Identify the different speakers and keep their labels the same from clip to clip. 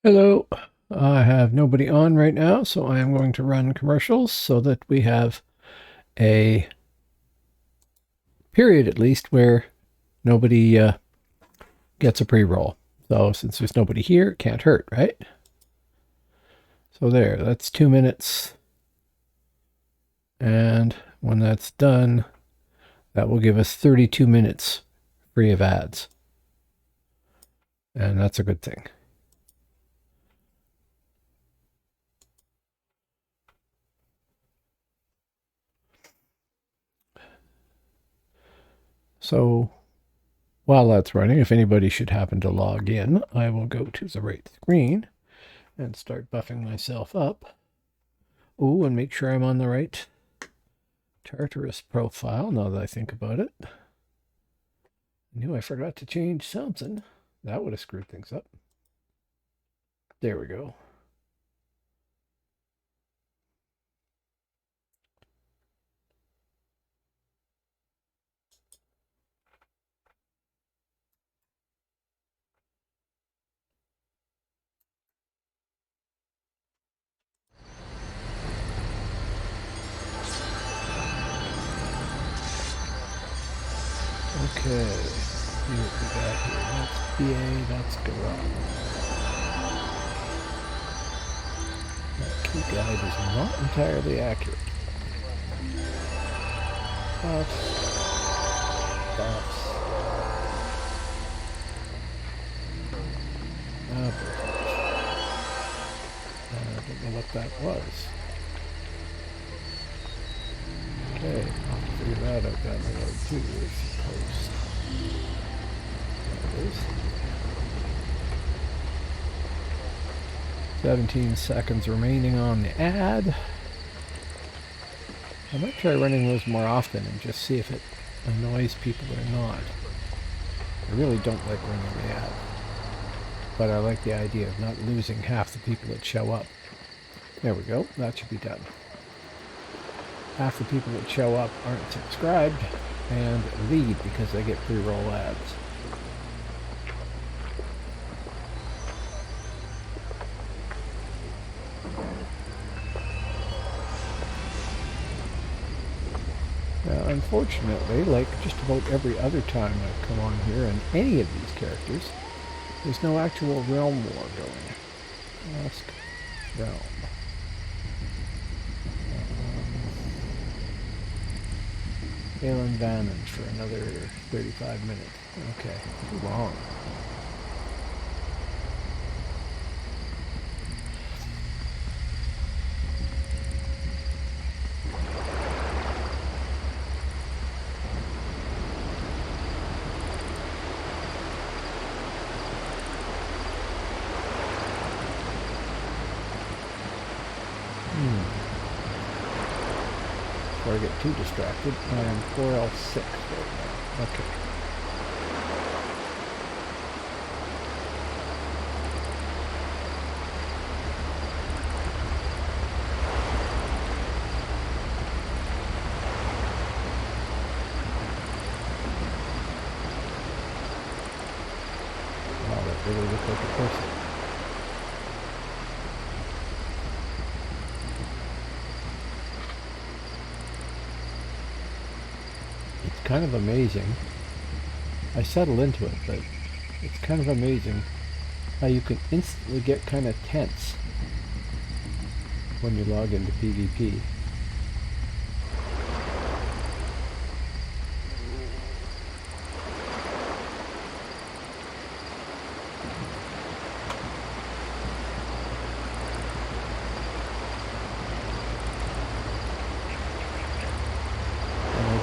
Speaker 1: Hello. I have nobody on right now, so I am going to run commercials so that we have a period at least where nobody gets a pre-roll. So since there's nobody here, it can't hurt, right? So there, that's 2 minutes. And when that's done, that will give us 32 minutes free of ads. And that's a good thing. So while that's running, if anybody should happen to log in, I will go to the right screen and start buffing myself up. Oh, and make sure I'm on the right Tartarus profile now that I think about it. I knew I forgot to change something. That would have screwed things up. There we go. Okay, see what we got here. That's BA, that's garage. That key guide is not entirely accurate. Buffs. I don't know what that was. Okay, I'll have to figure that out down the road too, I suppose. There it is. 17 seconds remaining on the ad. I might try running those more often and just see if it annoys people or not. I really don't like running the ad, but I like the idea of not losing half the people that show up. There we go, that should be done. Half the people that show up aren't subscribed and leave because they get pre-roll ads. Now, unfortunately, like just about every other time I've come on here and any of these characters, there's no actual realm war going. Ask realm. Galen Vannon for another 35 minutes. Okay, too long. Before I get too distracted, I am 4L6 right now. Okay. Wow, that really looks like a person. Kind of amazing. I settle into it, but it's kind of amazing how you can instantly get kind of tense when you log into PvP.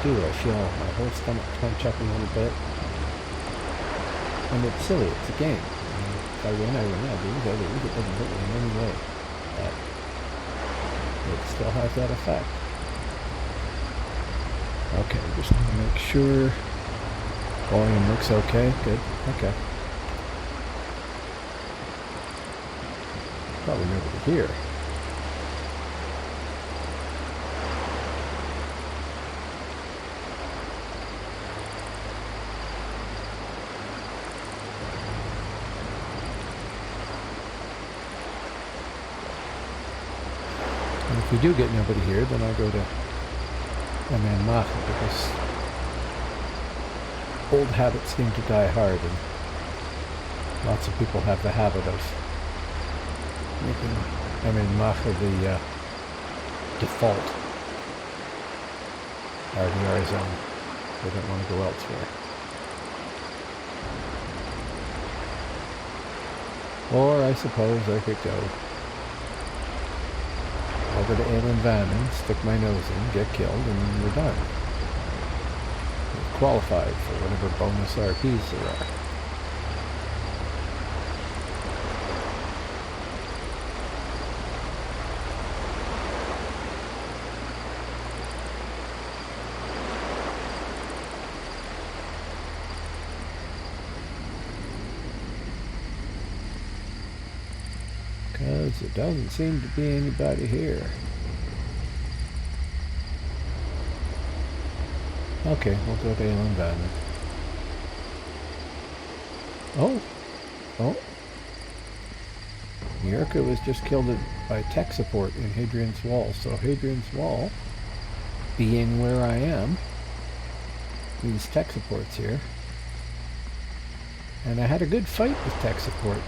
Speaker 1: I feel my whole stomach clench up a little bit. And it's silly, it's a game. If I win, I win. I lose, I lose. It doesn't hurt me in any way. But it still has that effect. Okay, just want to make sure volume looks okay. Good. Okay. Probably nobody here. If we do get nobody here, then I'll go to MN Mach, because old habits seem to die hard, and lots of people have the habit of making MN Mach the default RDR zone. They don't want to go elsewhere. Or I suppose I could go over to Alien Vannon, stick my nose in, get killed, and we're done. We're qualified for whatever bonus RPs there are. Because there doesn't seem to be anybody here. Okay, we'll go to Alien Vannon. Oh! Yurka was just killed by tech support in Hadrian's Wall, so Hadrian's Wall, being where I am, these tech supports here. And I had a good fight with tech support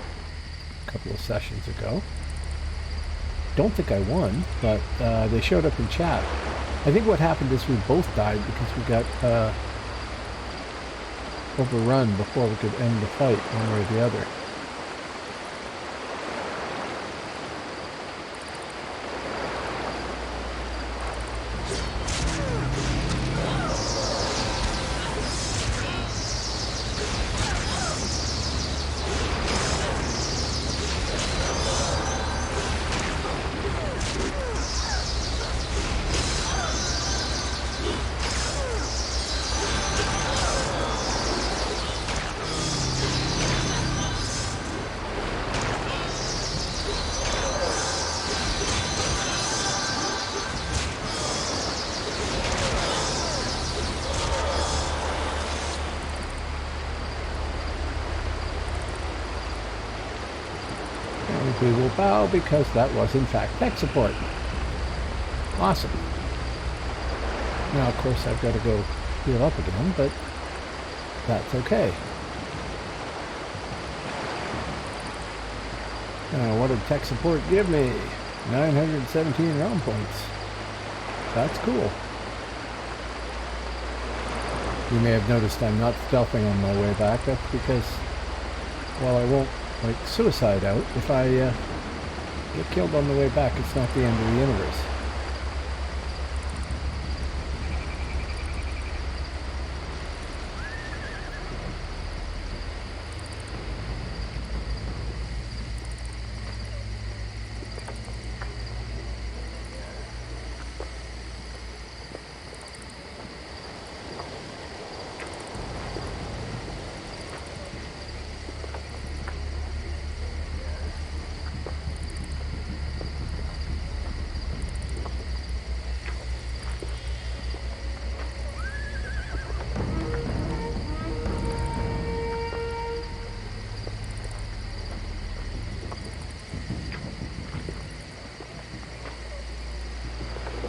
Speaker 1: a couple of sessions ago. Don't think I won, but they showed up in chat. I think what happened is we both died because we got overrun before we could end the fight one way or the other. We will bow because that was in fact tech support. Awesome. Now of course I've got to go heal up again, but that's okay. Now what did tech support give me? 917 round points. That's cool. You may have noticed I'm not stealthing on my way back. That's because, well, I won't like suicide out. If I get killed on the way back, it's not the end of the universe.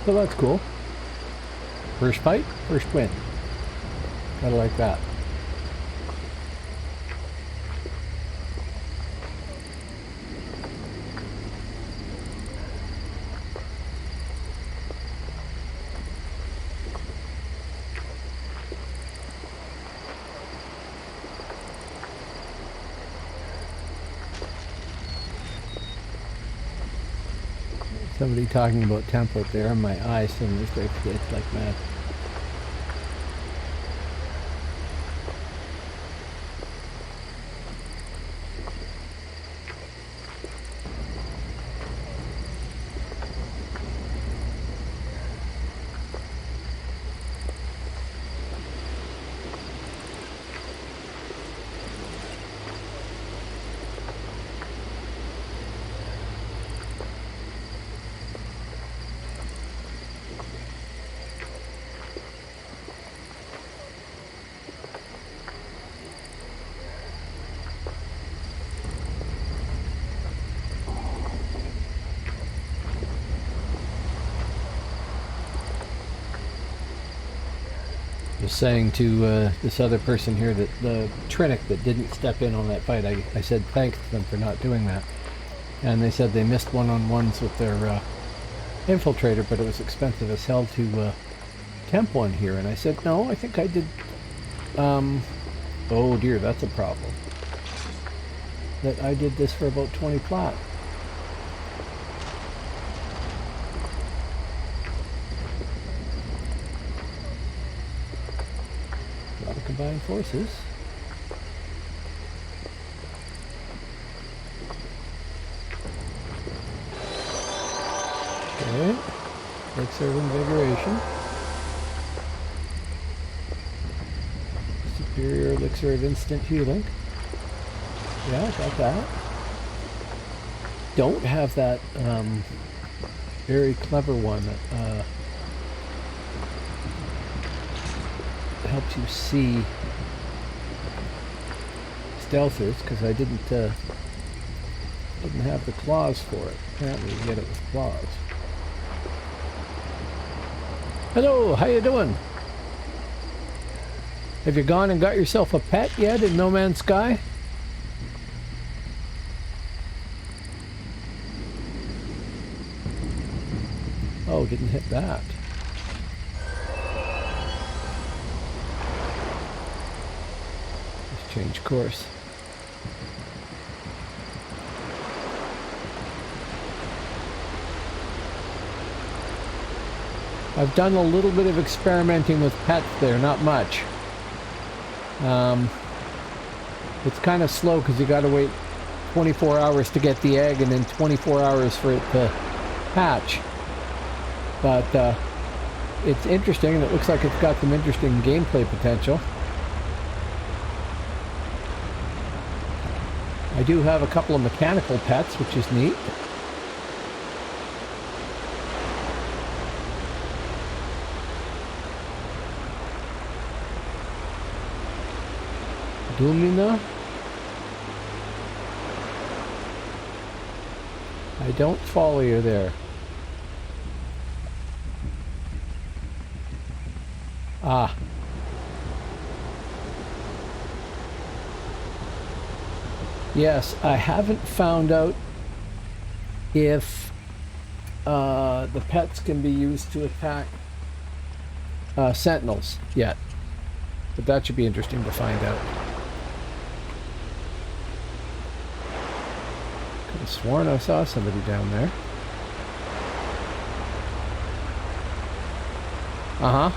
Speaker 1: So that's cool. First fight, first win. Kinda like that. Somebody talking about template there, and my eyes suddenly start to get like mad. was saying to this other person here that the Trinic that didn't step in on that fight, I said thanks to them for not doing that. And they said they missed one-on-ones with their Infiltrator, but it was expensive as hell to temp one here. And I said, no, I think I did... oh dear, that's a problem. That I did this for about 20 plat. Gotta combine forces. Okay, elixir of invigoration. Superior elixir of instant healing. Yeah, got that. Don't have that very clever one that helps you see stealthers, because I didn't have the claws for it. Apparently you get it with claws. Hello, how you doing? Have you gone and got yourself a pet yet in No Man's Sky? Oh, didn't hit that. Let's change course. I've done a little bit of experimenting with pets there, not much. It's kind of slow because you got to wait 24 hours to get the egg and then 24 hours for it to hatch. But it's interesting, and it looks like it's got some interesting gameplay potential. I do have a couple of mechanical pets, which is neat. Lumina. I don't follow you there. Ah. Yes, I haven't found out if the pets can be used to attack sentinels yet. But that should be interesting to find out. Could have sworn I saw somebody down there. Uh-huh.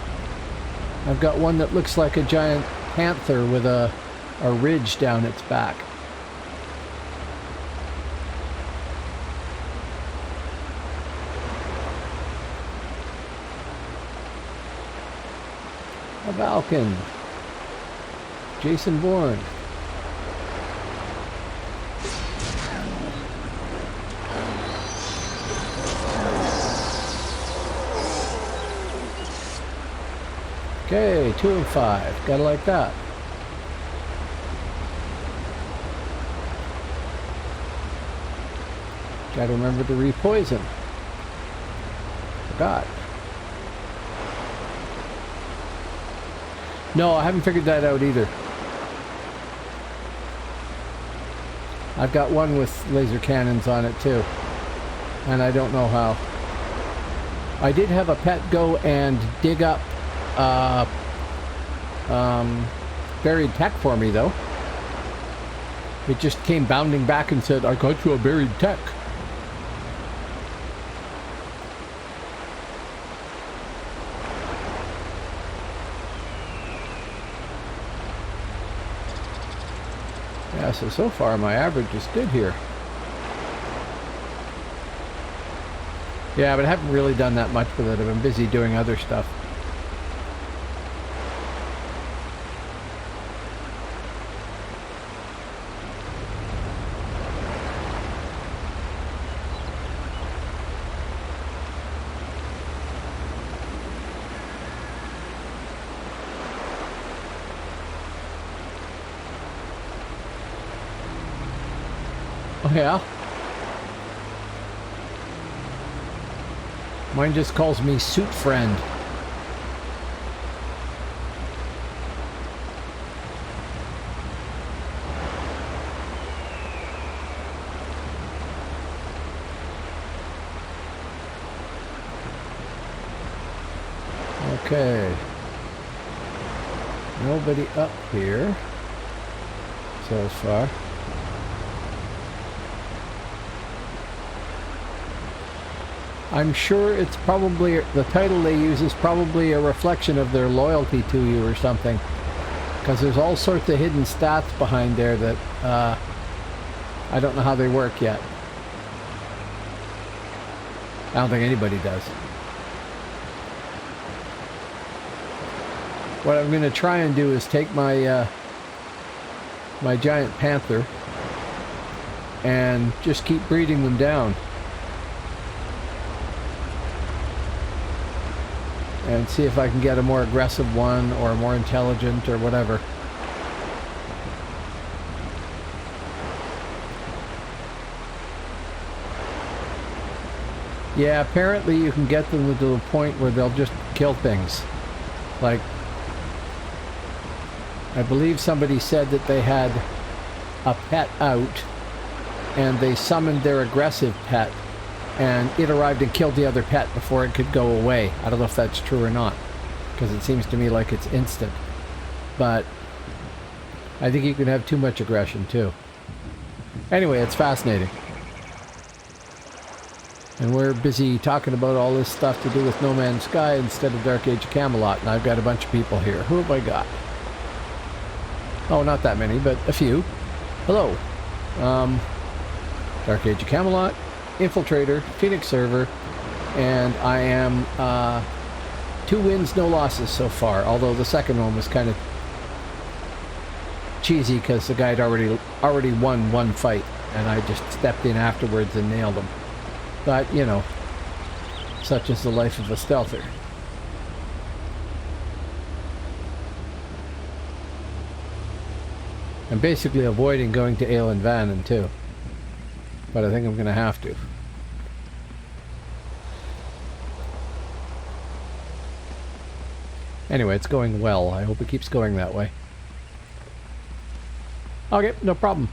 Speaker 1: I've got one that looks like a giant panther with a ridge down its back. A Valken. Jason Bourne. Okay, 2 and 5. Gotta like that. Gotta remember to re-poison. Forgot. No, I haven't figured that out either. I've got one with laser cannons on it too, and I don't know how. I did have a pet go and dig up buried tech for me though. It just came bounding back and said, I got you a buried tech. Yeah, so far my average is good here. Yeah, but I haven't really done that much with it. I've been busy doing other stuff. Oh yeah? Mine just calls me Suit Friend. Okay. Nobody up here so far. I'm sure it's probably, the title they use is probably a reflection of their loyalty to you or something. Because there's all sorts of hidden stats behind there that I don't know how they work yet. I don't think anybody does. What I'm going to try and do is take my my giant panther and just keep breeding them down. And see if I can get a more aggressive one or a more intelligent or whatever. Yeah, apparently you can get them to the point where they'll just kill things. Like, I believe somebody said that they had a pet out and they summoned their aggressive pet and it arrived and killed the other pet before it could go away. I don't know if that's true or not, because it seems to me like it's instant. But I think you can have too much aggression too. Anyway, it's fascinating. And we're busy talking about all this stuff to do with No Man's Sky instead of Dark Age of Camelot, and I've got a bunch of people here. Who have I got? Oh, not that many, but a few. Hello. Dark Age of Camelot, Infiltrator, Phoenix server, and I am 2 wins, no losses so far, although the second one was kind of cheesy because the guy had already won one fight, and I just stepped in afterwards and nailed him. But, you know, such is the life of a stealther. I'm basically avoiding going to Ale and Vannon too, but I think I'm going to have to. Anyway, it's going well. I hope it keeps going that way. Okay, no problem.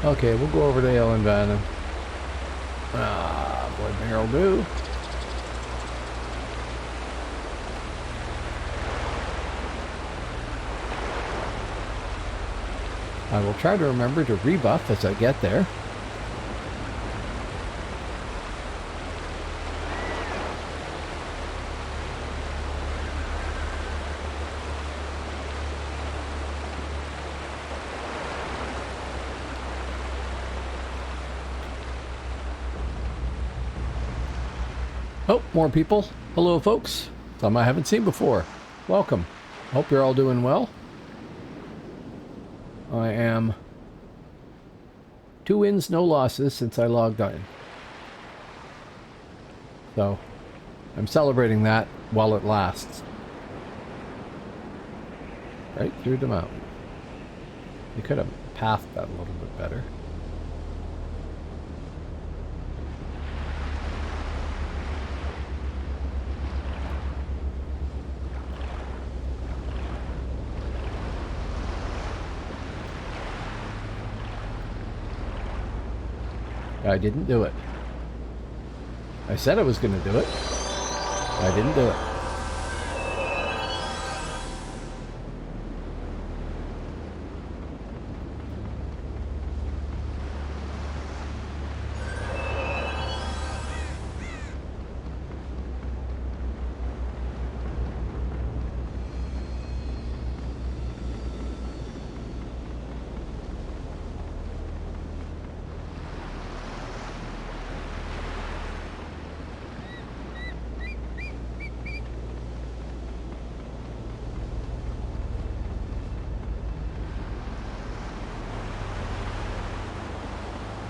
Speaker 1: Okay, we'll go over to Ale and Vannon. Ah, boy, barrel do. I will try to remember to rebuff as I get there. Oh, more people. Hello, folks. Some I haven't seen before. Welcome. Hope you're all doing well. I am 2 wins, no losses since I logged on. So, I'm celebrating that while it lasts. Right through the mountain. You could have pathed that a little bit better. I didn't do it. I said I was going to do it. I didn't do it.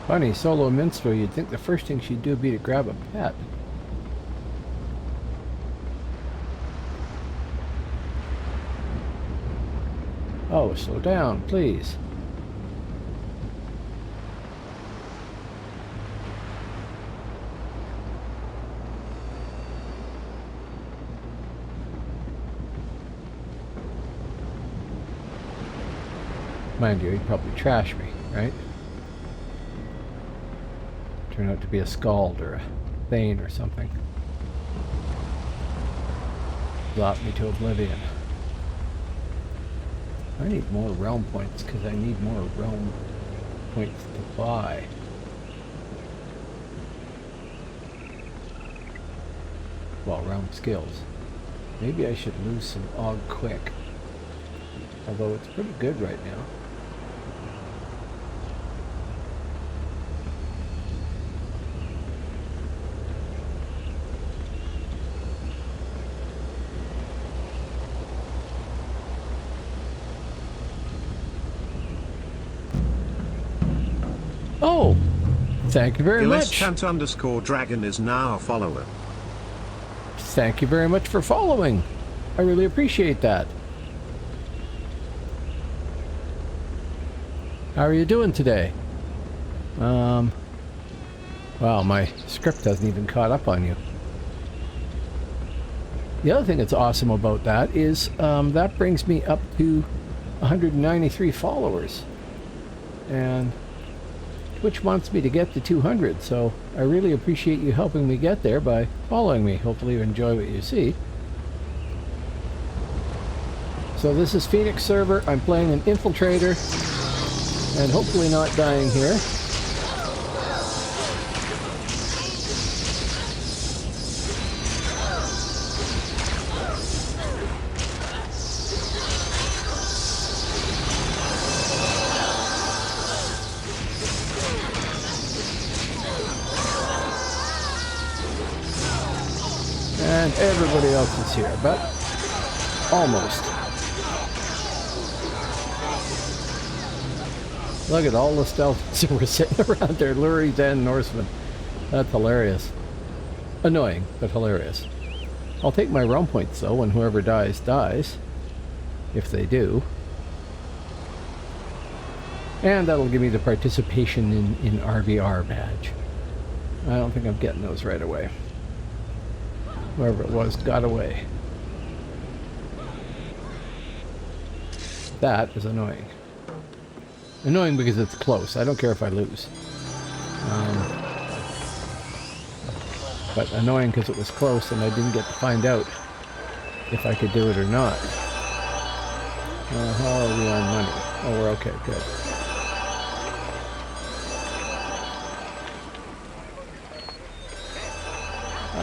Speaker 1: Funny, solo minstrel, you'd think the first thing she'd do would be to grab a pet. Oh, slow down, please. Mind you, he'd probably trash me, right? Turn out to be a Scald or a Thane or something. Blot me to oblivion. I need more realm points because I need more realm points to buy. Well, realm skills. Maybe I should lose some Og quick. Although it's pretty good right now. Oh, thank you very much.
Speaker 2: _dragon is now a follower.
Speaker 1: Thank you very much for following. I really appreciate that. How are you doing today? Wow, my script hasn't even caught up on you. The other thing that's awesome about that is that brings me up to 193 followers. And Twitch wants me to get to 200, so I really appreciate you helping me get there by following me. Hopefully you enjoy what you see. So this is Phoenix server. I'm playing an Infiltrator and hopefully not dying here. And everybody else is here, but almost. Look at all the stealth that were sitting around there, Luries and Norsemen. That's hilarious. Annoying, but hilarious. I'll take my realm points though, when whoever dies, dies. If they do. And that'll give me the participation in RVR badge. I don't think I'm getting those right away. Whoever it was got away. That is annoying. Annoying because it's close. I don't care if I lose. But annoying because it was close and I didn't get to find out if I could do it or not. How are we on money? Oh, we're okay. Good.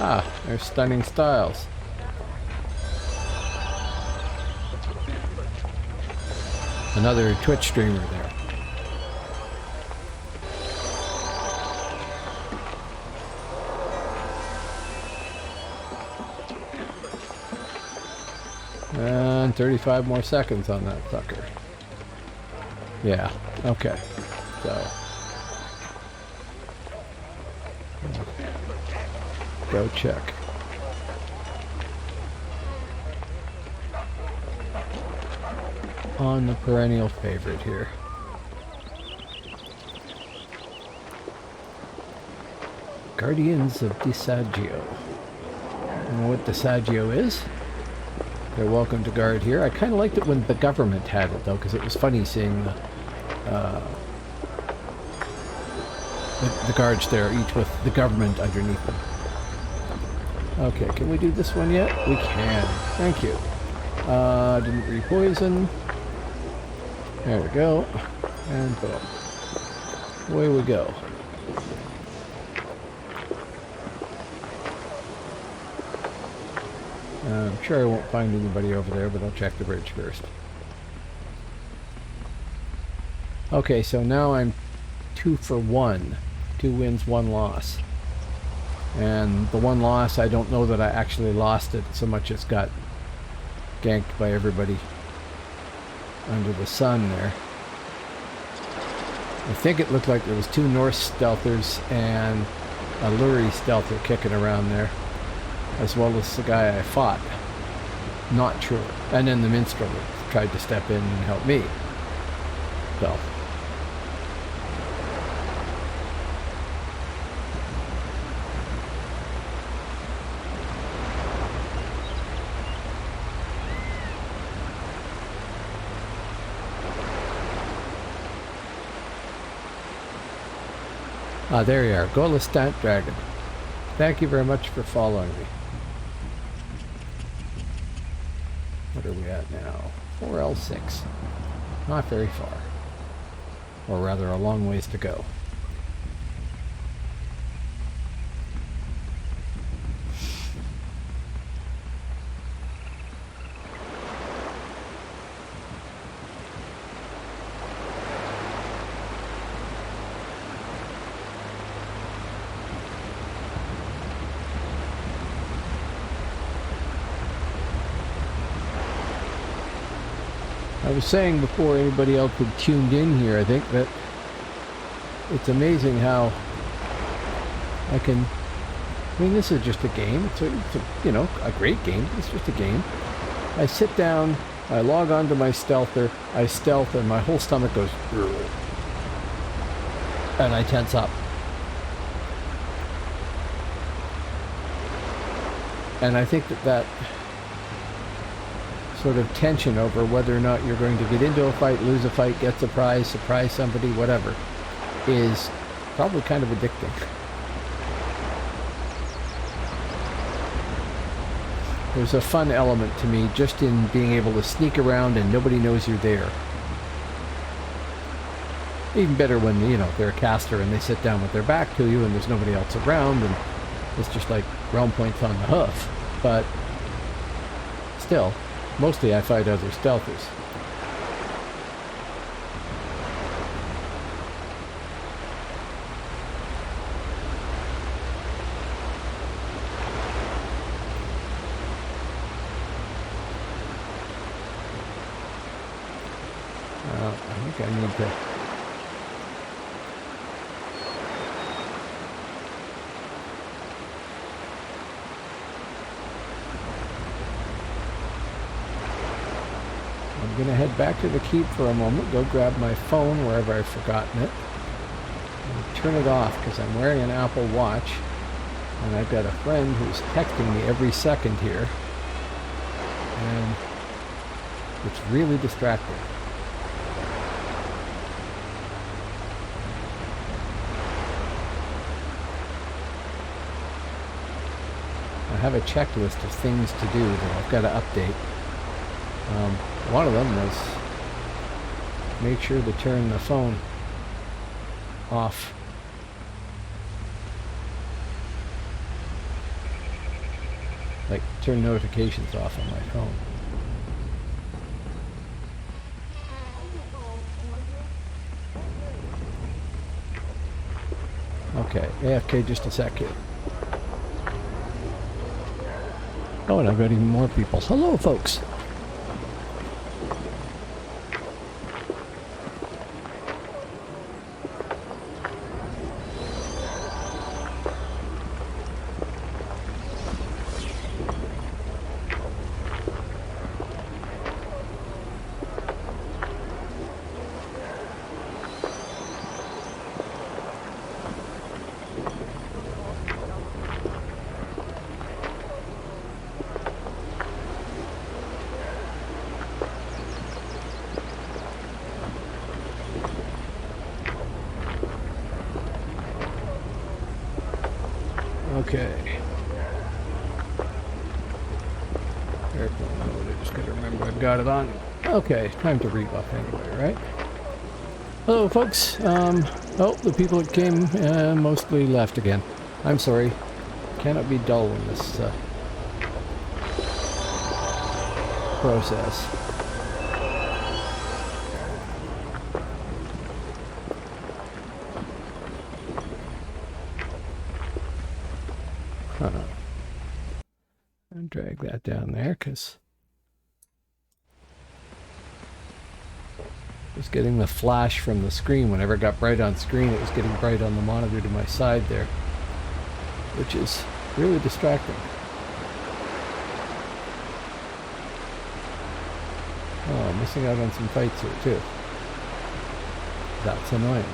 Speaker 1: Ah, there's Stunning Styles. Another Twitch streamer there. And 35 more seconds on that fucker. Yeah, okay. So go check. On the perennial favorite here. Guardians of DAOC. I don't know what DAOC is. They're welcome to guard here. I kind of liked it when the government had it though, because it was funny seeing the guards there, each with the government underneath them. Okay, can we do this one yet? We can. Thank you. Didn't re-poison. There we go. And boom. Away we go. I'm sure I won't find anybody over there, but I'll check the bridge first. Okay, so now I'm 2 for 1. 2 wins, 1 loss. And the 1 loss, I don't know that I actually lost it so much as got ganked by everybody under the sun there. I think it looked like there was 2 Norse stealthers and a Lurie stealther kicking around there, as well as the guy I fought. Not sure. And then the minstrel tried to step in and help me. So. Ah, there you are. Gola Stunt Dragon. Thank you very much for following me. What are we at now? 4L6. Not very far. Or rather, a long ways to go. I was saying before anybody else had tuned in here, I think that it's amazing how I can... I mean, this is just a game. It's a you know, a great game. It's just a game. I sit down, I log on to my stealther, I stealth, and my whole stomach goes... and I tense up. And I think that sort of tension over whether or not you're going to get into a fight, lose a fight, get surprised, surprise somebody, whatever, is probably kind of addicting. There's a fun element to me just in being able to sneak around and nobody knows you're there. Even better when, you know, they're a caster and they sit down with their back to you and there's nobody else around and it's just like realm points on the hoof. But still, mostly I fight other stealthers. I think I need to... I'm going to head back to the keep for a moment, go grab my phone wherever I've forgotten it, and turn it off because I'm wearing an Apple Watch, and I've got a friend who's texting me every second here, and it's really distracting. I have a checklist of things to do that I've got to update. One of them was make sure to turn the phone off. Like, turn notifications off on my phone. Okay, AFK just a sec here. Oh, and I've got even more people. Hello, folks. Okay. Airplane mode, I just gotta remember I've got it on. Okay, time to rebuff anyway, right? Hello, folks. Oh, the people that came mostly left again. I'm sorry. Cannot be dull in this process. And drag that down there because I was getting the flash from the screen. Whenever it got bright on screen, it was getting bright on the monitor to my side there, which is really distracting. Oh, I'm missing out on some fights here too. That's annoying.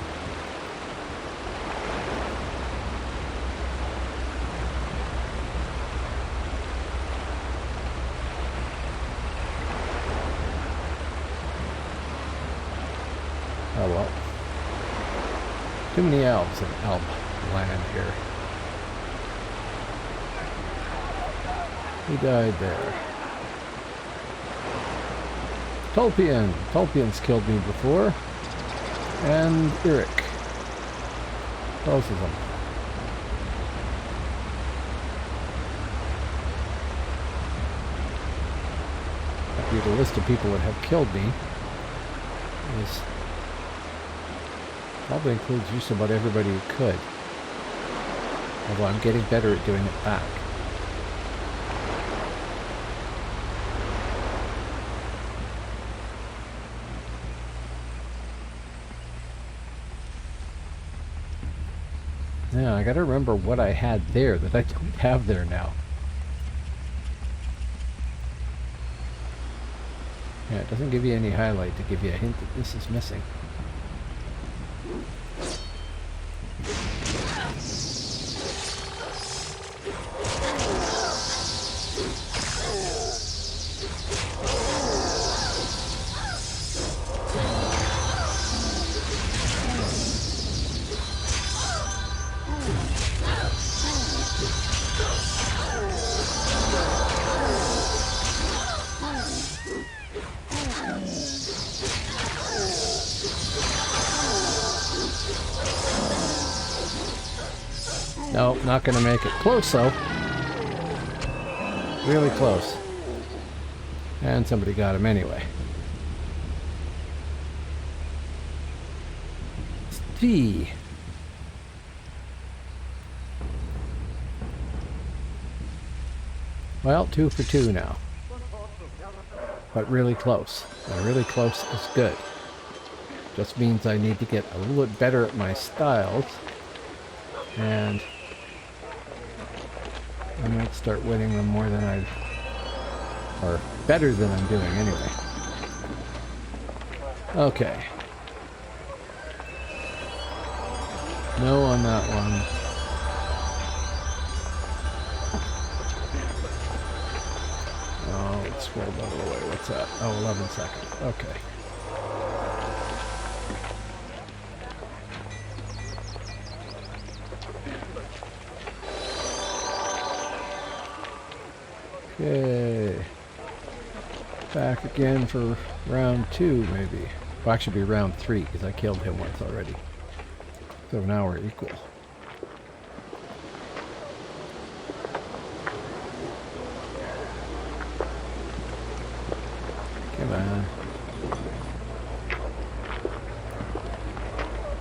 Speaker 1: Oh well. Too many elves in Alba. land here. Who died there? Tulpian. Tulpian's killed me before. And Eric. Both of them. The list of people that have killed me is probably includes just about everybody who could. Although I'm getting better at doing it back. Yeah, I gotta remember what I had there that I don't have there now. Yeah, it doesn't give you any highlight to give you a hint that this is missing. Nope, not gonna make it. Close though. Really close. And somebody got him anyway. Steve. Well, 2 for 2 now. But really close. And really close is good. Just means I need to get a little bit better at my styles. And I might start winning them more than or better than I'm doing anyway. Okay. No on that one. Oh, let's scroll the other way. What's that? Oh, 11 seconds. Okay. Okay. Back again for round 2, maybe. Well, actually be round 3, because I killed him once already. So now we're equal. Come on.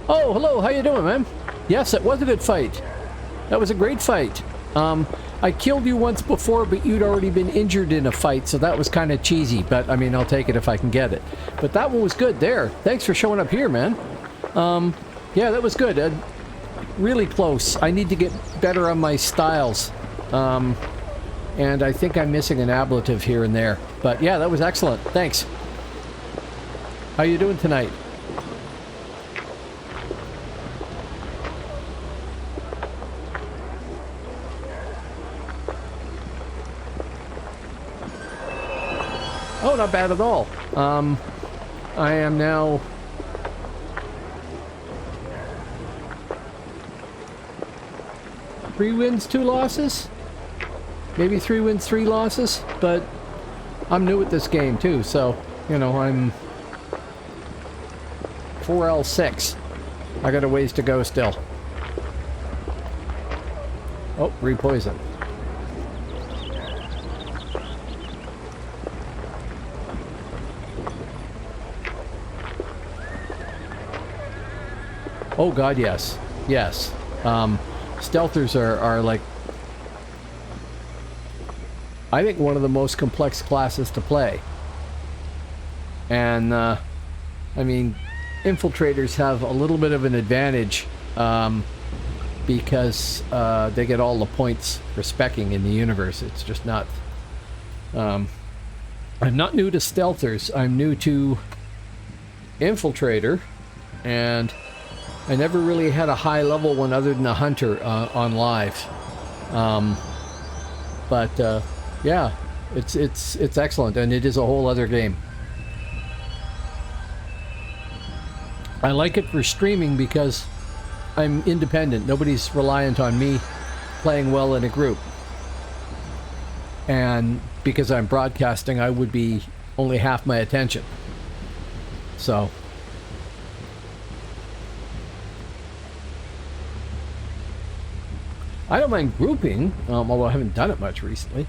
Speaker 1: Oh, hello, how you doing, man? Yes, it was a good fight. That was a great fight. I killed you once before, but you'd already been injured in a fight, so that was kind of cheesy, but I mean, I'll take it if I can get it. But that one was good there. Thanks for showing up here, man. Yeah, that was good. Really close. I need to get better on my styles. And I think I'm missing an ablative here and there. But yeah, that was excellent. Thanks. How you doing tonight? Oh, not bad at all. I am now... Three wins, 2 losses? Maybe 3 wins, 3 losses? But I'm new at this game too, so, you know, I'm 4L6. I got a ways to go still. Oh, repoison. Oh god, yes. Yes. Stealthers are like, I think, one of the most complex classes to play. And, I mean, infiltrators have a little bit of an advantage, because they get all the points for speccing in the universe. It's just not... I'm not new to stealthers. I'm new to infiltrator, and I never really had a high level one other than a hunter on live. Yeah, it's excellent, and it is a whole other game. I like it for streaming because I'm independent. Nobody's reliant on me playing well in a group. And because I'm broadcasting, I would be only half my attention. So I don't mind grouping, although I haven't done it much recently.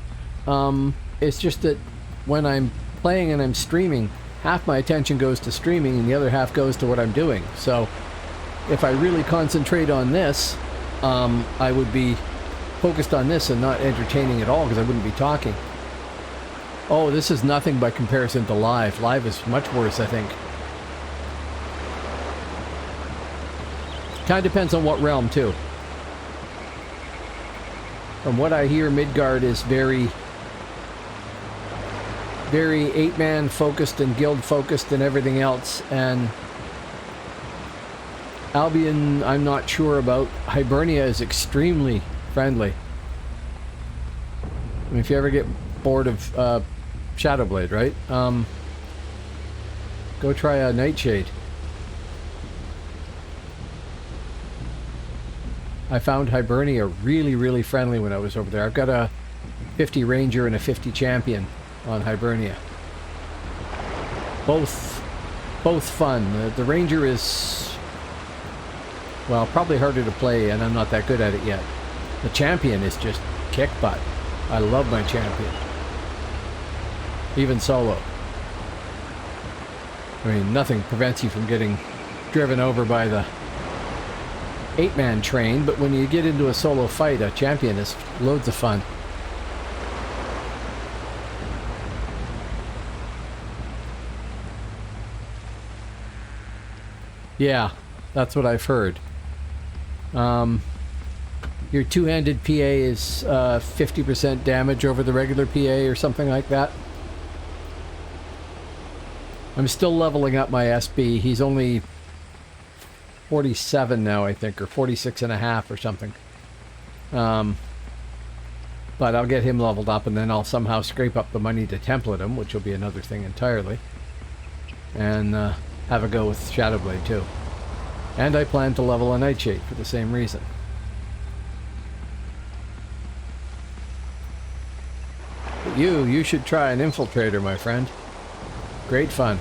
Speaker 1: It's just that when I'm playing and I'm streaming, half my attention goes to streaming and the other half goes to what I'm doing. So if I really concentrate on this, I would be focused on this and not entertaining at all because I wouldn't be talking. Oh, this is nothing by comparison to live. Live is much worse, I think. Kind of depends on what realm, too. From what I hear, Midgard is very 8-man focused and guild focused and everything else, and Albion I'm not sure about. Hibernia is extremely friendly. I mean, if you ever get bored of Shadowblade, right? Go try a Nightshade. I found Hibernia really, really friendly when I was over there. I've got a 50 Ranger and a 50 Champion on Hibernia. Both fun. The Ranger is, well, probably harder to play, and I'm not that good at it yet. The Champion is just kick butt. I love my Champion. Even solo. I mean, nothing prevents you from getting driven over by the 8-man train, but when you get into a solo fight, a Champion is loads of fun. Yeah, that's what I've heard. Your two-handed PA is 50% damage over the regular PA or something like that. I'm still leveling up my SB. He's only 47 now, I think, or 46 and a half or something. But I'll get him leveled up, and then I'll somehow scrape up the money to template him, which will be another thing entirely. And have a go with Shadowblade, too. And I plan to level a Nightshade for the same reason. But you should try an Infiltrator, my friend. Great fun.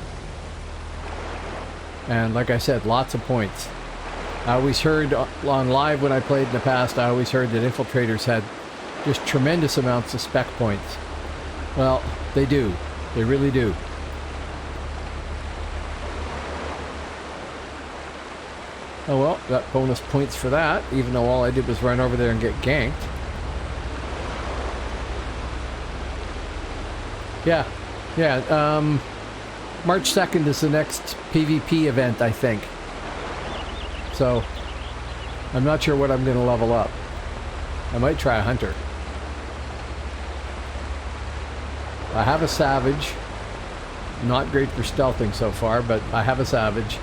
Speaker 1: And like I said, lots of points. I always heard on live when I played in the past, I always heard that Infiltrators had just tremendous amounts of spec points. Well, they do. They really do. Oh well, got bonus points for that, even though all I did was run over there and get ganked. Yeah, March 2nd is the next PvP event, I think. So, I'm not sure what I'm going to level up. I might try a Hunter. I have a Savage. Not great for stealthing so far, but I have a Savage.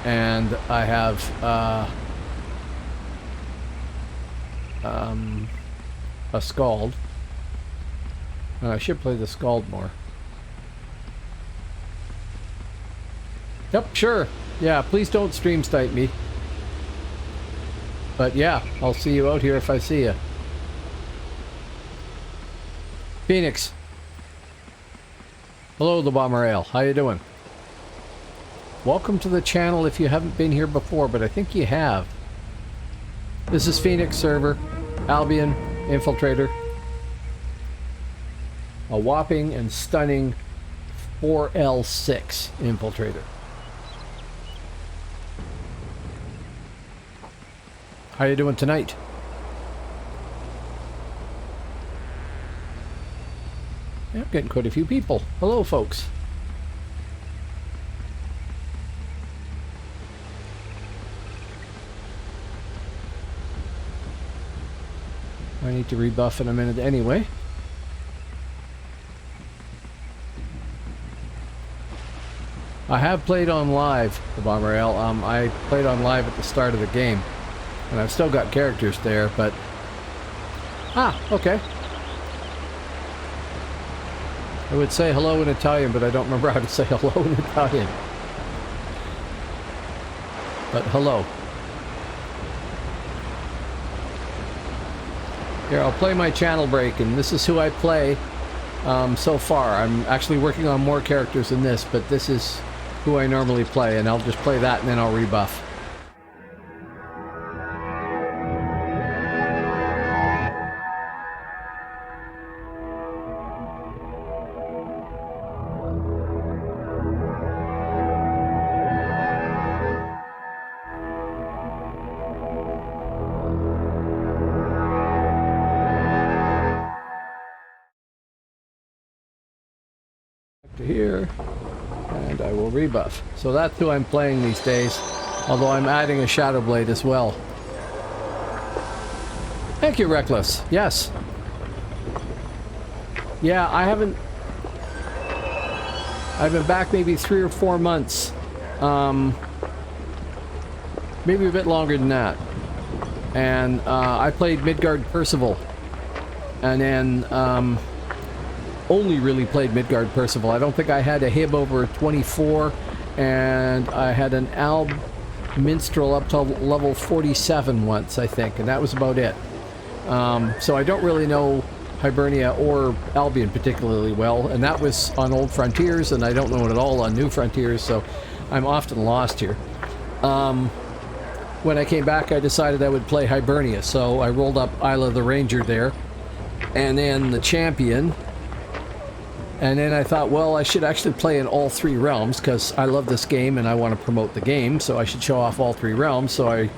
Speaker 1: And I have a Scald. I should play the Scald more. Yep, sure. Yeah, please don't stream snipe me. But yeah, I'll see you out here if I see you. Phoenix. Hello, the Bomber Ale. How you doing? Welcome to the channel if you haven't been here before, but I think you have. This is Phoenix server, Albion, Infiltrator. A whopping and stunning 4L6 Infiltrator. How you doing tonight? Yeah, I'm getting quite a few people. Hello, folks. I need to rebuff in a minute anyway. I have played on live, the Bomber Ale. I played on live at the start of the game. And I've still got characters there, but... Ah, okay. I would say hello in Italian, but I don't remember how to say hello in Italian. But hello. Here, I'll play my channel break, and this is who I play so far. I'm actually working on more characters than this, but this is who I normally play, and I'll just play that and then I'll rebuff. To here, and I will rebuff. So that's who I'm playing these days, although I'm adding a Shadow Blade as well. Thank you, Reckless. Yes. Yeah, I've been back maybe 3 or 4 months. Maybe a bit longer than that. And I played Midgard Percival. And then only really played Midgard Percival. I don't think I had a Hib over 24, and I had an Alb Minstrel up to level 47 once, I think, and that was about it. So I don't really know Hibernia or Albion particularly well, and that was on Old Frontiers, and I don't know it at all on New Frontiers, so I'm often lost here. When I came back, I decided I would play Hibernia, so I rolled up Isla the Ranger there, and then the Champion. And then I thought, well, I should actually play in all 3 realms, because I love this game and I want to promote the game, so I should show off all 3 realms. So I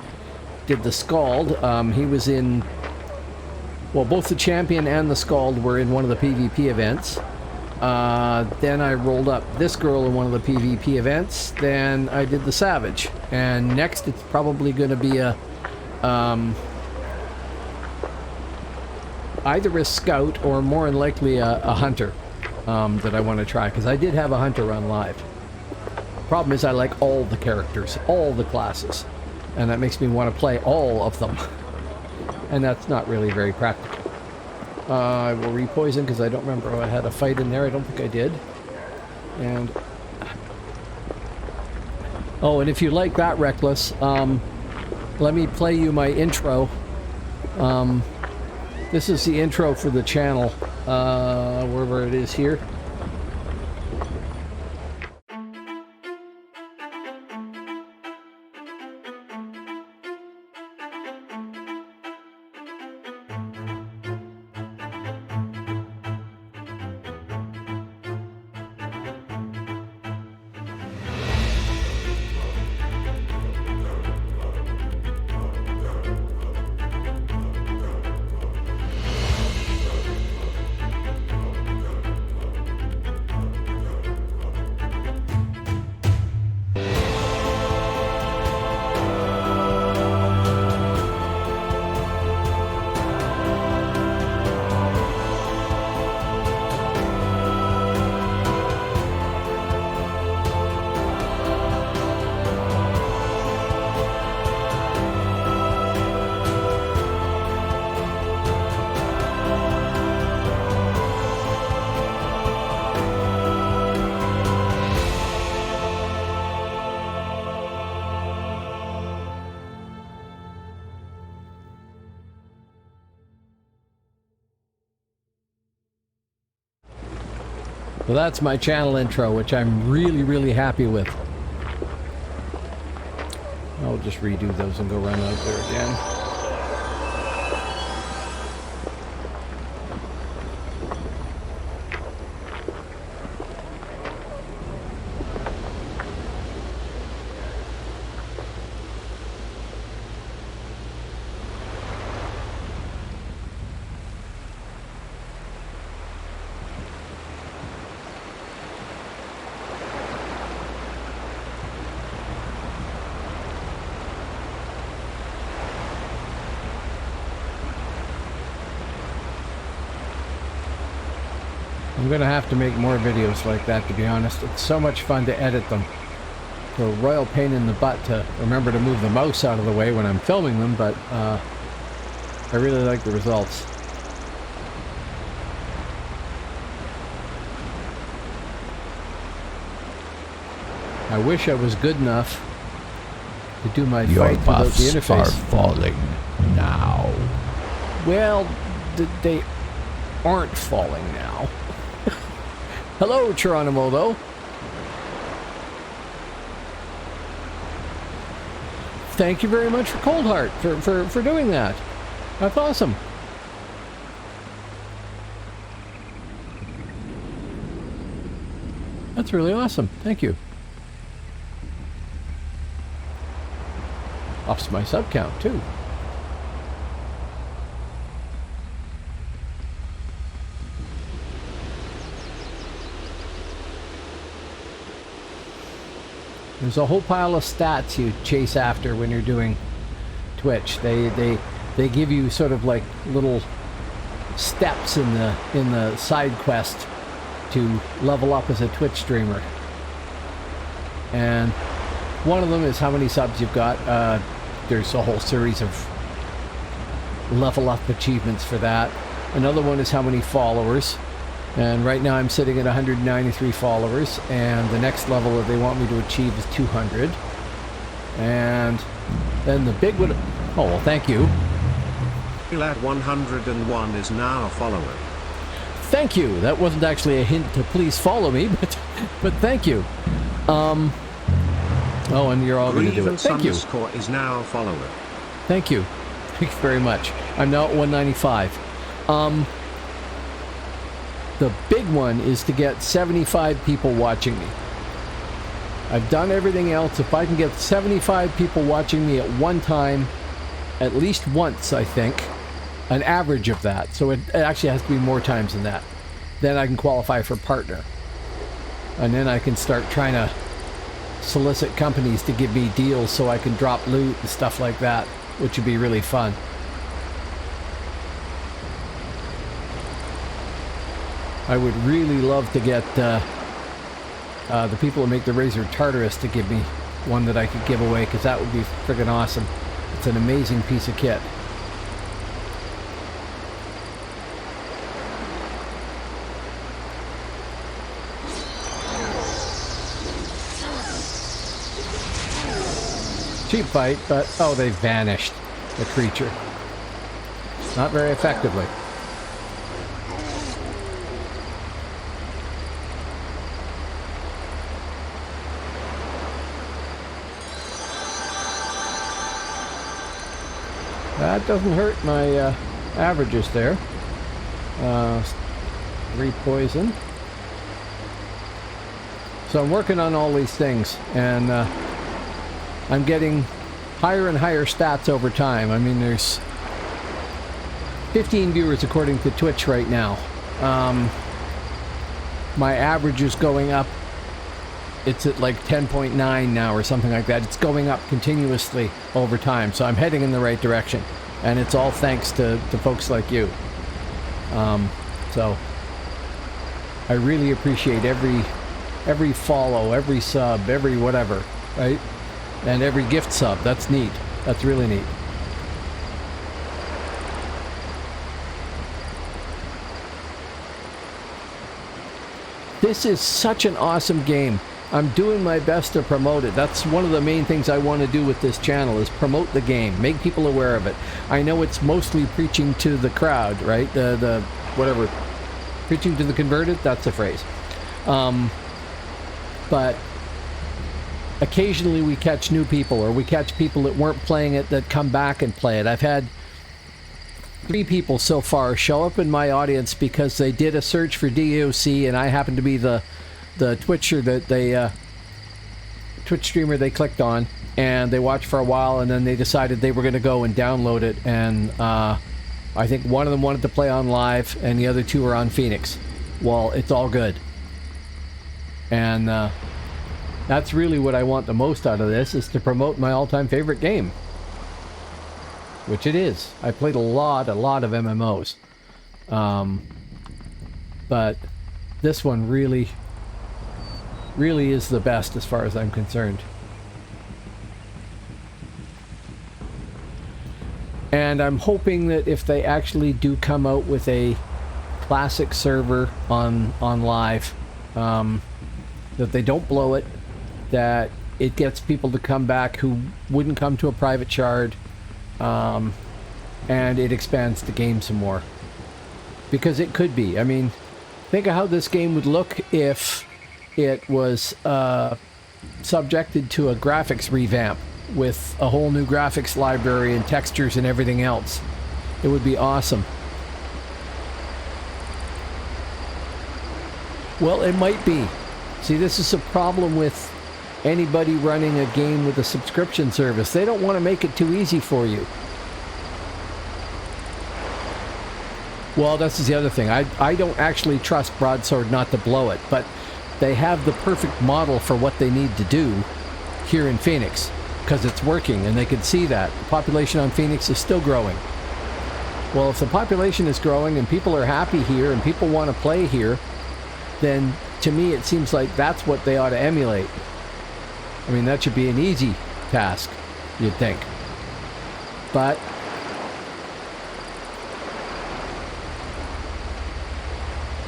Speaker 1: did the Scald. He was in... Well, both the Champion and the Scald were in one of the PvP events. Then I rolled up this girl in one of the PvP events. Then I did the Savage. And next it's probably going to be a... either a Scout or more than likely a Hunter. That I want to try, because I did have a Hunter run live. Problem is I like all the characters, all the classes, and that makes me want to play all of them. And that's not really very practical. I will repoison because I don't remember if I had a fight in there. I don't think I did. And oh, and if you like that, Reckless, let me play you my intro. This is the intro for the channel, wherever it is here. Well, that's my channel intro, which I'm really, really happy with. I'll just redo those and go run out there again. I'm gonna have to make more videos like that, to be honest. It's so much fun to edit them. It's a royal pain in the butt to remember to move the mouse out of the way when I'm filming them, but I really like the results. I wish I was good enough to do my fight without the interface.
Speaker 3: Your buffs are falling now.
Speaker 1: Well, they aren't falling now. Hello, Geronimo, though. Thank you very much for Cold Heart for doing that. That's awesome. That's really awesome. Thank you. Ups my sub count too. There's a whole pile of stats you chase after when you're doing Twitch. They give you sort of like little steps in the side quest to level up as a Twitch streamer. And one of them is how many subs you've got. There's a whole series of level up achievements for that. Another one is how many followers. And right now I'm sitting at 193 followers, and the next level that they want me to achieve is 200. And then the big one... Oh, well, thank you.
Speaker 2: Lad 101 is now a follower.
Speaker 1: Thank you. That wasn't actually a hint to please follow me, but thank you. Oh, and you're all going to do it. Thank you.
Speaker 2: Is now a follower.
Speaker 1: Thank you. Thank you very much. I'm now at 195. The big one is to get 75 people watching me. I've done everything else. If I can get 75 people watching me at one time, at least once, I think, an average of that. So it actually has to be more times than that. Then I can qualify for partner. And then I can start trying to solicit companies to give me deals so I can drop loot and stuff like that, which would be really fun. I would really love to get the people who make the Razor Tartarus to give me one that I could give away, because that would be friggin' awesome. It's an amazing piece of kit. Cheap fight, but oh, they vanished, the creature. Not very effectively. That doesn't hurt my averages there. 3 poison. So I'm working on all these things, and I'm getting higher and higher stats over time. I mean, there's 15 viewers according to Twitch right now. My average is going up. It's at like 10.9 now or something like that. It's going up continuously over time. So I'm heading in the right direction. And it's all thanks to folks like you. So I really appreciate every follow, every sub, every whatever, right? And every gift sub. That's neat. That's really neat. This is such an awesome game. I'm doing my best to promote it. That's one of the main things I want to do with this channel, is promote the game, make people aware of it. I know it's mostly preaching to the crowd, right? The whatever, preaching to the converted, that's the phrase. But occasionally we catch new people, or we catch people that weren't playing it that come back and play it. I've had 3 people so far show up in my audience because they did a search for DAOC, and I happen to be the Twitcher that they Twitch streamer they clicked on, and they watched for a while, and then they decided they were going to go and download it. And I think one of them wanted to play on live, and the other 2 are on Phoenix. Well, it's all good. And that's really what I want the most out of this, is to promote my all-time favorite game, which it is. I played a lot of MMOs, but this one really is the best as far as I'm concerned. And I'm hoping that if they actually do come out with a classic server on live, that they don't blow it, that it gets people to come back who wouldn't come to a private shard, and it expands the game some more. Because it could be. I mean, think of how this game would look if it was subjected to a graphics revamp with a whole new graphics library and textures and everything else. It would be awesome. Well, it might be. See, this is a problem with anybody running a game with a subscription service. They don't want to make it too easy for you. Well, this is the other thing. I don't actually trust Broadsword not to blow it, but they have the perfect model for what they need to do here in Phoenix, because it's working, and they can see that. The population on Phoenix is still growing. Well, if the population is growing and people are happy here and people want to play here, then to me it seems like that's what they ought to emulate. I mean, that should be an easy task, you'd think. But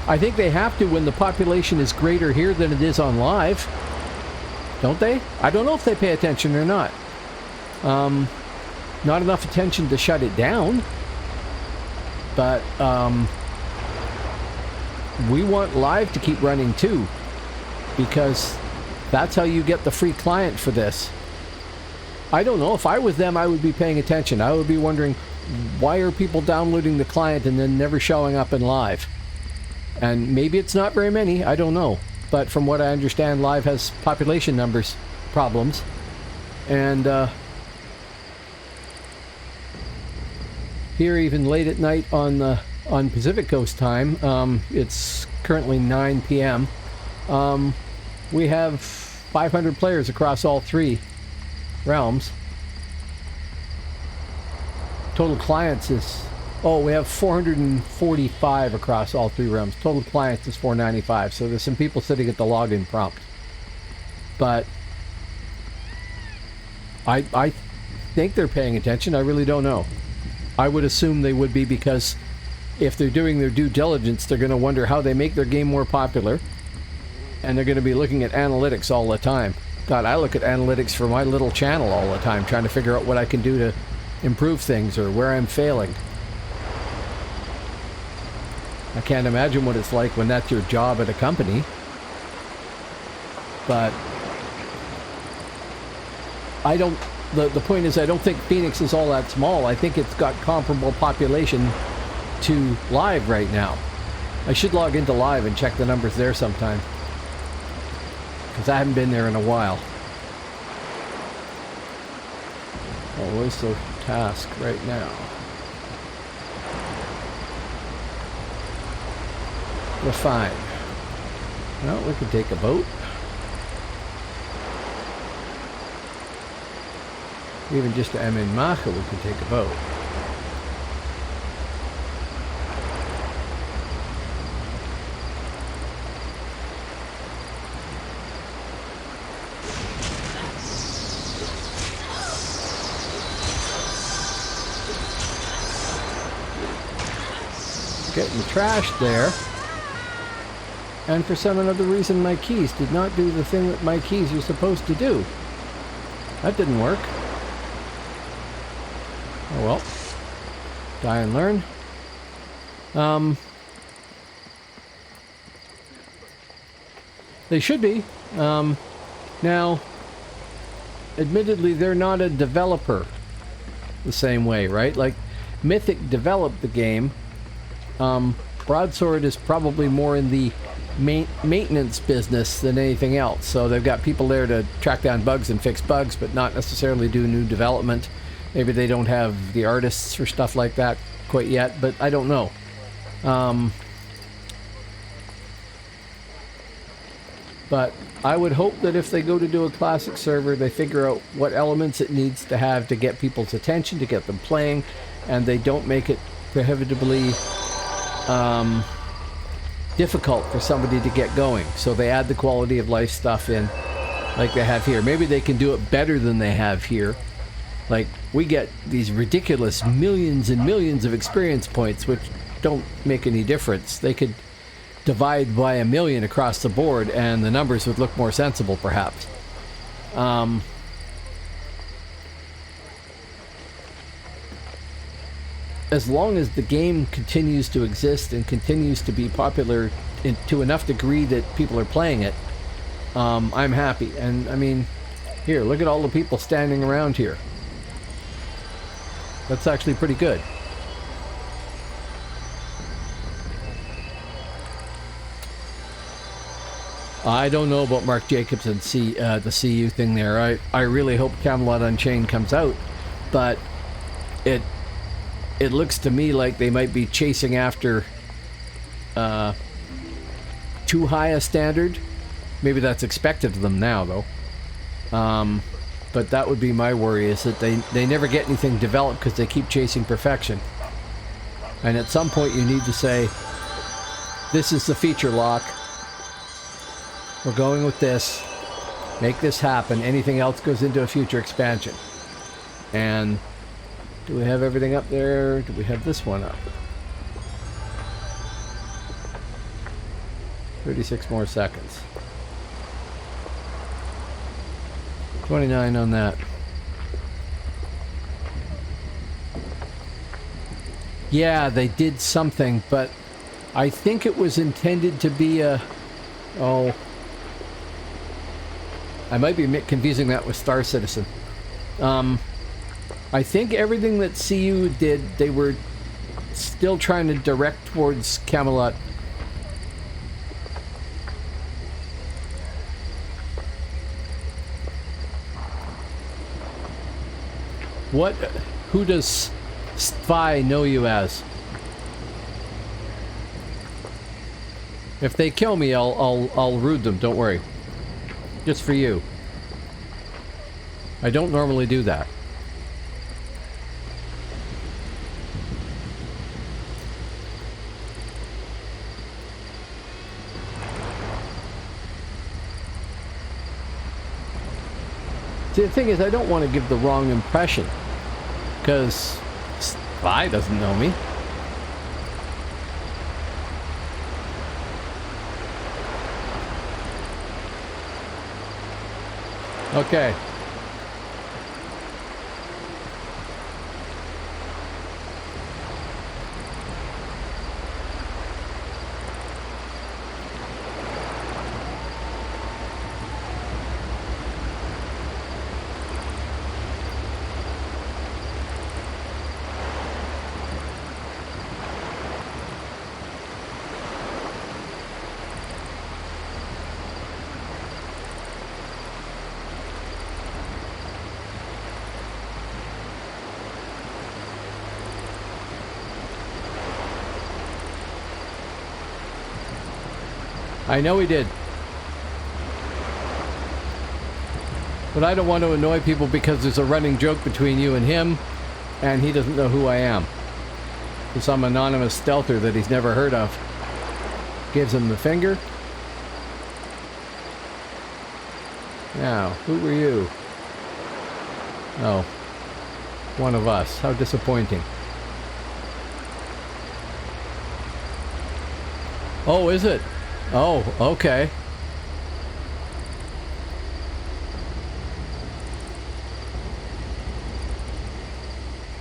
Speaker 1: I think they have to when the population is greater here than it is on live. Don't they? I don't know if they pay attention or not. Not enough attention to shut it down. But we want live to keep running too, because that's how you get the free client for this. I don't know. If I was them, I would be paying attention. I would be wondering, why are people downloading the client and then never showing up in live? And maybe it's not very many, I don't know. But from what I understand, live has population numbers problems. And here, even late at night on Pacific Coast time, it's currently 9 p.m. We have 500 players across all three realms. Total clients is... Oh, we have 445 across all three realms. Total clients is 495. So there's some people sitting at the login prompt. But I think they're paying attention. I really don't know. I would assume they would be, because if they're doing their due diligence, they're going to wonder how they make their game more popular. And they're going to be looking at analytics all the time. God, I look at analytics for my little channel all the time, trying to figure out what I can do to improve things or where I'm failing. I can't imagine what it's like when that's your job at a company. But I don't... The point is, I don't think Phoenix is all that small. I think it's got comparable population to live right now. I should log into live and check the numbers there sometime, because I haven't been there in a while. Oh, where's the task right now? Refine. Well, we could take a boat. Even just to Emin Macha, we could take a boat. Getting trashed there. And for some other reason, my keys did not do the thing that my keys are supposed to do. That didn't work. Oh well. Die and learn. They should be. Now, admittedly, they're not a developer the same way, right? Like, Mythic developed the game. Broadsword is probably more in the maintenance business than anything else. So they've got people there to track down bugs and fix bugs, but not necessarily do new development. Maybe they don't have the artists for stuff like that quite yet, but I don't know. But I would hope that if they go to do a classic server, they figure out what elements it needs to have to get people's attention, to get them playing, and they don't make it prohibitively difficult for somebody to get going. So they add the quality of life stuff in like they have here. Maybe they can do it better than they have here. Like, we get these ridiculous millions and millions of experience points, which don't make any difference. They could divide by 1 million across the board and the numbers would look more sensible, perhaps. as long as the game continues to exist and continues to be popular to enough degree that people are playing it, I'm happy. And I mean, here, look at all the people standing around here. That's actually pretty good. I don't know about Mark Jacobs and the CU thing there. I really hope Camelot Unchained comes out, but it looks to me like they might be chasing after too high a standard. Maybe that's expected of them now, though. But that would be my worry, is that they never get anything developed because they keep chasing perfection. And at some point you need to say, this is the feature lock. We're going with this. Make this happen. Anything else goes into a future expansion. And do we have everything up there? Do we have this one up? 36 more seconds. 29 on that. Yeah, they did something, but I think it was intended to be a... Oh. I might be confusing that with Star Citizen. I think everything that CU did, they were still trying to direct towards Camelot. What? Who does Spy know you as? If they kill me, I'll rude them. Don't worry. Just for you. I don't normally do that. See, the thing is, I don't want to give the wrong impression, because Spy doesn't know me. Okay. I know he did. But I don't want to annoy people because there's a running joke between you and him, and he doesn't know who I am. So some anonymous stealther that he's never heard of gives him the finger. Now, who were you? Oh, one of us. How disappointing. Oh, is it? Oh, okay.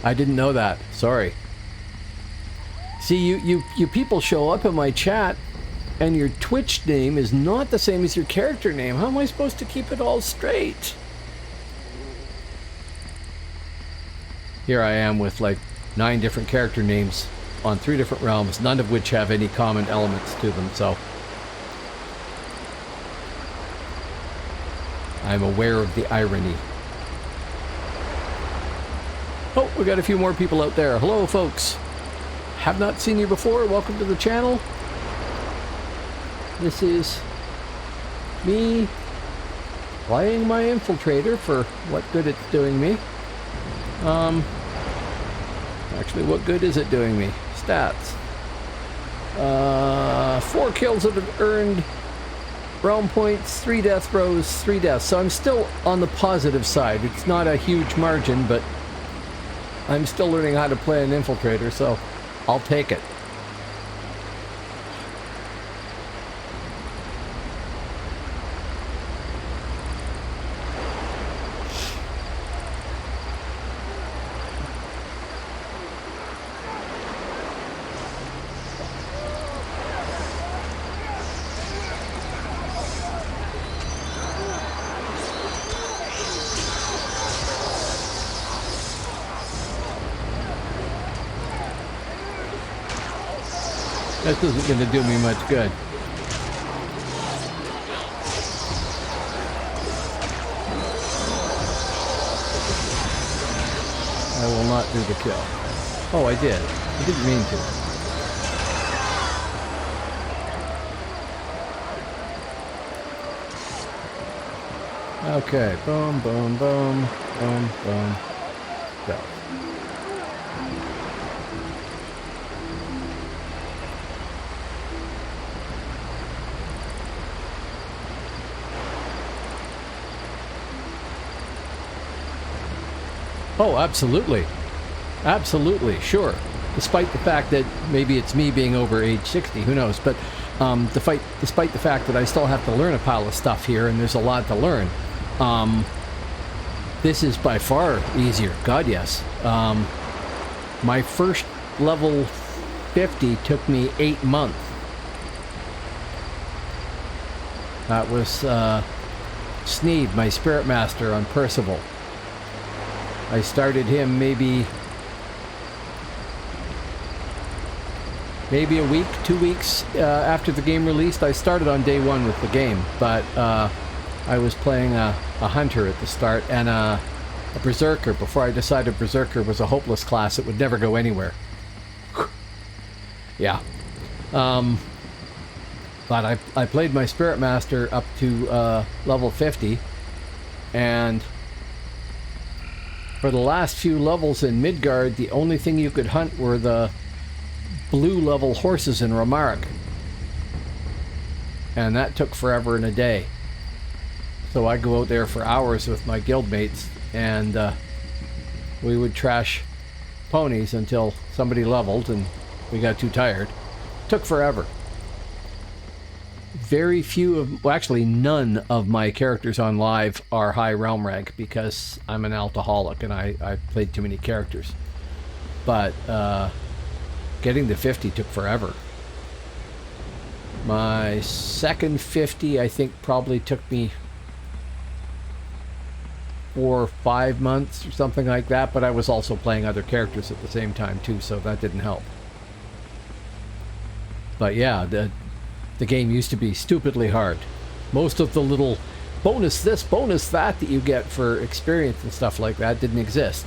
Speaker 1: I didn't know that. Sorry. See, you people show up in my chat, and your Twitch name is not the same as your character name. How am I supposed to keep it all straight? Here I am with like 9 different character names on 3 different realms, none of which have any common elements to them, so... I'm aware of the irony. Oh, we got a few more people out there. Hello, folks. Have not seen you before. Welcome to the channel. This is me playing my Infiltrator for what good it's doing me. Actually, what good is it doing me? Stats. 4 kills that have earned realm points, 3 death throws, 3 deaths. So I'm still on the positive side. It's not a huge margin, but I'm still learning how to play an Infiltrator, so I'll take it. This isn't going to do me much good. I will not do the kill. Oh, I did. I didn't mean to. Okay, boom, boom, boom, boom, boom. Go. Oh, absolutely. Absolutely, sure. Despite the fact that maybe it's me being over age 60, who knows. But despite the fact that I still have to learn a pile of stuff here, and there's a lot to learn, this is by far easier. God, yes. My first level 50 took me 8 months. That was Sneed, my Spirit Master on Percival. I started him maybe a week, 2 weeks after the game released. I started on day one with the game, but I was playing a hunter at the start and a berserker before I decided berserker was a hopeless class. It would never go anywhere. Yeah. But I played my Spirit Master up to level 50, and for the last few levels in Midgard, the only thing you could hunt were the blue level horses in Romarik. And that took forever and a day. So I'd go out there for hours with my guildmates, and we would trash ponies until somebody leveled and we got too tired. Took forever. Very few of, well, actually none of my characters on live are high realm rank because I'm an alcoholic and I played too many characters. But getting to 50 took forever. My second 50, I think, probably took me 4 or 5 months or something like that, but I was also playing other characters at the same time too, so that didn't help. But yeah, the game used to be stupidly hard. Most of the little bonus this, bonus that you get for experience and stuff like that didn't exist.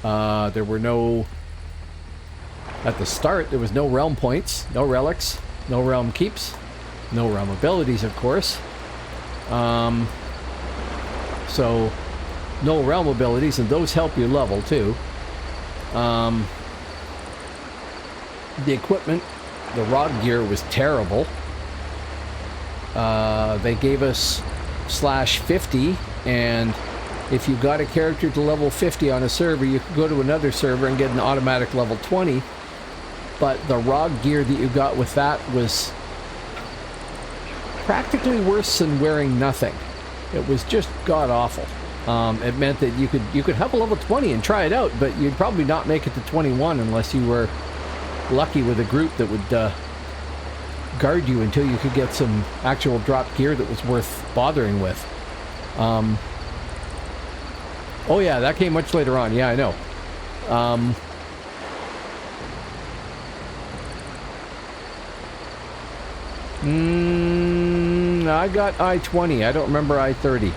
Speaker 1: There were no... At the start, there was no realm points, no relics, no realm keeps, no realm abilities, of course. So, no realm abilities, and those help you level, too. The equipment, the rod gear was terrible. They gave us /50, and if you got a character to level 50 on a server, you could go to another server and get an automatic level 20. But the rod gear that you got with that was practically worse than wearing nothing. It was just god-awful. It meant that you could have a level 20 and try it out, but you'd probably not make it to 21 unless you were lucky with a group that would guard you until you could get some actual drop gear that was worth bothering with. Oh yeah, that came much later on. Yeah, I know. I got I-20. I don't remember I-30.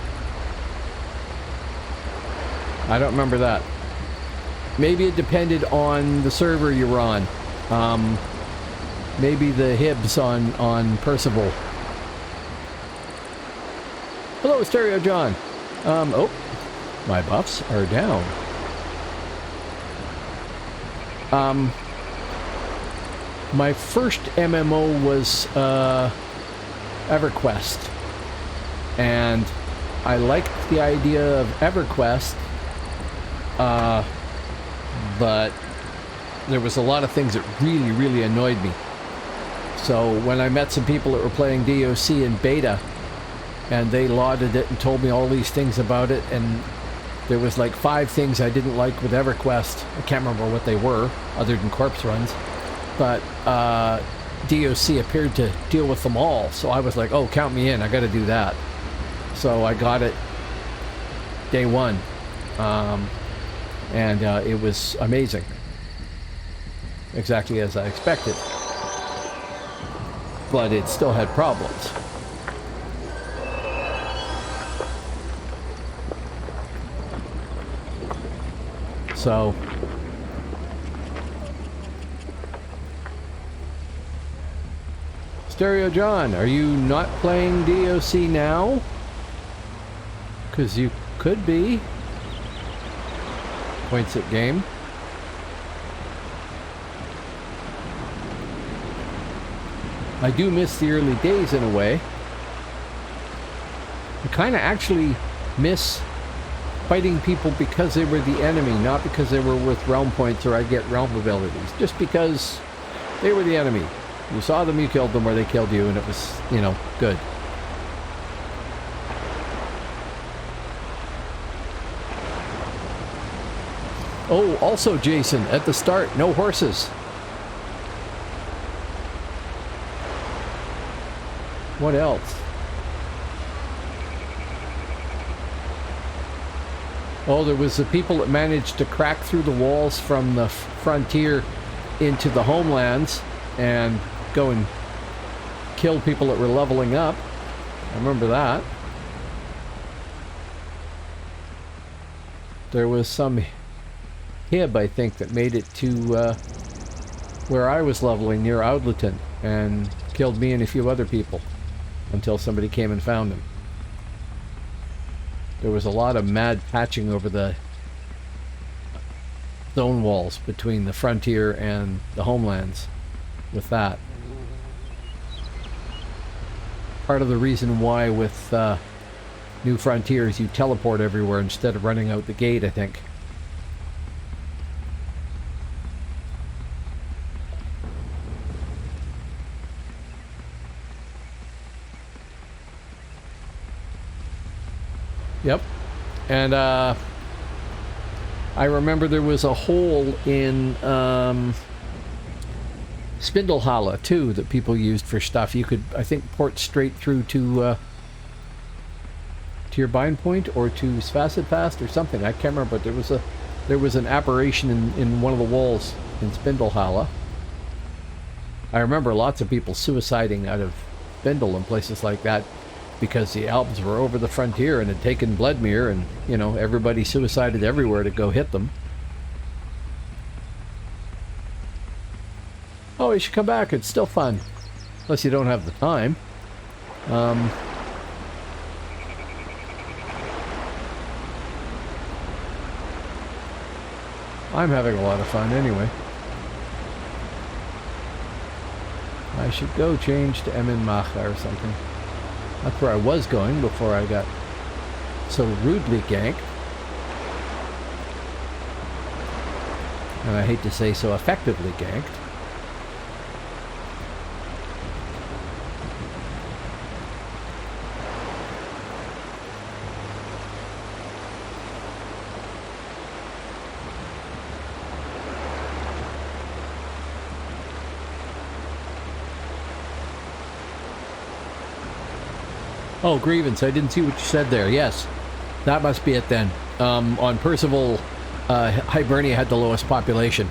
Speaker 1: I don't remember that. Maybe it depended on the server you were on. Maybe the Hibs on Percival. Hello, Stereo John. Oh, my buffs are down. My first MMO was EverQuest, and I liked the idea of EverQuest, but there was a lot of things that really, really annoyed me. So when I met some people that were playing DAOC in beta, and they lauded it and told me all these things about it, and there was like 5 things I didn't like with EverQuest. I can't remember what they were, other than corpse runs. But DAOC appeared to deal with them all, so I was like, oh, count me in, I gotta do that. So I got it day one, and it was amazing. Exactly as I expected. but it still had problems. So Stereo John, are you not playing DAOC now? Because you could be. Points at game. I do miss the early days in a way. I kind of actually miss fighting people because they were the enemy, not because they were worth realm points or I get realm abilities. Just because they were the enemy. You saw them, you killed them, or they killed you, and it was, you know, good. Oh, also, Jason, at the start, no horses. What else? Oh, there was the people that managed to crack through the walls from the frontier into the homelands and go and kill people that were leveling up. I remember that. There was some hib, I think, that made it to where I was leveling near Outleton and killed me and a few other people until somebody came and found him. There was a lot of mad patching over the zone walls between the frontier and the homelands with that. Part of the reason why with New Frontiers you teleport everywhere instead of running out the gate, I think. Yep. And I remember there was a hole in Spindlehala too that people used for stuff. You could, I think, port straight through to your bind point or to Svasipast or something. I can't remember, but there was an aberration in one of the walls in Spindlehala. I remember lots of people suiciding out of Spindle and places like that because the Alps were over the frontier and had taken Bledmere, and, you know, everybody suicided everywhere to go hit them. Oh, you should come back. It's still fun. Unless you don't have the time. I'm having a lot of fun anyway. I should go change to Emin Macha or something. That's where I was going before I got so rudely ganked. And I hate to say so effectively ganked. Oh, Grievance, I didn't see what you said there. Yes, that must be it then. On Percival, Hibernia had the lowest population.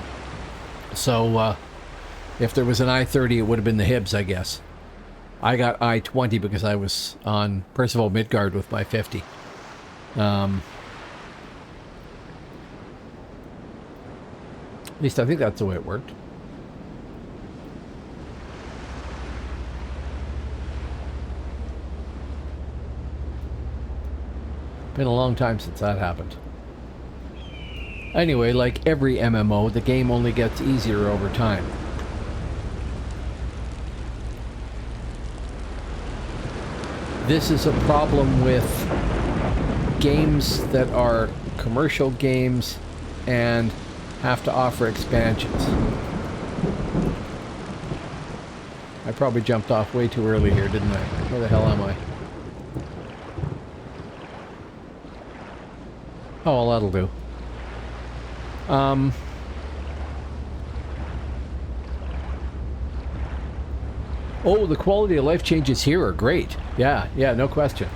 Speaker 1: So, if there was an I-30, it would have been the Hibs, I guess. I got I-20 because I was on Percival Midgard with my 50. At least I think that's the way it worked. Been a long time since that happened. Anyway, like every MMO, the game only gets easier over time. This is a problem with games that are commercial games and have to offer expansions. I probably jumped off way too early here, didn't I? Where the hell am I? Oh, well, that'll do. Oh, the quality of life changes here are great. Yeah, no question.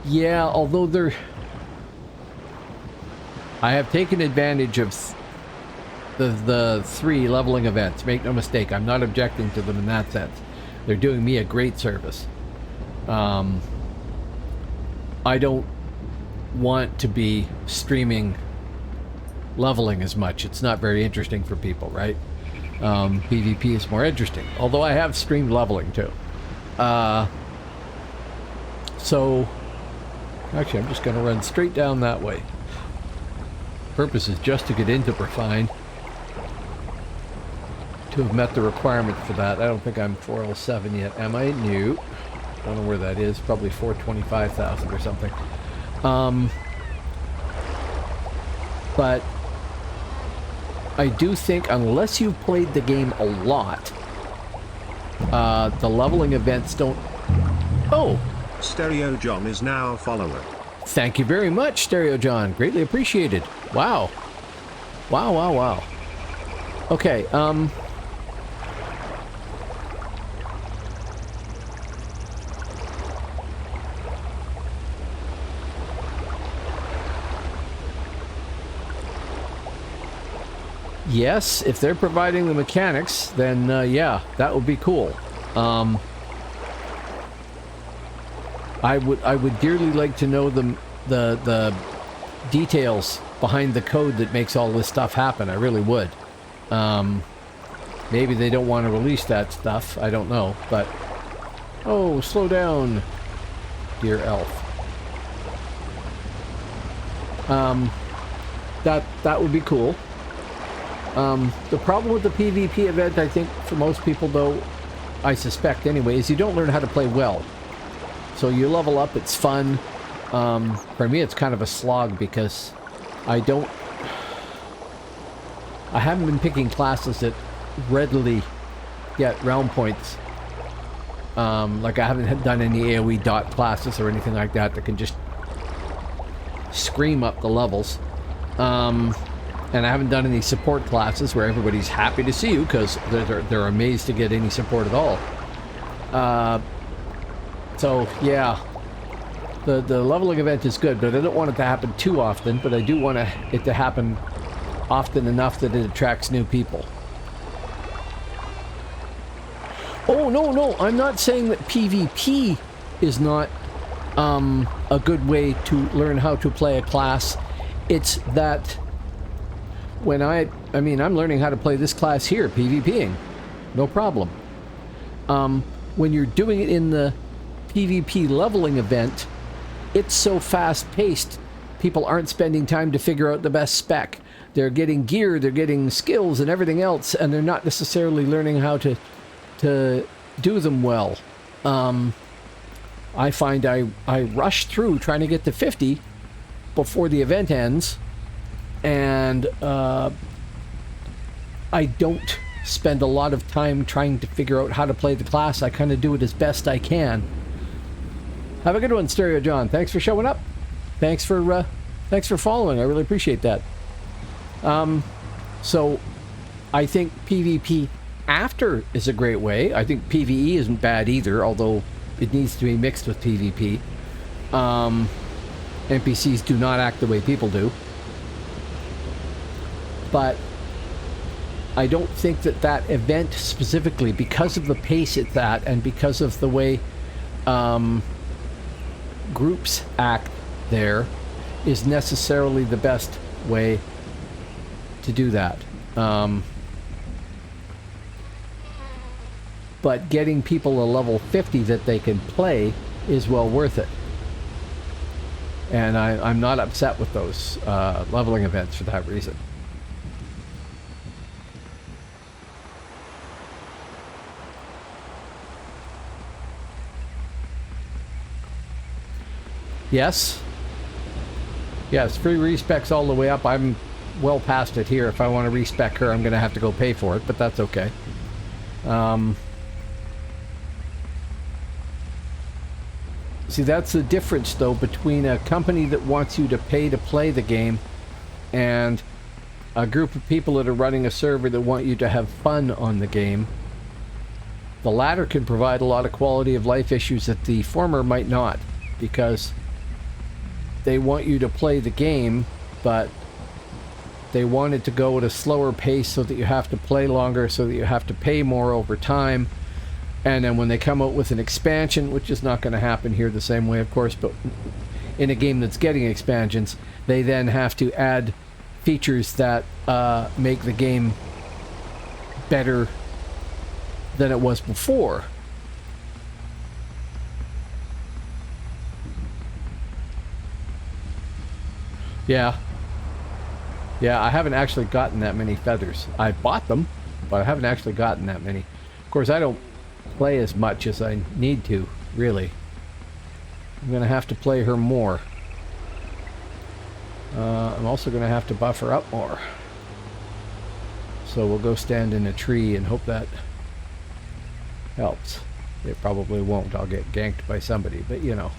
Speaker 1: Yeah, although I have taken advantage of the 3 leveling events. Make no mistake, I'm not objecting to them in that sense. They're doing me a great service. I don't want to be streaming leveling as much. It's not very interesting for people, right? PvP is more interesting. Although I have streamed leveling too. So, actually I'm just going to run straight down that way. Purpose is just to get into Refine. To have met the requirement for that. I don't think I'm 407 yet, am I? No. Don't know where that is. Probably 425,000 or something. But I do think, unless you've played the game a lot, the leveling events don't... Oh!
Speaker 2: Stereo John is now a follower.
Speaker 1: Thank you very much, Stereo John. Greatly appreciated. Wow. Wow, wow, wow. Okay, yes, if they're providing the mechanics, then yeah, that would be cool. I would dearly like to know the details behind the code that makes all this stuff happen. I really would. Maybe they don't want to release that stuff. I don't know, but oh, slow down, dear elf. That would be cool. The problem with the PvP event, I think, for most people, though, I suspect anyway, is you don't learn how to play well. So you level up, it's fun. For me, it's kind of a slog because I haven't been picking classes that readily get realm points. Like I haven't done any AoE dot classes or anything like that that can just scream up the levels. And I haven't done any support classes where everybody's happy to see you because they're amazed to get any support at all. So yeah, the leveling event is good, but I don't want it to happen too often. But I do want it to happen often enough that it attracts new people. Oh no, I'm not saying that PvP is not a good way to learn how to play a class. It's that when I mean, I'm learning how to play this class here, PvPing, no problem. When you're doing it in the PvP leveling event, it's so fast-paced, people aren't spending time to figure out the best spec. They're getting gear, they're getting skills and everything else, and they're not necessarily learning how to do them well. I find I rush through trying to get to 50 before the event ends, and I don't spend a lot of time trying to figure out how to play the class. I kind of do it as best I can. Have a good one, Stereo John. Thanks for showing up. Thanks for following. I really appreciate that. So I think PvP after is a great way. I think PvE isn't bad either, although it needs to be mixed with PvP. NPCs do not act the way people do. But I don't think that event specifically, because of the pace it's at and because of the way groups act there, is necessarily the best way to do that. But getting people a level 50 that they can play is well worth it. And I'm not upset with those leveling events for that reason. Yes. Yes, free respecs all the way up. I'm well past it here. If I want to respec her, I'm going to have to go pay for it, but that's okay. See, that's the difference, though, between a company that wants you to pay to play the game and a group of people that are running a server that want you to have fun on the game. The latter can provide a lot of quality of life issues that the former might not, because they want you to play the game, but they want it to go at a slower pace so that you have to play longer, so that you have to pay more over time. And then when they come out with an expansion, which is not going to happen here the same way, of course, but in a game that's getting expansions, they then have to add features that make the game better than it was before. Yeah. Yeah, I haven't actually gotten that many feathers. I bought them, but I haven't actually gotten that many. Of course, I don't play as much as I need to, really. I'm going to have to play her more. I'm also going to have to buff her up more. So we'll go stand in a tree and hope that helps. It probably won't. I'll get ganked by somebody, but you know.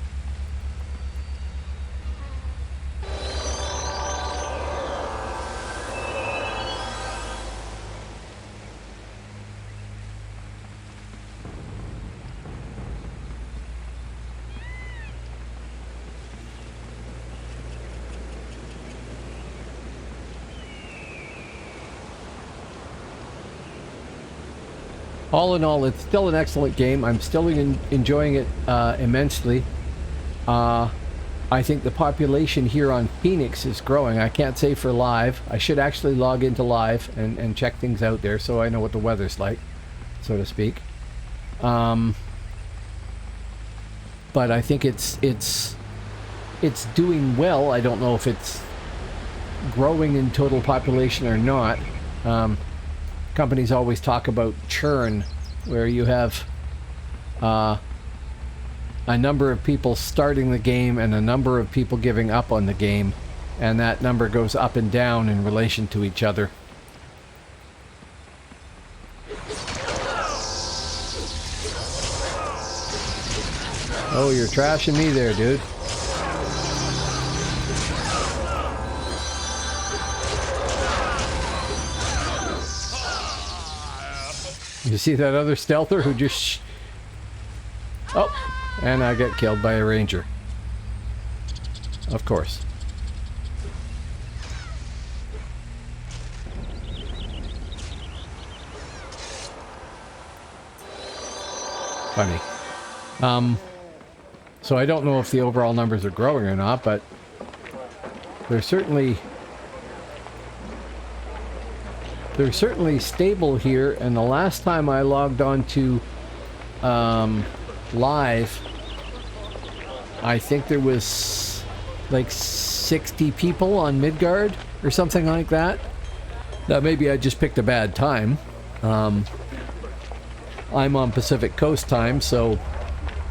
Speaker 1: All in all, it's still an excellent game. I'm still enjoying it immensely. I think the population here on Phoenix is growing. I can't say for live. I should actually log into live and check things out there so I know what the weather's like, so to speak. But I think it's doing well. I don't know if it's growing in total population or not. Companies always talk about churn, where you have a number of people starting the game and a number of people giving up on the game, and that number goes up and down in relation to each other. Oh, you're trashing me there, dude. You see that other stealther who just... Oh, and I get killed by a ranger. Of course. Funny. So I don't know if the overall numbers are growing or not, but they're certainly stable here. And the last time I logged on to live, I think there was like 60 people on Midgard or something like that. Now maybe I just picked a bad time. I'm on Pacific Coast time, so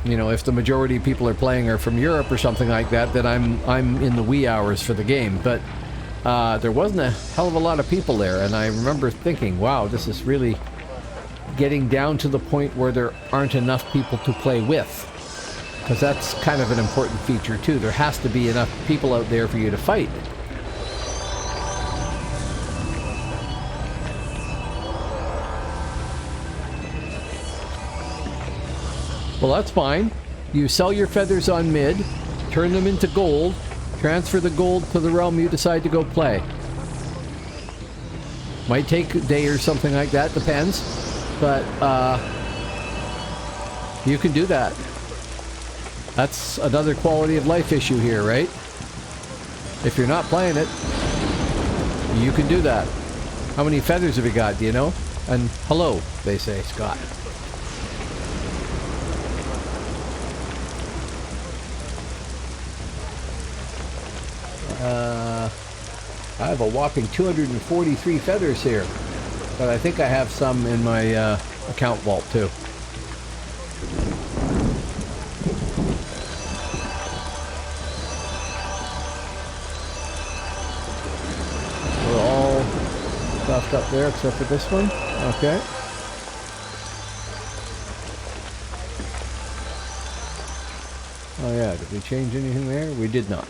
Speaker 1: you know, if the majority of people are playing are from Europe or something like that, then I'm in the wee hours for the game. But there wasn't a hell of a lot of people there, and I remember thinking, wow, this is really getting down to the point where there aren't enough people to play with. Because that's kind of an important feature too. There has to be enough people out there for you to fight. Well, that's fine. You sell your feathers on mid, turn them into gold, transfer the gold to the realm you decide to go play. Might take a day or something like that, depends. But you can do that. That's another quality of life issue here, right? If you're not playing it, you can do that. How many feathers have you got, do you know? And hello, they say, Scott. I have a whopping 243 feathers here, but I think I have some in my account vault too. We're all stuffed up there except for this one. Okay. Oh yeah, did we change anything there? We did not.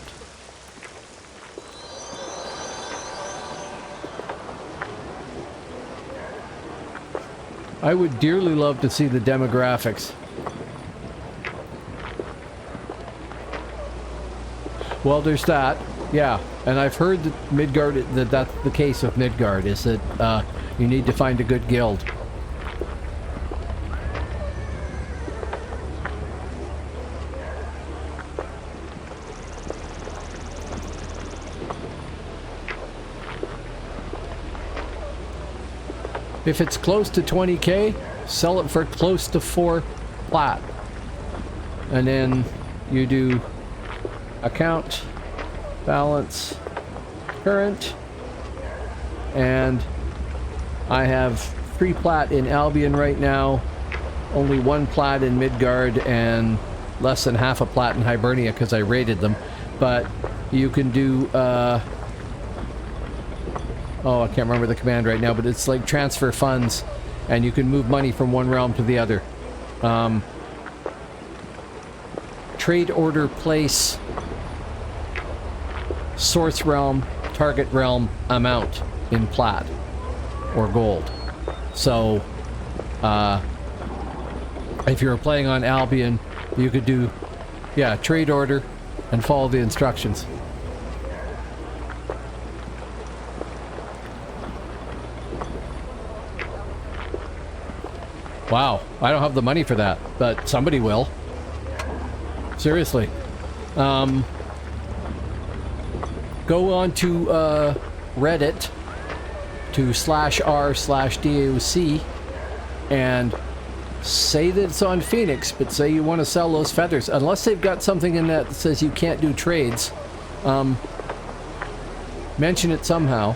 Speaker 1: I would dearly love to see the demographics. Well, there's that. Yeah, and I've heard that Midgard, that's the case with Midgard, is that you need to find a good guild. If it's close to 20k, sell it for close to 4 plat. And then you do account, balance, current, and I have 3 plat in Albion right now, only 1 plat in Midgard, and less than half a plat in Hibernia because I raided them. But you can do oh, I can't remember the command right now, but it's like transfer funds, and you can move money from one realm to the other. Trade order place, source realm, target realm amount in plat or gold. So, if you were playing on Albion, you could do, yeah, trade order and follow the instructions. Wow, I don't have the money for that, but somebody will. Seriously. Go on to Reddit to /r/DAOC and say that it's on Phoenix, but say you want to sell those feathers. Unless they've got something in that says you can't do trades, mention it somehow.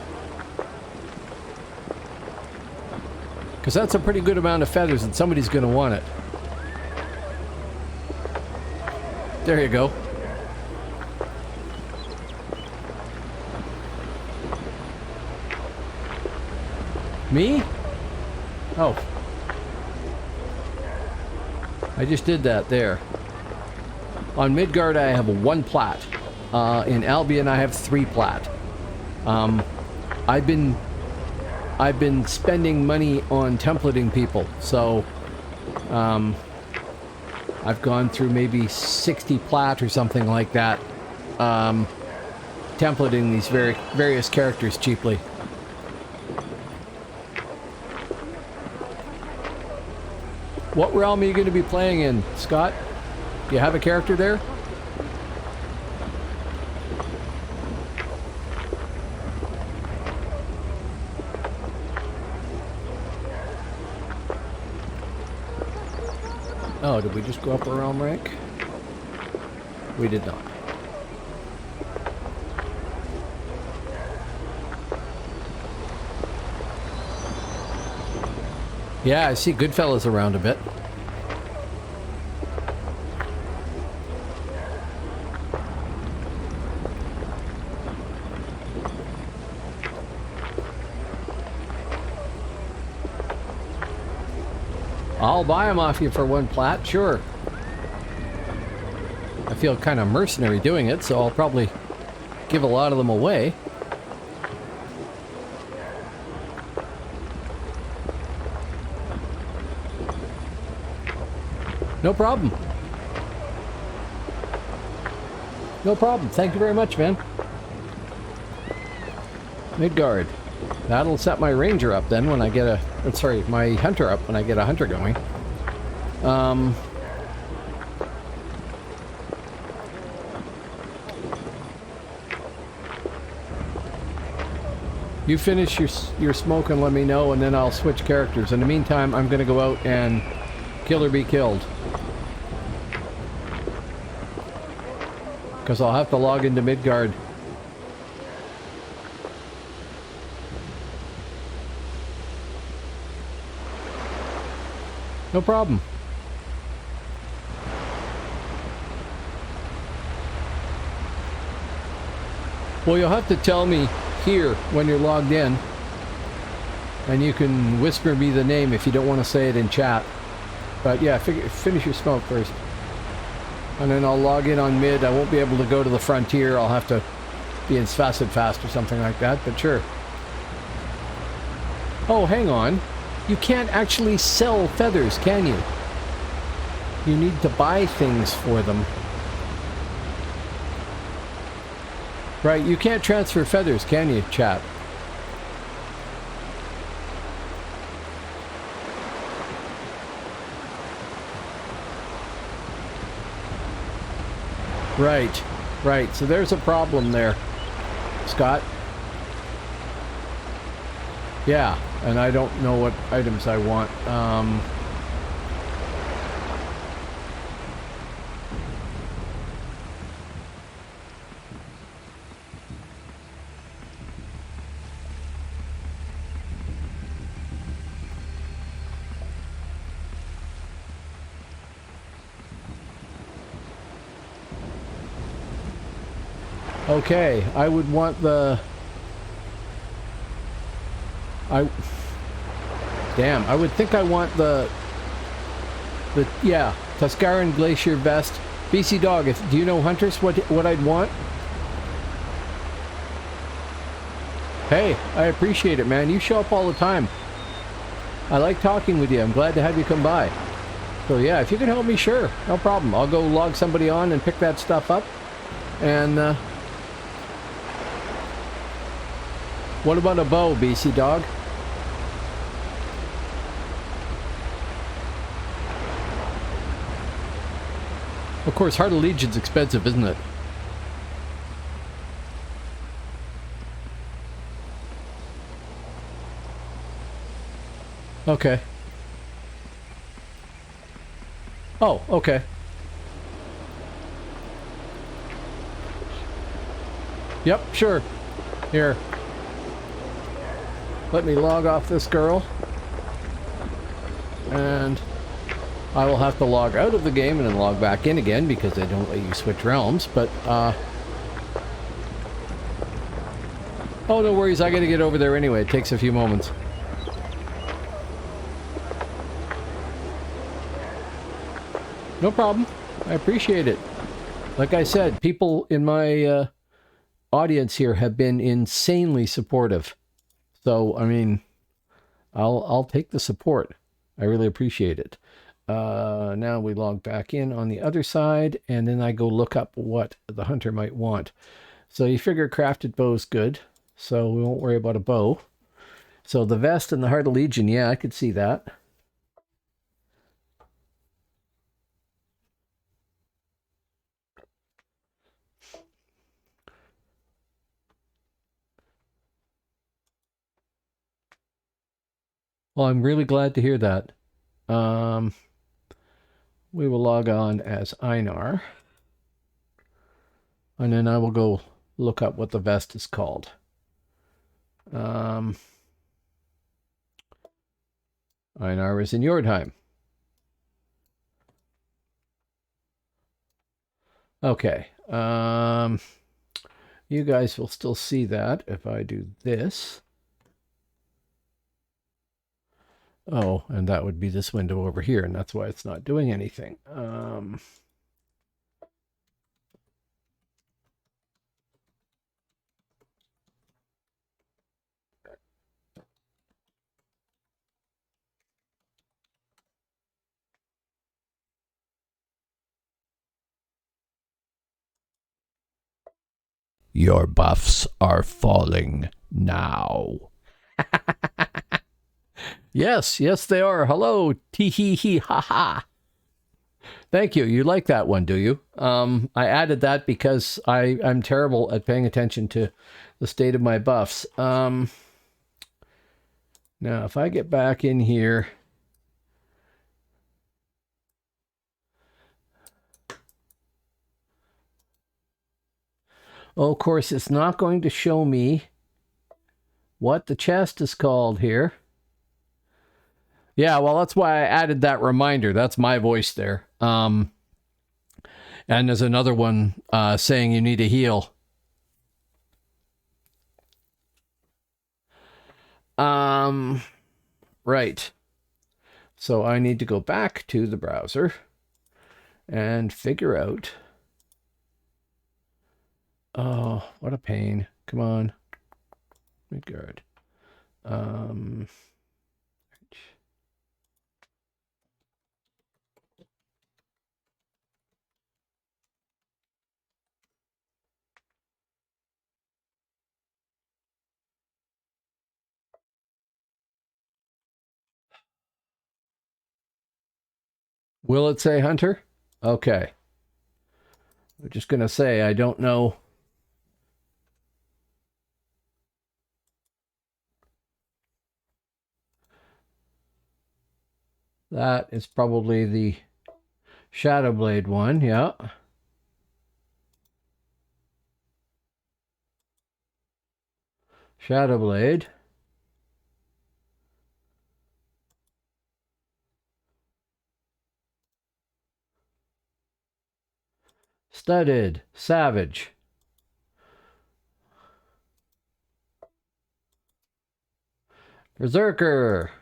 Speaker 1: Because that's a pretty good amount of feathers and somebody's going to want it. There you go. Me? Oh. I just did that there. On Midgard I have 1 plat. In Albion I have 3 plat. I've been spending money on templating people, so I've gone through maybe 60 plat or something like that, templating these various characters cheaply. What realm are you going to be playing in, Scott? Do you have a character there? Oh, did we just go up a realm rank? We did not. Yeah, I see Goodfellas around a bit. I'll buy them off you for 1 plat, sure. I feel kind of mercenary doing it, so I'll probably give a lot of them away. No problem. No problem. Thank you very much, man. Midgard. That'll set my ranger up then when I get a... sorry, my hunter up when I get a hunter going. You finish your smoke and let me know, and then I'll switch characters. In the meantime, I'm going to go out and kill or be killed. Because I'll have to log into Midgard. No problem. Well, you'll have to tell me here when you're logged in. And you can whisper me the name if you don't want to say it in chat. But yeah, finish your smoke first. And then I'll log in on mid. I won't be able to go to the frontier. I'll have to be in Facet Fast or something like that, but sure. Oh, hang on. You can't actually sell feathers, can you? You need to buy things for them. Right, you can't transfer feathers, can you, chat? Right, right. So there's a problem there, Scott. Yeah, and I don't know what items I want. Okay, I would want the... Damn, I would think I want yeah, Tuscaran Glacier Vest. BC Dog, do you know, Huntress, what I'd want? Hey, I appreciate it, man. You show up all the time. I like talking with you. I'm glad to have you come by. So yeah, if you can help me, sure. No problem. I'll go log somebody on and pick that stuff up. And, what about a bow, BC Dog? Of course, Heart of Legion's expensive, isn't it? Okay. Oh, okay. Yep, sure. Here. Let me log off this girl. And I will have to log out of the game and then log back in again because they don't let you switch realms, but, oh, no worries, I gotta get over there anyway. It takes a few moments. No problem. I appreciate it. Like I said, people in my, audience here have been insanely supportive. So, I mean, I'll take the support. I really appreciate it. Now we log back in on the other side, and then I go look up what the hunter might want. So you figure crafted bow's good, so we won't worry about a bow. So the vest and the Heart of Legion, yeah, I could see that. Well, I'm really glad to hear that. We will log on as Einar. And then I will go look up what the vest is called. Einar is in Yordheim. Okay. You guys will still see that if I do this. Oh, and that would be this window over here, and that's why it's not doing anything. Your buffs are falling now. Yes, yes, they are. Hello, tee hee hee ha ha. Thank you. You like that one, do you? I added that because I'm terrible at paying attention to the state of my buffs. Now, if I get back in here... Oh, of course, it's not going to show me what the chest is called here. Yeah, well, that's why I added that reminder. That's my voice there. And there's another one saying you need a heal. Right. So I need to go back to the browser and figure out... Oh, what a pain. Come on. Midgard. Will it say hunter? Okay. I'm just going to say I don't know. That is probably the Shadowblade one, yeah. Shadowblade. Studded. Savage. Berserker.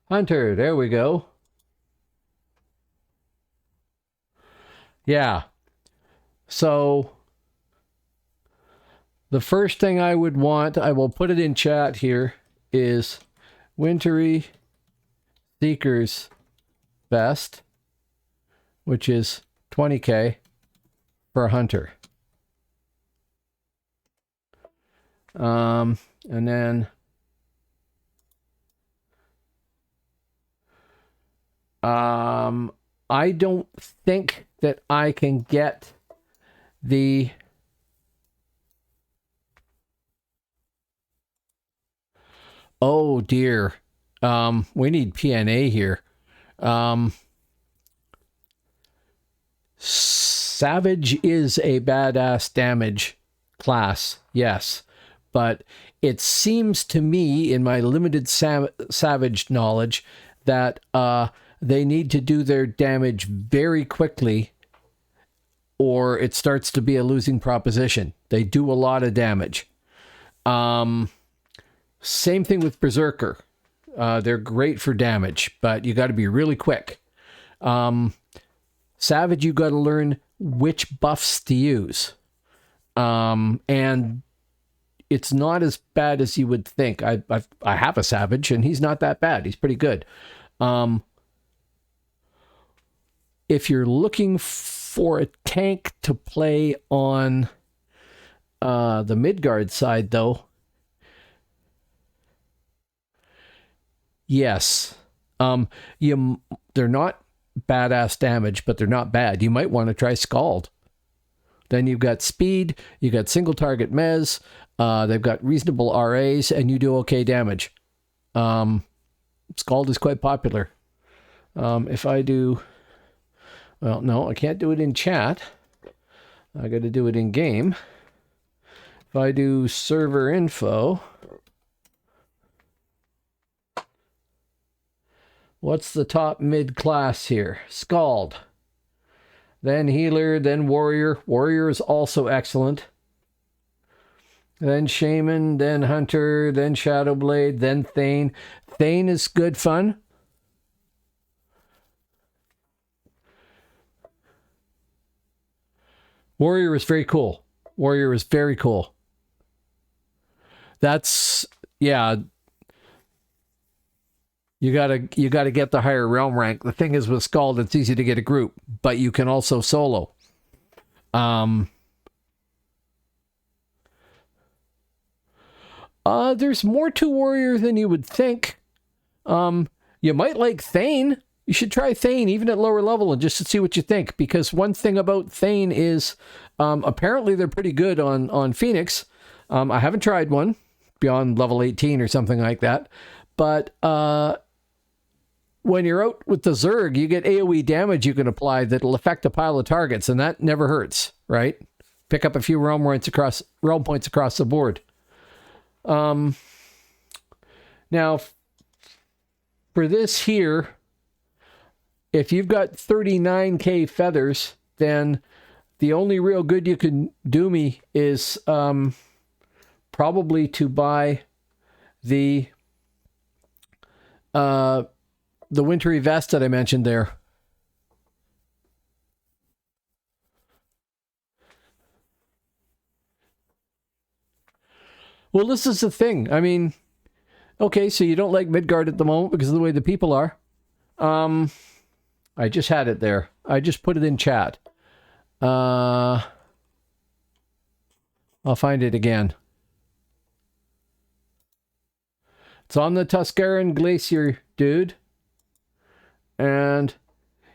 Speaker 1: Hunter. There we go. Yeah. So the first thing I would want, I will put it in chat here, is Wintry Seeker's Vest, which is 20k for a hunter. And then I don't think that I can get the oh dear. We need PNA here. Savage is a badass damage class, yes. But it seems to me, in my limited Savage knowledge, that they need to do their damage very quickly or it starts to be a losing proposition. They do a lot of damage. Same thing with Berserker. They're great for damage, but you got to be really quick. Savage, you got to learn which buffs to use. And it's not as bad as you would think. I have a Savage, and he's not that bad. He's pretty good. If you're looking for a tank to play on the Midgard side, though, yes. They're not badass damage, but they're not bad. You might want to try Scald. Then you've got speed, you got single target mez, they've got reasonable RAs, and you do okay damage. Scald is quite popular. If I do... Well, no, I can't do it in chat. I got to do it in game. If I do server info... What's the top mid class here? Scald. Then healer, then warrior. Warrior is also excellent. Then shaman, then hunter, then shadowblade, then thane. Thane is good fun. Warrior is very cool. Warrior is very cool. That's, yeah. You gotta get the higher realm rank. The thing is with Scald, it's easy to get a group, but you can also solo. There's more to Warrior than you would think. You might like Thane. You should try Thane even at lower level and just to see what you think. Because one thing about Thane is apparently they're pretty good on Phoenix. I haven't tried one beyond level 18 or something like that. But when you're out with the Zerg, you get AoE damage you can apply that'll affect a pile of targets, and that never hurts, right? Pick up a few realm points across the board. Now, for this here, if you've got 39k feathers, then the only real good you can do me is probably to buy the wintry vest that I mentioned there. Well, this is the thing. I mean, okay, so you don't like Midgard at the moment because of the way the people are. I just had it there. I just put it in chat. I'll find it again. It's on the Tuscaran Glacier, dude. And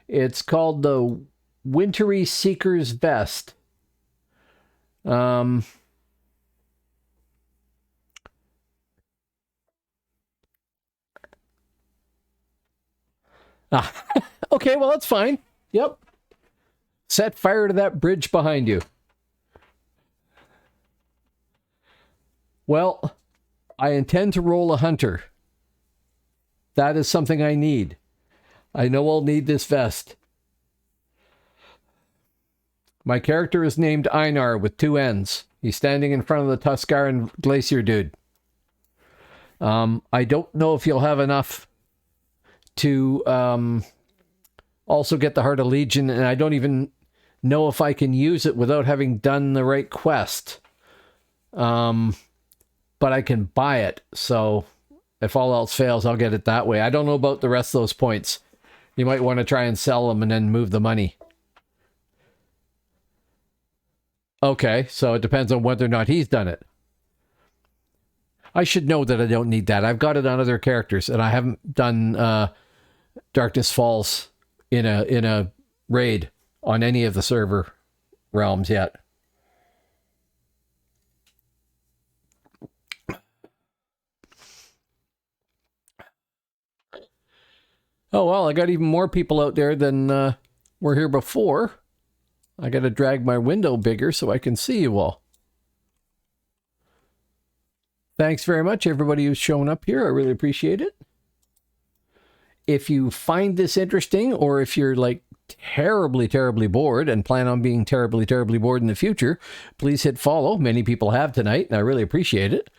Speaker 1: it's called the Wintry Seeker's Vest. Okay, well, that's fine. Yep. Set fire to that bridge behind you. Well, I intend to roll a hunter. That is something I need. I know I'll need this vest. My character is named Einar with 2 N's. He's standing in front of the Tuscaran Glacier dude. I don't know if you'll have enough to also get the Heart of Legion, and I don't even know if I can use it without having done the right quest. But I can buy it, so if all else fails, I'll get it that way. I don't know about the rest of those points. You might want to try and sell them and then move the money. Okay, so it depends on whether or not he's done it. I should know that I don't need that. I've got it on other characters, and I haven't done Darkness Falls in a raid on any of the server realms yet. Oh, well, I got even more people out there than were here before. I got to drag my window bigger so I can see you all. Thanks very much, everybody who's shown up here. I really appreciate it. If you find this interesting, or if you're like terribly, terribly bored and plan on being terribly, terribly bored in the future, please hit follow. Many people have tonight, and I really appreciate it.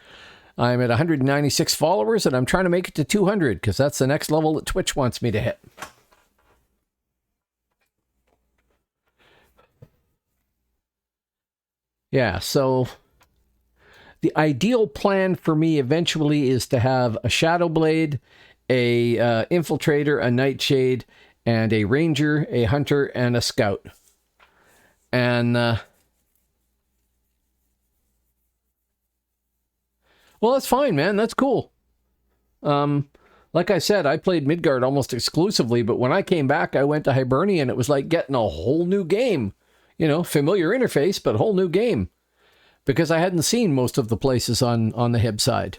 Speaker 1: I'm at 196 followers, and I'm trying to make it to 200, because that's the next level that Twitch wants me to hit. Yeah, so the ideal plan for me eventually is to have a Shadow Blade, a Infiltrator, a Nightshade, and a Ranger, a Hunter, and a Scout. And, well, that's fine, man. That's cool. Like I said, I played Midgard almost exclusively, but when I came back, I went to Hibernia, and it was like getting a whole new game. You know, familiar interface, but a whole new game. Because I hadn't seen most of the places on the Hib side.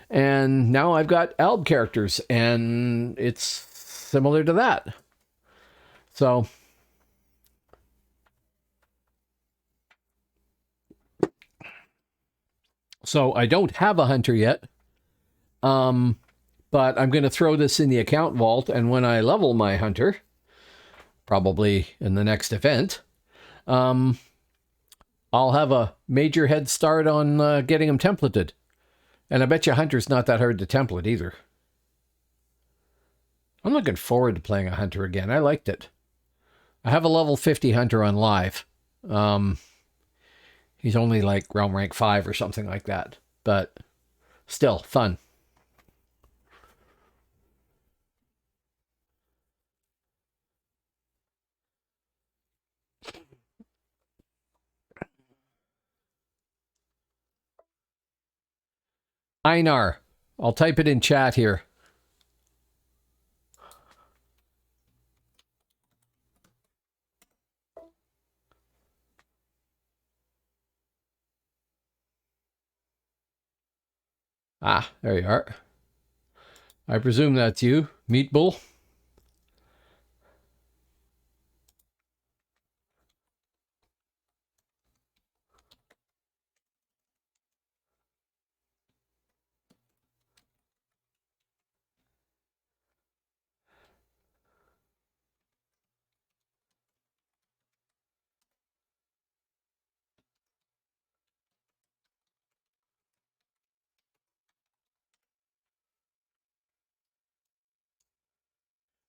Speaker 1: And now I've got Alb characters, and it's similar to that. So I don't have a hunter yet. But I'm going to throw this in the account vault, and when I level my hunter, probably in the next event, I'll have a major head start on getting them templated. And I bet you Hunter's not that hard to template either. I'm looking forward to playing a Hunter again. I liked it. I have a level 50 Hunter on live. He's only like realm rank 5 or something like that. But still, fun. Einar. I'll type it in chat here. Ah, there you are. I presume that's you, Meat Bull.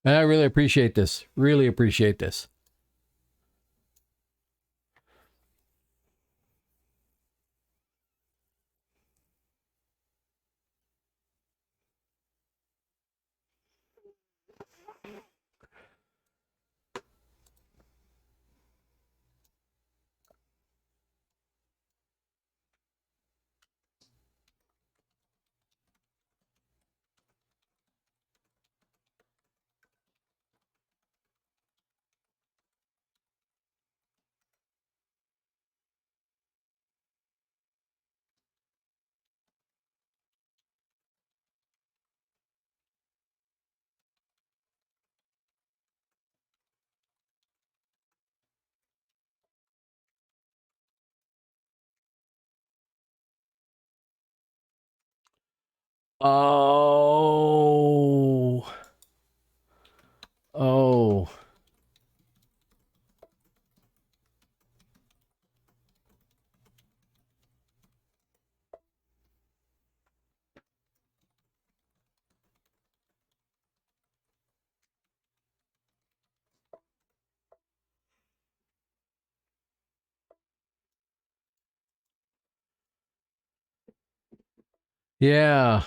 Speaker 1: And I really appreciate this. Really appreciate this. Oh. Oh. Yeah.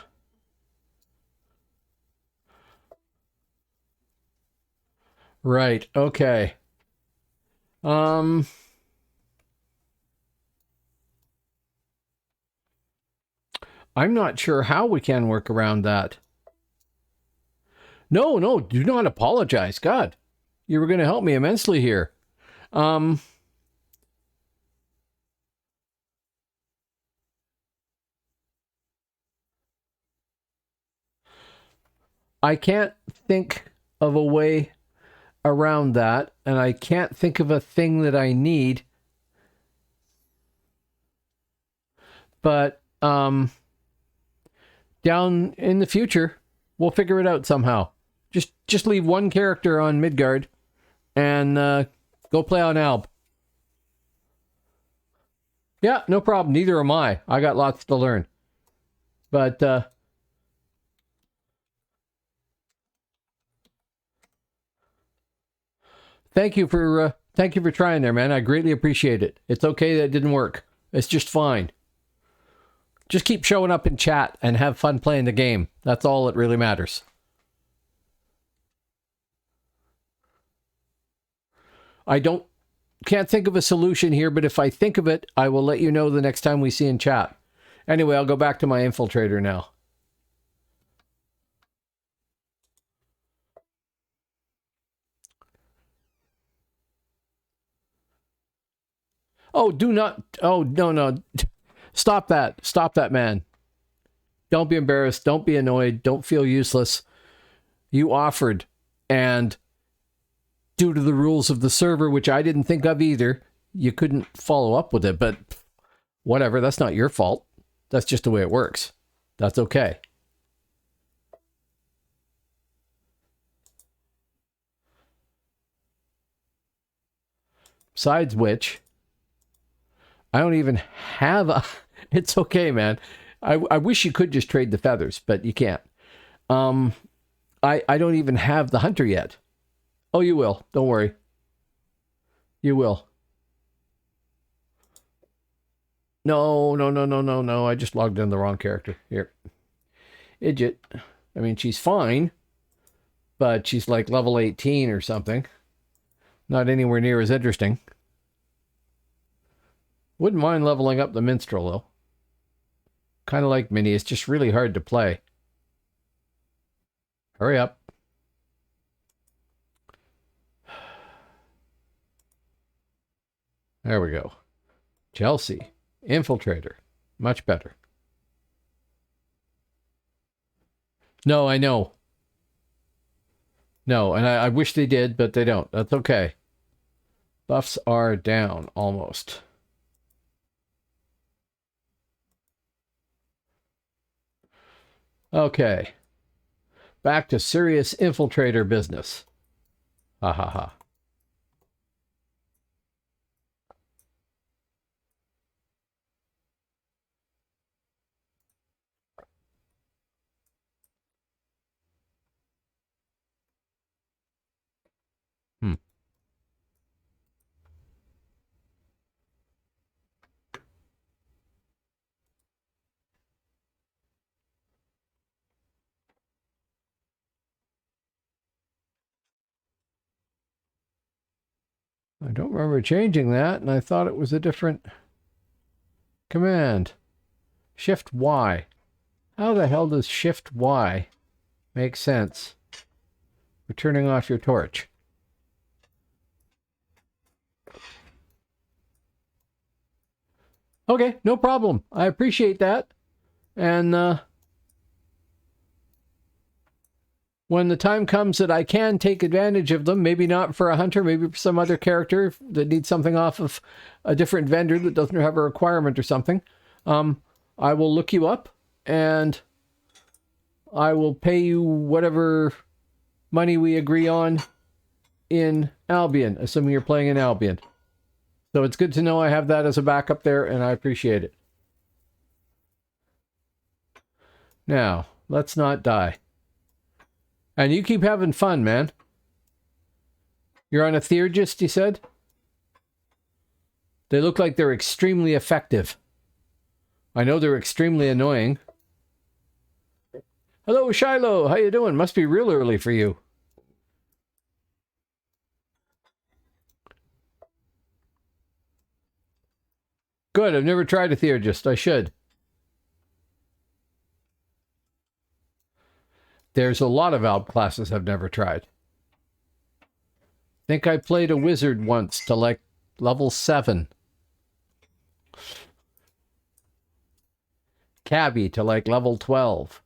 Speaker 1: Right. Okay. Um, I'm not sure how we can work around that. No, no, do not apologize. God, you were going to help me immensely here. Um, I can't think of a way around that, and I can't think of a thing that I need. But down in the future, we'll figure it out somehow. Just leave one character on Midgard and go play on Alb. Yeah, no problem. Neither am I. I got lots to learn. But thank you for trying there, man. I greatly appreciate it. It's okay that it didn't work. It's just fine. Just keep showing up in chat and have fun playing the game. That's all that really matters. I can't think of a solution here, but if I think of it, I will let you know the next time we see in chat. Anyway, I'll go back to my Infiltrator now. Oh, do not. Oh, no, no. Stop that. Stop that, man. Don't be embarrassed. Don't be annoyed. Don't feel useless. You offered. And due to the rules of the server, which I didn't think of either, you couldn't follow up with it. But whatever. That's not your fault. That's just the way it works. That's okay. Besides which, I don't even have a... It's okay, man. I wish you could just trade the feathers, but you can't. I don't even have the hunter yet. Oh, you will. Don't worry. You will. No, no, no, no, no, no. I just logged in the wrong character. Here. Idjit. I mean, she's fine, but she's like level 18 or something. Not anywhere near as interesting. Wouldn't mind leveling up the minstrel, though. Kind of like Minnie. It's just really hard to play. Hurry up. There we go. Chelsea. Infiltrator. Much better. No, I know. No, and I wish they did, but they don't. That's okay. Buffs are down, almost. Okay. Back to serious Infiltrator business. Ha ha ha. I don't remember changing that, and I thought it was a different command. Shift Y. How the hell does Shift Y make sense for turning off your torch? Okay, no problem. I appreciate that. And when the time comes that I can take advantage of them, maybe not for a hunter, maybe for some other character that needs something off of a different vendor that doesn't have a requirement or something, I will look you up and I will pay you whatever money we agree on in Albion, assuming you're playing in Albion. So it's good to know I have that as a backup there, and I appreciate it. Now, let's not die. And you keep having fun, man. You're on a Theurgist, you said? They look like they're extremely effective. I know they're extremely annoying. Hello, Shiloh. How you doing? Must be real early for you. Good. I've never tried a Theurgist. I should. There's a lot of Alb classes I've never tried. I think I played a wizard once to like level 7. Cabbie to like level 12.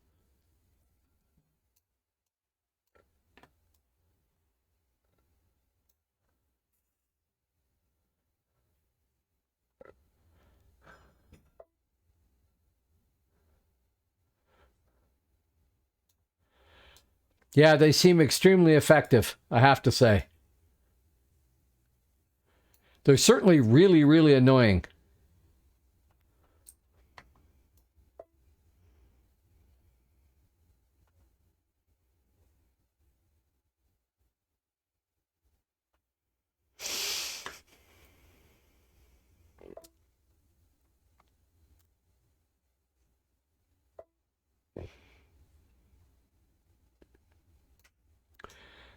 Speaker 1: Yeah, they seem extremely effective, I have to say. They're certainly really, really annoying.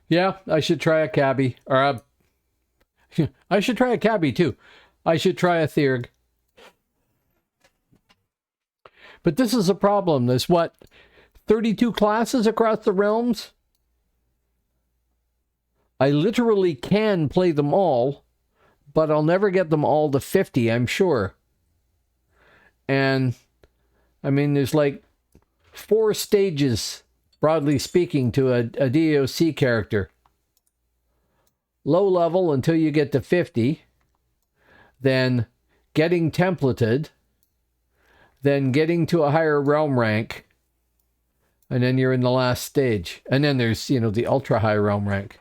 Speaker 1: Yeah, I should try a cabbie. Or I should try a cabbie too. I should try a Theurg. But this is a problem. There's what? 32 classes across the realms? I literally can play them all, but I'll never get them all to 50, I'm sure. And, I mean, there's like 4 stages, broadly speaking, to a DAOC character. Low level until you get to 50, then getting templated, then getting to a higher realm rank, and then you're in the last stage. And then there's, you know, the ultra high realm rank.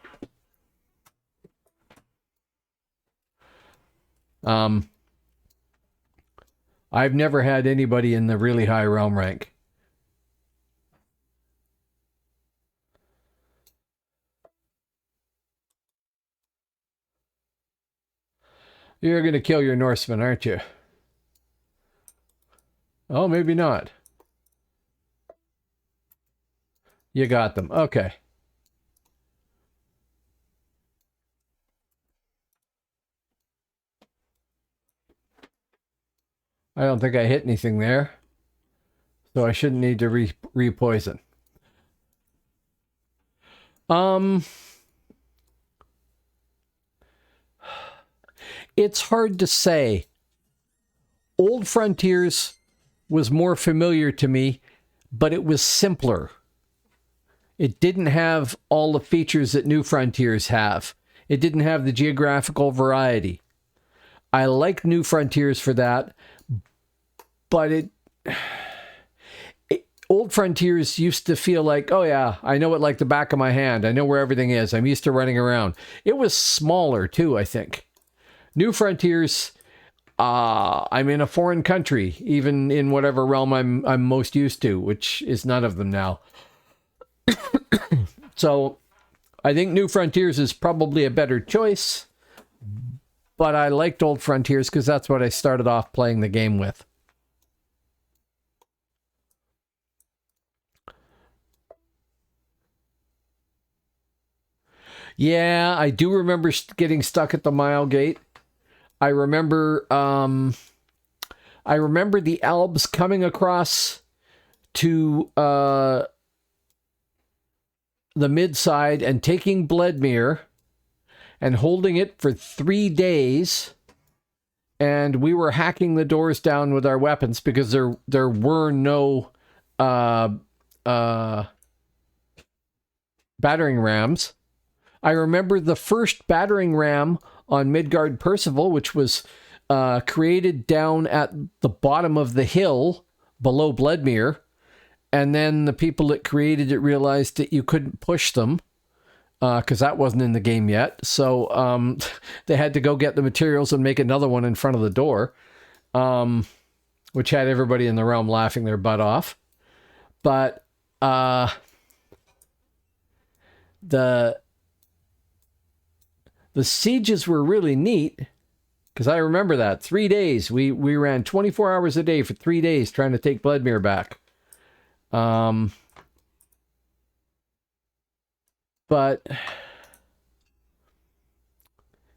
Speaker 1: I've never had anybody in the really high realm rank. You're going to kill your Norsemen, aren't you? Oh, maybe not. You got them. Okay. I don't think I hit anything there. So I shouldn't need to re-poison. It's hard to say. Old Frontiers was more familiar to me, but it was simpler. It didn't have all the features that New Frontiers have. It didn't have the geographical variety. I like New Frontiers for that, but Old Frontiers used to feel like, oh yeah, I know it like the back of my hand. I know where everything is. I'm used to running around. It was smaller too, I think. New Frontiers, I'm in a foreign country, even in whatever realm I'm most used to, which is none of them now. So I think New Frontiers is probably a better choice, but I liked Old Frontiers because that's what I started off playing the game with. Yeah, I do remember getting stuck at the mile gate. I remember the Albs coming across to the mid-side and taking Bledmere and holding it for 3 days. And we were hacking the doors down with our weapons because there were no battering rams. I remember the first battering ram on Midgard Percival, which was created down at the bottom of the hill below Bledmere. And then the people that created it realized that you couldn't push them because that wasn't in the game yet. So they had to go get the materials and make another one in front of the door, which had everybody in the realm laughing their butt off. But the sieges were really neat because I remember that 3 days we ran 24 hours a day for 3 days trying to take Bloodmere back. But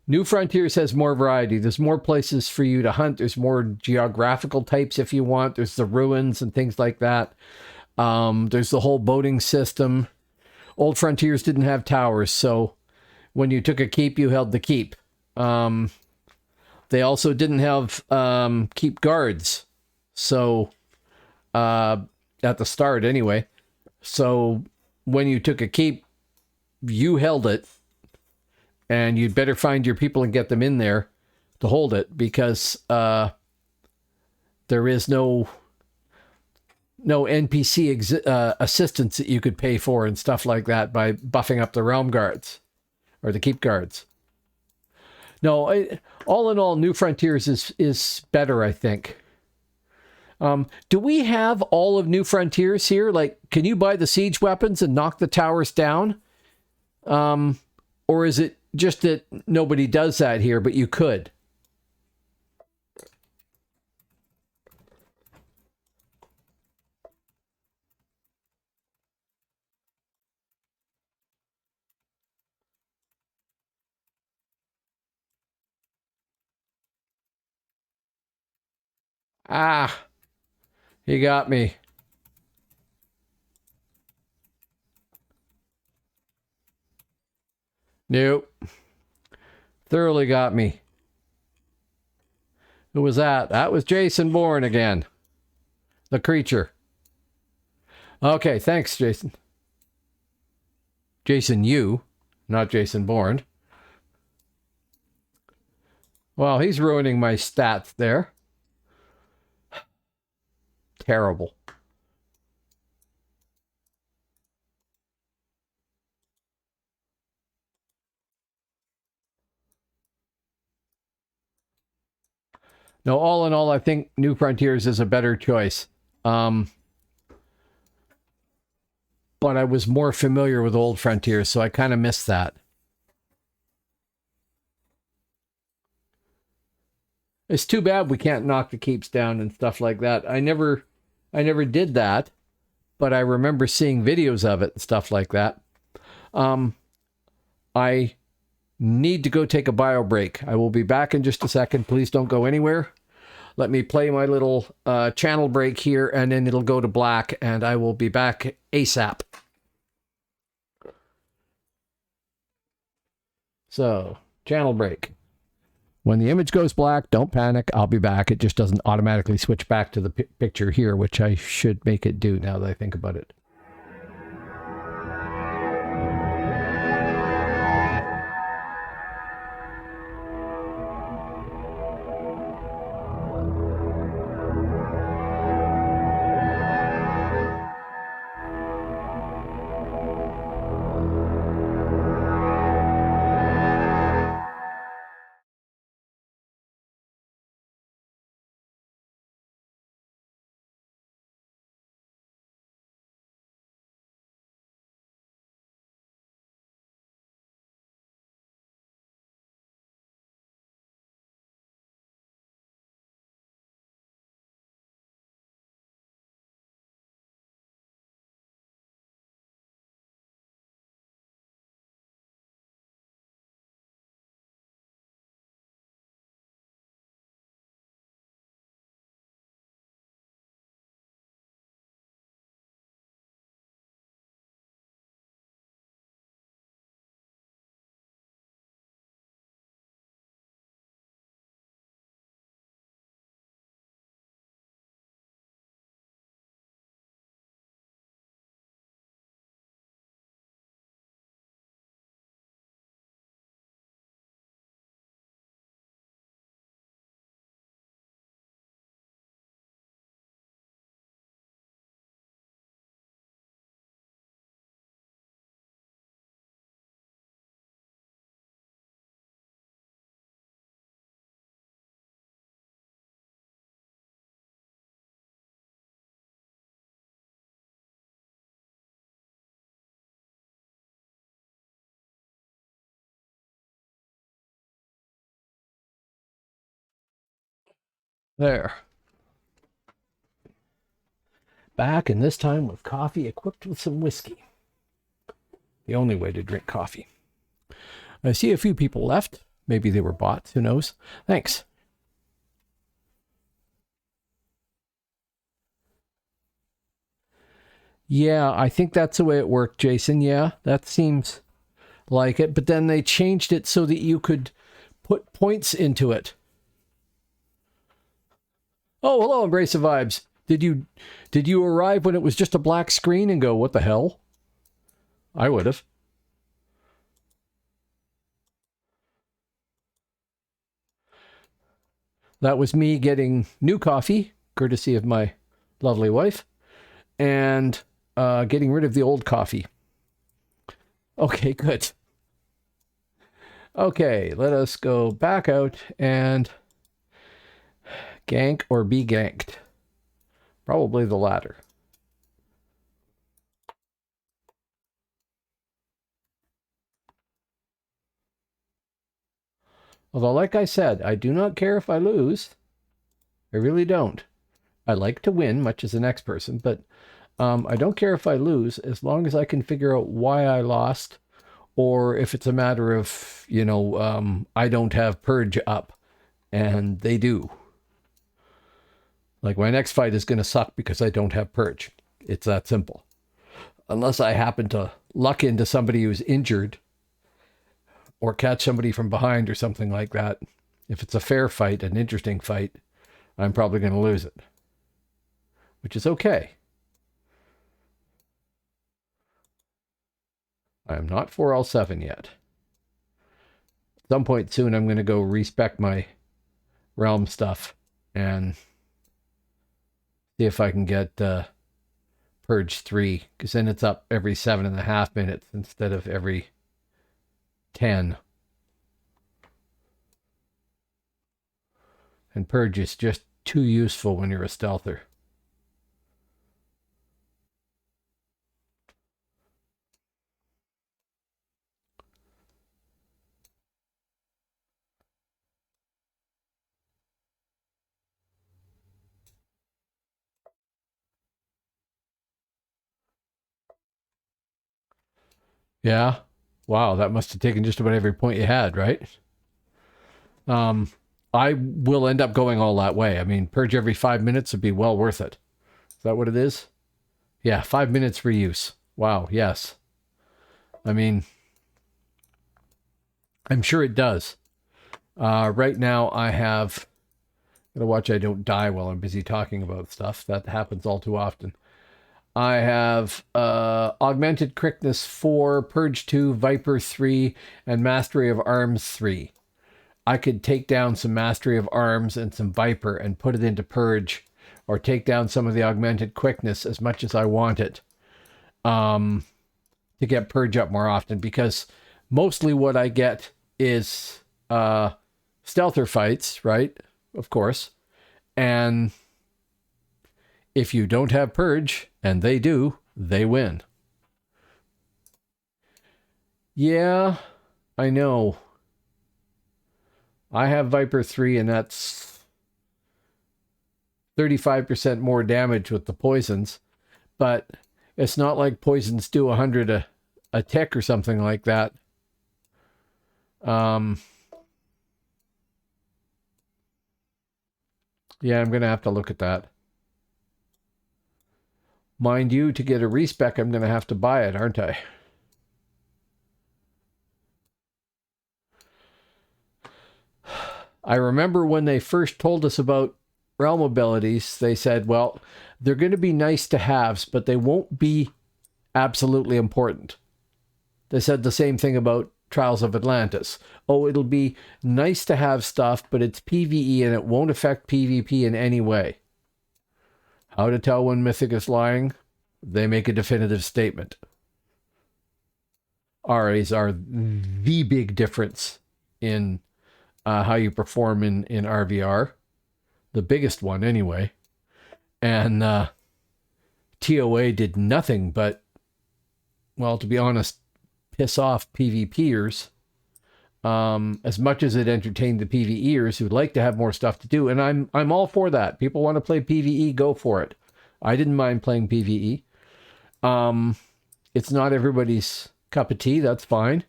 Speaker 1: New Frontiers has more variety. There's more places for you to hunt. There's more geographical types if you want. There's the ruins and things like that. There's the whole boating system. Old Frontiers didn't have towers, so when you took a keep, you held the keep. They also didn't have keep guards, so at the start anyway. So when you took a keep, you held it, and you'd better find your people and get them in there to hold it, because there is no NPC assistance that you could pay for and stuff like that by buffing up the realm guards or the keep guards. No, all in all, New Frontiers is better, I think. Do we have all of New Frontiers here? Like, can you buy the siege weapons and knock the towers down? Or is it just that nobody does that here, but you could? Ah, he got me. Nope. Thoroughly got me. Who was that? That was Jason Bourne again. The creature. Okay, thanks, Jason. Jason Yu, not Jason Bourne. Well, he's ruining my stats there. Terrible. No, all in all, I think New Frontiers is a better choice. But I was more familiar with Old Frontiers, so I kind of missed that. It's too bad we can't knock the keeps down and stuff like that. I never did that, but I remember seeing videos of it and stuff like that. I need to go take a bio break. I will be back in just a second. Please don't go anywhere. Let me play my little channel break here, and then it'll go to black, and I will be back ASAP. So, channel break. When the image goes black, don't panic. I'll be back. It just doesn't automatically switch back to the picture here, which I should make it do now that I think about it. There. Back, and this time with coffee equipped with some whiskey. The only way to drink coffee. I see a few people left. Maybe they were bots. Who knows? Thanks. Yeah, I think that's the way it worked, Jason. Yeah, that seems like it. But then they changed it so that you could put points into it. Oh, hello, Embrace of Vibes. Did you arrive when it was just a black screen and go, what the hell? I would have. That was me getting new coffee, courtesy of my lovely wife, and getting rid of the old coffee. Okay, good. Okay, let us go back out and gank or be ganked. Probably the latter. Although, like I said, I do not care if I lose. I really don't. I like to win, much as the next person, but I don't care if I lose as long as I can figure out why I lost, or if it's a matter of, I don't have Purge up, and they do. Like, my next fight is going to suck because I don't have Purge. It's that simple. Unless I happen to luck into somebody who's injured, or catch somebody from behind or something like that. If it's a fair fight, an interesting fight, I'm probably going to lose it. Which is okay. I am not 4L7 yet. At some point soon, I'm going to go respec my realm stuff and see if I can get Purge 3, because then it's up every 7.5 minutes instead of every 10. And Purge is just too useful when you're a stealther. Yeah. Wow, that must have taken just about every point you had, right? I will end up going all that way. I mean, Purge every 5 minutes would be well worth it. Is that what it is? Yeah, 5 minutes reuse. Wow, yes. I mean, I'm sure it does. Right now, I have... Gotta watch I don't die while I'm busy talking about stuff. That happens all too often. I have Augmented Quickness 4, Purge 2, Viper 3, and Mastery of Arms 3. I could take down some Mastery of Arms and some Viper and put it into Purge, or take down some of the Augmented Quickness as much as I want it, to get Purge up more often, because mostly what I get is stealther fights, right? Of course. And if you don't have Purge, and they do, they win. Yeah, I know. I have Viper 3, and that's 35% more damage with the poisons. But it's not like poisons do 100 a tick or something like that. Yeah, I'm going to have to look at that. Mind you, to get a respec, I'm going to have to buy it, aren't I? I remember when they first told us about realm abilities, they said, well, they're going to be nice to haves, but they won't be absolutely important. They said the same thing about Trials of Atlantis. Oh, it'll be nice to have stuff, but it's PvE and it won't affect PvP in any way. How to tell when Mythic is lying? They make a definitive statement. RAs are the big difference in how you perform in RVR. The biggest one, anyway. And TOA did nothing but, well, to be honest, piss off PvPers As much as it entertained the PvEers who'd like to have more stuff to do, and I'm all for that. People want to play PvE, go for it. I didn't mind playing PvE. It's not everybody's cup of tea, that's fine.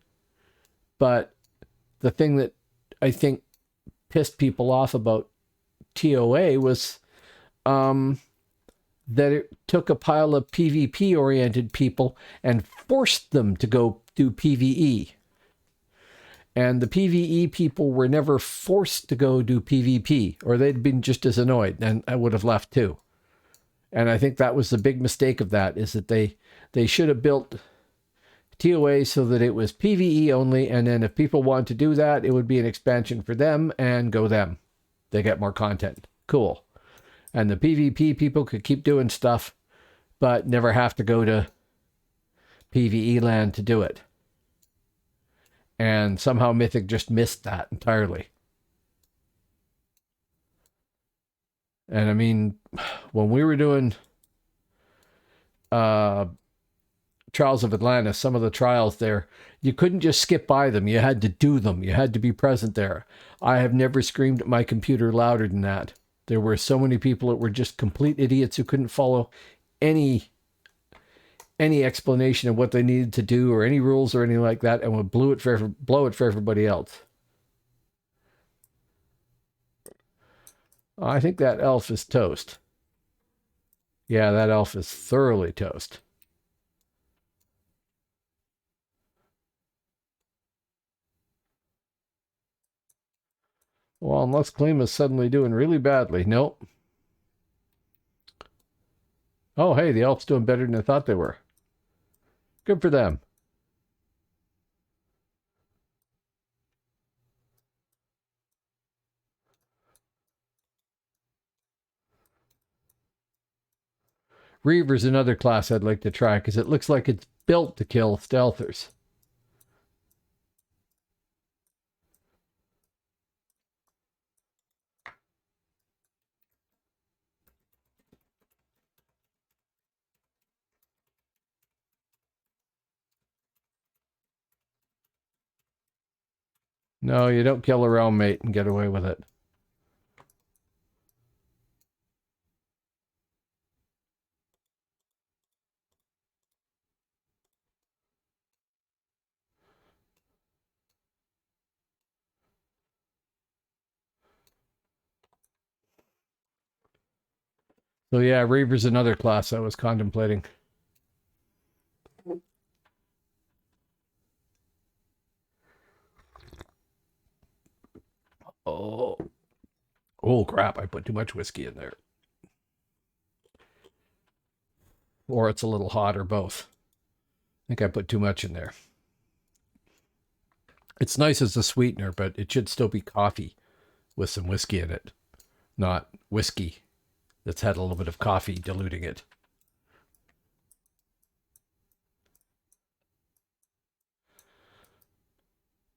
Speaker 1: But the thing that I think pissed people off about TOA was that it took a pile of PvP-oriented people and forced them to go do PvE. And the PvE people were never forced to go do PvP, or they'd been just as annoyed, and I would have left too. And I think that was the big mistake of that, is that they should have built TOA so that it was PvE only, and then if people want to do that, it would be an expansion for them, and go them. They get more content. Cool. And the PvP people could keep doing stuff, but never have to go to PvE land to do it. And somehow Mythic just missed that entirely. And I mean, when we were doing Trials of Atlantis, some of the trials there, you couldn't just skip by them. You had to do them. You had to be present there. I have never screamed at my computer louder than that. There were so many people that were just complete idiots who couldn't follow any explanation of what they needed to do or any rules or anything like that, and would blow it for everybody else. I think that elf is toast. Yeah, that elf is thoroughly toast. Well, unless Klima's suddenly doing really badly. Nope. Oh, hey, the elf's doing better than I thought they were. Good for them. Reaver's another class I'd like to try, because it looks like it's built to kill stealthers. No, you don't kill a realm mate and get away with it. So yeah, Reaver's another class I was contemplating. Oh. Oh, crap. I put too much whiskey in there. Or it's a little hot, or both. I think I put too much in there. It's nice as a sweetener, but it should still be coffee with some whiskey in it, not whiskey that's had a little bit of coffee diluting it.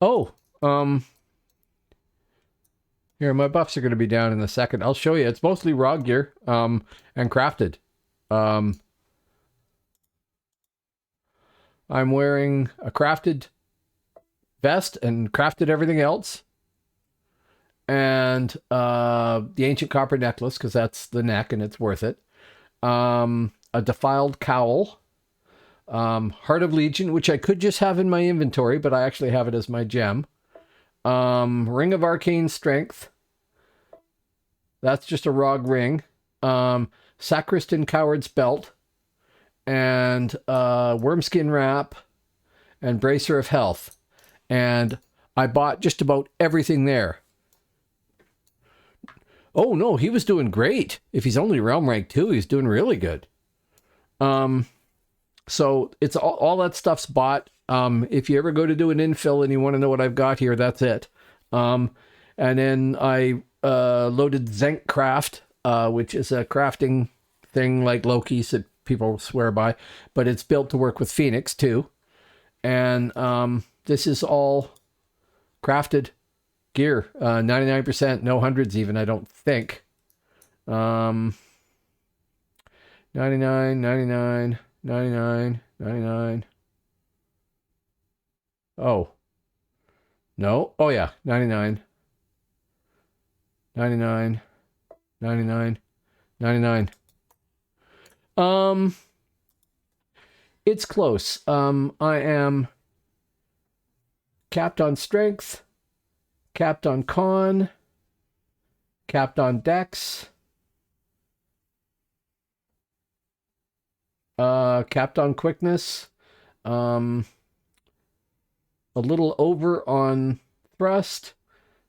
Speaker 1: Oh, here, my buffs are going to be down in a second. I'll show you. It's mostly raw gear, and crafted. I'm wearing a crafted vest and crafted everything else. And the ancient copper necklace, because that's the neck and it's worth it. A defiled cowl. Heart of Legion, which I could just have in my inventory, but I actually have it as my gem. Ring of Arcane Strength. That's just a Rog ring. Sacristan Coward's Belt. And Wormskin Wrap. And Bracer of Health. And I bought just about everything there. Oh, no, he was doing great. If he's only Realm Rank 2, he's doing really good. So it's all that stuff's bought. If you ever go to do an infill and you want to know what I've got here, that's it. And then I loaded Zenkcraft, which is a crafting thing like Loki's that people swear by, but it's built to work with Phoenix too. And this is all crafted gear, 99%, no hundreds even, I don't think. 99, 99, 99, 99. Oh, No. Oh, yeah. 99. 99. 99. 99. It's close. I am capped on strength, capped on con, capped on dex, capped on quickness, a little over on thrust,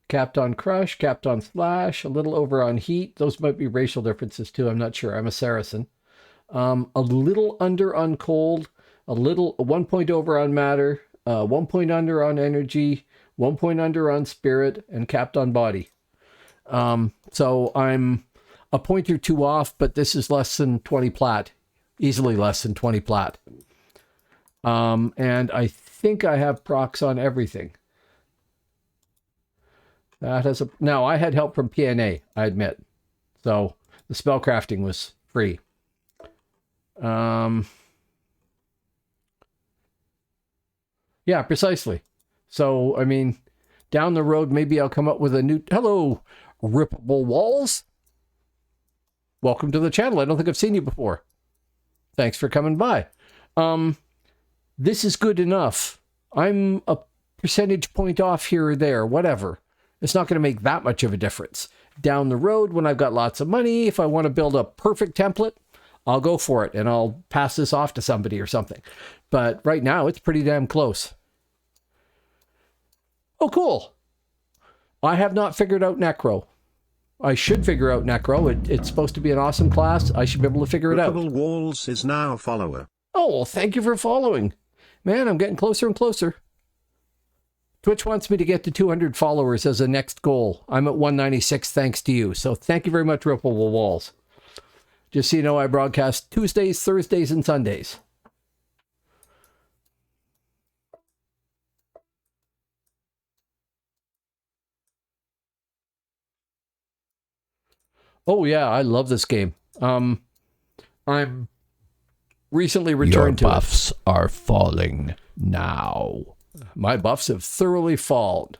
Speaker 1: capped on crush, capped on slash, a little over on heat. Those might be racial differences too. I'm not sure. I'm a Saracen. A little under on cold, a 1 point over on matter, 1 point under on energy, 1 point under on spirit, and capped on body. So I'm a point or two off, but this is less than 20 plat, easily less than 20 plat. And I think I have procs on everything. Now I had help from PNA, I admit. So the spellcrafting was free. Yeah, precisely. So, I mean, down the road, maybe I'll come up with a new... Hello, Rippable Walls. Welcome to the channel. I don't think I've seen you before. Thanks for coming by. This is good enough. I'm a percentage point off here or there, whatever. It's not going to make that much of a difference. Down the road, when I've got lots of money, if I want to build a perfect template, I'll go for it and I'll pass this off to somebody or something. But right now, it's pretty damn close. Oh, cool. I have not figured out Necro. I should figure out Necro. It's supposed to be an awesome class. I should be able to figure it out.
Speaker 2: Rippable Walls is now a follower.
Speaker 1: Oh, well, thank you for following. Man, I'm getting closer and closer. Twitch wants me to get to 200 followers as a next goal. I'm at 196 thanks to you. So thank you very much, Rippable Walls. Just so you know, I broadcast Tuesdays, Thursdays, and Sundays. Oh, yeah, I love this game. I'm recently returned to it. Your buffs are falling now. My buffs have thoroughly fallen.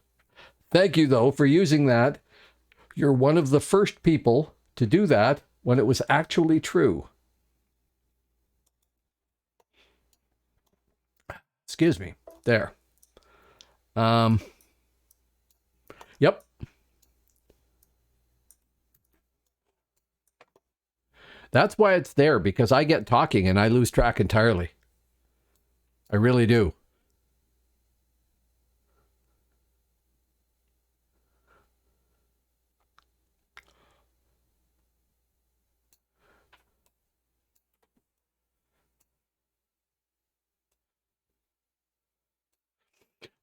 Speaker 1: Thank you, though, for using that. You're one of the first people to do that when it was actually true. Excuse me. There. Yep. That's why it's there, because I get talking and I lose track entirely. I really do.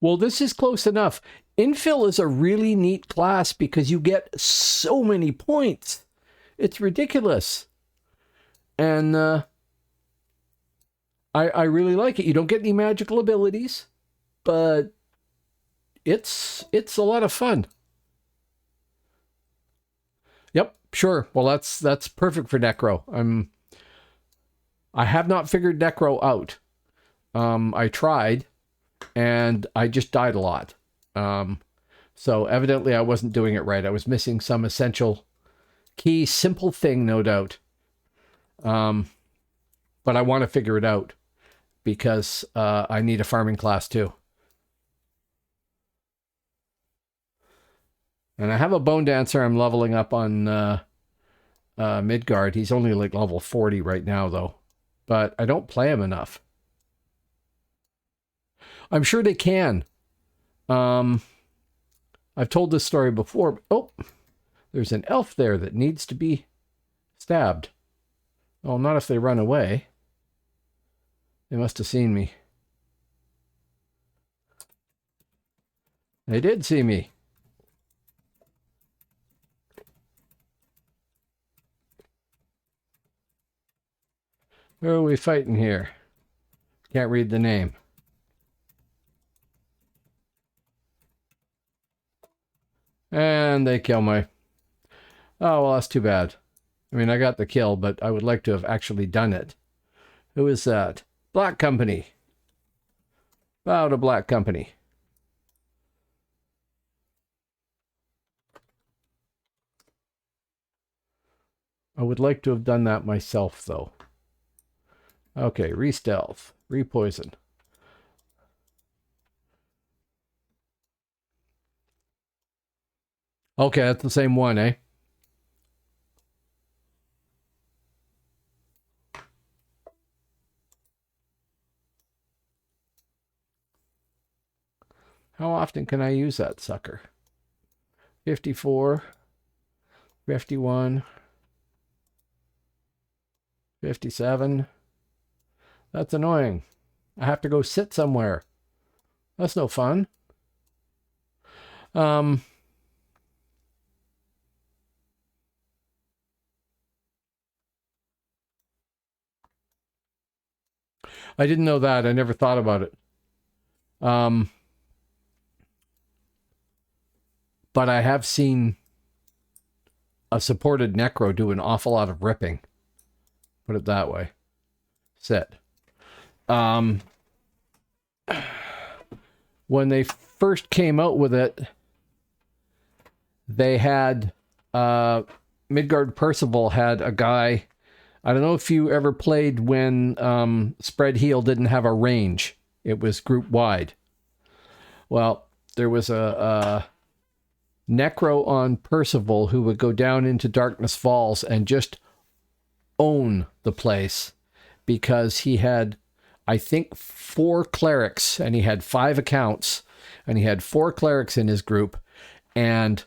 Speaker 1: Well, this is close enough. Infill is a really neat class because you get so many points. It's ridiculous. And I really like it. You don't get any magical abilities, but it's a lot of fun. Yep, sure. Well, that's perfect for Necro. I have not figured Necro out. I tried, and I just died a lot. So evidently I wasn't doing it right. I was missing some essential key, simple thing, no doubt. But I want to figure it out because I need a farming class too. And I have a bone dancer I'm leveling up on Midgard. He's only like level 40 right now though. But I don't play him enough. I'm sure they can. I've told this story before. Oh, there's an elf there that needs to be stabbed. Oh, not if they run away. They must have seen me. They did see me. Who are we fighting here? Can't read the name. And they kill my... Oh, well, that's too bad. I mean, I got the kill, but I would like to have actually done it. Who is that? Black Company. Bow to Black Company. I would like to have done that myself, though. Okay, re-stealth, re-poison. Okay, that's the same one, eh? How often can I use that sucker? 54, 51, 57. That's annoying. I have to go sit somewhere. That's no fun. I didn't know that. I never thought about it. But I have seen a supported necro do an awful lot of ripping. Put it that way. Sit. When they first came out with it, they had Midgard Percival had a guy. I don't know if you ever played when Spread Heal didn't have a range. It was group wide. Well, there was a necro on Percival who would go down into Darkness Falls and just own the place because he had, I think, 4 clerics and he had 5 accounts and he had 4 clerics in his group, and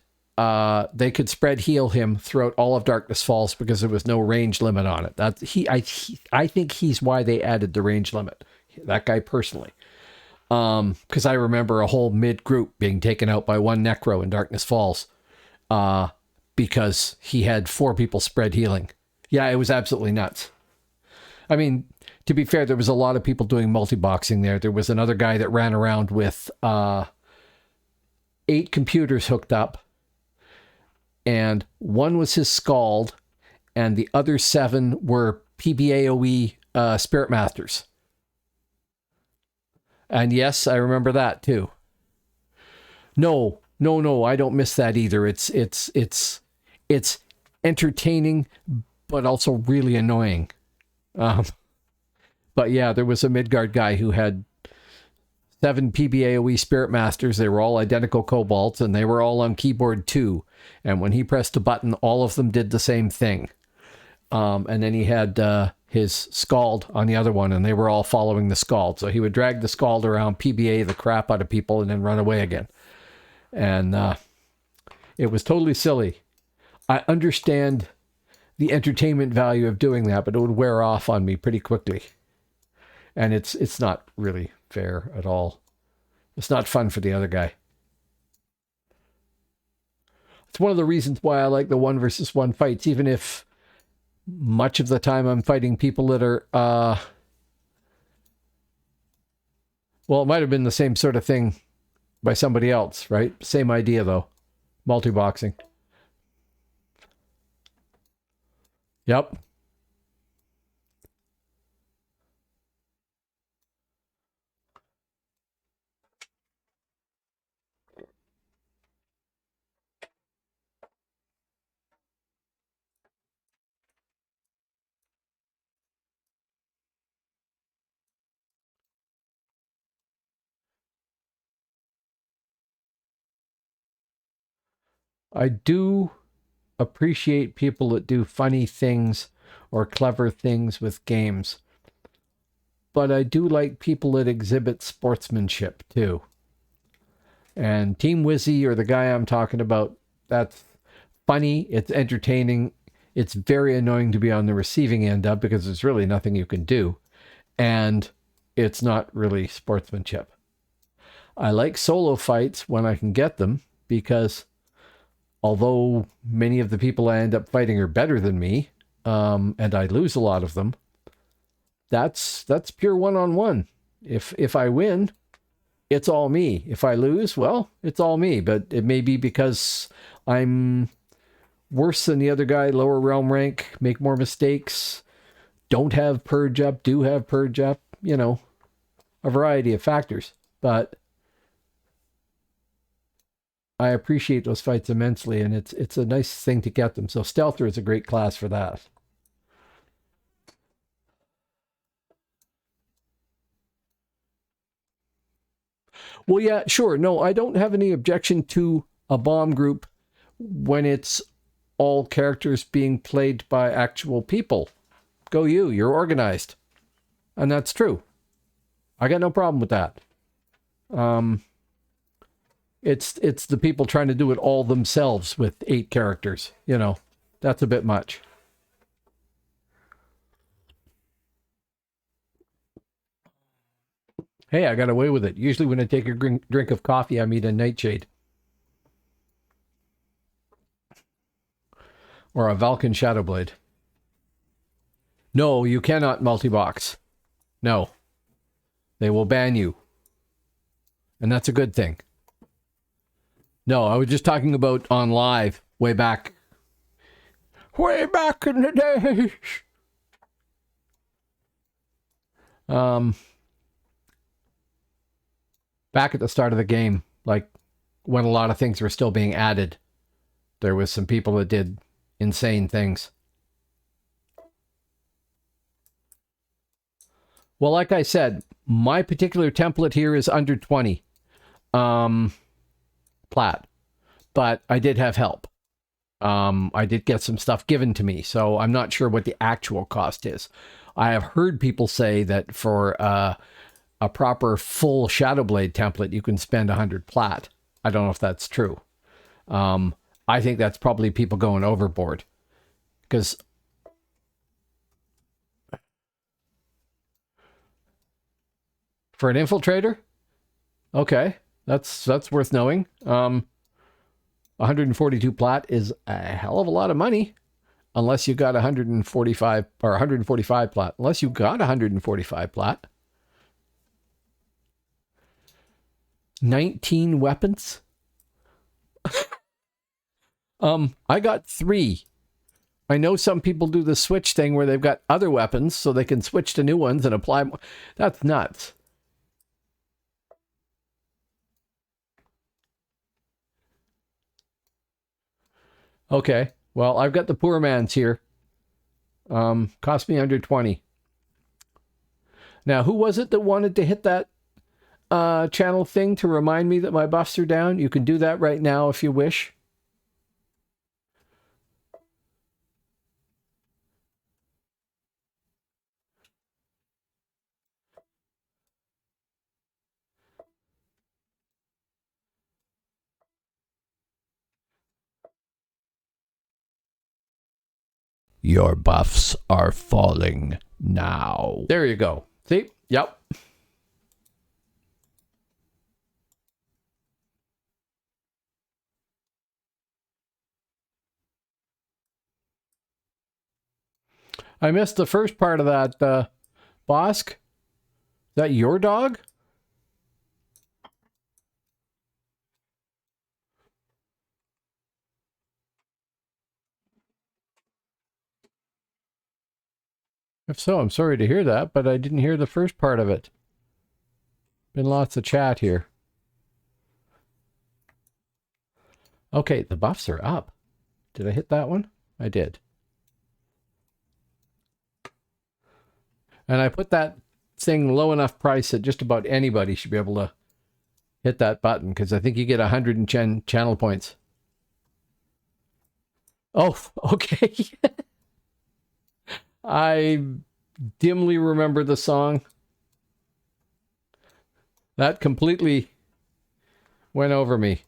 Speaker 1: they could spread heal him throughout all of Darkness Falls because there was no range limit on it. I think he's why they added the range limit. That guy personally. Because I remember a whole mid group being taken out by one necro in Darkness Falls because he had 4 people spread healing. Yeah, it was absolutely nuts. I mean, to be fair, there was a lot of people doing multi-boxing there. There was another guy that ran around with 8 computers hooked up, and one was his Scald, and the other 7 were PBAOE Spirit Masters. And yes, I remember that too. No, I don't miss that either. It's entertaining, but also really annoying. But yeah, there was a Midgard guy who had 7 PBAOE Spirit Masters. They were all identical kobolds, and they were all on keyboard 2. And when he pressed a button, all of them did the same thing. And then he had his Scald on the other one, and they were all following the Scald. So he would drag the Scald around, PBA the crap out of people, and then run away again. And it was totally silly. I understand the entertainment value of doing that, but it would wear off on me pretty quickly. And it's not really fair at all. It's not fun for the other guy. It's one of the reasons why I like the 1 versus 1 fights, even if much of the time I'm fighting people that are, well, it might have been the same sort of thing by somebody else, right? Same idea, though. Multi-boxing. Yep. I do appreciate people that do funny things or clever things with games. But I do like people that exhibit sportsmanship too. And Team Wizzy, or the guy I'm talking about, that's funny, it's entertaining, it's very annoying to be on the receiving end of because there's really nothing you can do. And it's not really sportsmanship. I like solo fights when I can get them because although many of the people I end up fighting are better than me, and I lose a lot of them, that's pure one-on-one. If I win, it's all me. If I lose, well, it's all me. But it may be because I'm worse than the other guy, lower realm rank, make more mistakes, don't have purge up, do have purge up, you know, a variety of factors. But I appreciate those fights immensely, and it's a nice thing to get them. So Stealther is a great class for that. Well, yeah, sure. No, I don't have any objection to a bomb group when it's all characters being played by actual people. Go you, you're organized. And that's true. I got no problem with that. It's the people trying to do it all themselves with 8 characters. You know, that's a bit much. Hey, I got away with it. Usually when I take a drink of coffee, I meet a Nightshade. Or a Vulcan Shadowblade. No, you cannot multi-box. No. They will ban you. And that's a good thing. No, I was just talking about on live way back. Way back in the days. Back at the start of the game, like when a lot of things were still being added, there was some people that did insane things. Well, like I said, my particular template here is under 20 plat, but I did have help. I did get some stuff given to me, so I'm not sure what the actual cost is. I have heard people say that for a proper full Shadowblade template, you can spend 100 plat. I don't know if that's true. I think that's probably people going overboard. Because for an Infiltrator? Okay, that's worth knowing. 142 plat is a hell of a lot of money. Unless you got 145 or 145 plat. Unless you got 145 plat. 19 weapons. I got 3. I know some people do the switch thing where they've got other weapons so they can switch to new ones and apply more. That's nuts. Okay, well, I've got the poor man's here. Cost me under 20. Now, who was it that wanted to hit that channel thing to remind me that my buffs are down? You can do that right now if you wish. Your buffs are falling now. There you go. See? Yep. I missed the first part of that, Bosk. Is that your dog? If so, I'm sorry to hear that, but I didn't hear the first part of it. Been lots of chat here. Okay, the buffs are up. Did I hit that one? I did. And I put that thing low enough price that just about anybody should be able to hit that button, because I think you get 110 channel points. Oh, okay. I dimly remember the song. That completely went over me.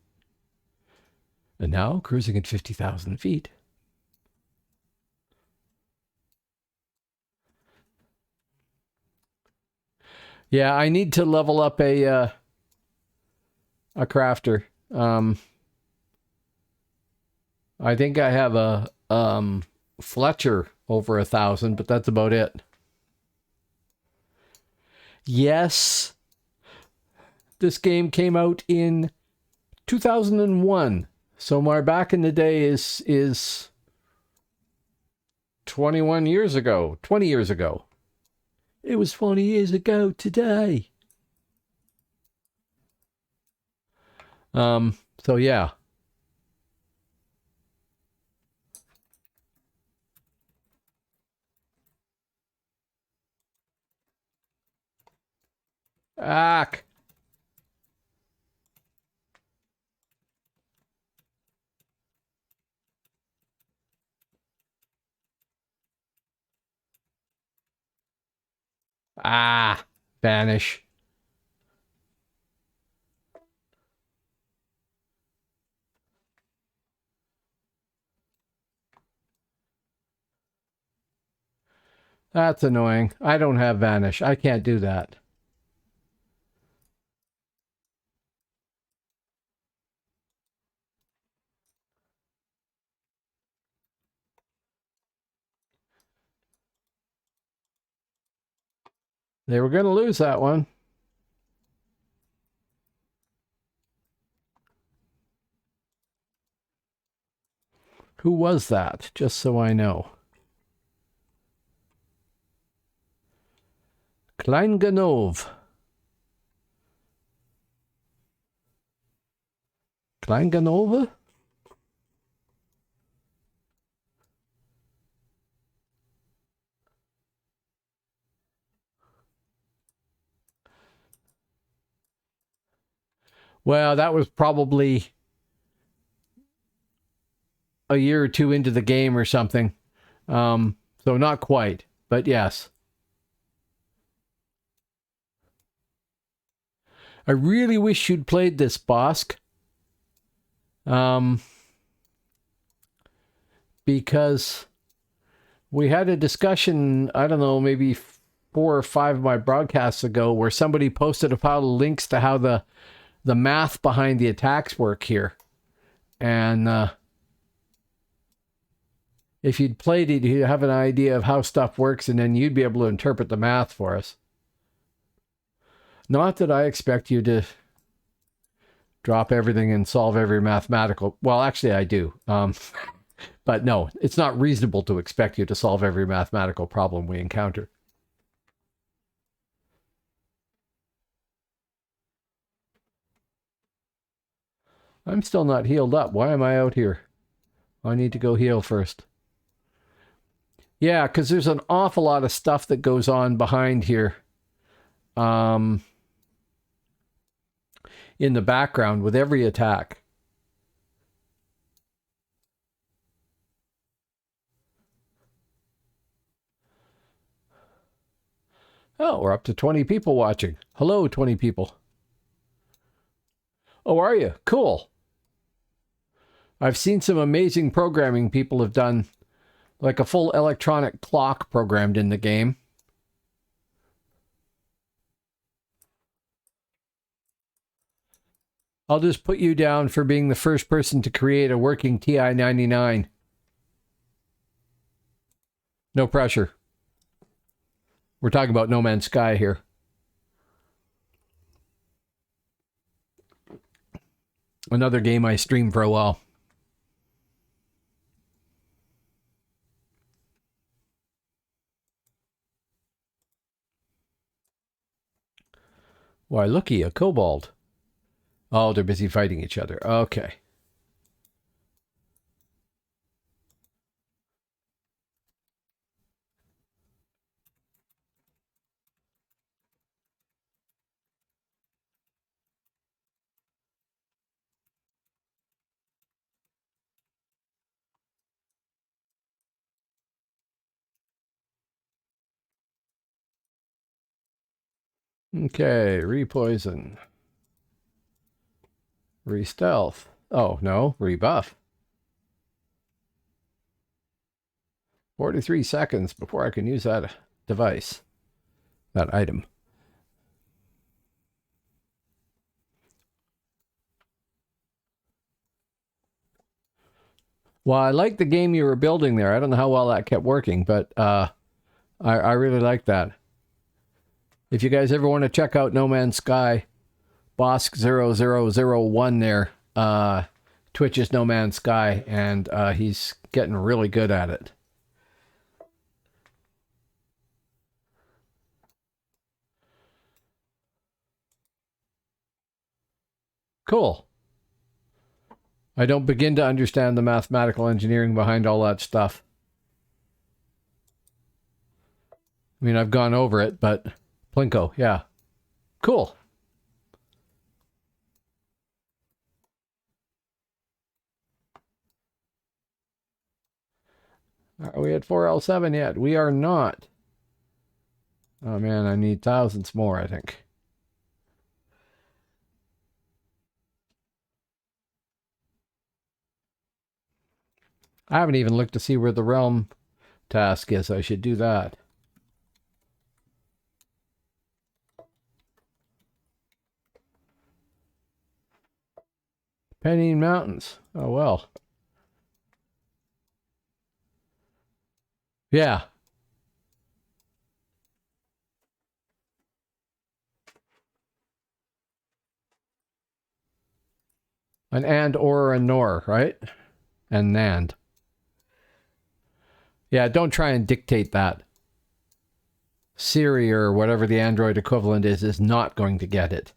Speaker 1: And now, cruising at 50,000 feet. Yeah, I need to level up a crafter. I think I have a Fletcher over 1,000, but that's about it. Yes, this game came out in 2001, so my back in the day is 21 years ago, 20 years ago. It was 20 years ago today. So yeah, Ah. Ah. Vanish. That's annoying. I don't have vanish. I can't do that. They were going to lose that one. Who was that? Just so I know. Kleinganov. Kleinganova? Well, that was probably a year or two into the game or something. So not quite, but yes. I really wish you'd played this, Bosk. Because we had a discussion, I don't know, maybe 4 or 5 of my broadcasts ago, where somebody posted a pile of links to how the math behind the attacks work here. And if you'd played it, you'd have an idea of how stuff works, and then you'd be able to interpret the math for us. Not that I expect you to drop everything and solve every mathematical... Well, actually, I do. But no, it's not reasonable to expect you to solve every mathematical problem we encounter. I'm still not healed up. Why am I out here? I need to go heal first. Yeah, because there's an awful lot of stuff that goes on behind here. In the background with every attack. Oh, we're up to 20 people watching. Hello, 20 people. Oh, are you? Cool. I've seen some amazing programming people have done, like a full electronic clock programmed in the game. I'll just put you down for being the first person to create a working TI-99. No pressure. We're talking about No Man's Sky here. Another game I streamed for a while. Why, looky, a kobold. Oh, they're busy fighting each other. Okay. Okay, repoison. Re-stealth. Oh, no, rebuff. 43 seconds before I can use that device. That item. Well, I like the game you were building there. I don't know how well that kept working, but I really like that. If you guys ever want to check out No Man's Sky, Bosk0001 there, Twitch is No Man's Sky, and he's getting really good at it. Cool. I don't begin to understand the mathematical engineering behind all that stuff. I mean, I've gone over it, but Plinko, yeah. Cool. Are we at 4L7 yet? We are not. Oh man, I need thousands more, I think. I haven't even looked to see where the realm task is. I should do that. Pennine Mountains. Oh well. Yeah. An and, or, and nor, right? And NAND. Yeah, don't try and dictate that. Siri or whatever the Android equivalent is not going to get it.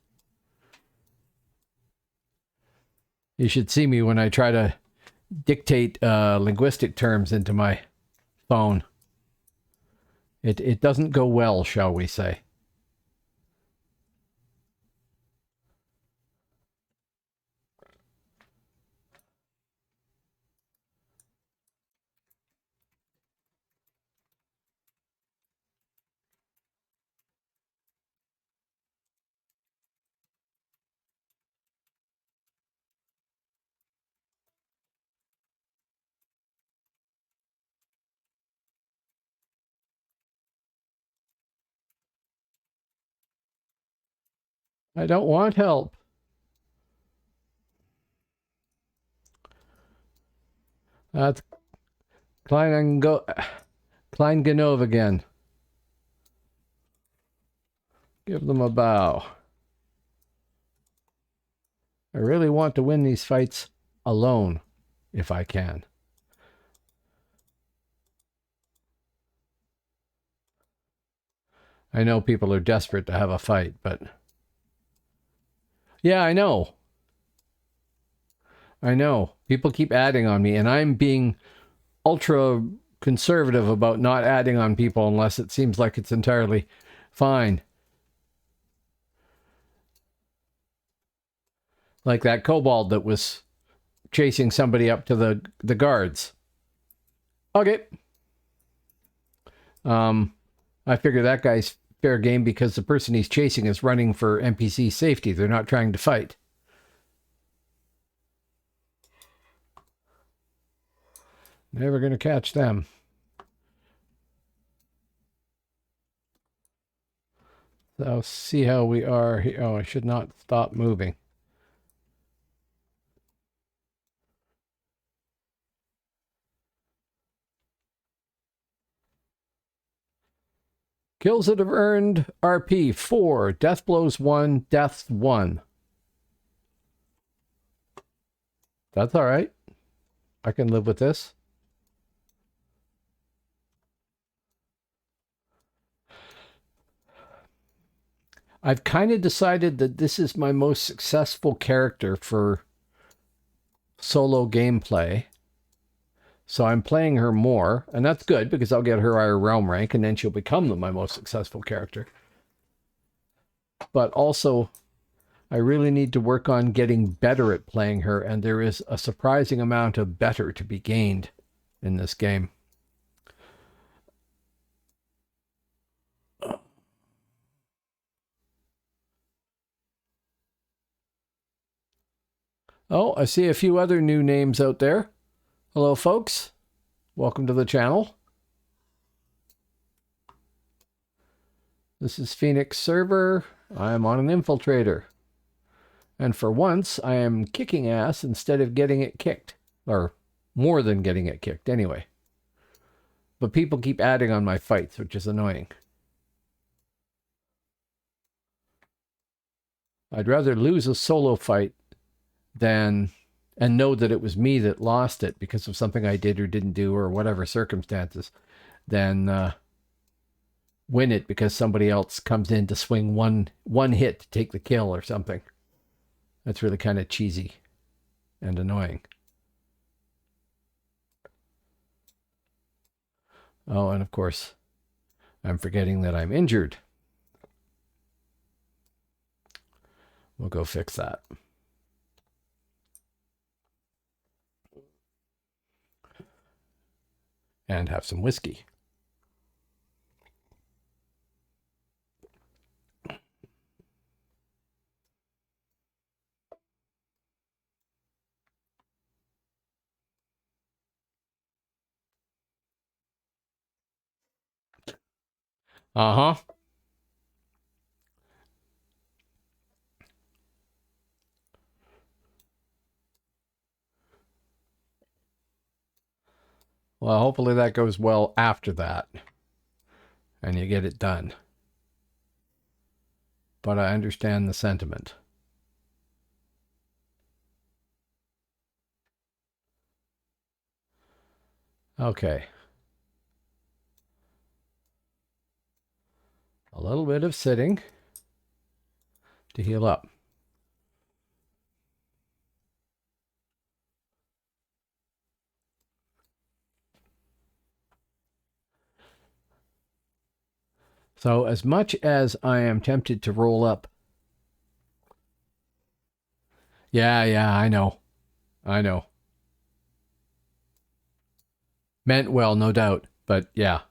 Speaker 1: You should see me when I try to dictate linguistic terms into my phone. It doesn't go well, shall we say. I don't want help. That's Kleinganov again. Give them a bow. I really want to win these fights alone, if I can. I know people are desperate to have a fight, but... Yeah, I know. I know. People keep adding on me, and I'm being ultra conservative about not adding on people unless it seems like it's entirely fine. Like that kobold that was chasing somebody up to the guards. Okay. I figure that guy's fair game because the person he's chasing is running for NPC safety. They're not trying to fight. Never going to catch them. So see how we are here. Oh, I should not stop moving. Kills that have earned RP 4, death blows 1, deaths 1. That's all right. I can live with this. I've kind of decided that this is my most successful character for solo gameplay. So I'm playing her more, and that's good because I'll get her higher realm rank, and then she'll become my most successful character. But also, I really need to work on getting better at playing her, and there is a surprising amount of better to be gained in this game. Oh, I see a few other new names out there. Hello, folks. Welcome to the channel. This is Phoenix Server. I am on an Infiltrator. And for once, I am kicking ass instead of getting it kicked. Or more than getting it kicked, anyway. But people keep adding on my fights, which is annoying. I'd rather lose a solo fight than... and know that it was me that lost it because of something I did or didn't do or whatever circumstances, than win it because somebody else comes in to swing one hit to take the kill or something. That's really kind of cheesy and annoying. Oh, and of course, I'm forgetting that I'm injured. We'll go fix that. And have some whiskey. Uh-huh. Well, hopefully that goes well after that. And you get it done. But I understand the sentiment. Okay. A little bit of sitting to heal up. So as much as I am tempted to roll up. Yeah, I know. Meant well, no doubt. But yeah.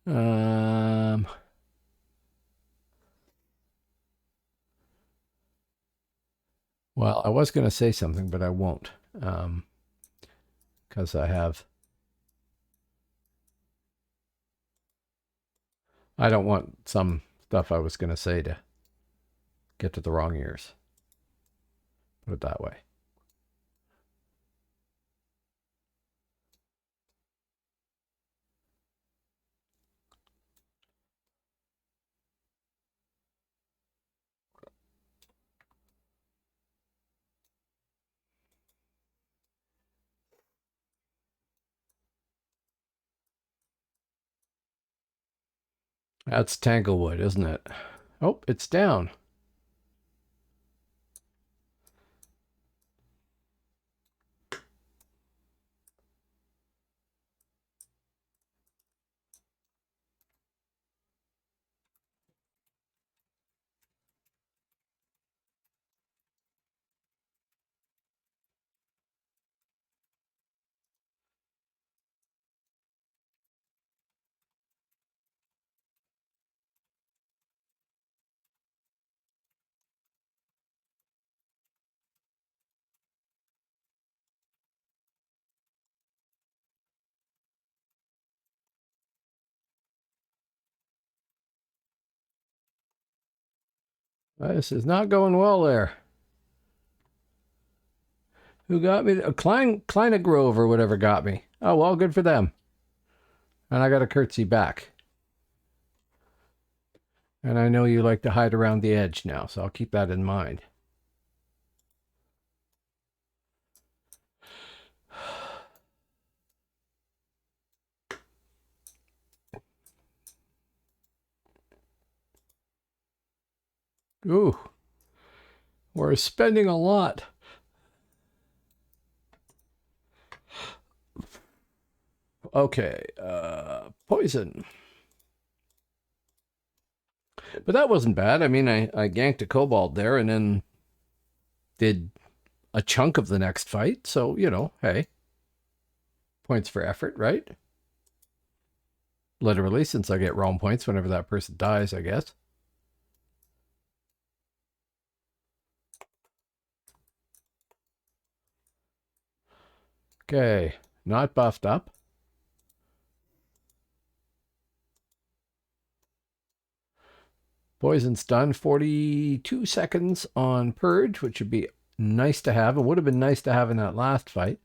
Speaker 1: Well, I was going to say something, but I won't. Because I don't want some stuff I was going to say to get to the wrong ears. Put it that way. That's Tanglewood, isn't it? Oh, it's down. This is not going well there. Who got me? Kleina Grove or whatever got me. Oh, well, good for them. And I got a curtsy back. And I know you like to hide around the edge now, so I'll keep that in mind. Ooh, we're spending a lot. Okay, poison. But that wasn't bad. I mean, I ganked a kobold there and then did a chunk of the next fight. So, you know, hey, points for effort, right? Literally, since I get realm points whenever that person dies, I guess. Okay, not buffed up. Poison stun, 42 seconds on Purge, which would be nice to have. It would have been nice to have in that last fight.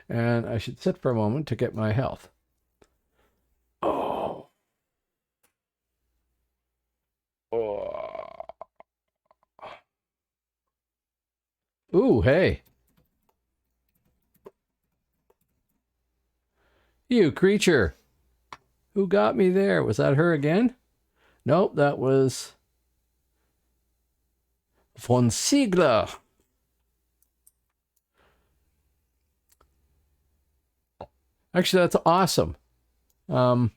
Speaker 1: And I should sit for a moment to get my health. Oh. Ooh, hey. You creature. Who got me there? Was that her again? Nope, that was Von Ziegler. Actually, that's awesome. I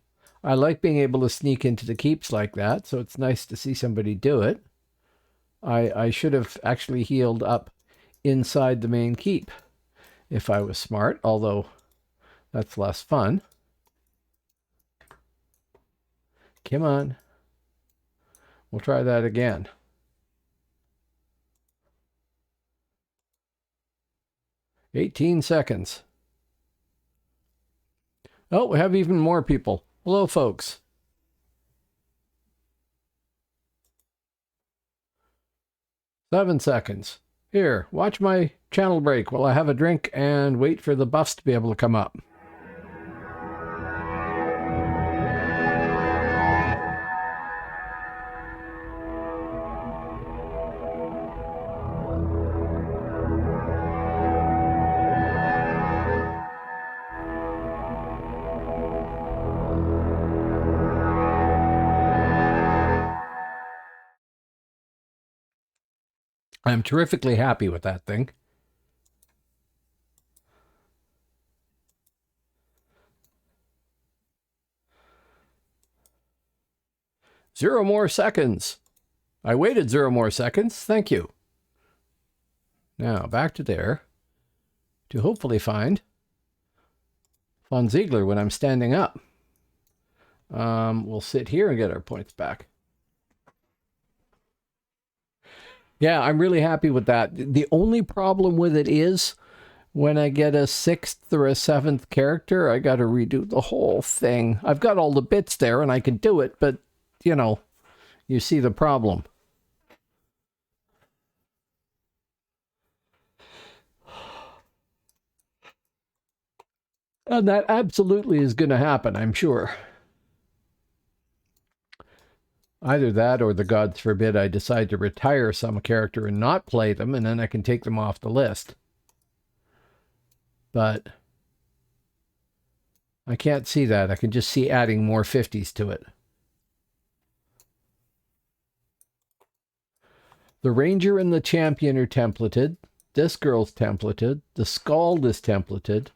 Speaker 1: I like being able to sneak into the keeps like that, so it's nice to see somebody do it. I should have actually healed up inside the main keep if I was smart, although that's less fun. Come on. We'll try that again. "18 seconds. Oh, we have even more people. Hello, folks. "7 seconds. Here, watch my channel break while I have a drink and wait for the buffs to be able to come up. I'm terrifically happy with that thing. "0 more seconds. I waited 0 more seconds. Thank you. Now, back to there to hopefully find Von Ziegler when I'm standing up. We'll sit here and get our points back. Yeah, I'm really happy with that. The only problem with it is when I get a 6th or a 7th character, I got to redo the whole thing. I've got all the bits there and I can do it, but, you know, you see the problem. And that absolutely is going to happen, I'm sure. Either that or the gods forbid I decide to retire some character and not play them, and then I can take them off the list. But I can't see that. I can just see adding more 50s to it. The Ranger and the Champion are templated. This girl's templated. The Scald is templated.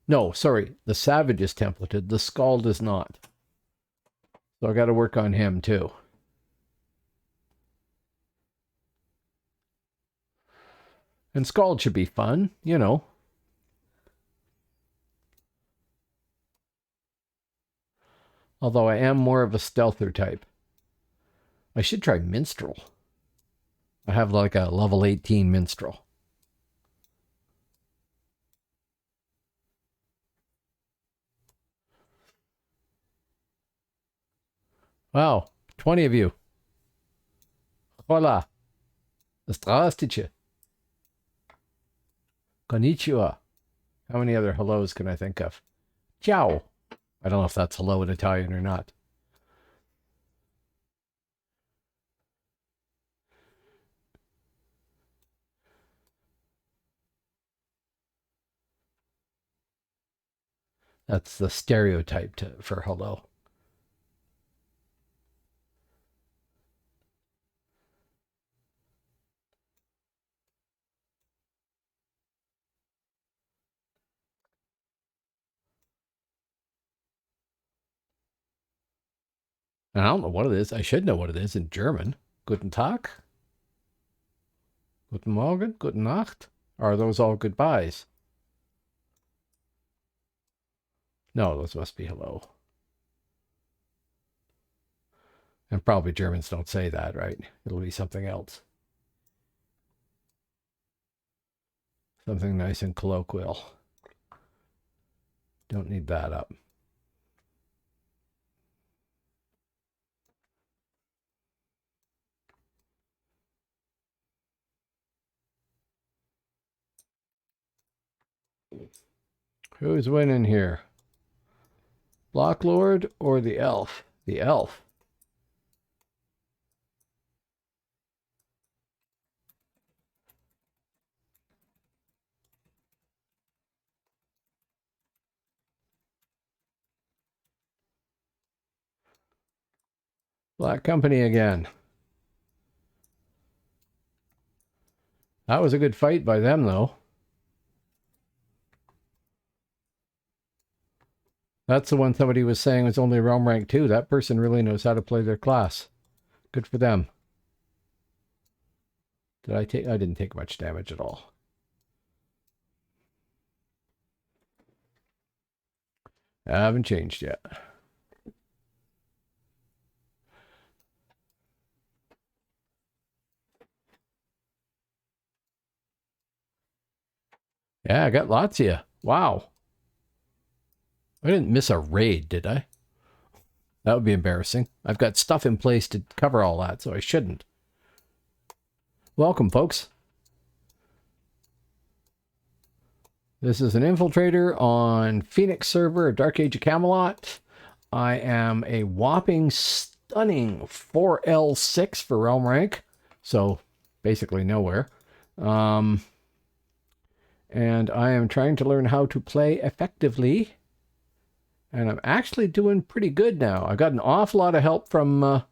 Speaker 1: No, sorry. The Savage is templated. The Scald is not. So I got to work on him too. And Scald should be fun, you know. Although I am more of a stealther type. I should try Minstrel. I have like a level 18 Minstrel. Wow, 20 of you. Hola. Здравствуйте. Konnichiwa. How many other hellos can I think of? Ciao. I don't know if that's hello in Italian or not. That's the stereotype for hello. And I don't know what it is. I should know what it is in German. Guten Tag. Guten Morgen. Guten Nacht. Are those all goodbyes? No, those must be hello. And probably Germans don't say that, right? It'll be something else. Something nice and colloquial. Don't need that up. Who's winning here? Blocklord or the elf? The elf. Black Company again. That was a good fight by them, though. That's the one somebody was saying was only realm rank 2. That person really knows how to play their class. Good for them. Did I take? I didn't take much damage at all. I haven't changed yet. Yeah, I got lots of you. Wow. I didn't miss a raid, did I? That would be embarrassing. I've got stuff in place to cover all that, so I shouldn't. Welcome, folks. This is an Infiltrator on Phoenix server of Dark Age of Camelot. I am a whopping stunning 4L6 for realm rank, so basically nowhere. And I am trying to learn how to play effectively. And I'm actually doing pretty good now. I got an awful lot of help from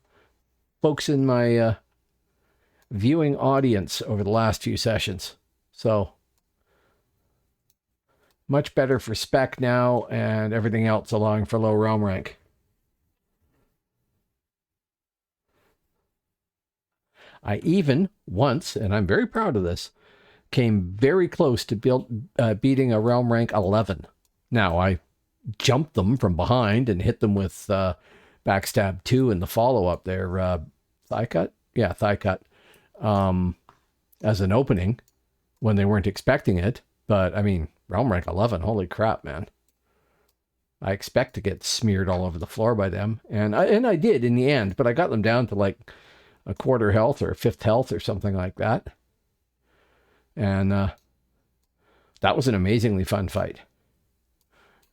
Speaker 1: folks in my viewing audience over the last few sessions. So much better for spec now and everything else allowing for low realm rank. I even once, and I'm very proud of this, came very close to beating a realm rank 11. Now, I jumped them from behind and hit them with Backstab 2 in the follow-up there. Thigh cut? Yeah, thigh cut. As an opening when they weren't expecting it. But, I mean, realm rank 11, holy crap, man. I expect to get smeared all over the floor by them. And I did in the end, but I got them down to like a quarter health or a fifth health or something like that. And that was an amazingly fun fight.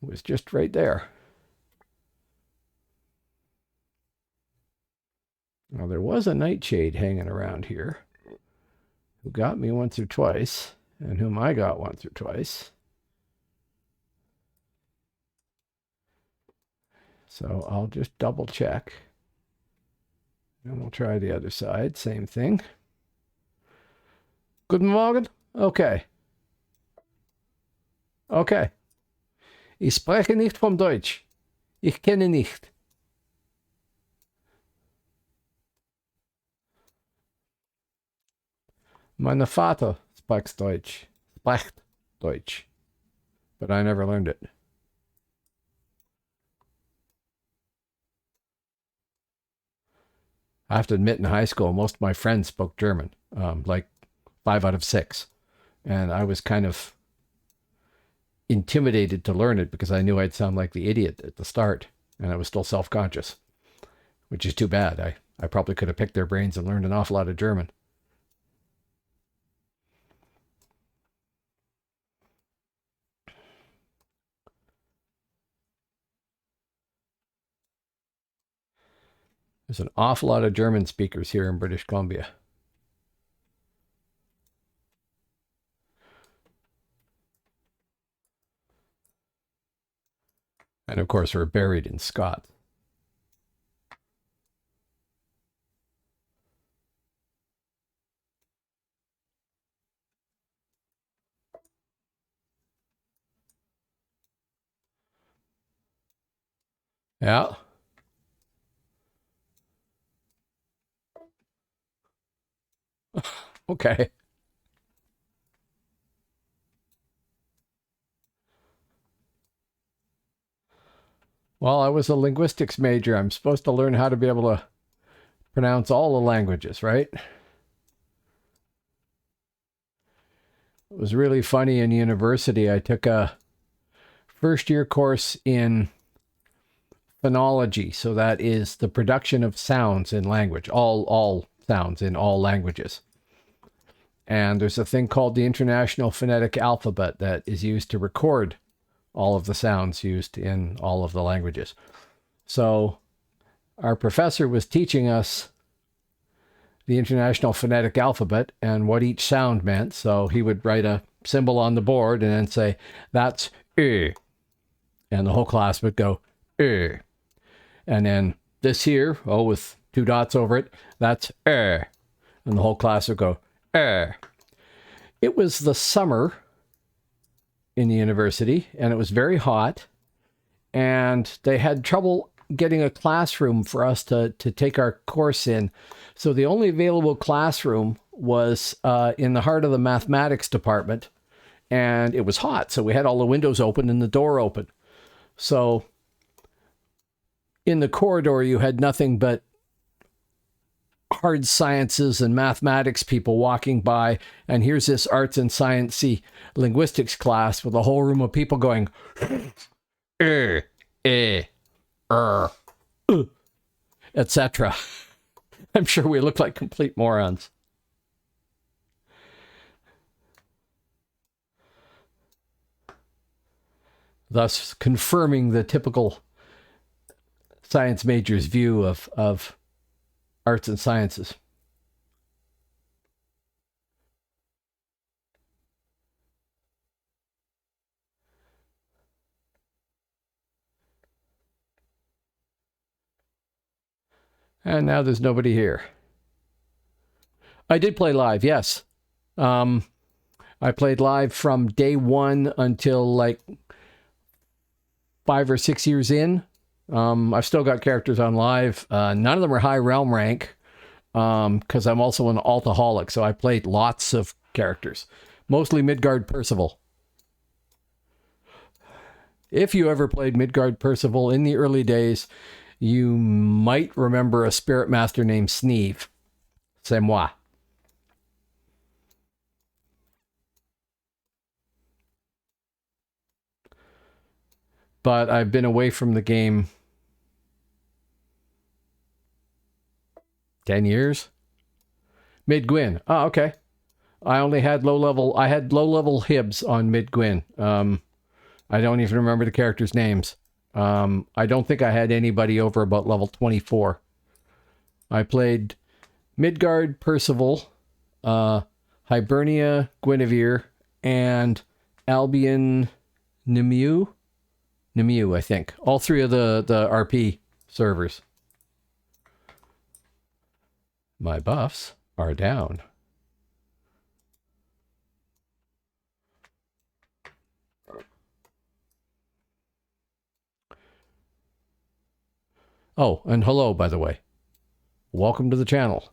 Speaker 1: It was just right there. Now, there was a Nightshade hanging around here who got me once or twice, and whom I got once or twice. So I'll just double check. And we'll try the other side. Same thing. Guten Morgen? Okay. Okay. Ich spreche nicht vom Deutsch. Ich kenne nicht. Mein Vater spricht Deutsch. Spricht Deutsch. But I never learned it. I have to admit, in high school, most of my friends spoke German, like 5 out of 6. And I was kind of intimidated to learn it because I knew I'd sound like the idiot at the start, and I was still self-conscious, which is too bad. I probably could have picked their brains and learned an awful lot of German. There's an awful lot of German speakers here in British Columbia. And of course, we're buried in Scots. Yeah. Okay. Well, I was a linguistics major. I'm supposed to learn how to be able to pronounce all the languages, right? It was really funny in university. I took a first-year course in phonology. So that is the production of sounds in language, all sounds in all languages. And there's a thing called the International Phonetic Alphabet that is used to record all of the sounds used in all of the languages. So our professor was teaching us the International Phonetic Alphabet and what each sound meant. So he would write a symbol on the board and then say, that's and the whole class would go, and then this here, with 2 dots over it, that's and the whole class would go, It was the summer in the university, and it was very hot, and they had trouble getting a classroom for us to take our course in. So the only available classroom was in the heart of the mathematics department, and it was hot. So we had all the windows open and the door open. So in the corridor, you had nothing but hard sciences and mathematics people walking by. And here's this arts and sciencey linguistics class with a whole room of people going, etc. I'm sure we look like complete morons. Thus confirming the typical science major's view of arts and sciences. And now there's nobody here. I did play live, yes. I played live from day one until like 5 or 6 years in. I've still got characters on live. None of them are high realm rank because I'm also an altaholic, so I played lots of characters. Mostly Midgard Percival. If you ever played Midgard Percival in the early days, you might remember a spirit master named Sneeve. C'est moi. But I've been away from the game 10 years. Mid-Gwyn. Oh, okay. I had low-level hibs on Mid-Gwyn. I don't even remember the characters' names. I don't think I had anybody over about level 24. I played Midgard Percival, Hibernia Guinevere, and Albion Nimue, I think. All three of the RP servers. My buffs are down. Oh, and hello, by the way. Welcome to the channel.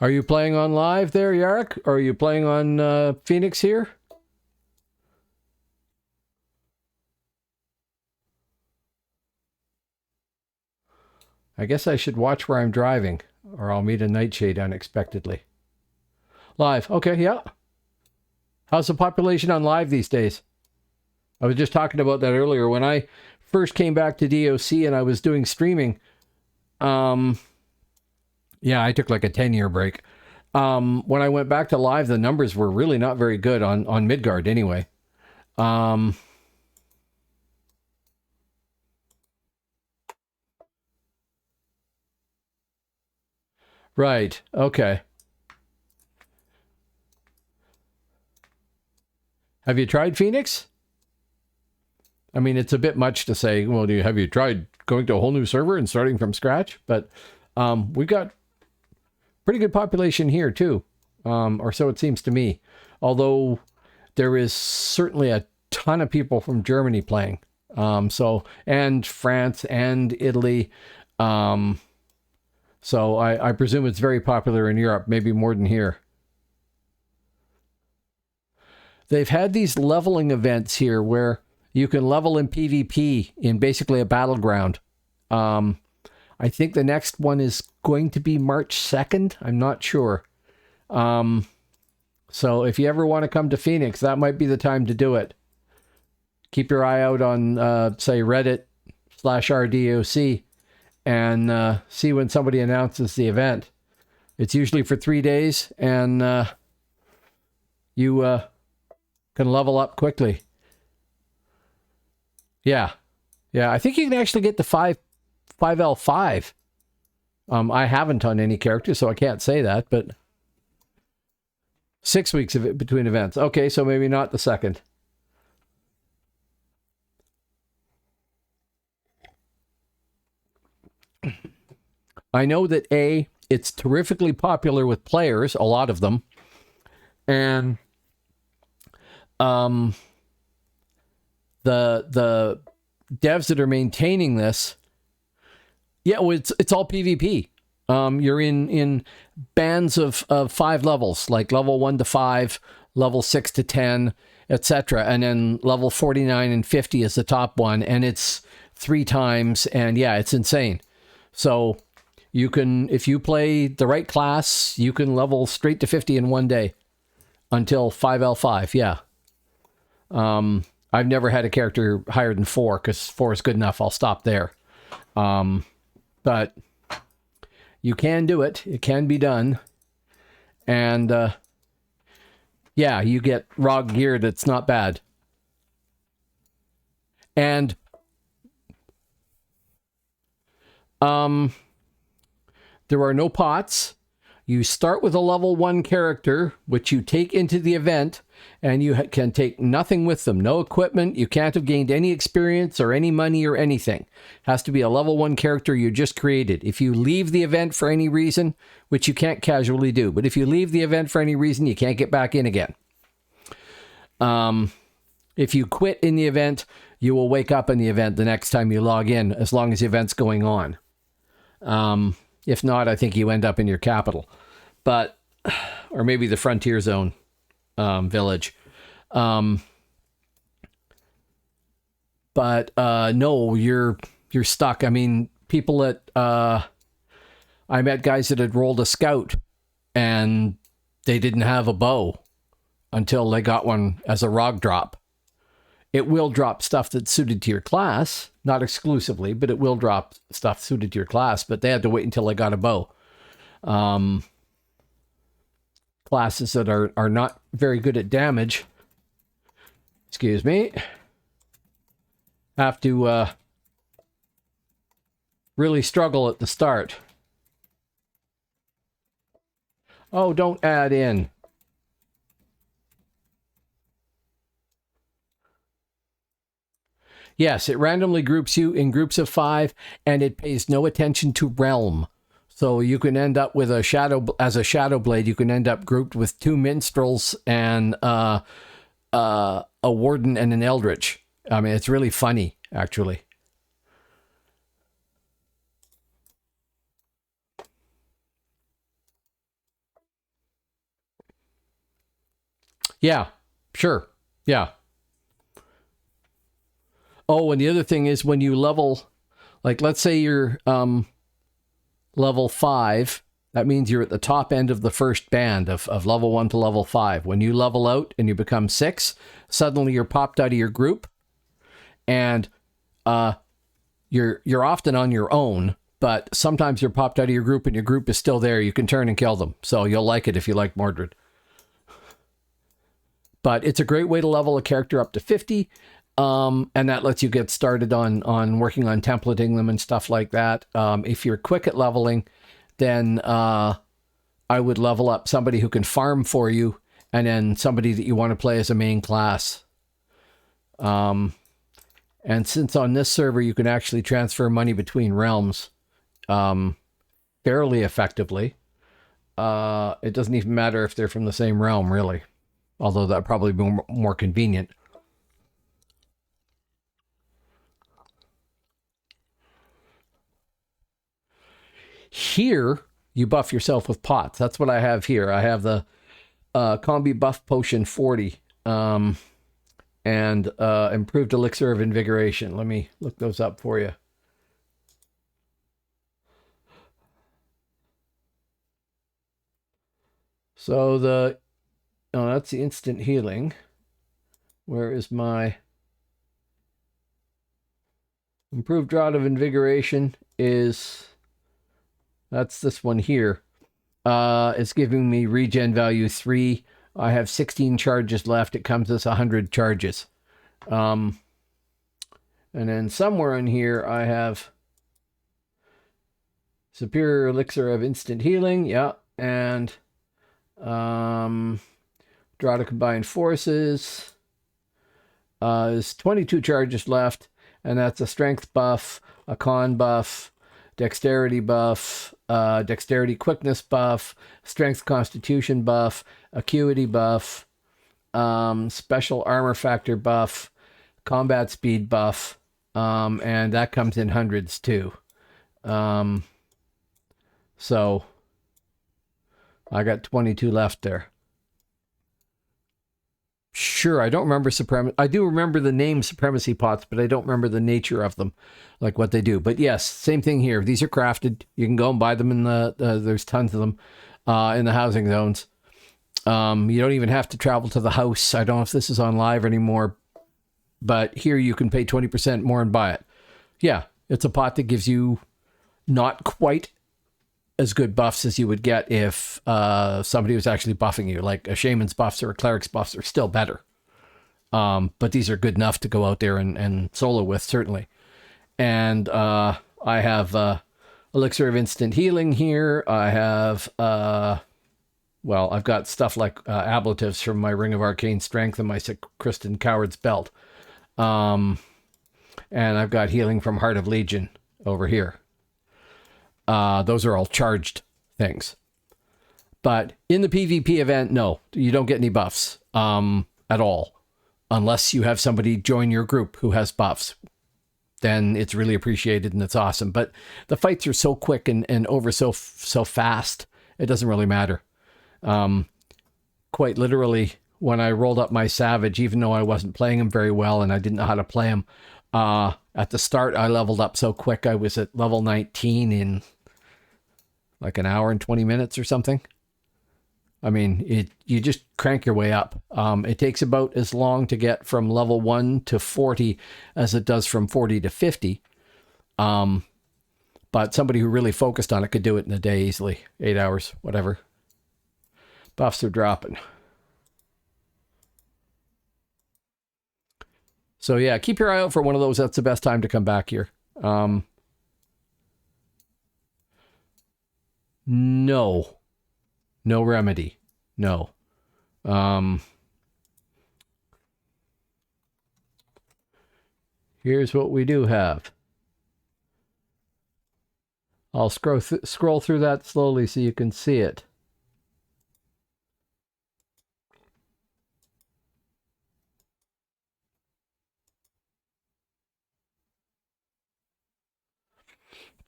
Speaker 1: Are you playing on live there, Yarrick? Or are you playing on Phoenix here? I guess I should watch where I'm driving, or I'll meet a nightshade unexpectedly. Live. Okay, yeah. How's the population on live these days? I was just talking about that earlier. When I first came back to DAOC and I was doing streaming, yeah, I took like a 10-year break. When I went back to live, the numbers were really not very good on Midgard anyway. Right. Okay. Have you tried Phoenix? I mean, it's a bit much to say, well, have you tried going to a whole new server and starting from scratch? But we've got pretty good population here too, or so it seems to me. Although there is certainly a ton of people from Germany playing, and France and Italy. So I presume it's very popular in Europe, maybe more than here. They've had these leveling events here where you can level in PvP in basically a battleground. I think the next one is going to be March 2nd. I'm not sure. So if you ever want to come to Phoenix, that might be the time to do it. Keep your eye out on, say, Reddit/RDOC and see when somebody announces the event. It's usually for 3 days, and you can level up quickly. Yeah. I think you can actually get to 5L5. I haven't on any character, so I can't say that, but 6 weeks of it between events. Okay, so maybe not the second. I know that it's terrifically popular with players, a lot of them, and The devs that are maintaining this, yeah, well, it's all PvP. You're in bands of 5 levels, like level 1 to 5, level 6 to 10, etc. And then level 49 and 50 is the top one, and it's 3 times, and yeah, it's insane. So you can, if you play the right class, you can level straight to 50 in one day until 5L5, yeah. I've never had a character higher than 4, because 4 is good enough. I'll stop there. But you can do it. It can be done. And, yeah, you get ROG gear that's not bad. And, there are no pots. You start with a level 1 character, which you take into the event, and you can take nothing with them. No equipment. You can't have gained any experience or any money or anything. It has to be a level 1 character you just created. If you leave the event for any reason, which you can't casually do, but if you leave the event for any reason, you can't get back in again. If you quit in the event, you will wake up in the event the next time you log in, as long as the event's going on. If not, I think you end up in your capital, but, or maybe the frontier zone, village. But, no, you're stuck. I mean, people that, I met guys that had rolled a scout and they didn't have a bow until they got one as a ROG drop. It will drop stuff that's suited to your class, not exclusively, but it will drop stuff suited to your class, but they had to wait until they got a bow. Classes that are not very good at damage, excuse me, have to really struggle at the start. Oh, don't add in. Yes, it randomly groups you in groups of 5, and it pays no attention to realm. So you can end up with a shadow blade. You can end up grouped with 2 minstrels and a warden and an eldritch. I mean, it's really funny, actually. Yeah, sure. Yeah. Oh, and the other thing is when you level, like let's say you're level 5, that means you're at the top end of the first band of level 1 to level 5. When you level out and you become 6, suddenly you're popped out of your group, and you're often on your own, but sometimes you're popped out of your group and your group is still there. You can turn and kill them. So you'll like it if you like Mordred. But it's a great way to level a character up to 50. And that lets you get started on working on templating them and stuff like that. If you're quick at leveling, then I would level up somebody who can farm for you, and then somebody that you want to play as a main class. And since on this server you can actually transfer money between realms fairly effectively, it doesn't even matter if they're from the same realm, really. Although that'd probably be more convenient. Here, you buff yourself with pots. That's what I have here. I have the Combi Buff Potion 40 and Improved Elixir of Invigoration. Let me look those up for you. So that's the instant healing. Where is my Improved Draught of Invigoration is... That's this one here. It's giving me regen value 3. I have 16 charges left. It comes as 100 charges. And then somewhere in here I have Superior Elixir of Instant Healing. Yeah. And Draw to Combine Forces. There's 22 charges left. And that's a Strength buff, a Con buff, Dexterity buff, Dexterity Quickness buff, Strength Constitution buff, Acuity buff, special armor factor buff, combat speed buff, and that comes in hundreds too. So I got 22 left there. Sure, I don't remember supremacy. I do remember the name supremacy pots, but I don't remember the nature of them, like what they do. But yes, same thing here. These are crafted. You can go and buy them in there's tons of them in the housing zones. You don't even have to travel to the house. I don't know if this is on live anymore, but here you can pay 20% more and buy it. Yeah, it's a pot that gives you not quite as good buffs as you would get if somebody was actually buffing you. Like a shaman's buffs or a cleric's buffs are still better. But these are good enough to go out there and solo with, certainly. And I have Elixir of Instant Healing here. I have, well, I've got stuff like ablatives from my Ring of Arcane Strength and my Sacristan Coward's Belt. And I've got healing from Heart of Legion over here. Those are all charged things. But in the PvP event, no, you don't get any buffs at all. Unless you have somebody join your group who has buffs. Then it's really appreciated and it's awesome. But the fights are so quick and over so fast, it doesn't really matter. Quite literally, when I rolled up my Savage, even though I wasn't playing him very well and I didn't know how to play him, at the start, I leveled up so quick. I was at level 19 in like an hour and 20 minutes or something. I mean, you just crank your way up. It takes about as long to get from level 1 to 40 as it does from 40 to 50. But somebody who really focused on it could do it in a day easily. 8 hours, whatever. Buffs are dropping. So yeah, keep your eye out for one of those. That's the best time to come back here. No remedy. No. Here's what we do have. I'll scroll through that slowly so you can see it.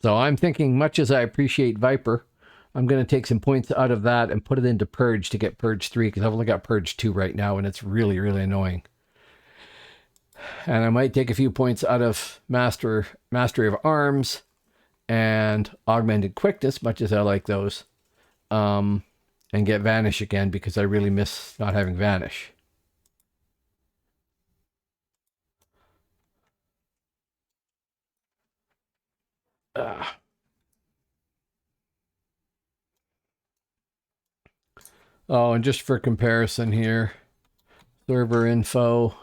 Speaker 1: So I'm thinking, much as I appreciate Viper, I'm going to take some points out of that and put it into Purge to get Purge 3, because I've only got Purge 2 right now, and it's really, really annoying. And I might take a few points out of Mastery of Arms and Augmented Quickness, much as I like those, and get Vanish again, because I really miss not having Vanish. Oh, and just for comparison here, server info.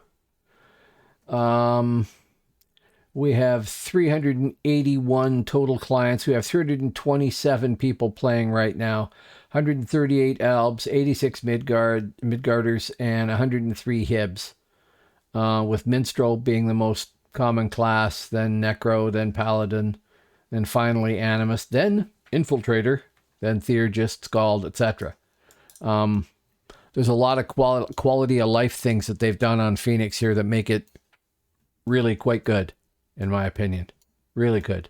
Speaker 1: We have 381 total clients. We have 327 people playing right now. 138 Albs, 86 Midgarders, and 103 Hibs. With Minstrel being the most common class, then Necro, then Paladin, then finally Animus, then Infiltrator, then Theurgist, Scald, etc. There's a lot of quality of life things that they've done on Phoenix here that make it really quite good, in my opinion. Really good.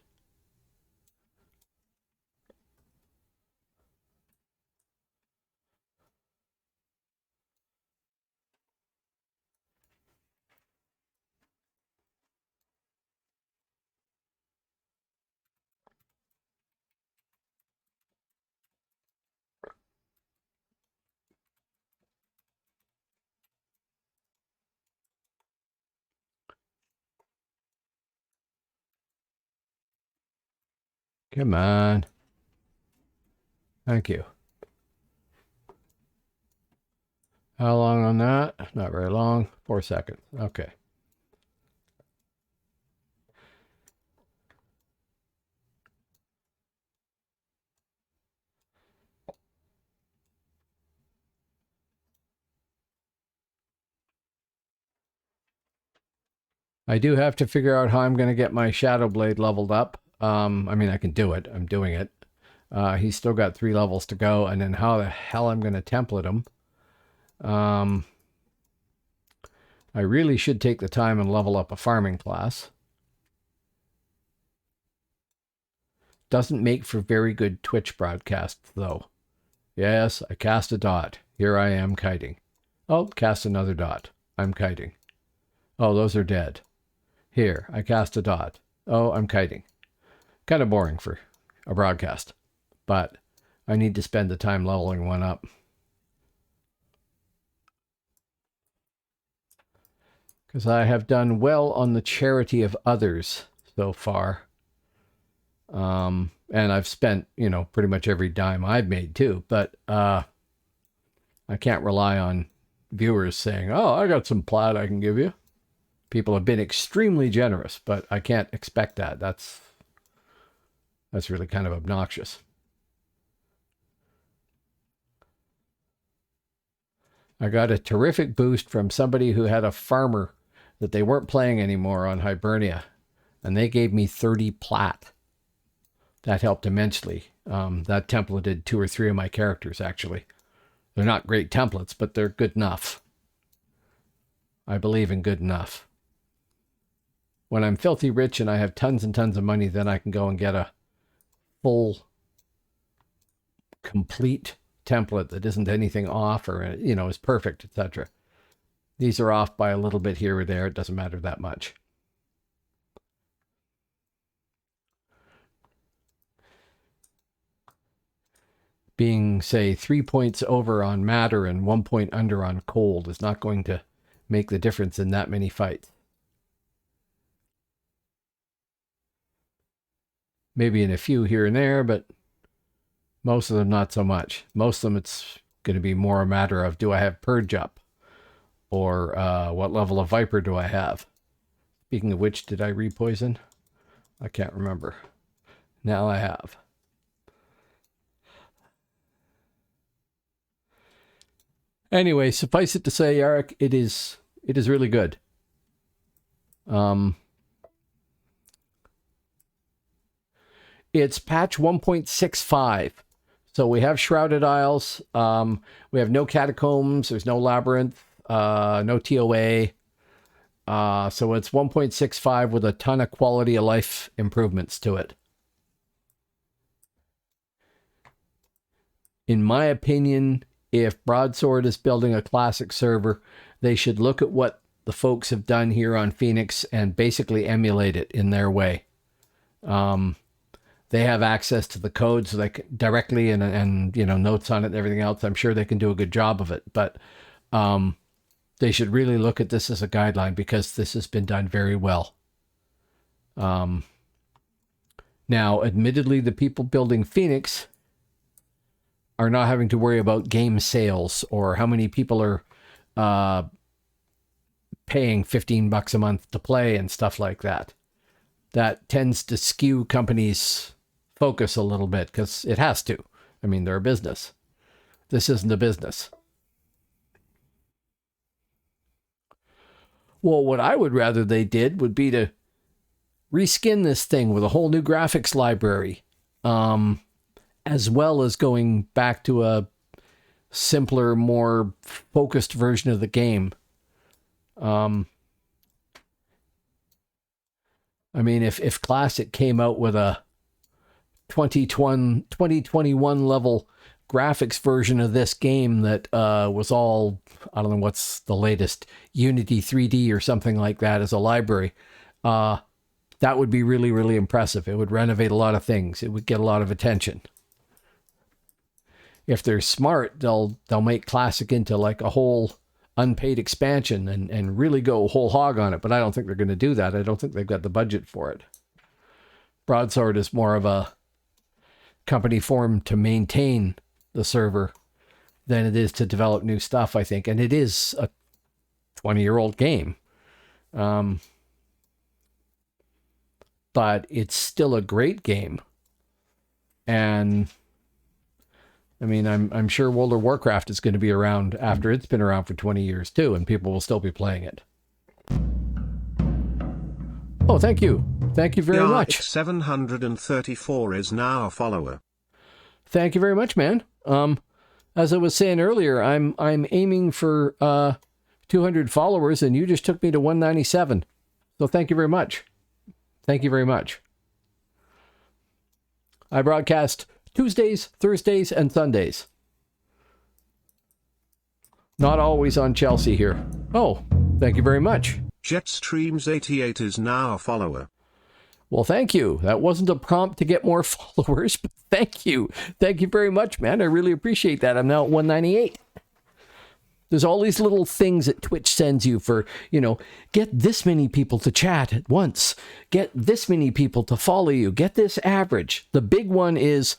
Speaker 1: Come on. Thank you. How long on that? Not very long. 4 seconds. Okay. I do have to figure out how I'm going to get my Shadow Blade leveled up. I mean, I can do it. I'm doing it. He's still got 3 levels to go, and then how the hell I'm going to template him. I really should take the time and level up a farming class. Doesn't make for very good Twitch broadcasts, though. Yes, I cast a dot. Here I am kiting. Oh, cast another dot. I'm kiting. Oh, those are dead. Here, I cast a dot. Oh, I'm kiting. Kind of boring for a broadcast, but I need to spend the time leveling one up. Because I have done well on the charity of others so far. And I've spent, you know, pretty much every dime I've made too, but I can't rely on viewers saying, oh, I got some plat I can give you. People have been extremely generous, but I can't expect that. That's really kind of obnoxious. I got a terrific boost from somebody who had a farmer that they weren't playing anymore on Hibernia, and they gave me 30 plat. That helped immensely. That templated 2 or 3 of my characters, actually. They're not great templates, but they're good enough. I believe in good enough. When I'm filthy rich and I have tons and tons of money, then I can go and get a full, complete template that isn't anything off or, you know, is perfect, etc. These are off by a little bit here or there. It doesn't matter that much. Being, say, 3 points over on matter and 1 point under on cold is not going to make the difference in that many fights. Maybe in a few here and there, but most of them not so much. Most of them it's going to be more a matter of, do I have purge up? Or what level of Viper do I have? Speaking of which, did I repoison? I can't remember. Now I have. Anyway, suffice it to say, Eric, it is really good. It's patch 1.65. So we have Shrouded Isles. We have no catacombs. There's no labyrinth. No TOA. So it's 1.65 with a ton of quality of life improvements to it. In my opinion, if Broadsword is building a classic server, they should look at what the folks have done here on Phoenix and basically emulate it in their way. They have access to the code so they can directly and you know, notes on it and everything else. I'm sure they can do a good job of it, but they should really look at this as a guideline because this has been done very well. Now, admittedly, the people building Phoenix are not having to worry about game sales or how many people are paying $15 a month to play and stuff like that. That tends to skew companies' focus a little bit because it has to. I mean, they're a business. This isn't a business. Well, what I would rather they did would be to reskin this thing with a whole new graphics library, as well as going back to a simpler, more focused version of the game. I mean, if Classic came out with a 2021 level graphics version of this game that was all, I don't know what's the latest, Unity 3D or something like that as a library, that would be really, really impressive. It would renovate a lot of things. It would get a lot of attention. If they're smart, they'll make Classic into like a whole unpaid expansion and really go whole hog on it, but I don't think they're going to do that. I don't think they've got the budget for it. Broadsword is more of a company formed to maintain the server than it is to develop new stuff, I think. And it is a 20-year-old game. But it's still a great game. And I mean, I'm sure World of Warcraft is going to be around after it's been around for 20 years too, and people will still be playing it. Oh, thank you. Thank you very much.
Speaker 2: 734 is now a follower.
Speaker 1: Thank you very much, man. As I was saying earlier, I'm aiming for 200 followers, and you just took me to 197. So thank you very much. Thank you very much. I broadcast Tuesdays, Thursdays, and Sundays. Not always on Chelsea here. Oh, thank you very much.
Speaker 2: Jetstreams88 is now a follower.
Speaker 1: Well, thank you. That wasn't a prompt to get more followers, but thank you. Thank you very much, man. I really appreciate that. I'm now at 198. There's all these little things that Twitch sends you for, get this many people to chat at once. Get this many people to follow you. Get this average. The big one is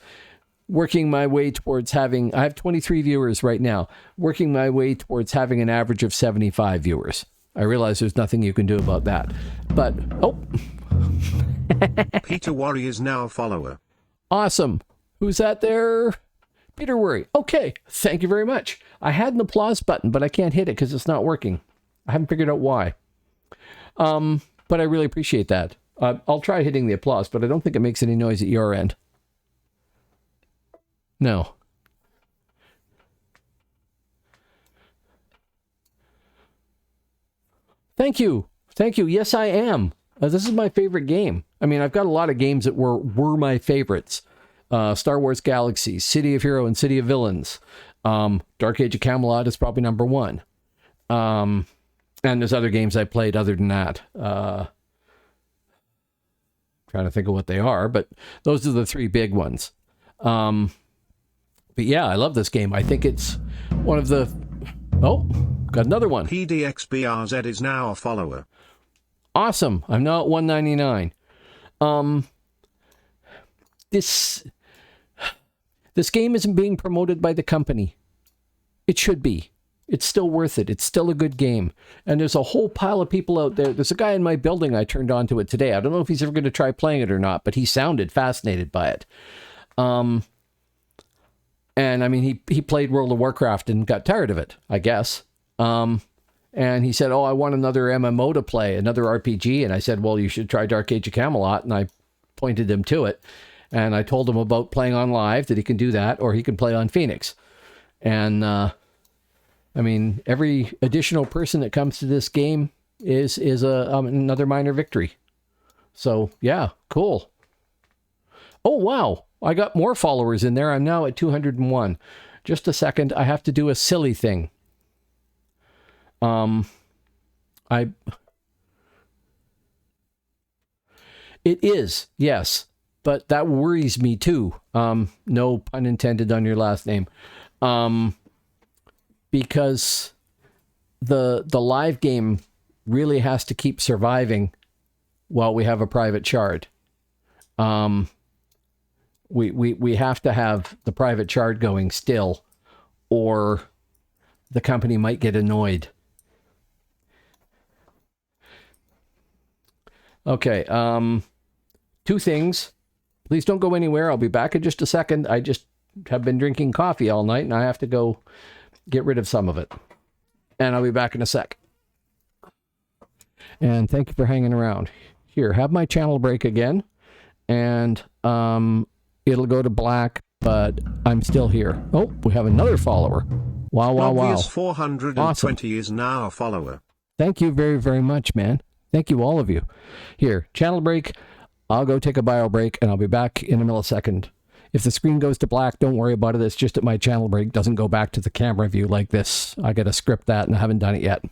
Speaker 1: working my way towards having, I have 23 viewers right now, working my way towards having an average of 75 viewers. I realize there's nothing you can do about that. But,
Speaker 2: Peter Worry is now a follower.
Speaker 1: Awesome. Who's that there? Peter Worry. Okay. Thank you very much. I had an applause button, but I can't hit it because it's not working. I haven't figured out why. But I really appreciate that. I'll try hitting the applause, but I don't think it makes any noise at your end. No. Thank you. Thank you. Yes, I am. This is my favorite game. I mean, I've got a lot of games that were my favorites. Star Wars Galaxy, City of Hero and City of Villains. Dark Age of Camelot is probably number one. And there's other games I played other than that. Trying to think of what they are, but those are the three big ones. But yeah, I love this game. I think it's one of the... Oh, got another one.
Speaker 2: PDXBRZ is now a follower.
Speaker 1: Awesome. I'm now at 199. This game isn't being promoted by the company. It should be. It's still worth it. It's still a good game. And there's a whole pile of people out there. There's a guy in my building, I turned on to it today. I don't know if he's ever going to try playing it or not, but he sounded fascinated by it. And I mean, he played World of Warcraft and got tired of it, I guess. And he said, I want another MMO to play, another RPG. And I said, well, you should try Dark Age of Camelot. And I pointed him to it. And I told him about playing on live, that he can do that, or he can play on Phoenix. And, I mean, every additional person that comes to this game is another minor victory. So, yeah, cool. Oh, wow. I got more followers in there. I'm now at 201. Just a second. I have to do a silly thing. It is, yes. But that worries me too. No pun intended on your last name. Because the live game really has to keep surviving while we have a private shard. We have to have the private shard going still, or the company might get annoyed. Okay, two things. Please don't go anywhere. I'll be back in just a second. I just have been drinking coffee all night, and I have to go get rid of some of it. And I'll be back in a sec. And thank you for hanging around. Here, have my channel break again. And it'll go to black, but I'm still here. Oh, we have another follower. Wow, wow, wow.
Speaker 2: Obvious 420 awesome. Is now a follower.
Speaker 1: Thank you very, very much, man. Thank you, all of you. Here, channel break. I'll go take a bio break, and I'll be back in a millisecond. If the screen goes to black, don't worry about it. It's just that my channel break doesn't go back to the camera view like this. I got to script that, and I haven't done it yet.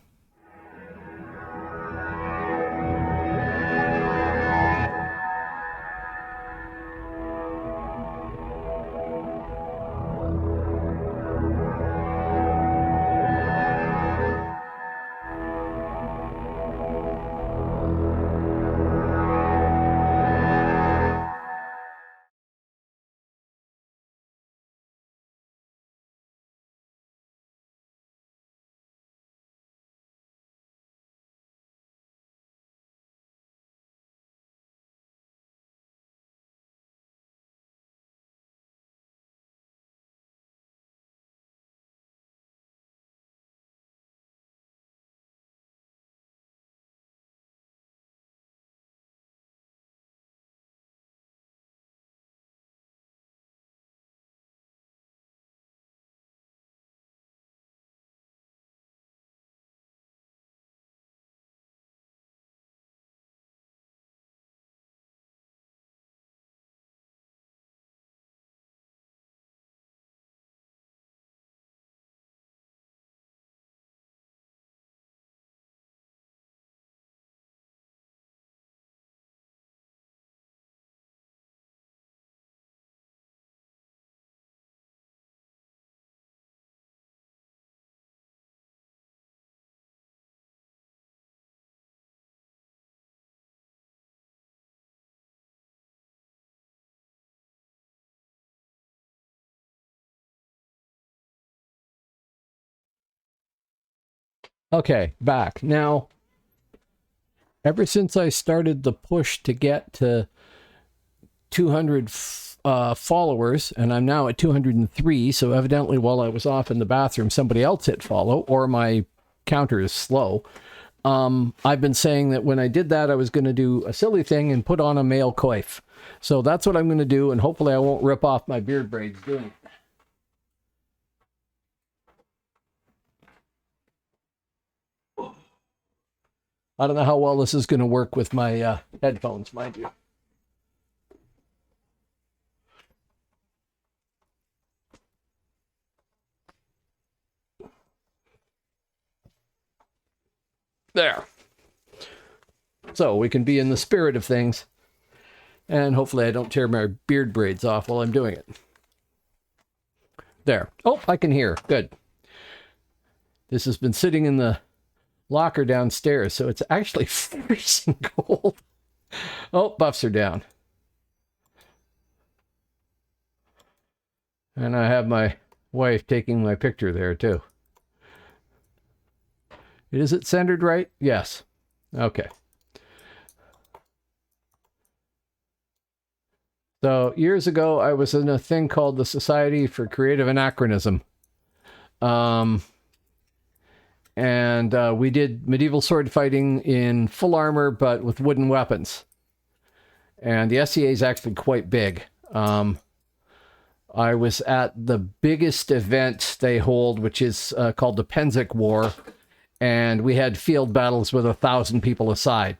Speaker 1: Okay, back. Now, ever since I started the push to get to 200 followers, and I'm now at 203, so evidently while I was off in the bathroom, somebody else hit follow, or my counter is slow. I've been saying that when I did that, I was going to do a silly thing and put on a male coif. So that's what I'm going to do, and hopefully I won't rip off my beard braids doing it. I don't know how well this is going to work with my headphones, mind you. There. So we can be in the spirit of things. And hopefully I don't tear my beard braids off while I'm doing it. There. Oh, I can hear. Good. This has been sitting in the locker downstairs, so it's actually freezing cold. Oh, buffs are down. And I have my wife taking my picture there, too. Is it centered right? Yes. Okay. So years ago, I was in a thing called the Society for Creative Anachronism. And we did medieval sword fighting in full armor, but with wooden weapons. And the SCA is actually quite big. I was at the biggest event they hold, which is called the Penzik War. And we had field battles with 1,000 people aside.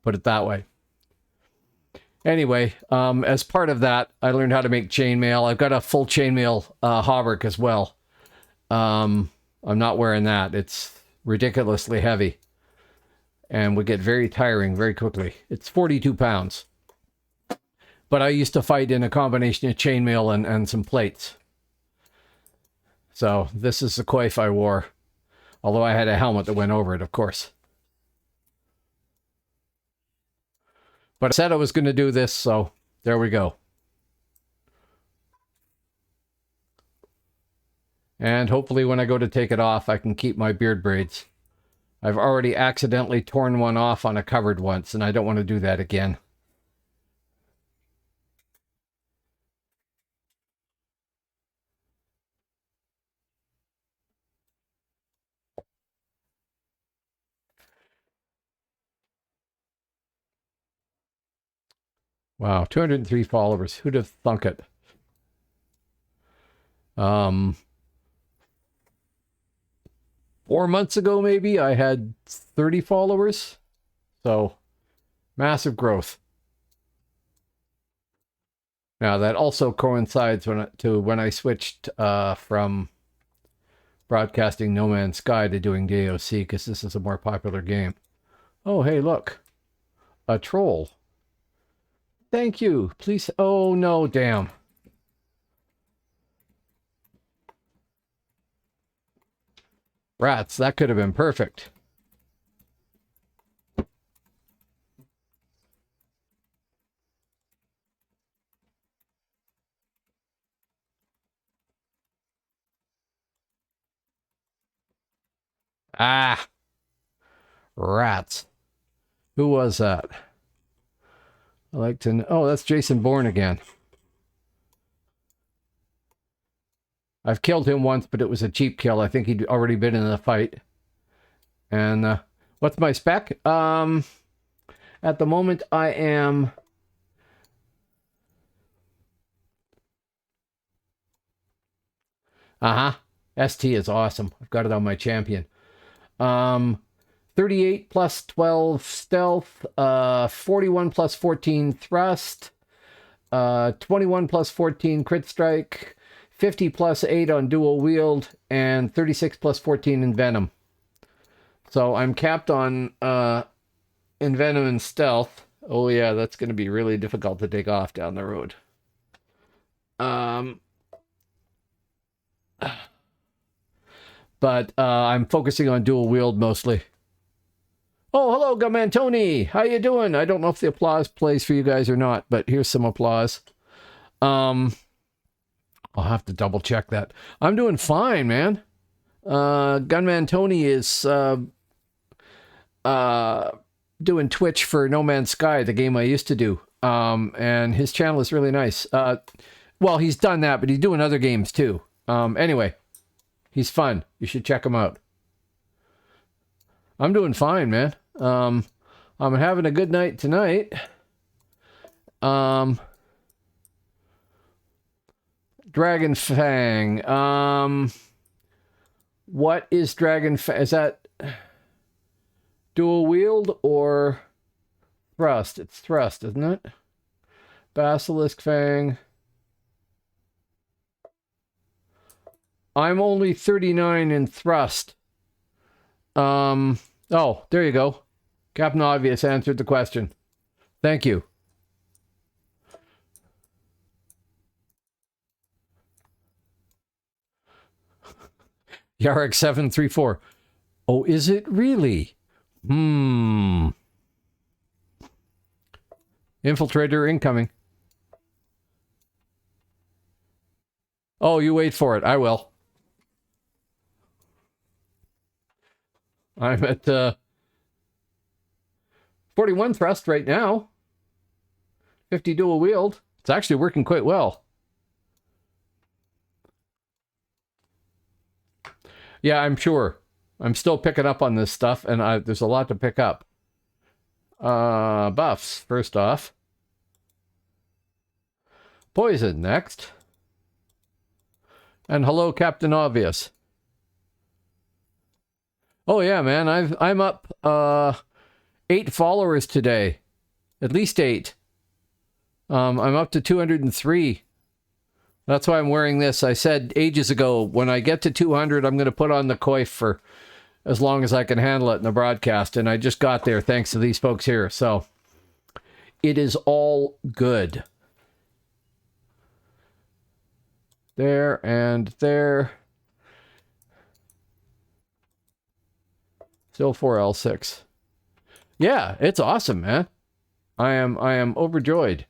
Speaker 1: Put it that way. Anyway, as part of that, I learned how to make chainmail. I've got a full chainmail hauberk as well. I'm not wearing that. It's ridiculously heavy. And would get very tiring very quickly. It's 42 pounds. But I used to fight in a combination of chainmail and some plates. So this is the coif I wore. Although I had a helmet that went over it, of course. But I said I was going to do this, so there we go. And hopefully when I go to take it off, I can keep my beard braids. I've already accidentally torn one off on a covered once, and I don't want to do that again. Wow, 203 followers. Who'd have thunk it? 4 months ago, maybe, I had 30 followers. So, massive growth. Now, that also coincides when I switched from broadcasting No Man's Sky to doing DAOC, because this is a more popular game. Oh, hey, look. A troll. Thank you. Please. Oh, no, damn. Rats, that could have been perfect. Ah. Rats. Who was that? I like to know. Oh, that's Jason Bourne again. I've killed him once, but it was a cheap kill. I think he'd already been in the fight. And what's my spec? At the moment, I am... ST is awesome. I've got it on my champion. 38 plus 12 stealth, 41 plus 14 thrust, 21 plus 14 crit strike, 50 plus 8 on dual wield, and 36 plus 14 in venom. So I'm capped on in venom and stealth. Oh yeah, that's going to be really difficult to take off down the road. But I'm focusing on dual wield mostly. Oh, hello, Gunman Tony. How you doing? I don't know if the applause plays for you guys or not, but here's some applause. I'll have to double check that. I'm doing fine, man. Gunman Tony is doing Twitch for No Man's Sky, the game I used to do. And his channel is really nice. Well, he's done that, but he's doing other games too. Anyway, he's fun. You should check him out. I'm doing fine, man. I'm having a good night tonight. Dragon Fang. What is Dragon Fang? Is that dual wield or thrust? It's thrust, isn't it? Basilisk Fang. I'm only 39 in thrust. Oh, there you go. Captain Obvious answered the question. Thank you. Yarrick 734. Oh, is it really? Infiltrator incoming. Oh, you wait for it. I will. I'm at 41 thrust right now. 50 dual wield. It's actually working quite well. Yeah, I'm sure. I'm still picking up on this stuff, and there's a lot to pick up. Buffs, first off. Poison, next. And hello, Captain Obvious. Oh yeah, man, I'm up 8 followers today. At least 8. I'm up to 203. That's why I'm wearing this. I said ages ago, when I get to 200, I'm going to put on the coif for as long as I can handle it in the broadcast. And I just got there thanks to these folks here. So it is all good. There and there. Still 4L6. Yeah, it's awesome, man. I am overjoyed.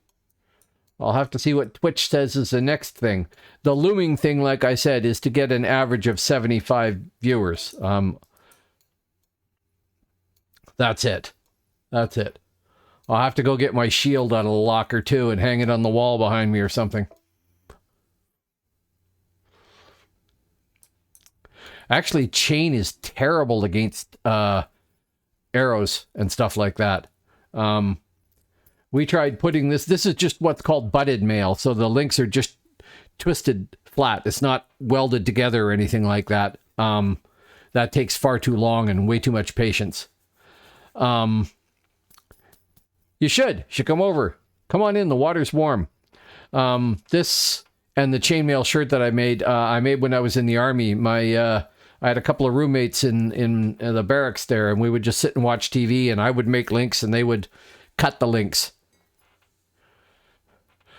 Speaker 1: I'll have to see what Twitch says is the next thing. The looming thing, like I said, is to get an average of 75 viewers. That's it. That's it. I'll have to go get my shield out of the locker, too, and hang it on the wall behind me or something. Actually, chain is terrible against arrows and stuff like that. We tried putting this is just what's called butted mail, so the links are just twisted flat. It's not welded together or anything like that. That takes far too long and way too much patience. You should come over. Come on in, the water's warm. This and the chainmail shirt that I made when I was in the army. I had a couple of roommates in the barracks there, and we would just sit and watch TV, and I would make links and they would cut the links.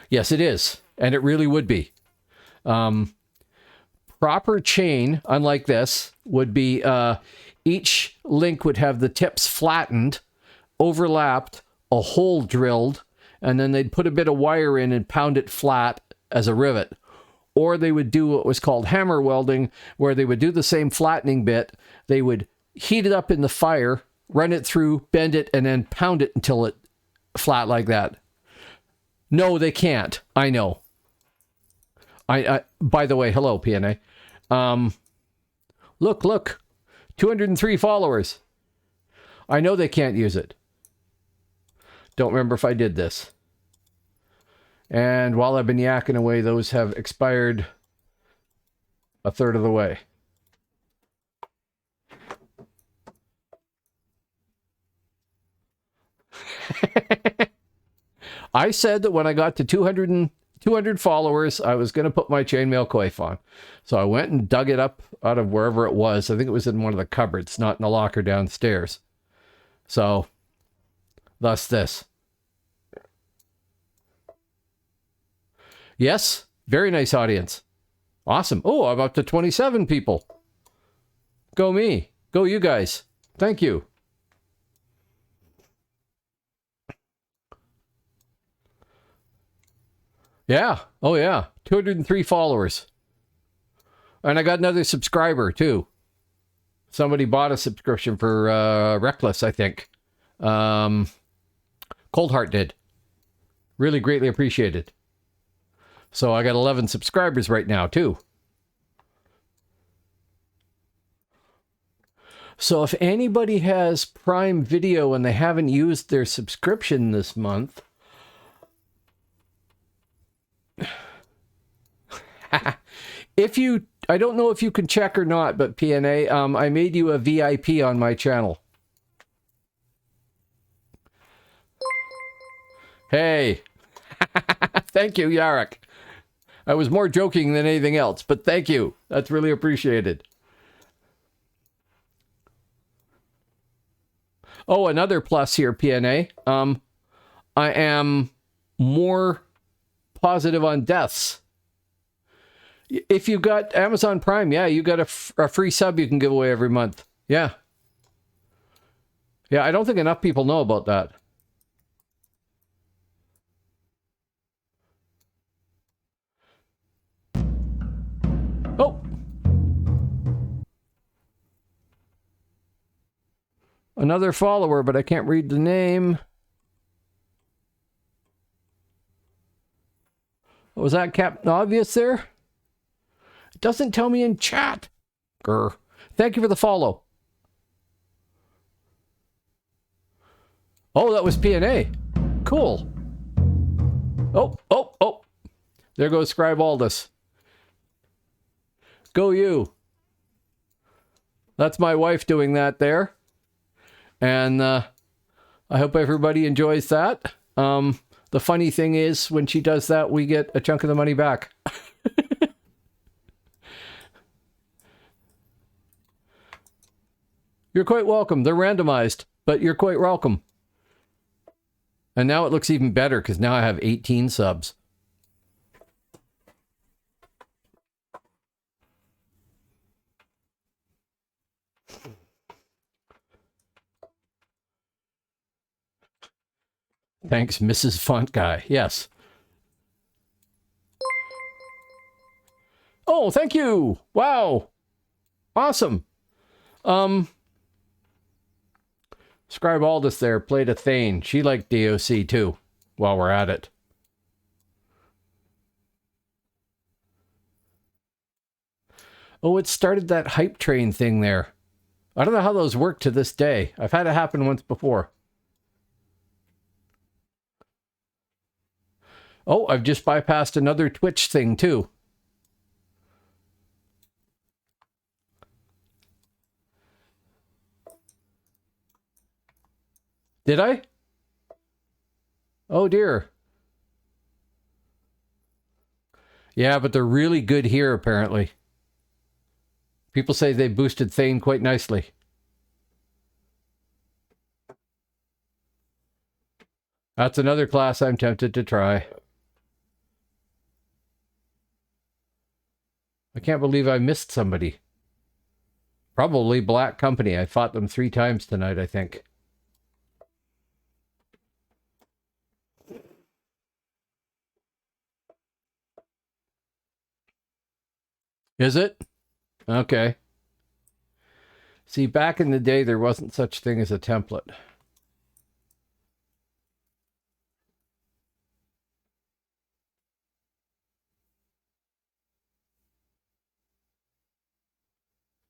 Speaker 1: Yes, it is. And it really would be. Proper chain, unlike this, would be each link would have the tips flattened, overlapped, a hole drilled, and then they'd put a bit of wire in and pound it flat as a rivet. Or they would do what was called hammer welding, where they would do the same flattening bit. They would heat it up in the fire, run it through, bend it, and then pound it until it flat like that. No, they can't. I know. I by the way, hello, PNA. Look. 203 followers. I know they can't use it. Don't remember if I did this. And while I've been yakking away, those have expired a third of the way. I said that when I got to 200 followers, I was going to put my chainmail coif on. So I went and dug it up out of wherever it was. I think it was in one of the cupboards, not in the locker downstairs. So, thus this. Yes, very nice audience. Awesome. Oh, I'm up to 27 people. Go me. Go you guys. Thank you. Yeah. Oh, yeah. 203 followers. And I got another subscriber, too. Somebody bought a subscription for Reckless, I think. Cold Heart did. Really greatly appreciated. So I got 11 subscribers right now, too. So if anybody has Prime Video and they haven't used their subscription this month, I don't know if you can check or not, but PNA, I made you a VIP on my channel. Hey, thank you, Yarek. I was more joking than anything else, but thank you. That's really appreciated. Oh, another plus here, PNA. I am more positive on deaths. If you got Amazon Prime, yeah, you got a free sub you can give away every month. Yeah. Yeah, I don't think enough people know about that. Oh! Another follower, but I can't read the name. Was that Captain Obvious there? It doesn't tell me in chat. Grr. Thank you for the follow. Oh, that was PNA. Cool. Oh. There goes Scribe Aldous. Go you. That's my wife doing that there. And I hope everybody enjoys that. The funny thing is, when she does that, we get a chunk of the money back. You're quite welcome. They're randomized, but you're quite welcome. And now it looks even better because now I have 18 subs. Thanks, Mrs. Font Guy. Yes. Oh, thank you. Wow. Awesome. Scribe Aldous there played a Thane. She liked DAOC too, while we're at it. Oh, it started that hype train thing there. I don't know how those work to this day. I've had it happen once before. Oh, I've just bypassed another Twitch thing too. Did I? Oh dear. Yeah, but they're really good here apparently. People say they boosted Thane quite nicely. That's another class I'm tempted to try. I can't believe I missed somebody. Probably Black Company. I fought them 3 times tonight, I think. Is it? Okay. See, back in the day, there wasn't such thing as a template.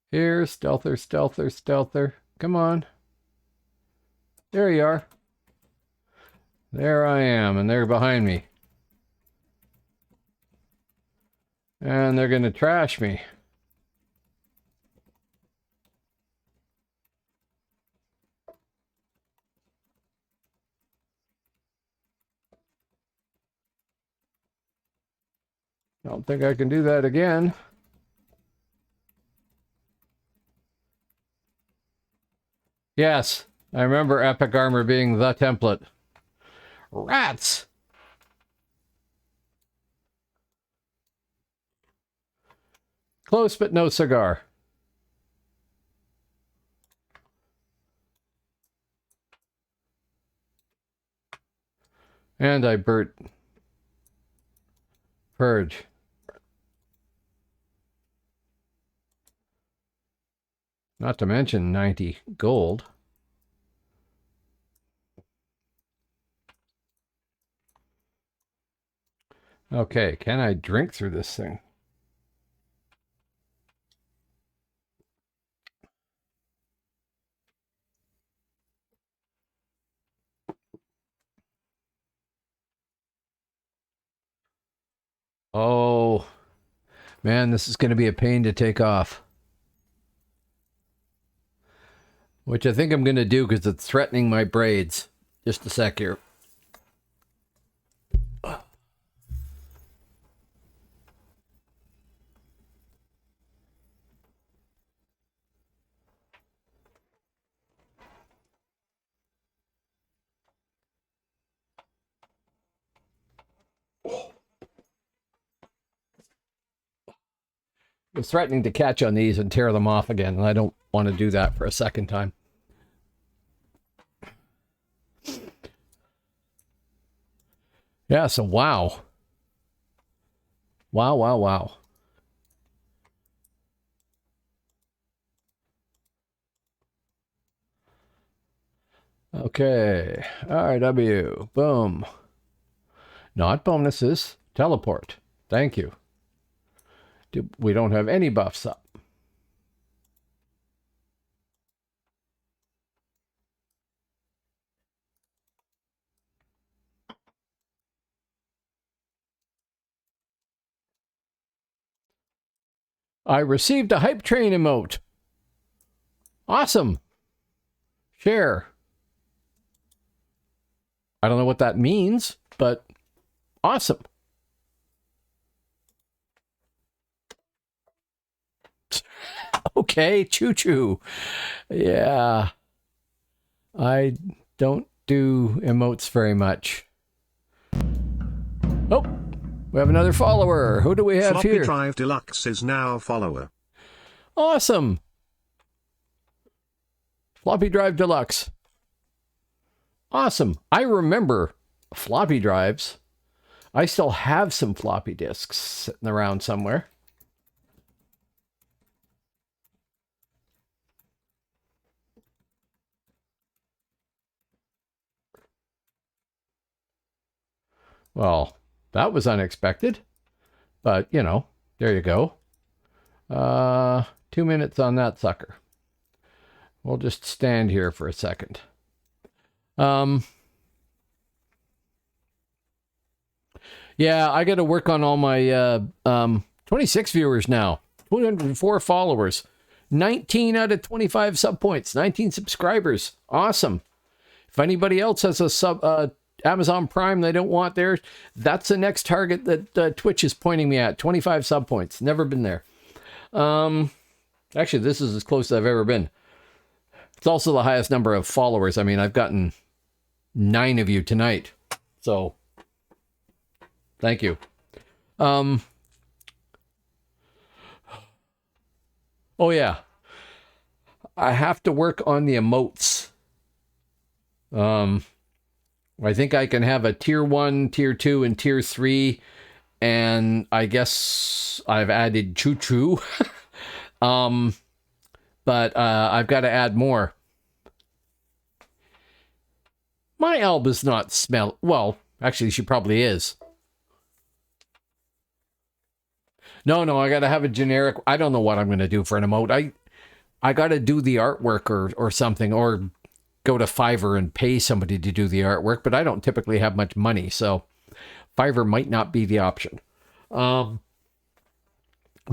Speaker 1: Here, stealther. Come on. There you are. There I am, and they're behind me. And they're going to trash me. I don't think I can do that again. Yes, I remember Epic Armor being the template. Rats! Close but no cigar. And I burnt Purge. Not to mention 90 gold. Okay, can I drink through this thing? Oh, man, this is going to be a pain to take off. Which I think I'm going to do because it's threatening my braids. Just a sec here. It's threatening to catch on these and tear them off again, and I don't want to do that for a second time. Yeah, so wow. Wow, wow, wow. Okay, RW, boom. Not bonuses, teleport. Thank you. We don't have any buffs up. I received a hype train emote. Awesome. Share. I don't know what that means, but awesome. Okay, choo-choo. Yeah. I don't do emotes very much. Oh, we have another follower. Who do we have
Speaker 2: Floppy
Speaker 1: here?
Speaker 2: Drive Deluxe is now a follower.
Speaker 1: Awesome. Floppy Drive Deluxe. Awesome. I remember floppy drives. I still have some floppy disks sitting around somewhere. Well, that was unexpected. But, you know, there you go. 2 minutes on that sucker. We'll just stand here for a second. Yeah, I got to work on all my 26 viewers now. 204 followers. 19 out of 25 sub points. 19 subscribers. Awesome. If anybody else has a Amazon Prime they don't want theirs, that's the next target that Twitch is pointing me at. 25 sub points. Never been there. Actually, this is as close as I've ever been. It's also the highest number of followers. I mean, I've gotten 9 of you tonight. So, thank you. Oh, yeah. I have to work on the emotes. I think I can have a tier 1, tier 2, and tier 3. And I guess I've added choo-choo. But I've got to add more. My Alba's not smell... Well, actually, she probably is. No, I got to have a generic... I don't know what I'm going to do for an emote. I got to do the artwork or something, or go to Fiverr and pay somebody to do the artwork, but I don't typically have much money, so Fiverr might not be the option. But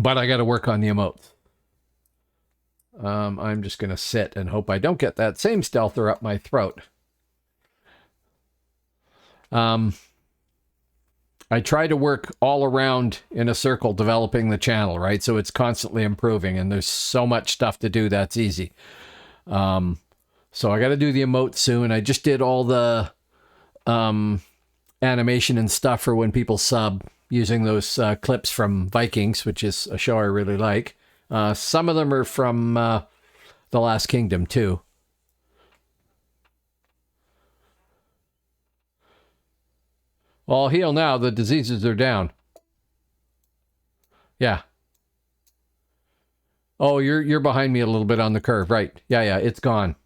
Speaker 1: I got to work on the emotes. I'm just going to sit and hope I don't get that same stealther up my throat. I try to work all around in a circle developing the channel, right? So it's constantly improving, and there's so much stuff to do that's easy. So I got to do the emote soon. I just did all the animation and stuff for when people sub using those clips from Vikings, which is a show I really like. Some of them are from The Last Kingdom, too. Well, heal now. The diseases are down. Yeah. Oh, you're behind me a little bit on the curve, right? Yeah, it's gone.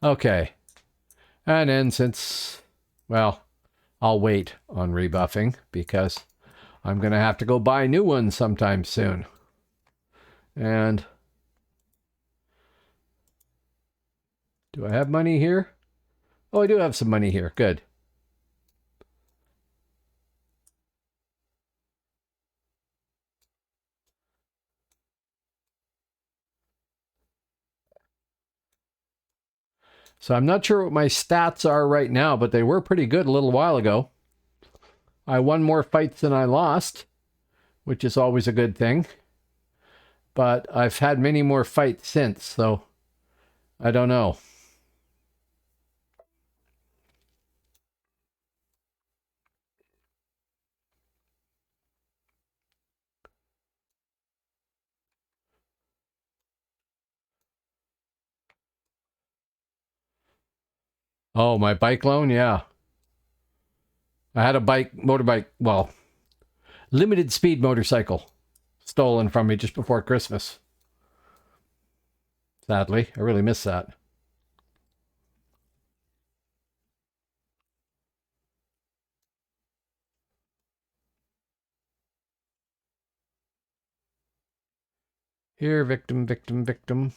Speaker 1: Okay. And then since, well, I'll wait on rebuffing because I'm going to have to go buy new ones sometime soon. And do I have money here? Oh, I do have some money here. Good. So I'm not sure what my stats are right now, but they were pretty good a little while ago. I won more fights than I lost, which is always a good thing. But I've had many more fights since, so I don't know. Oh, my bike loan? Yeah. I had a motorbike, well, limited speed motorcycle stolen from me just before Christmas. Sadly, I really miss that. Here, victim, victim, victim.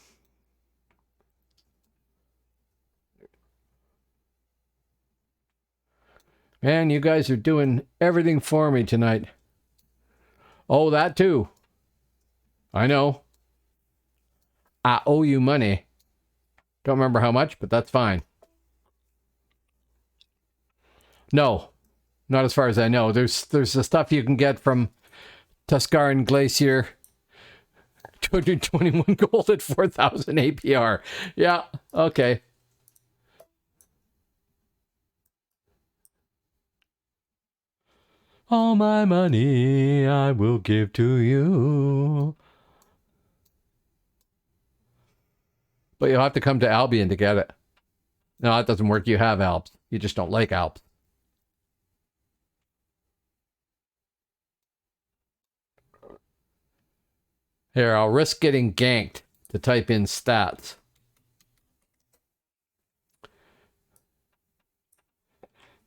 Speaker 1: Man, you guys are doing everything for me tonight. Oh, that too. I know. I owe you money. Don't remember how much, but that's fine. No, not as far as I know. There's the stuff you can get from Tuscaran Glacier. 221 gold at 4,000 APR. Yeah, okay. All my money I will give to you. But you'll have to come to Albion to get it. No, that doesn't work. You have Alps. You just don't like Alps. Here, I'll risk getting ganked to type in stats.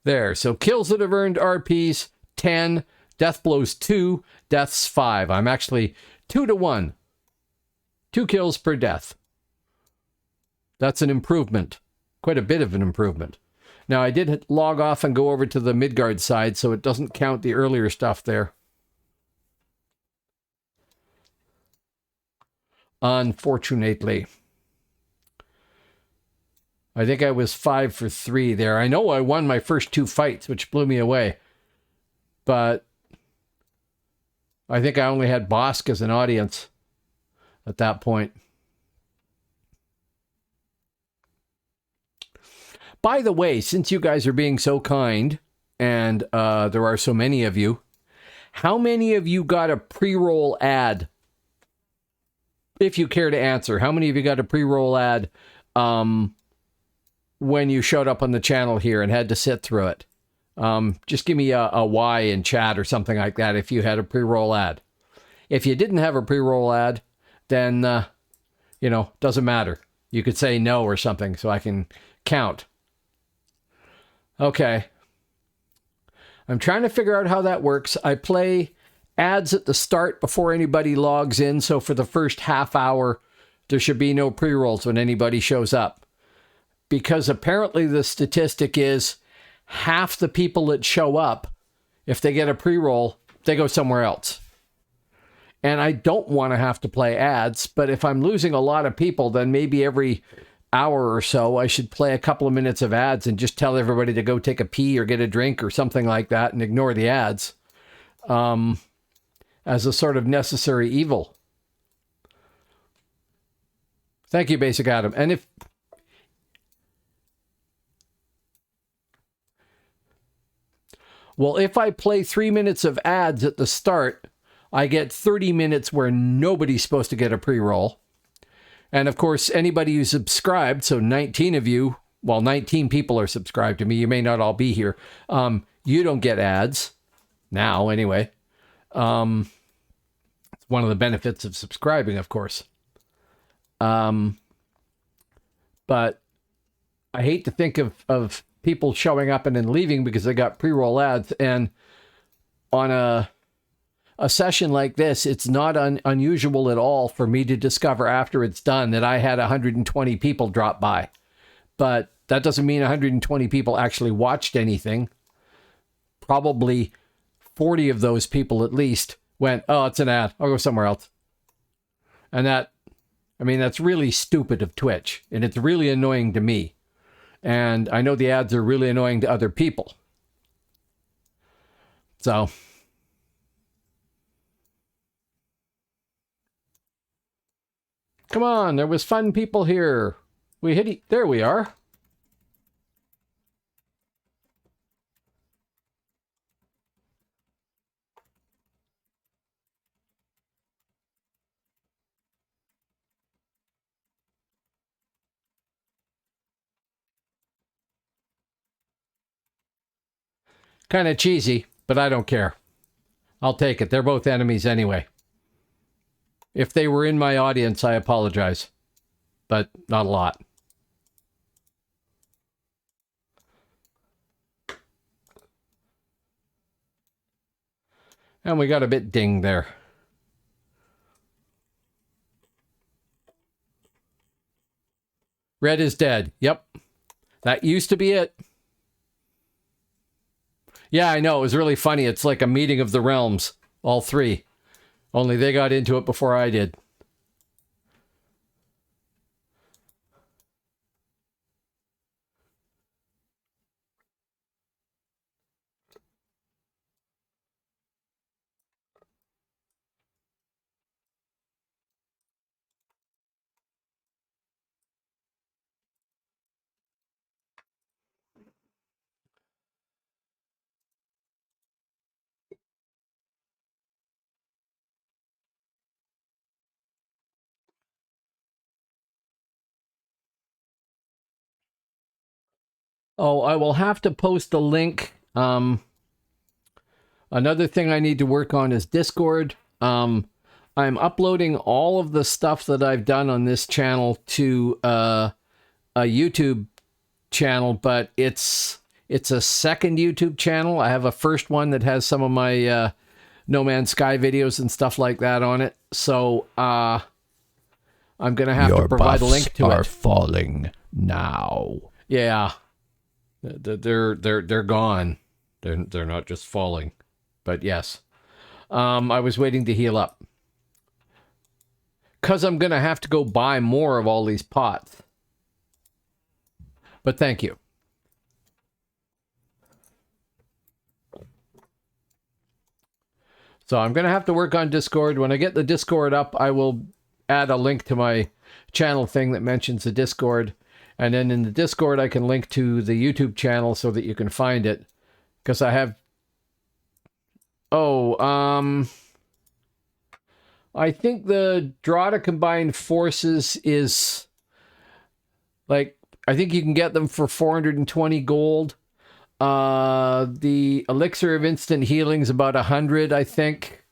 Speaker 1: There, so kills that have earned RPs, 10. Death blows 2. Deaths 5. I'm actually 2 to 1. 2 kills per death. That's an improvement. Quite a bit of an improvement. Now, I did log off and go over to the Midgard side, so it doesn't count the earlier stuff there. Unfortunately. I think I was 5 for 3 there. I know I won my first 2 fights, which blew me away. But I think I only had Bosk as an audience at that point. By the way, since you guys are being so kind, and there are so many of you, how many of you got a pre-roll ad? If you care to answer, how many of you got a pre-roll ad when you showed up on the channel here and had to sit through it? Just give me a Y in chat or something like that if you had a pre-roll ad. If you didn't have a pre-roll ad, then, doesn't matter. You could say no or something so I can count. Okay. I'm trying to figure out how that works. I play ads at the start before anybody logs in, so for the first half hour, there should be no pre-rolls when anybody shows up. Because apparently the statistic is half the people that show up, if they get a pre-roll, they go somewhere else. And I don't want to have to play ads, but if I'm losing a lot of people, then maybe every hour or so, I should play a couple of minutes of ads and just tell everybody to go take a pee or get a drink or something like that and ignore the ads as a sort of necessary evil. Thank you, Basic Adam. And if I play 3 minutes of ads at the start, I get 30 minutes where nobody's supposed to get a pre-roll. And of course, anybody who's subscribed, so 19 of you, 19 people are subscribed to me. You may not all be here. You don't get ads now, anyway. It's one of the benefits of subscribing, of course. But I hate to think of people showing up and then leaving because they got pre-roll ads. And on a session like this, it's not unusual at all for me to discover after it's done that I had 120 people drop by. But that doesn't mean 120 people actually watched anything. Probably 40 of those people at least went, oh, it's an ad, I'll go somewhere else. And that's really stupid of Twitch. And it's really annoying to me. And I know the ads are really annoying to other people. So... come on, there was fun people here. We hit there we are. Kind of cheesy, but I don't care. I'll take it. They're both enemies anyway. If they were in my audience, I apologize. But not a lot. And we got a bit dinged there. Red is dead. Yep. That used to be it. Yeah, I know. It was really funny. It's like a meeting of the realms. All three. Only they got into it before I did. Oh, I will have to post a link. Another thing I need to work on is Discord. I'm uploading all of the stuff that I've done on this channel to a YouTube channel, but it's a second YouTube channel. I have a first one that has some of my No Man's Sky videos and stuff like that on it. So I'm gonna have to provide a link to it. Your buffs are falling now. Yeah. They're gone. They're not just falling, but yes. I was waiting to heal up because I'm gonna have to go buy more of all these pots. But thank you. So I'm gonna have to work on Discord. When I get the Discord up, I will add a link to my channel thing that mentions the Discord. And then in the Discord, I can link to the YouTube channel so that you can find it. Because I have... I think the draw to combine forces is... like, I think you can get them for 420 gold. The elixir of instant healing is about 100, I think.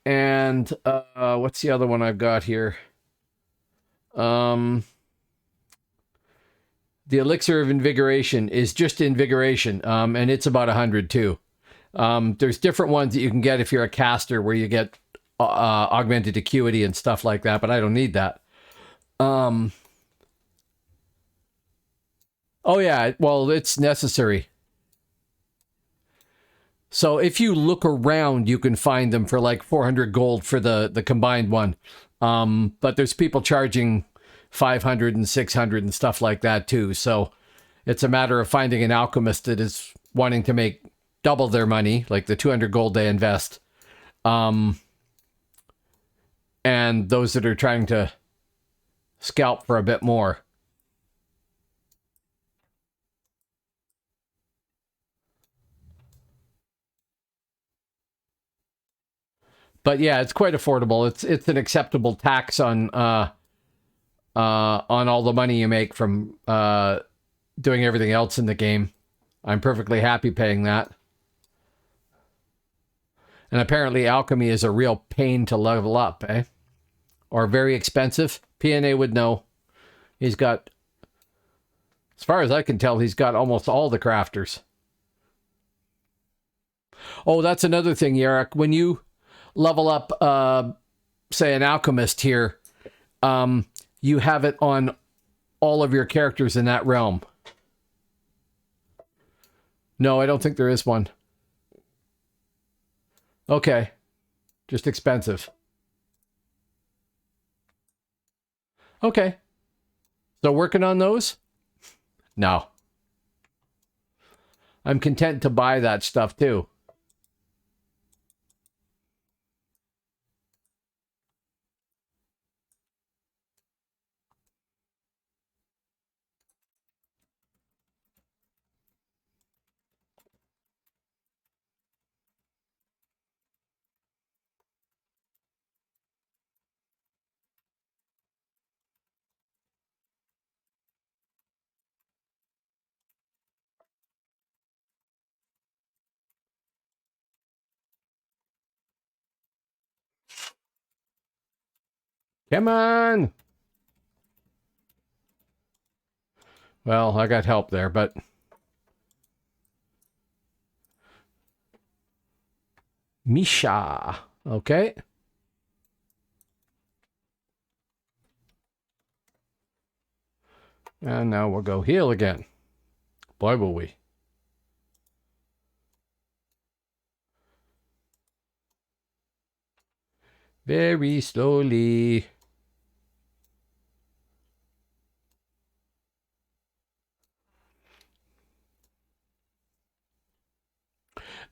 Speaker 1: And what's the other one I've got here? The elixir of invigoration is just invigoration, and it's about 100 too. There's different ones that you can get if you're a caster, where you get augmented acuity and stuff like that, but I don't need that. Oh yeah, well, it's necessary. So if you look around, you can find them for like 400 gold for the combined one. But there's people charging 500 and 600 and stuff like that too. So it's a matter of finding an alchemist that is wanting to make double their money, like the 200 gold they invest. And those that are trying to scalp for a bit more. But yeah, it's quite affordable. It's an acceptable tax on all the money you make from doing everything else in the game. I'm perfectly happy paying that. And apparently alchemy is a real pain to level up, eh? Or very expensive. PNA would know. He's got, as far as I can tell, he's got almost all the crafters. Oh, that's another thing, Yarek. When you level up, say, an alchemist here, you have it on all of your characters in that realm. No, I don't think there is one. Okay. Just expensive. Okay. So working on those? No. I'm content to buy that stuff too. Come on. Well, I got help there, but Misha. Okay. And now we'll go heal again. Boy, will we. Very slowly.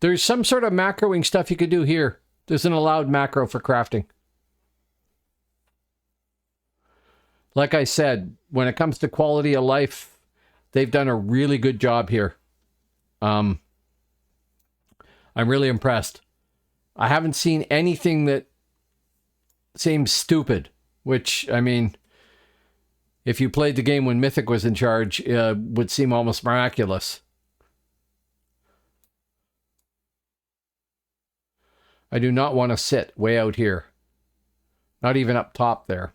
Speaker 1: There's some sort of macroing stuff you could do here. There's an allowed macro for crafting. Like I said, when it comes to quality of life, they've done a really good job here. I'm really impressed. I haven't seen anything that seems stupid, which, I mean, if you played the game when Mythic was in charge, would seem almost miraculous. I do not want to sit way out here. Not even up top there.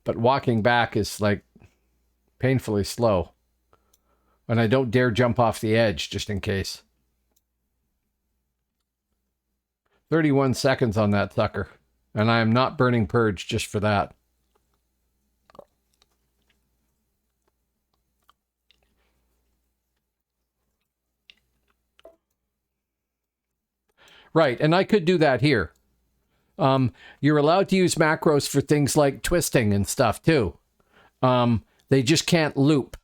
Speaker 1: But walking back is like painfully slow. And I don't dare jump off the edge just in case. 31 seconds on that sucker. And I am not burning Purge just for that. Right, and I could do that here. You're allowed to use macros for things like twisting and stuff too. They just can't loop.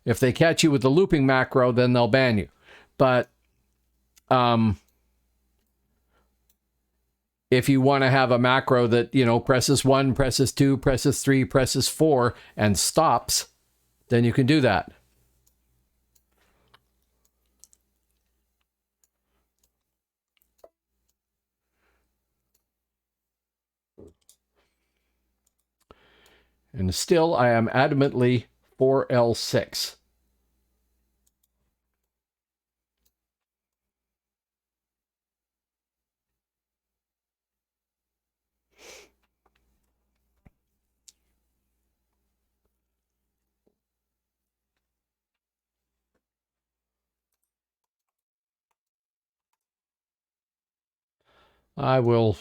Speaker 1: If they catch you with the looping macro, then they'll ban you. But if you want to have a macro that, you know, presses 1, presses 2, presses 3, presses 4, and stops, then you can do that. And still, I am adamantly 4L6. I will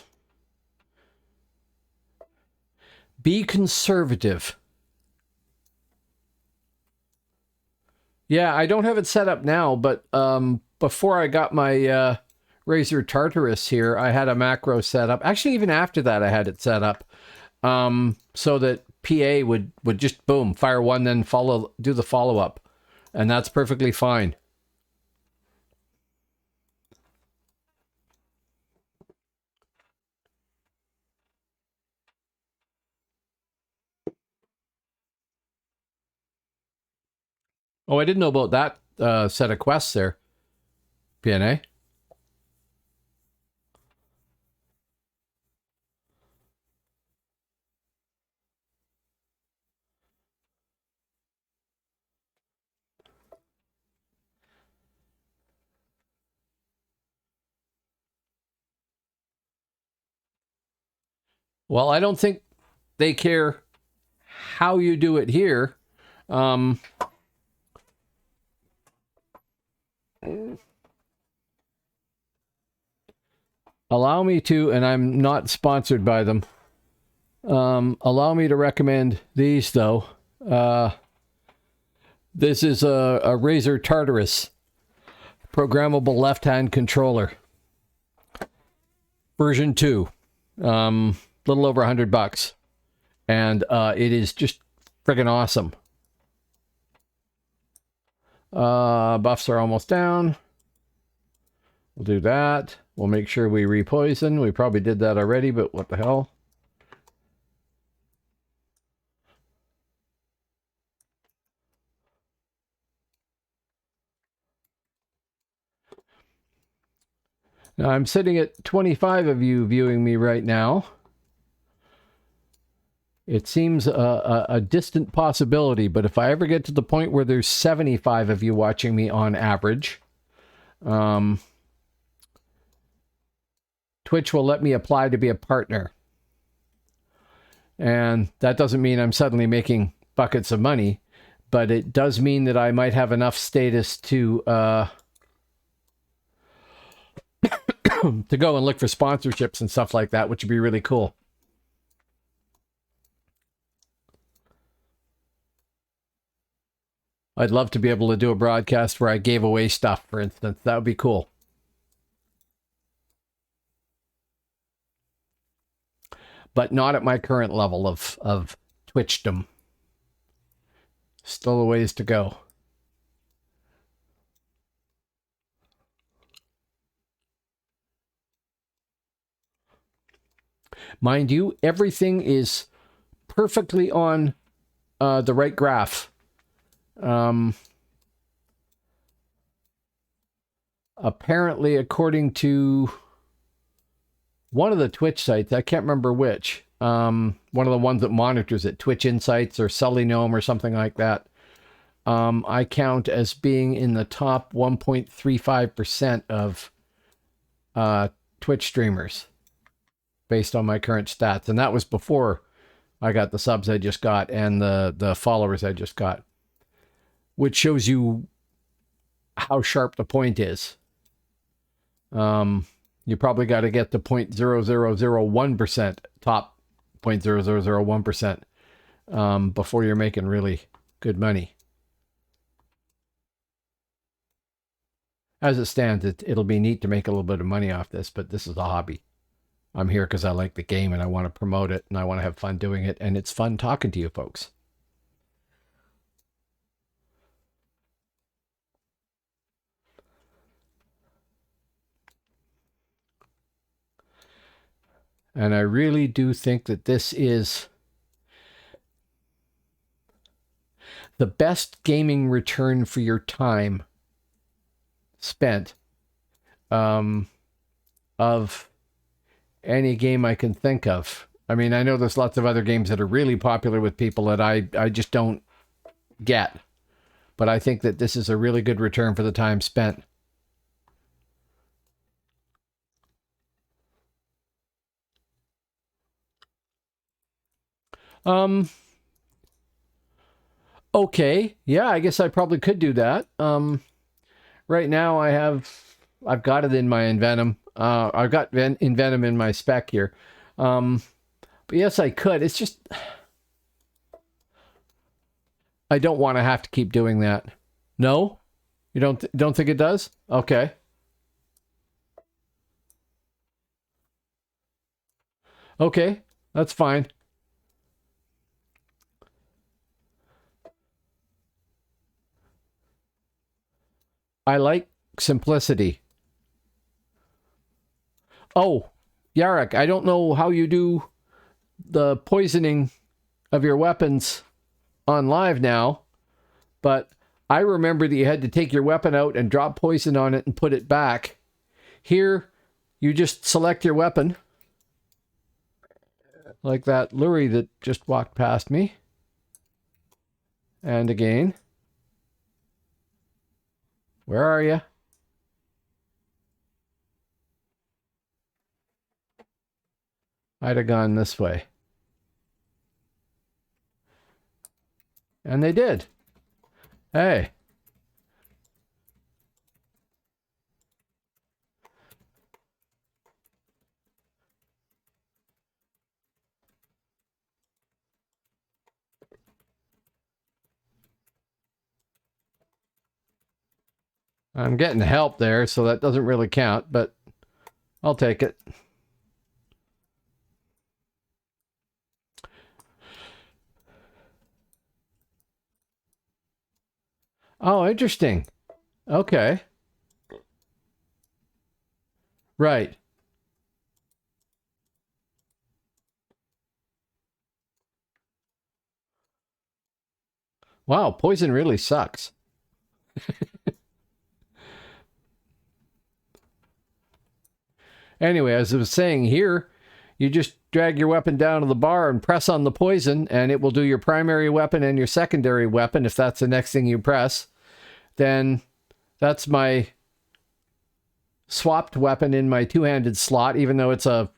Speaker 1: be conservative. Yeah, I don't have it set up now, but before I got my Razor Tartarus here, I had a macro set up. Actually, even after that, I had it set up so that PA would just, boom, fire one, then do the follow-up. And that's perfectly fine. Oh, I didn't know about that set of quests there, PNA. Well, I don't think they care how you do it here. Allow me to, and I'm not sponsored by them. Allow me to recommend these, though. This is a Razer Tartarus programmable left-hand controller. Version 2. Little over $100. And it is just friggin' awesome. Buffs are almost down. We'll do that. We'll make sure we repoison. We probably did that already, but what the hell? Now I'm sitting at 25 of you viewing me right now. It seems a distant possibility, but if I ever get to the point where there's 75 of you watching me on average, Twitch will let me apply to be a partner. And that doesn't mean I'm suddenly making buckets of money, but it does mean that I might have enough status to to go and look for sponsorships and stuff like that, which would be really cool. I'd love to be able to do a broadcast where I gave away stuff, for instance. That would be cool. But not at my current level of Twitchdom. Still a ways to go. Mind you, everything is perfectly on the right graph. Apparently, according to one of the Twitch sites, I can't remember which, one of the ones that monitors it, Twitch Insights or Sullynome or something like that, I count as being in the top 1.35% of Twitch streamers based on my current stats. And that was before I got the subs I just got and the followers I just got, which shows you how sharp the point is. You probably got to get to 0.0001%, top 0.0001%, before you're making really good money. As it stands, it'll be neat to make a little bit of money off this, but this is a hobby. I'm here because I like the game and I want to promote it and I want to have fun doing it, and it's fun talking to you folks. And I really do think that this is the best gaming return for your time spent of any game I can think of. I mean, I know there's lots of other games that are really popular with people that I just don't get. But I think that this is a really good return for the time spent. Okay. Yeah, I guess I probably could do that. Right now I've got it in my Envenom. I've got Envenom in my spec here. But yes, I could. It's just I don't want to have to keep doing that. No? You don't think it does? Okay. Okay. That's fine. I like simplicity. Oh, Yarek, I don't know how you do the poisoning of your weapons on live now, but I remember that you had to take your weapon out and drop poison on it and put it back. Here, you just select your weapon, like that Lurie that just walked past me. And again. Where are you? I'd have gone this way. And they did. Hey. I'm getting help there, so that doesn't really count, but I'll take it. Oh, interesting. Okay. Right. Wow, poison really sucks. Anyway, as I was saying here, you just drag your weapon down to the bar and press on the poison, and it will do your primary weapon and your secondary weapon if that's the next thing you press. Then that's my swapped weapon in my two-handed slot, even though it's a,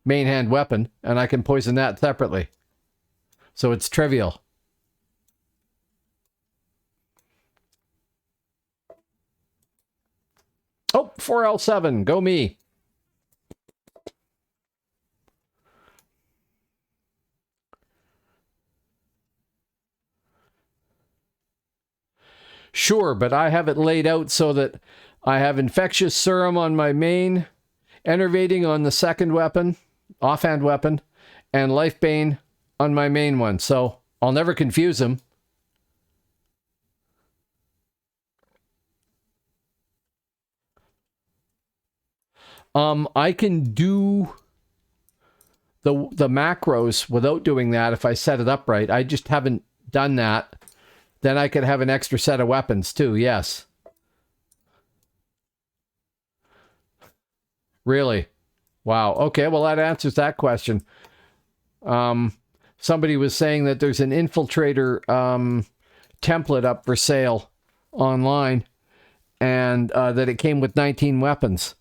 Speaker 1: main hand weapon, and I can poison that separately. So it's trivial. Oh, 4L7, go me. Sure, but I have it laid out so that I have infectious serum on my main, enervating on the second weapon, offhand weapon, and lifebane on my main one. So I'll never confuse them. I can do the macros without doing that if I set it up right. I just haven't done that. Then I could have an extra set of weapons too, yes. Really? Wow. Okay, well that answers that question. Somebody was saying that there's an Infiltrator template up for sale online, and that it came with 19 weapons.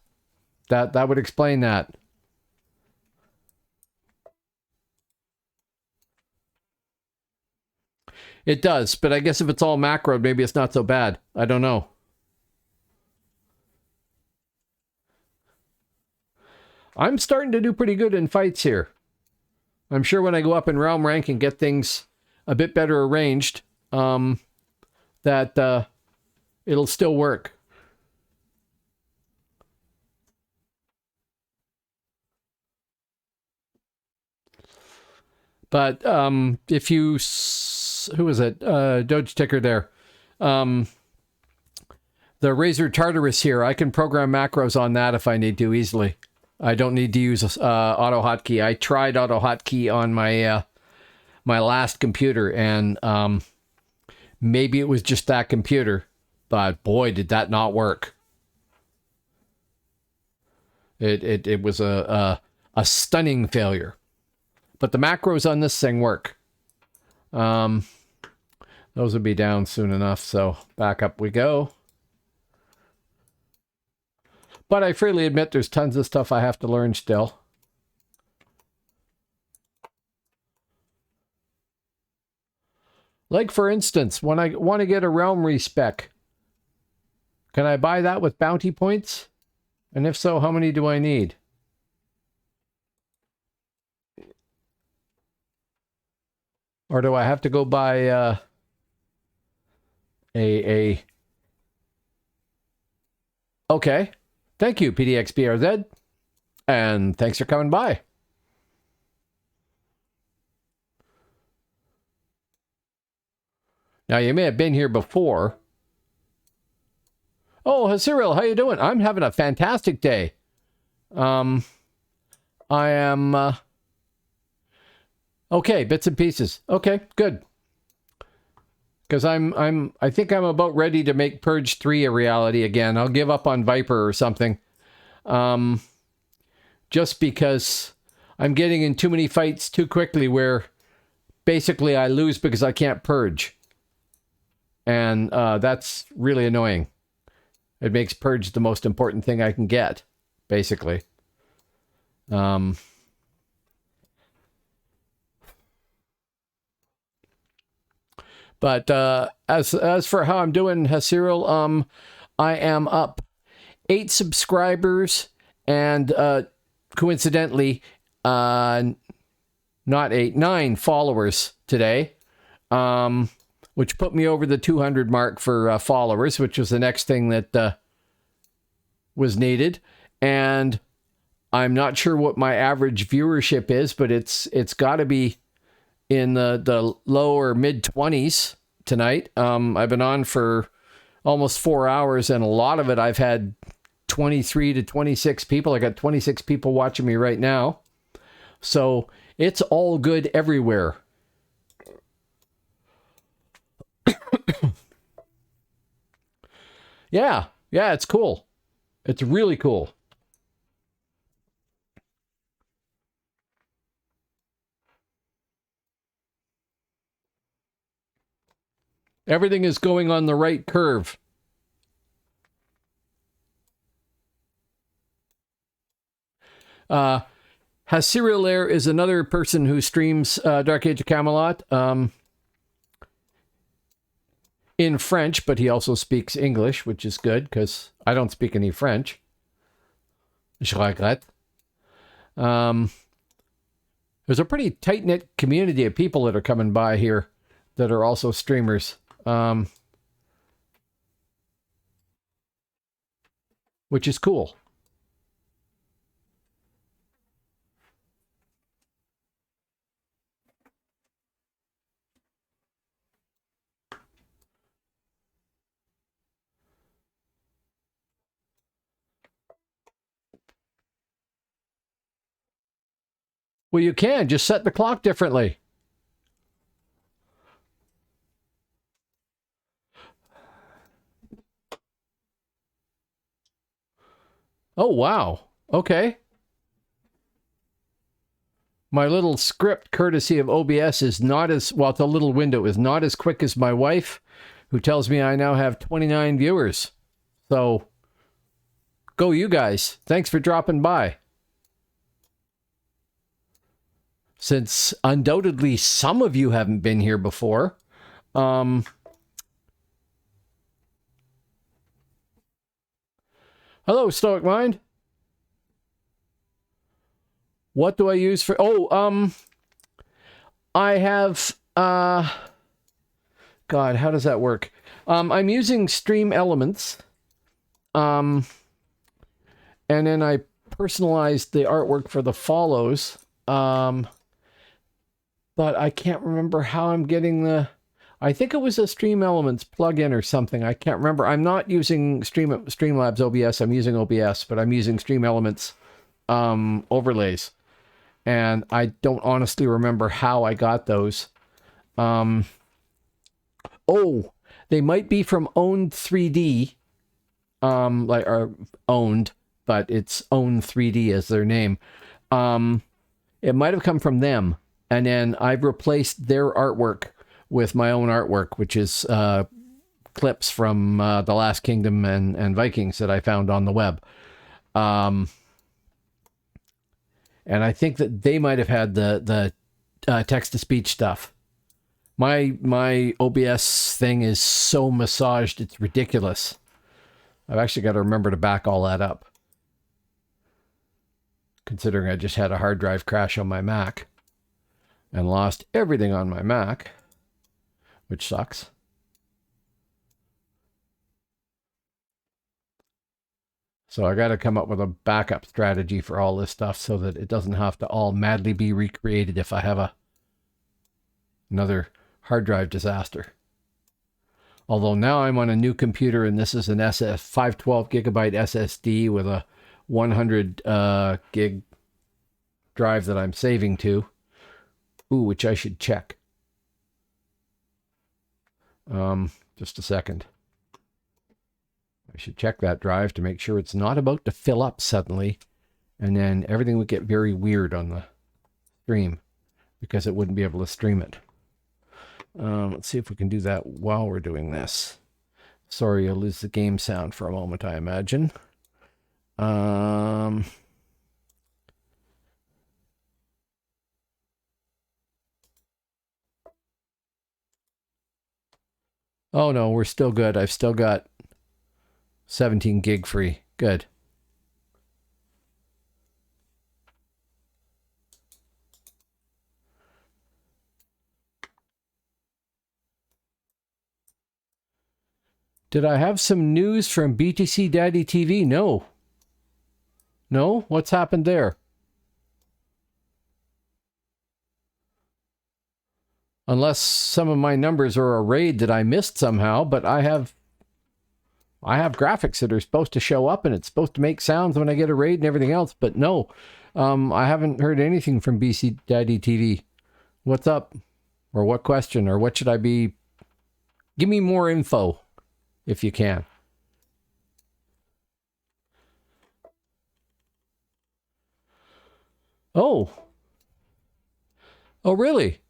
Speaker 1: That would explain that. It does, but I guess if it's all macro, maybe it's not so bad. I don't know. I'm starting to do pretty good in fights here. I'm sure when I go up in realm rank and get things a bit better arranged, that it'll still work. But if you... Who is it? Doge Ticker there. The Razor Tartarus here, I can program macros on that if I need to easily. I don't need to use auto hotkey. I tried auto hotkey on my my last computer, and maybe it was just that computer, but boy, did that not work. It was a stunning failure. But the macros on this thing work. Those will be down soon enough, so back up we go. But I freely admit there's tons of stuff I have to learn still. Like, for instance, when I want to get a realm respec, can I buy that with bounty points? And if so, how many do I need? Or do I have to go buy a... Okay. Thank you, PDXBRZ. And thanks for coming by. Now, you may have been here before. Oh, Cyril, how you doing? I'm having a fantastic day. I am... Okay, bits and pieces. Okay, good. Because I think I'm about ready to make Purge 3 a reality again. I'll give up on Viper or something. Just because I'm getting in too many fights too quickly where basically I lose because I can't purge. And that's really annoying. It makes Purge the most important thing I can get, basically. But as for how I'm doing, Hasiril, I am up 8 subscribers and coincidentally, not 8, 9 followers today, which put me over the 200 mark for followers, which was the next thing that was needed. And I'm not sure what my average viewership is, but it's got to be in the low or mid 20s tonight. I've been on for almost 4 hours, and a lot of it I've had 23 to 26 people. I got 26 people watching me right now. So it's all good everywhere. Yeah, it's cool. It's really cool. Everything is going on the right curve. Hasiril Air is another person who streams Dark Age of Camelot in French, but he also speaks English, which is good because I don't speak any French. Je regrette. There's a pretty tight-knit community of people that are coming by here that are also streamers, which is cool. Well, you can just set the clock differently. Oh, wow. Okay. My little script, courtesy of OBS, is not as, well, it's a little window, is not as quick as my wife, who tells me I now have 29 viewers. So, go you guys. Thanks for dropping by. Since undoubtedly some of you haven't been here before. Hello, Stoic Mind. What do I use for... Oh, I have... God, how does that work? I'm using Stream Elements. And then I personalized the artwork for the follows. But I can't remember how I'm getting the... I think it was a Stream Elements plugin or something. I can't remember. I'm not using Streamlabs OBS. I'm using OBS, but I'm using Stream Elements overlays. And I don't honestly remember how I got those. Oh, they might be from Owned 3D. Like, or Owned, but it's Owned 3D as their name. It might have come from them. And then I've replaced their artwork with my own artwork, which is clips from The Last Kingdom and Vikings that I found on the web. And I think that they might have had the text-to-speech stuff. My OBS thing is so massaged, it's ridiculous. I've actually got to remember to back all that up. Considering I just had a hard drive crash on my Mac. And lost everything on my Mac. Which sucks. So I got to come up with a backup strategy for all this stuff so that it doesn't have to all madly be recreated if I have another hard drive disaster. Although now I'm on a new computer and this is an 512 gigabyte SSD with a 100 gig drive that I'm saving to. Ooh, which I should check. Just a second. I should check that drive to make sure it's not about to fill up suddenly, and then everything would get very weird on the stream because it wouldn't be able to stream it. Let's see if we can do that while we're doing this. Sorry, you'll lose the game sound for a moment, I imagine. Oh no, we're still good. I've still got 17 gig free. Good. Did I have some news from BTC Daddy TV? No. No? What's happened there? Unless some of my numbers are a raid that I missed somehow, but I have graphics that are supposed to show up and it's supposed to make sounds when I get a raid and everything else, but no. I haven't heard anything from BC Daddy TV. What's up? Or what question? Or what should I be? Give me more info, if you can. Oh. Oh, really?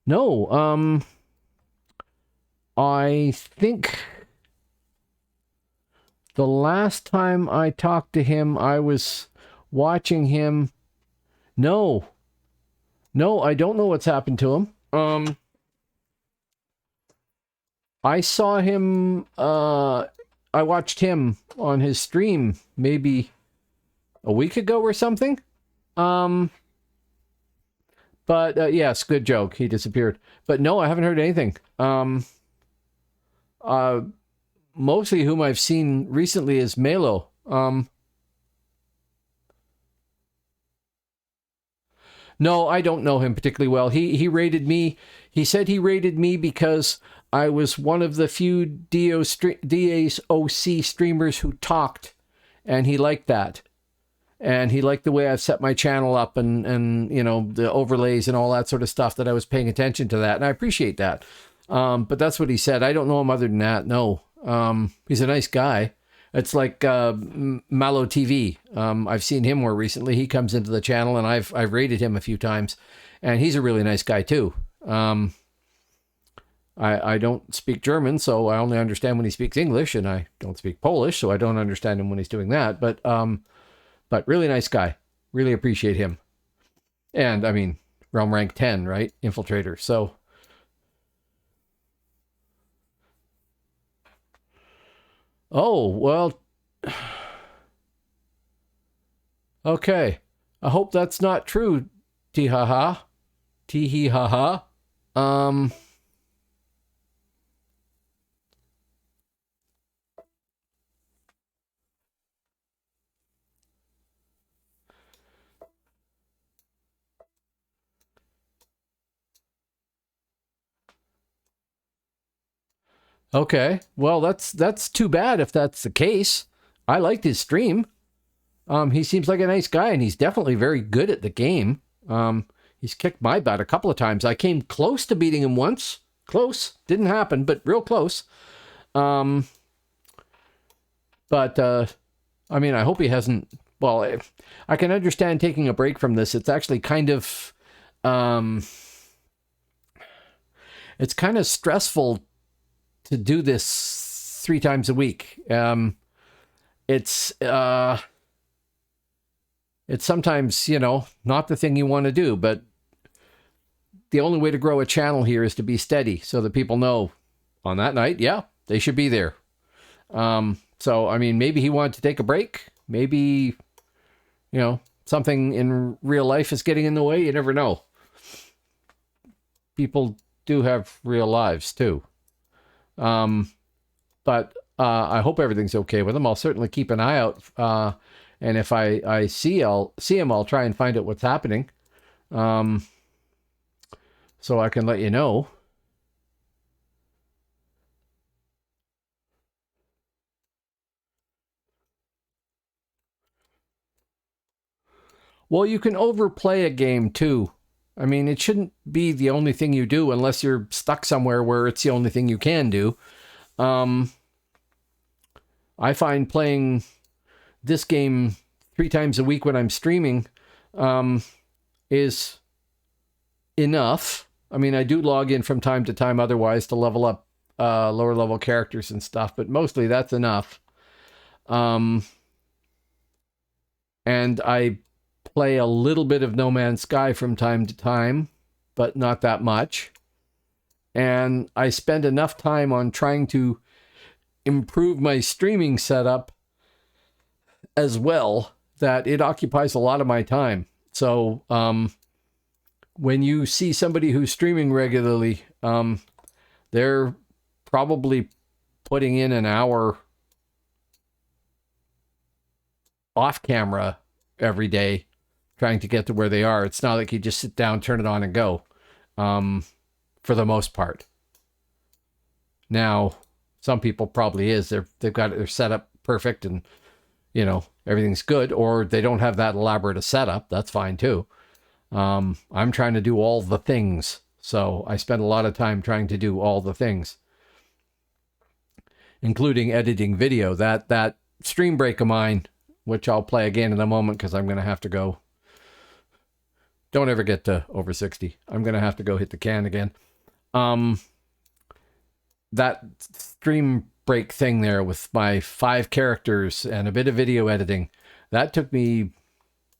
Speaker 1: No, I think the last time I talked to him, I was watching him. No, I don't know what's happened to him. I saw him, I watched him on his stream maybe a week ago or something. But yes, good joke. He disappeared. But no, I haven't heard anything. Mostly whom I've seen recently is Melo. No, I don't know him particularly well. He rated me. He said he rated me because I was one of the few DAOC streamers who talked, and he liked that. And he liked the way I've set my channel up and you know, the overlays and all that sort of stuff, that I was paying attention to that. And I appreciate that. But that's what he said. I don't know him other than that. No. He's a nice guy. It's like Malo TV. I've seen him more recently. He comes into the channel and I've rated him a few times. And he's a really nice guy too. I don't speak German, so I only understand when he speaks English, and I don't speak Polish, so I don't understand him when he's doing that. But really nice guy. Really appreciate him. And, I mean, realm rank 10, right? Infiltrator. So. Oh, well. Okay. I hope that's not true, Tihaha. Tihihaha. Okay. Well, that's too bad if that's the case. I liked his stream. He seems like a nice guy, and he's definitely very good at the game. He's kicked my butt a couple of times. I came close to beating him once. Close. Didn't happen, but real close. But I mean, I hope he hasn't. Well, I can understand taking a break from this. It's actually kind of, it's kind of stressful to do this 3 times a week. It's sometimes, you know, not the thing you want to do, but the only way to grow a channel here is to be steady, so that people know on that night, yeah, they should be there. So, I mean, maybe he wanted to take a break. Maybe, you know, something in real life is getting in the way. You never know. People do have real lives too. But I hope everything's okay with him. I'll certainly keep an eye out. And if I see him, I'll try and find out what's happening. So I can let you know. Well, you can overplay a game too. I mean, it shouldn't be the only thing you do unless you're stuck somewhere where it's the only thing you can do. I find playing this game 3 times a week when I'm streaming is enough. I mean, I do log in from time to time otherwise to level up lower level characters and stuff, but mostly that's enough. And I play a little bit of No Man's Sky from time to time, but not that much. And I spend enough time on trying to improve my streaming setup as well that it occupies a lot of my time. So when you see somebody who's streaming regularly, they're probably putting in an hour off camera every day trying to get to where they are. It's not like you just sit down, turn it on, and go, for the most part. Now, some people probably is. They've got their setup perfect and, you know, everything's good, or they don't have that elaborate a setup. That's fine too. I'm trying to do all the things. So I spend a lot of time trying to do all the things, including editing video. That stream break of mine, which I'll play again in a moment because I'm going to have to go. Don't ever get to over 60. I'm going to have to go hit the can again. That stream break thing there with my 5 characters and a bit of video editing, that took me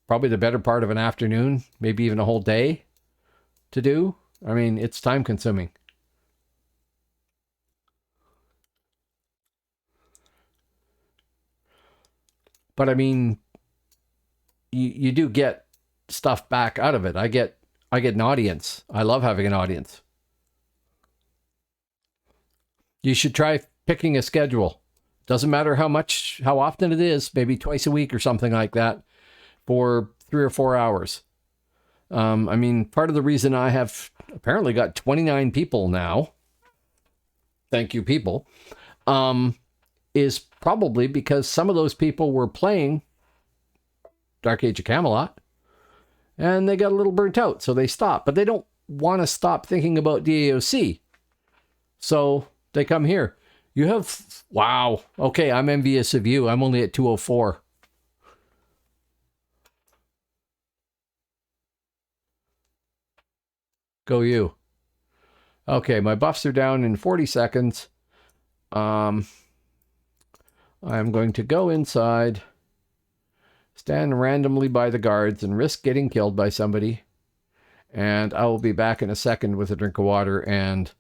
Speaker 1: probably the better part of an afternoon, maybe even a whole day to do. I mean, it's time consuming. But I mean, you do get stuff back out of it. I get an audience. I love having an audience. You should try picking a schedule. Doesn't matter how often it is, maybe twice a week or something like that for 3 or 4 hours. I mean, part of the reason I have apparently got 29 people now, thank you people, is probably because some of those people were playing Dark Age of Camelot and they got a little burnt out, so they stopped. But they don't want to stop thinking about DAOC. So they come here. You have, wow, okay, I'm envious of you. I'm only at 204. Go you. Okay, my buffs are down in 40 seconds. I'm going to go inside, stand randomly by the guards, and risk getting killed by somebody. And I will be back in a second with a drink of water and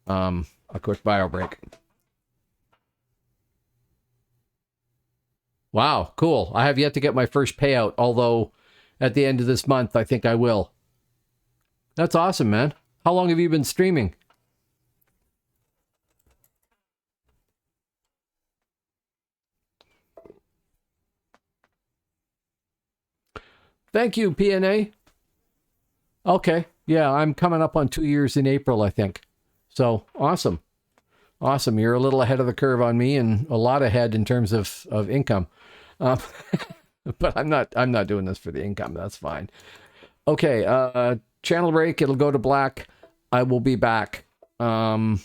Speaker 1: a quick bio break. Wow, cool. I have yet to get my first payout, although at the end of this month, I think I will. That's awesome, man. How long have you been streaming? Thank you, PNA. Okay. Yeah, I'm coming up on 2 years in April, I think. So awesome. Awesome. You're a little ahead of the curve on me and a lot ahead in terms of income. But I'm not doing this for the income. That's fine. Okay. Channel break. It'll go to black. I will be back. Don't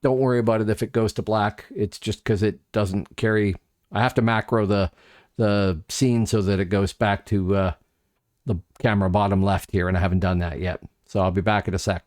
Speaker 1: worry about it if it goes to black. It's just because it doesn't carry. I have to macro the scene so that it goes back to the camera bottom left here, and I haven't done that yet. So I'll be back in a sec.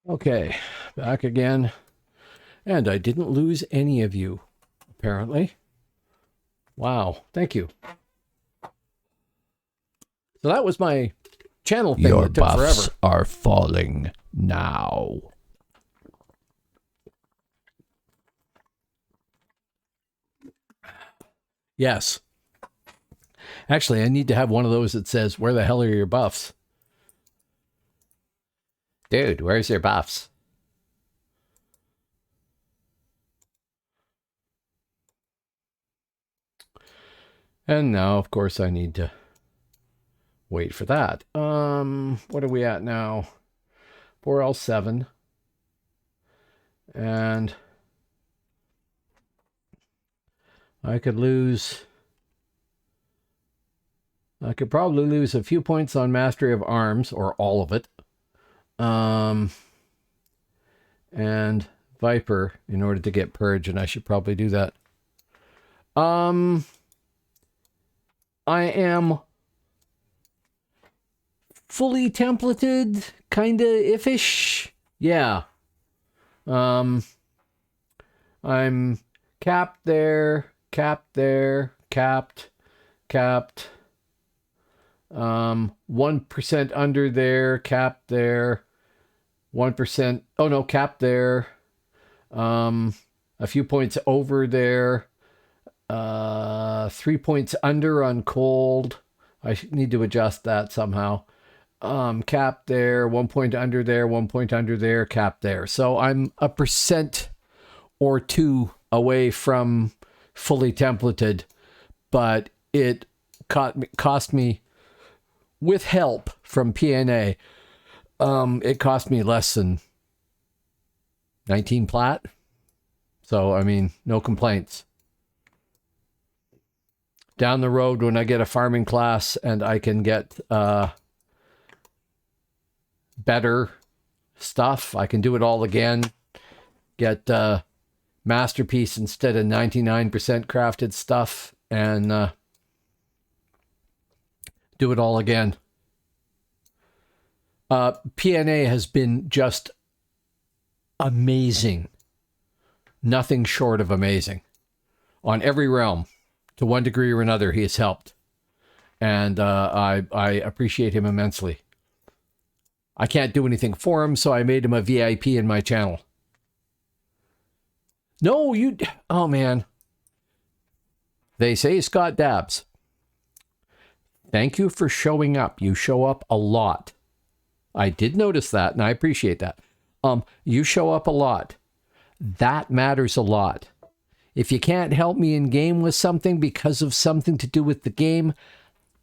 Speaker 1: Okay, back again. And I didn't lose any of you, apparently. Wow, thank you. So that was my channel thing
Speaker 3: Your
Speaker 1: that took
Speaker 3: buffs
Speaker 1: forever.
Speaker 3: are falling now.
Speaker 1: Yes. Actually, I need to have one of those that says, where the hell are your buffs? Dude, where's your buffs? And now, of course, I need to wait for that. What are we at now? 4L7. And I could probably lose a few points on Mastery of Arms, or all of it. And Viper in order to get Purge, and I should probably do that. I am fully templated, kinda iffish. Yeah. I'm capped there, capped there, capped. 1% under there, capped there. 1%, oh no, capped there. A few points over there. 3 points under on cold. I need to adjust that somehow. Cap there, 1 point under there, 1 point under there, cap there. So I'm 1% or 2 away from fully templated, but it cost me, with help from PNA, it cost me less than 19 plat. So, I mean, no complaints. Down the road, when I get a farming class and I can get better stuff, I can do it all again. Get Masterpiece instead of 99% crafted stuff, and do it all again. PNA has been just amazing. Nothing short of amazing. On every realm, to one degree or another, he has helped. And I appreciate him immensely. I can't do anything for him, so I made him a VIP in my channel. No, oh man. They say Scott Dabbs. Thank you for showing up. You show up a lot. I did notice that, and I appreciate that. You show up a lot. That matters a lot. If you can't help me in game with something because of something to do with the game,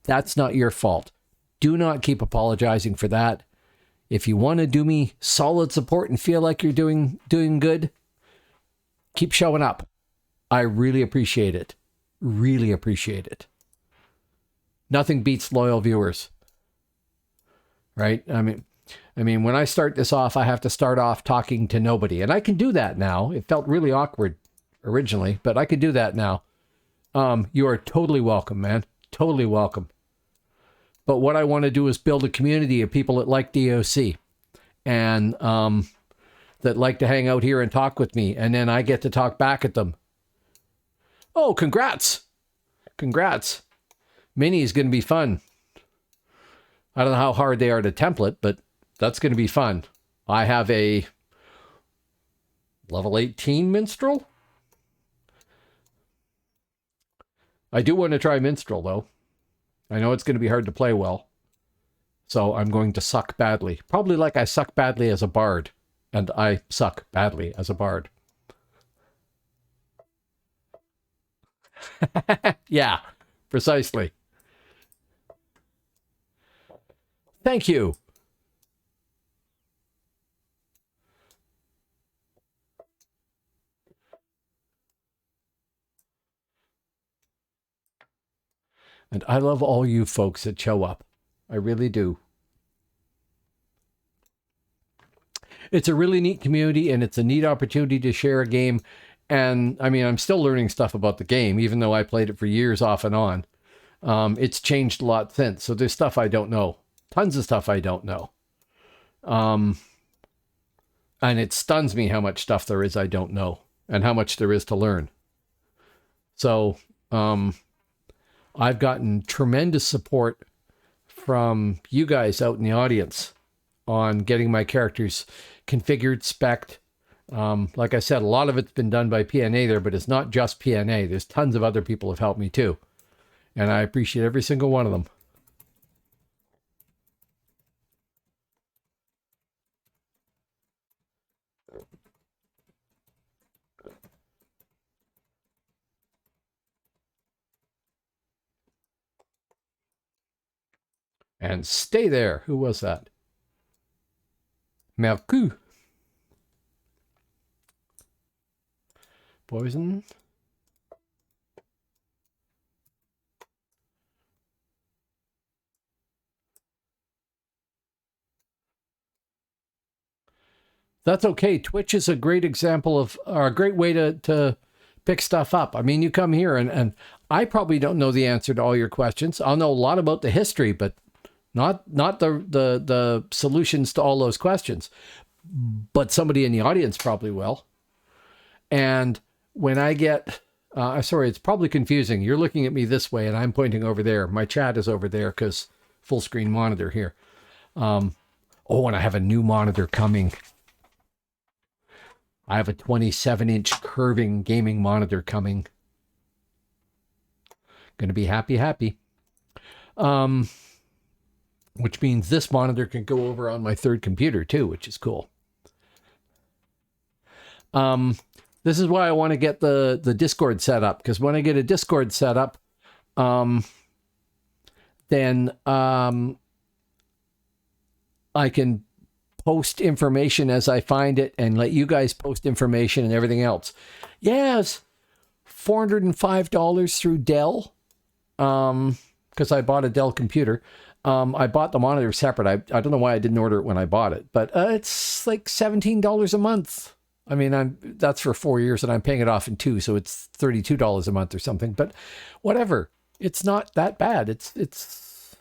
Speaker 1: that's not your fault. Do not keep apologizing for that. If you want to do me solid support and feel like you're doing good, keep showing up. I really appreciate it. Really appreciate it. Nothing beats loyal viewers. Right? I mean, when I start this off, I have to start off talking to nobody. And I can do that now. It felt really awkward originally, but I could do that now. You are totally welcome, man. Totally welcome. But what I want to do is build a community of people that like DAOC and that like to hang out here and talk with me. And then I get to talk back at them. Oh, congrats. Congrats. Mini is going to be fun. I don't know how hard they are to template, but that's going to be fun. I have a level 18 Minstrel. I do want to try Minstrel, though. I know it's going to be hard to play well. So I'm going to suck badly. Probably like I suck badly as a bard. And I suck badly as a bard. Yeah, precisely. Thank you. And I love all you folks that show up. I really do. It's a really neat community, and it's a neat opportunity to share a game. And I mean, I'm still learning stuff about the game, even though I played it for years off and on. It's changed a lot since. So there's stuff I don't know. Tons of stuff I don't know. And it stuns me how much stuff there is I don't know and how much there is to learn. So I've gotten tremendous support from you guys out in the audience on getting my characters configured, spec'd. Like I said, a lot of it's been done by PNA there, but it's not just PNA. There's tons of other people who have helped me too. And I appreciate every single one of them. And stay there. Who was that? Mercu. Poison. That's okay. Twitch is a great example of, or a great way to pick stuff up. I mean, you come here and I probably don't know the answer to all your questions. I'll know a lot about the history, but not the solutions to all those questions. But somebody in the audience probably will. And when I get, sorry, it's probably confusing. You're looking at me this way and I'm pointing over there. My chat is over there because full screen monitor here. Oh, and I have a new monitor coming. I have a 27-inch curving gaming monitor coming. Going to be happy. Which means this monitor can go over on my third computer too, which is cool. This is why I want to get the Discord set up, because when I get a Discord set up, then I can post information as I find it and let you guys post information and everything else. Yes, $405 through Dell, because I bought a Dell computer. I bought the monitor separate. I don't know why I didn't order it when I bought it, but it's like $17 a month. I mean, that's for 4 years and I'm paying it off in 2, so it's $32 a month or something, but whatever. It's not that bad. It's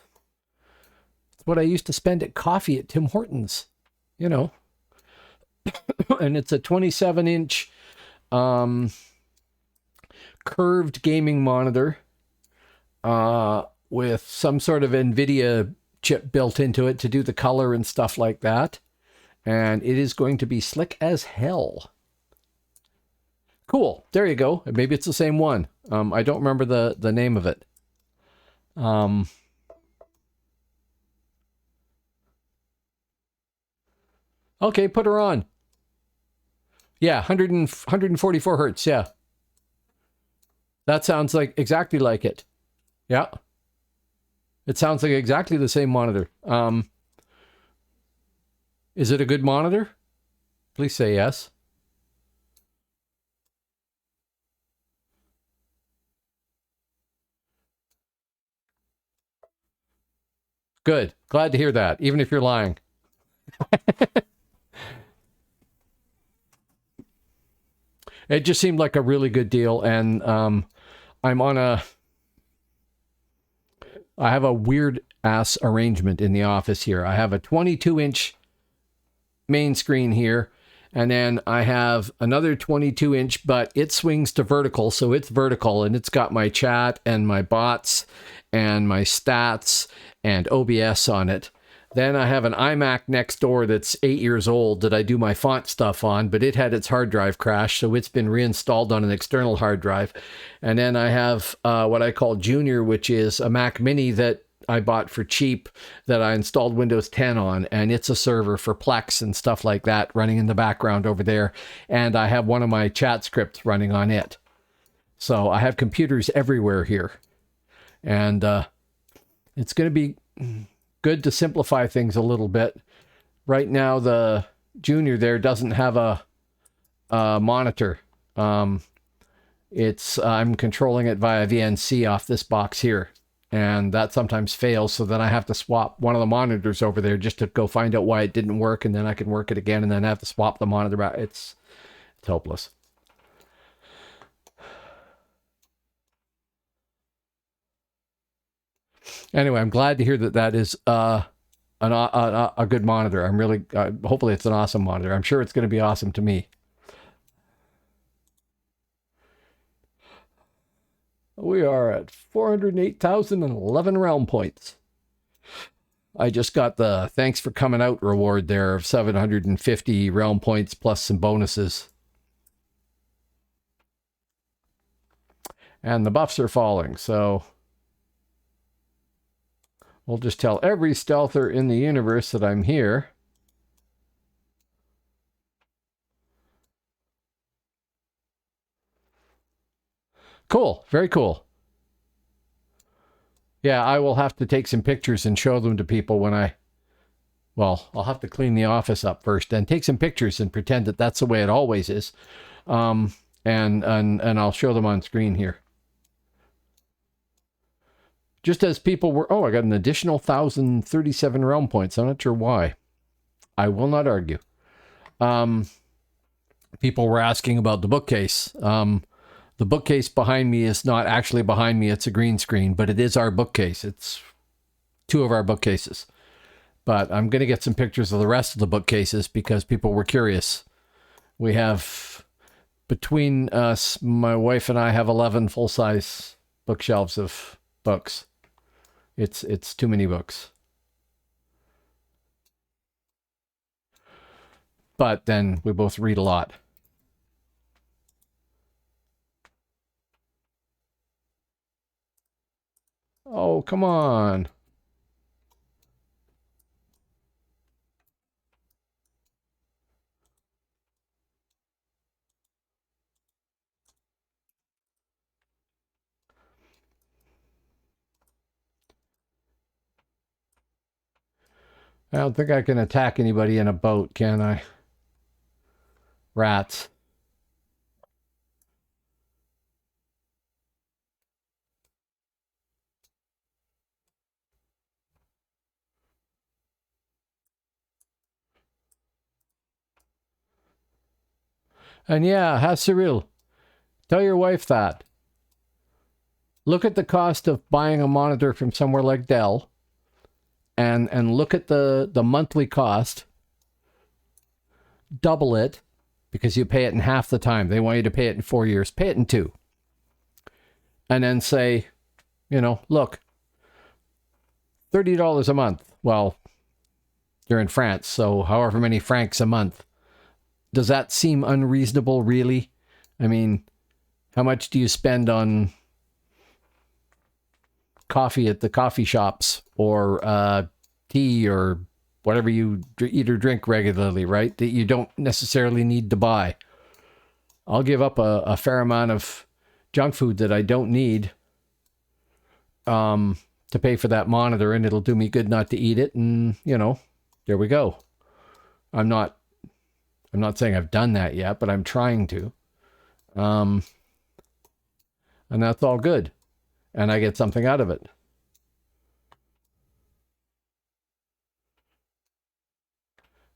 Speaker 1: what I used to spend at coffee at Tim Hortons, you know. And it's a 27-inch curved gaming monitor with some sort of NVIDIA chip built into it to do the color and stuff like that. And it is going to be slick as hell. Cool. There you go. Maybe it's the same one. I don't remember the name of it. Okay, put her on. Yeah, 144 hertz. Yeah. That sounds like exactly like it. Yeah. It sounds like exactly the same monitor. Is it a good monitor? Please say yes. Good. Glad to hear that, even if you're lying. It just seemed like a really good deal, and I'm on I have a weird ass arrangement in the office here. I have a 22-inch main screen here, and then I have another 22-inch, but it swings to vertical, so it's vertical, and it's got my chat and my bots and my stats and OBS on it. Then I have an iMac next door that's 8 years old that I do my font stuff on, but it had its hard drive crash, so it's been reinstalled on an external hard drive. And then I have what I call Junior, which is a Mac Mini that I bought for cheap that I installed Windows 10 on, and it's a server for Plex and stuff like that running in the background over there. And I have one of my chat scripts running on it. So I have computers everywhere here. And it's going to be good to simplify things a little bit. Right now, the Junior there doesn't have a monitor. I'm controlling it via VNC off this box here, and that sometimes fails, so then I have to swap one of the monitors over there just to go find out why it didn't work, and then I can work it again, and then I have to swap the monitor back. It's hopeless. Anyway, I'm glad to hear that is a good monitor. I'm really, hopefully it's an awesome monitor. I'm sure it's going to be awesome to me. We are at 408,011 realm points. I just got the thanks for coming out reward there of 750 realm points plus some bonuses. And the buffs are falling, so we'll just tell every stealther in the universe that I'm here. Cool, very cool. Yeah, I will have to take some pictures and show them to people when well, I'll have to clean the office up first and take some pictures and pretend that that's the way it always is. And I'll show them on screen here. Just as people were, oh, I got an additional 1,037 realm points. I'm not sure why. I will not argue. People were asking about the bookcase. The bookcase behind me is not actually behind me. It's a green screen, but it is our bookcase. It's two of our bookcases. But I'm going to get some pictures of the rest of the bookcases because people were curious. We have, between us, my wife and I have 11 full-size bookshelves of books. It's too many books. But then we both read a lot. Oh, come on. I don't think I can attack anybody in a boat, can I? Rats. And yeah, Cyril, tell your wife that. Look at the cost of buying a monitor from somewhere like Dell and look at the monthly cost. Double it because you pay it in half the time. They want you to pay it in 4 years. Pay it in 2. And then say, look, $30 a month. Well, you're in France, so however many francs a month. Does that seem unreasonable, really? I mean, how much do you spend on coffee at the coffee shops or tea or whatever you eat or drink regularly, right? That you don't necessarily need to buy. I'll give up a fair amount of junk food that I don't need to pay for that monitor, and it'll do me good not to eat it. And, there we go. I'm not saying I've done that yet, but I'm trying to. And that's all good. And I get something out of it.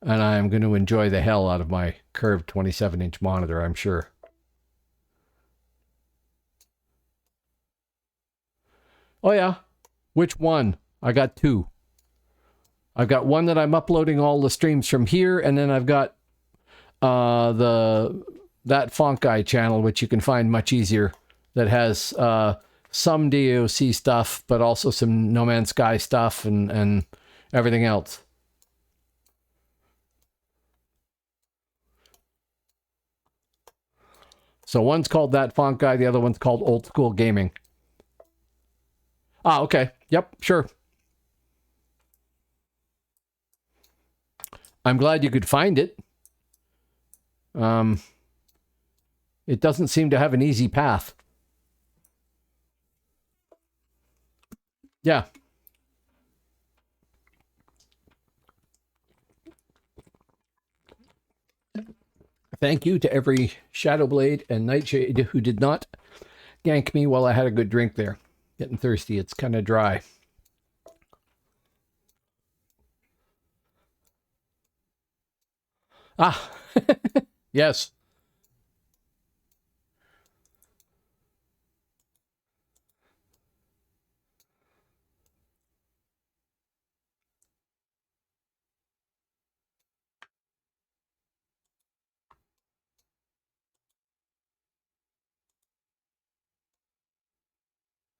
Speaker 1: And I'm going to enjoy the hell out of my curved 27-inch monitor, I'm sure. Oh, yeah. Which one? I got 2. I've got one that I'm uploading all the streams from here, and then I've got that Font Guy channel, which you can find much easier, that has some DAOC stuff, but also some No Man's Sky stuff and everything else. So one's called That Font Guy, the other one's called Old School Gaming. Ah, okay. Yep, sure. I'm glad you could find it. It doesn't seem to have an easy path. Yeah. Thank you to every Shadowblade and Nightshade who did not gank me while I had a good drink there. Getting thirsty. It's kind of dry. Ah, yes.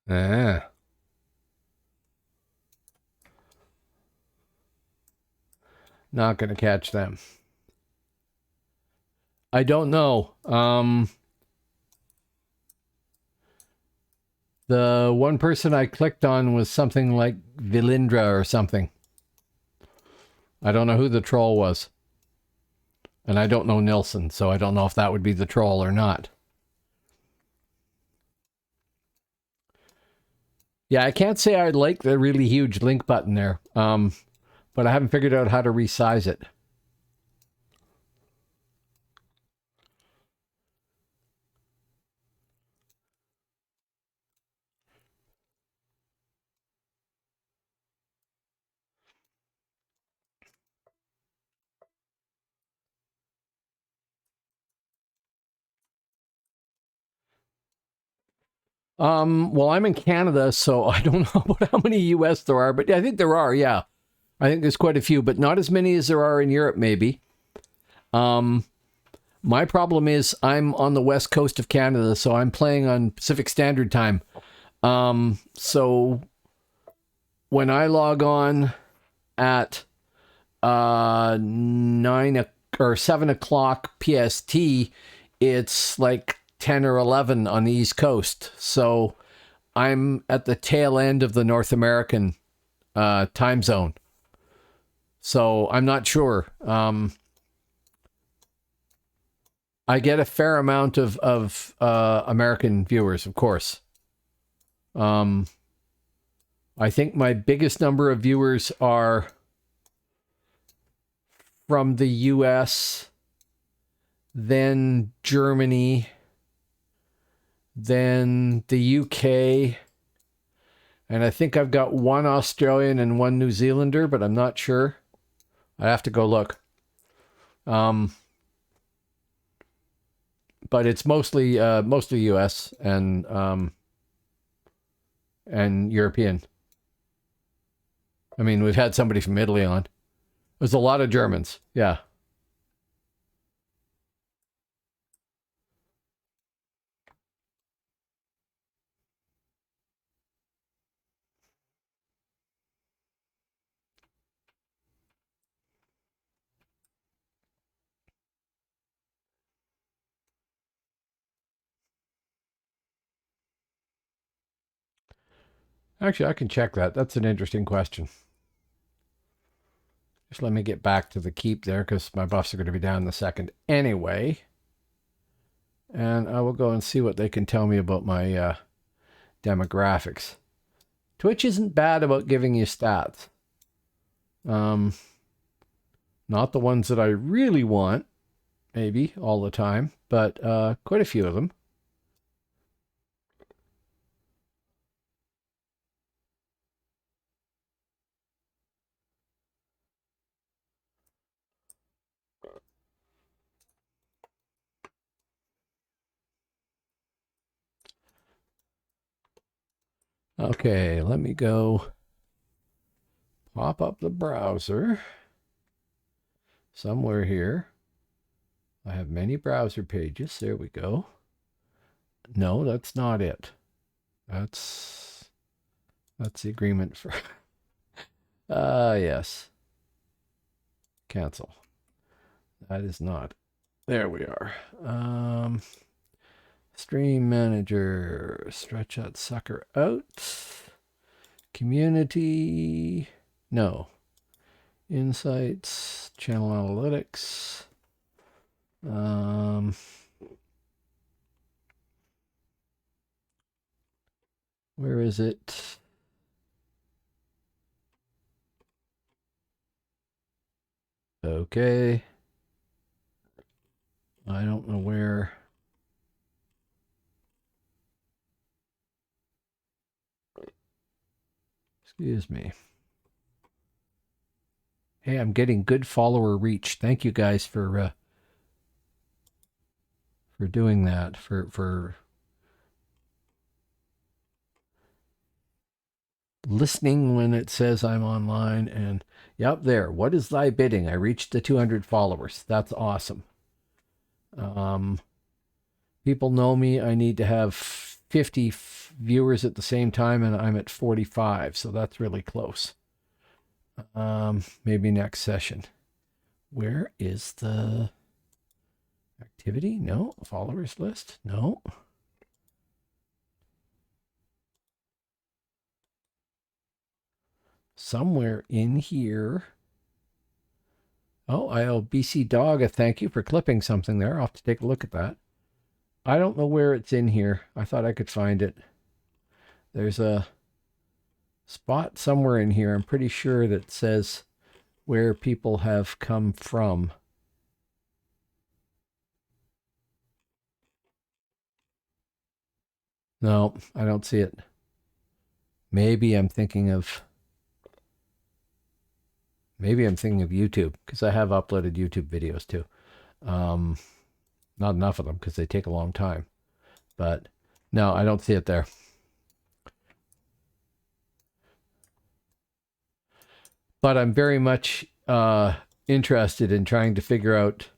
Speaker 1: Ah. Not going to catch them. I don't know. The one person I clicked on was something like Vilindra or something. I don't know who the troll was. And I don't know Nilsson, so I don't know if that would be the troll or not. Yeah, I can't say I like the really huge link button there, but I haven't figured out how to resize it. Well, I'm in Canada, so I don't know about how many US there are, but I think there are, yeah. I think there's quite a few, but not as many as there are in Europe, maybe. My problem is I'm on the west coast of Canada, so I'm playing on Pacific Standard Time. So when I log on at 7 o'clock PST, it's like 10 or 11 on the East Coast. So I'm at the tail end of the North American time zone. So I'm not sure. I get a fair amount of American viewers, of course. I think my biggest number of viewers are from the US, then Germany, then the UK, and I think I've got one Australian and one New Zealander, but I'm not sure. I have to go look. But it's mostly US and European. I mean, we've had somebody from Italy on. There's a lot of Germans. Yeah. Actually, I can check that. That's an interesting question. Just let me get back to the keep there because my buffs are going to be down in a second anyway. And I will go and see what they can tell me about my demographics. Twitch isn't bad about giving you stats. Not the ones that I really want, maybe, all the time, but quite a few of them. Okay, let me go pop up the browser somewhere here. I have many browser pages. There we go. No, that's not it. That's the agreement for yes. Cancel. That is not. There we are. Stream manager. Stretch that sucker out. Community. No. Insights. Channel analytics. Where is it? Okay. I don't know where. Excuse me. Hey, I'm getting good follower reach. Thank you guys for doing that. For listening when it says I'm online. And yep, there. What is thy bidding? I reached the 200 followers. That's awesome. People know me. I need to have 50 viewers at the same time, and I'm at 45, so that's really close. Maybe next session. Where is the activity? No. Followers list? No. Somewhere in here. Oh, I owe BC Dog a thank you for clipping something there. I'll have to take a look at that. I don't know where it's in here. I thought I could find it. There's a spot somewhere in here, I'm pretty sure, that says where people have come from. No, I don't see it. Maybe I'm thinking of YouTube, because I have uploaded YouTube videos too. Not enough of them because they take a long time. But no, I don't see it there. But I'm very much interested in trying to figure out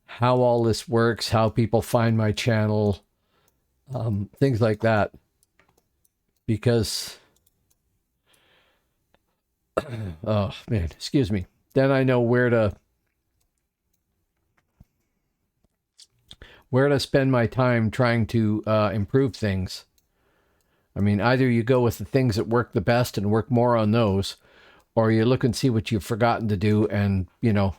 Speaker 1: how all this works, how people find my channel, things like that. Because, oh man, excuse me. Then I know where to spend my time trying to improve things. I mean, either you go with the things that work the best and work more on those, or you look and see what you've forgotten to do and, you know,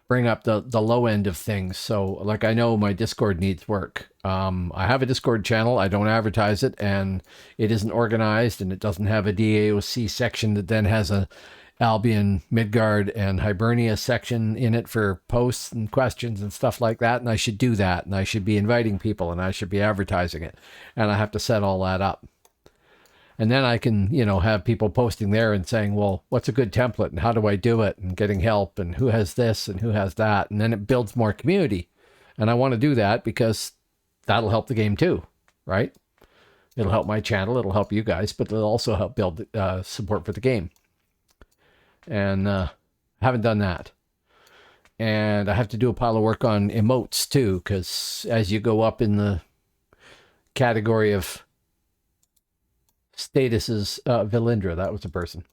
Speaker 1: bring up the low end of things. So, like, I know my Discord needs work. I have a Discord channel. I don't advertise it, and it isn't organized, and it doesn't have a DAOC section that then has a Albion, Midgard, and Hibernia section in it for posts and questions and stuff like that. And I should do that, and I should be inviting people, and I should be advertising it, and I have to set all that up. And then I can, you know, have people posting there and saying, well, what's a good template and how do I do it, and getting help and who has this and who has that. And then it builds more community. And I want to do that because that'll help the game too, right? It'll help my channel. It'll help you guys, but it'll also help build support for the game. And I haven't done that. And I have to do a pile of work on emotes too, because as you go up in the category of statuses, Vilindra, that was a person,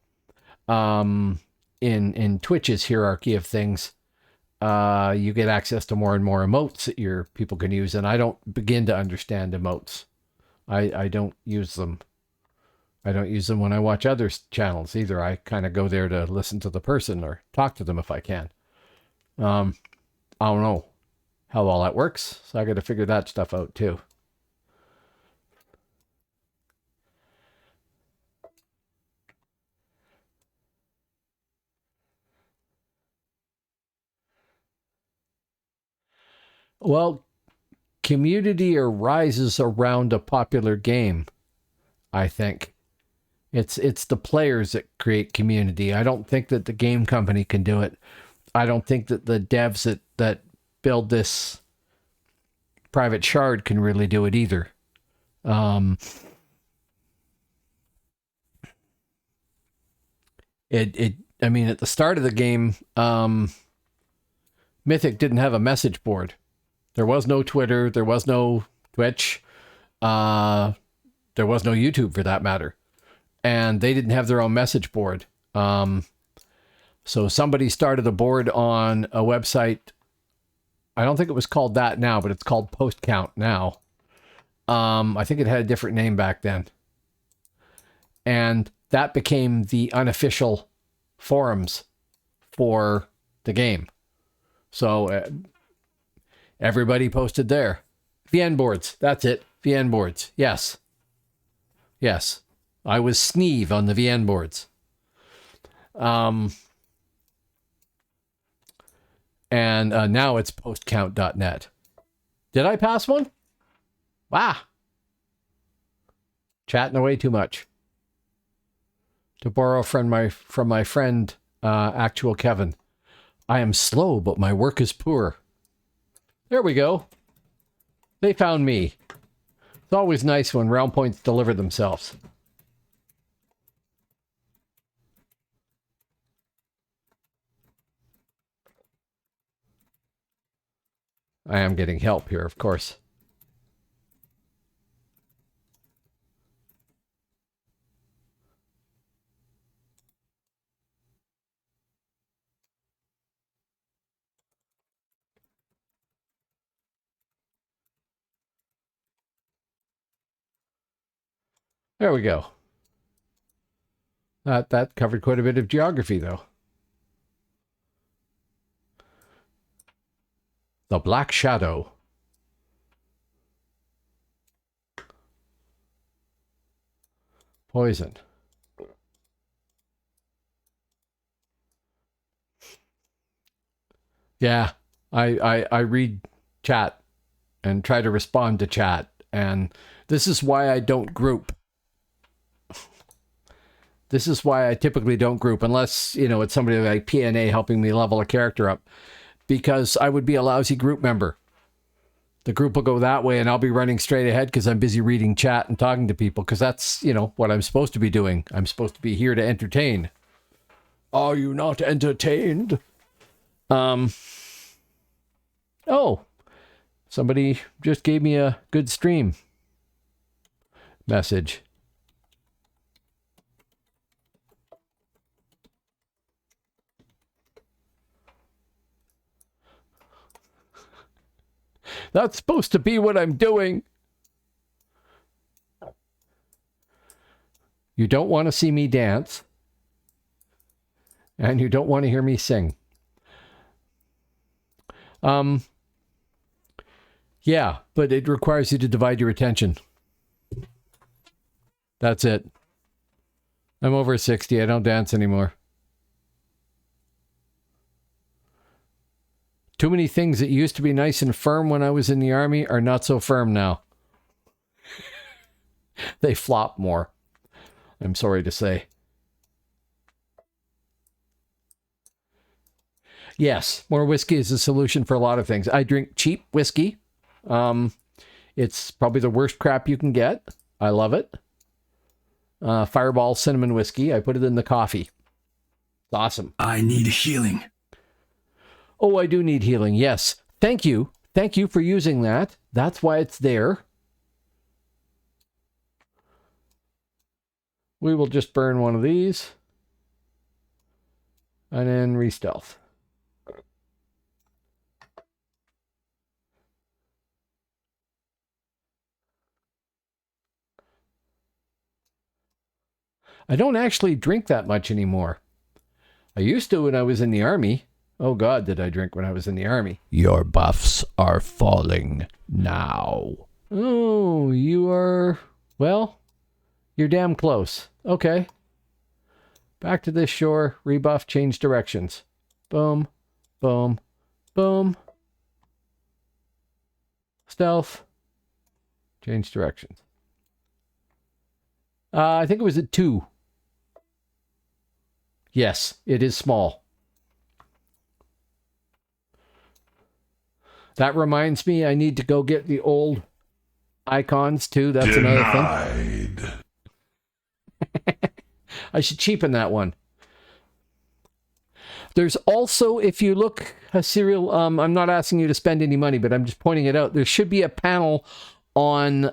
Speaker 1: in Twitch's hierarchy of things, you get access to more and more emotes that your people can use, and I don't begin to understand emotes. I don't use them. I don't use them when I watch other channels either. I kind of go there to listen to the person or talk to them if I can. I don't know how all that works, so I got to figure that stuff out too. Well, community arises around a popular game, I think. It's the players that create community. I don't think that the game company can do it. I don't think that the devs that build this private shard can really do it either. I mean, at the start of the game, Mythic didn't have a message board. There was no Twitter. There was no Twitch. There was no YouTube for that matter. And they didn't have their own message board. So somebody started a board on a website. I don't think it was called that now, but it's called Post Count now. I think it had a different name back then. And that became the unofficial forums for the game. So everybody posted there. VN boards. That's it. VN boards. Yes. Yes. I was Sneeve on the VN boards. And now it's postcount.net. Did I pass one? Wow. Chatting away too much. To borrow from my friend, Actual Kevin. I am slow, but my work is poor. There we go. They found me. It's always nice when round points deliver themselves. I am getting help here, of course. There we go. That covered quite a bit of geography, though. The Black Shadow. Poison. Yeah, I read chat and try to respond to chat, and this is why I don't group. This is why I typically don't group unless, you know, it's somebody like PNA helping me level a character up, because I would be a lousy group member. The group will go that way and I'll be running straight ahead because I'm busy reading chat and talking to people, because that's, you know, what I'm supposed to be doing. I'm supposed to be here to entertain. Are you not entertained? Oh, somebody just gave me a good stream message. That's supposed to be what I'm doing. You don't want to see me dance. And you don't want to hear me sing. Yeah, but it requires you to divide your attention. That's it. I'm over 60. I don't dance anymore. Too many things that used to be nice and firm when I was in the army are not so firm now. They flop more, I'm sorry to say. Yes, more whiskey is a solution for a lot of things. I drink cheap whiskey. It's probably the worst crap you can get. I love it. Fireball cinnamon whiskey. I put it in the coffee. It's awesome.
Speaker 4: I need healing.
Speaker 1: Oh, I do need healing. Yes. Thank you. Thank you for using that. That's why it's there. We will just burn one of these. And then re-stealth. I don't actually drink that much anymore. I used to when I was in the army. Oh God, did I drink when I was in the army.
Speaker 3: Your buffs are falling now.
Speaker 1: Oh, you are... Well, you're damn close. Okay. Back to this shore. Rebuff, change directions. Boom. Boom. Boom. Stealth. Change directions. I think it was at 2. Yes, it is small. That reminds me, I need to go get the old icons too. That's another thing. I should cheapen that one. There's also, if you look, a serial, I'm not asking you to spend any money, but I'm just pointing it out. There should be a panel on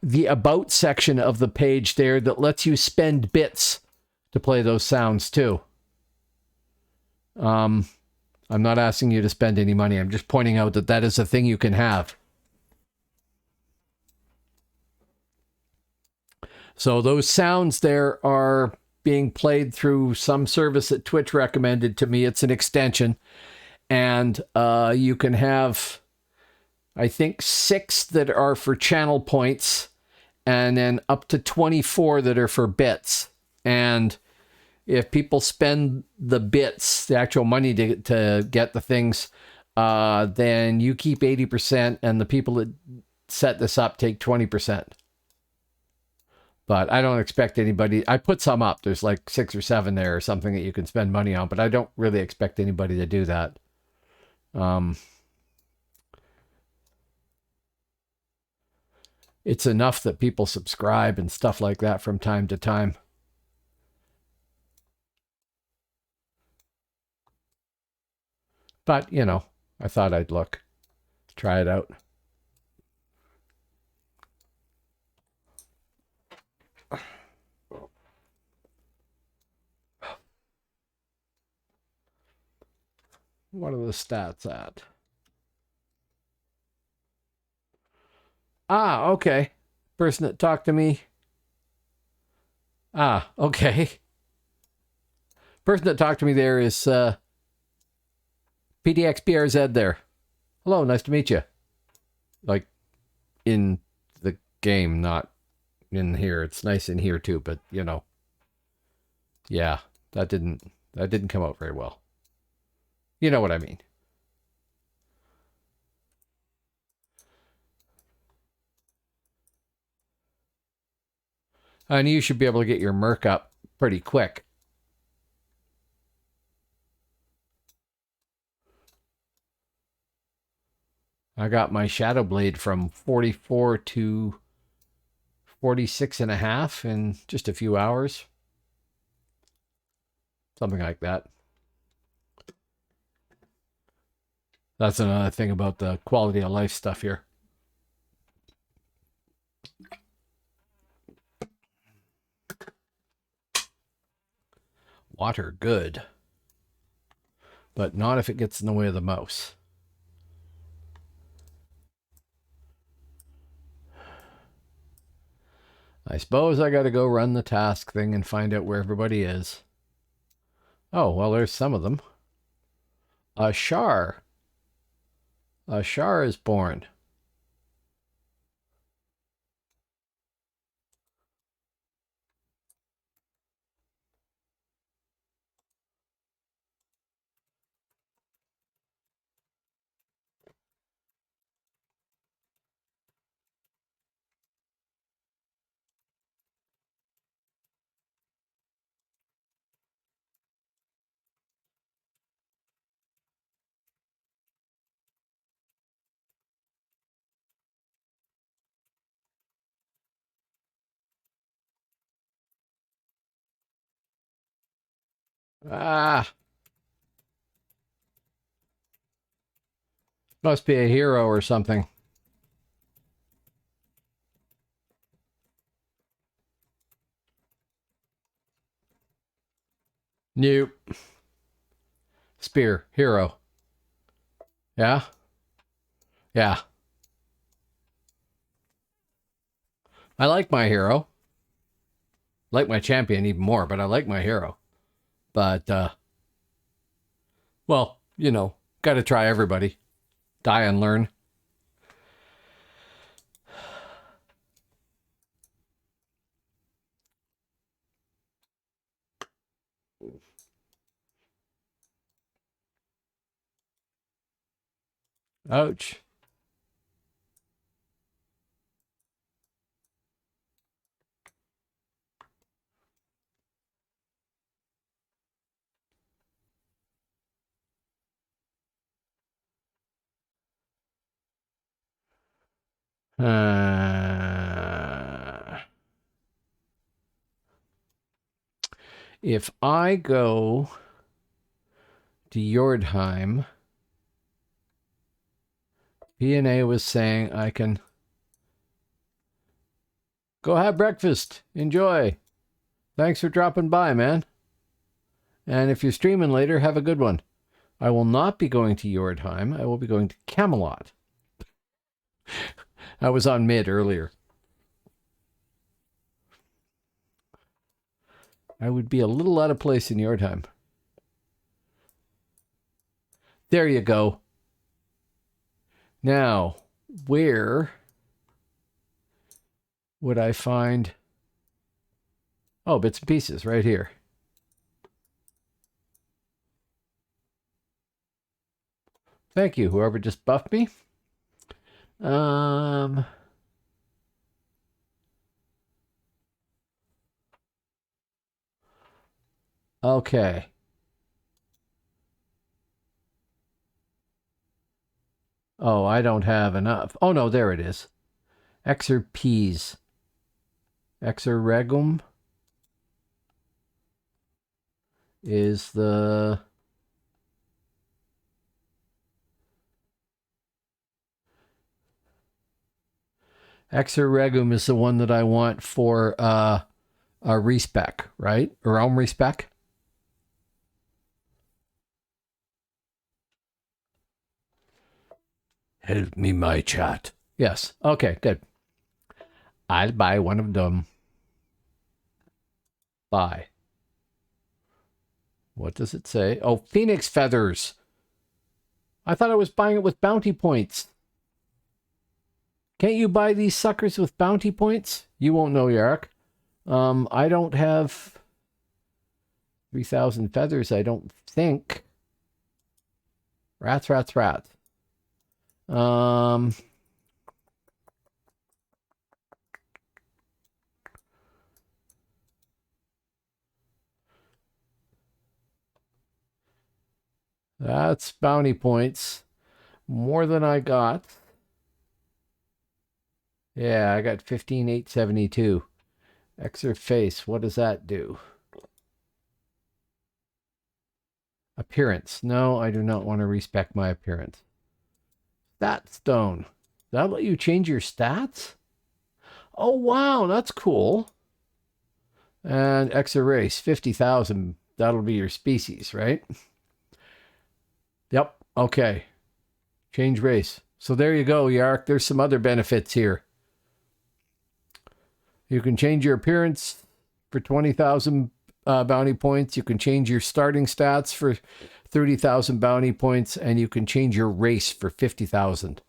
Speaker 1: the About section of the page there that lets you spend bits to play those sounds too. I'm not asking you to spend any money. I'm just pointing out that that is a thing you can have. So those sounds there are being played through some service that Twitch recommended to me. It's an extension. And you can have, I think, 6 that are for channel points, and then up to 24 that are for bits. And if people spend the bits, the actual money to get the things, then you keep 80%, and the people that set this up take 20%. But I don't expect anybody... I put some up. There's like 6 or 7 there or something that you can spend money on, but I don't really expect anybody to do that. It's enough that people subscribe and stuff like that from time to time. But, you know, I thought I'd look. Try it out. What are the stats at? Ah, okay. Person that talked to me. Ah, okay. Person that talked to me there is PDXBRZ there. Hello, nice to meet you. Like, in the game, not in here. It's nice in here too, but you know. Yeah, that didn't come out very well. You know what I mean. And you should be able to get your merc up pretty quick. I got my Shadow Blade from 44 to 46 and a half in just a few hours. Something like that. That's another thing about the quality of life stuff here. Water, good. But not if it gets in the way of the mouse. I suppose I gotta go run the task thing and find out where everybody is. Oh, well, there's some of them. A Shar. A Shar is born. Ah! Must be a hero or something. Nope. Spear, hero. Yeah? Yeah. I like my hero. Like my champion even more, but I like my hero. But, well, you know, gotta try everybody. Die and learn. Ouch. If I go to Yordheim, PNA was saying I can go have breakfast. Enjoy. Thanks for dropping by, man. And if you're streaming later, have a good one. I will not be going to Yordheim. I will be going to Camelot. I was on mid earlier. I would be a little out of place in Yordheim. There you go. Now, where would I find... Oh, bits and pieces right here. Thank you, whoever just buffed me. Okay. Oh, I don't have enough. Oh, no, there it is. Exerpes. Exerregum is the... Exerregum is the one that I want for a respec, right? A realm respec. Help me, my chat. Yes. Okay, good. I'll buy one of them. Buy. What does it say? Oh, Phoenix feathers. I thought I was buying it with bounty points. Can't you buy these suckers with bounty points? You won't know, Yark. I don't have 3,000 feathers, I don't think. Rats. That's bounty points. More than I got. Yeah, I got 15,872. Exer face, what does that do? Appearance. No, I do not want to respec my appearance. Stat stone. That'll let you change your stats? Oh, wow, that's cool. And Exer race, 50,000. That'll be your species, right? Yep, okay. Change race. So there you go, Yark. There's some other benefits here. You can change your appearance for 20,000 bounty points. You can change your starting stats for 30,000 bounty points. And you can change your race for 50,000.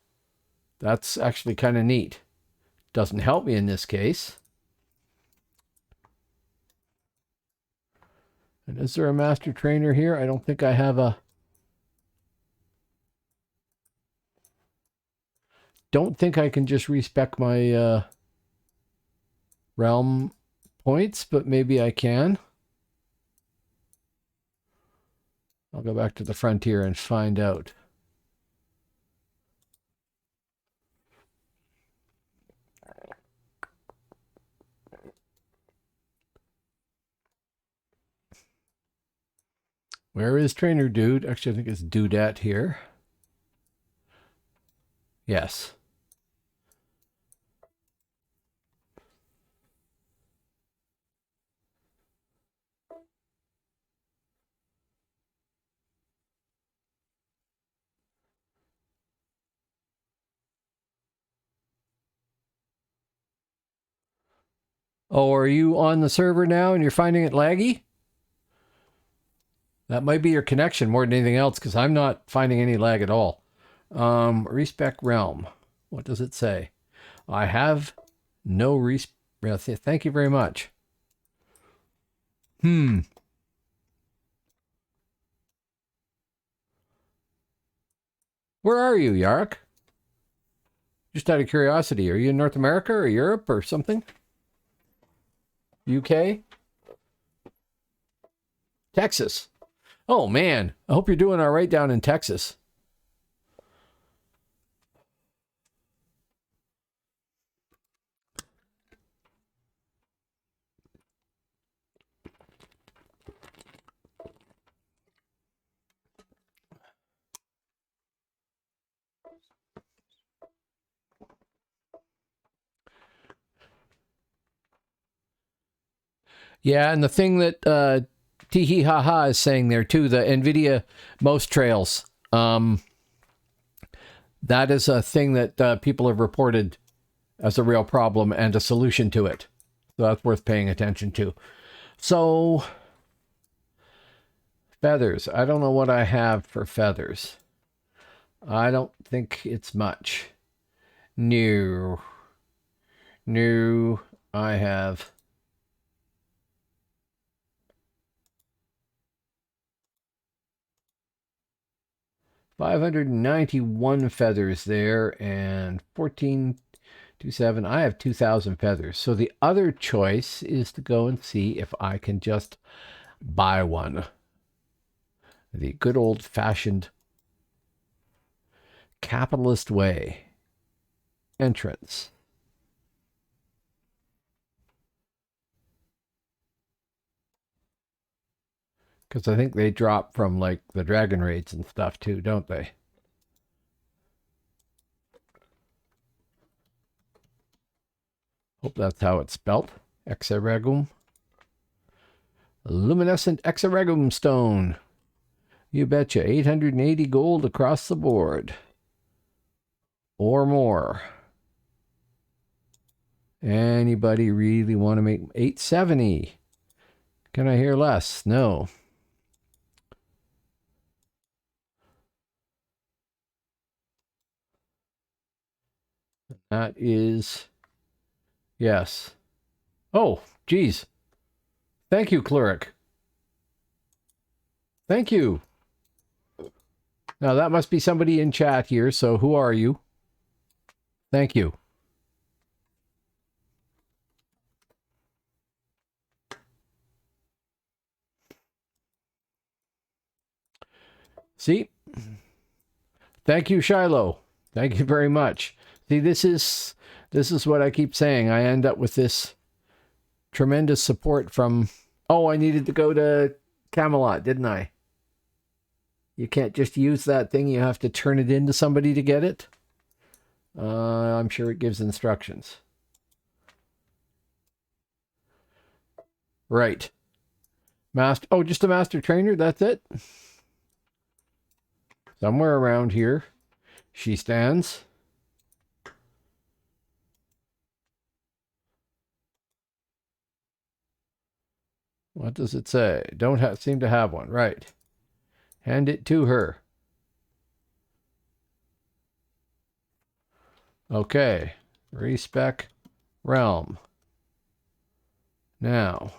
Speaker 1: That's actually kind of neat. Doesn't help me in this case. And is there a master trainer here? I don't think I have a... Don't think I can just respec my realm points, but maybe I can. I'll go back to the frontier and find out. Where is Trainer Dude? Actually, I think it's Dudette here. Yes. Oh, are you on the server now and you're finding it laggy? That might be your connection more than anything else, because I'm not finding any lag at all. Respec realm. What does it say? I have no respec. Thank you very much. Where are you, Yark? Just out of curiosity, are you in North America or Europe or something? UK? Texas. Oh, man. I hope you're doing all right down in Texas. Yeah, and the thing that Teehee Haha is saying there too, the NVIDIA most trails, that is a thing that people have reported as a real problem and a solution to it. So that's worth paying attention to. So, feathers. I don't know what I have for feathers. I don't think it's much. No, I have... 591 feathers there, and 1427. I have 2,000 feathers. So the other choice is to go and see if I can just buy one. The good old-fashioned capitalist way. Entrance. Because I think they drop from, like, the dragon raids and stuff, too, don't they? Hope that's how it's spelt. Exaregum. Luminescent Exaregum stone. You betcha. 880 gold across the board. Or more. Anybody really want to make 870? Can I hear less? No. That is yes. Oh, geez. Thank you, Cleric. Thank you. Now, that must be somebody in chat here, so who are you? Thank you. See? Thank you, Shiloh. Thank you very much. See, this is what I keep saying. I end up with this tremendous support from... Oh, I needed to go to Camelot, didn't I? You can't just use that thing. You have to turn it into somebody to get it. I'm sure it gives instructions. Right. Master. Oh, just a master trainer. That's it. Somewhere around here, she stands. What does it say? Don't seem to have one. Right. Hand it to her. Okay. Respec realm. Now.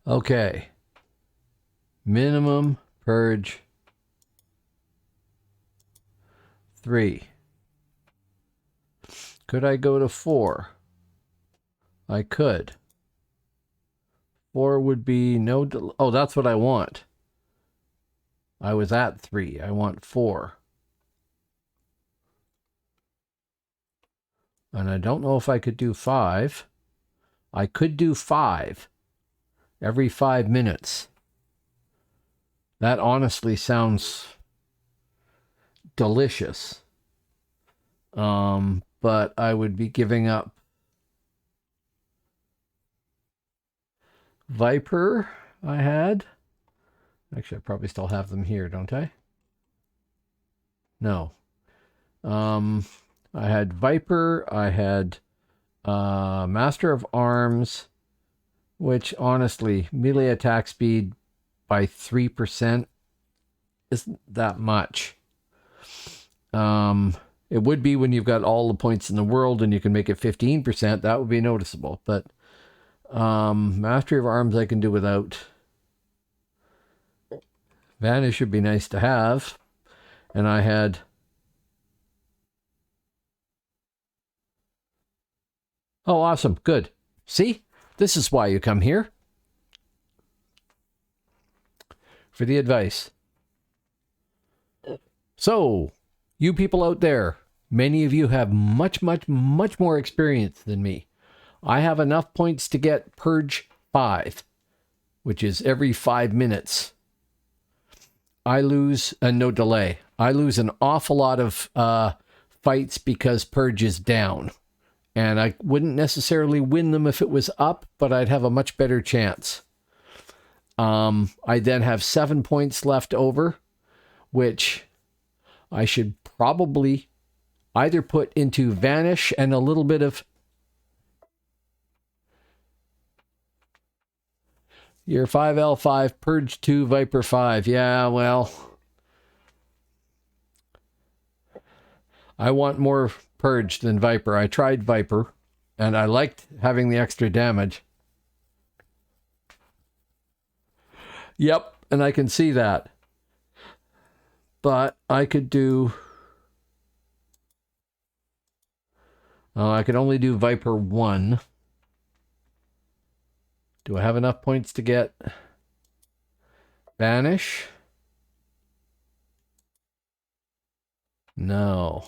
Speaker 1: Okay. Minimum purge 3. Could I go to 4? I could. 4 would be no... Oh, that's what I want. I was at 3. I want 4. And I don't know if I could do 5. I could do 5 every 5 minutes. That honestly sounds delicious. But I would be giving up Viper I had. Actually, I probably still have them here, don't I? No. I had Viper, I had Master of Arms, which honestly, melee attack speed by 3% isn't that much. It would be when you've got all the points in the world and you can make it 15%. That would be noticeable. But Mastery of Arms I can do without. Vanish would be nice to have. And I had... Oh, awesome. Good. See? This is why you come here. For the advice. So, you people out there, many of you have much, much, much more experience than me. I have enough points to get Purge 5, which is every 5 minutes. I lose, no delay. I lose an awful lot of fights because Purge is down. And I wouldn't necessarily win them if it was up, but I'd have a much better chance. I then have 7 points left over, which I should probably either put into Vanish and a little bit of... Your 5L5, Purge 2, Viper 5. Yeah, well... I want more Purge than Viper. I tried Viper, and I liked having the extra damage. Yep, and I can see that. But I could do... I could only do Viper 1. Do I have enough points to get Banish? No.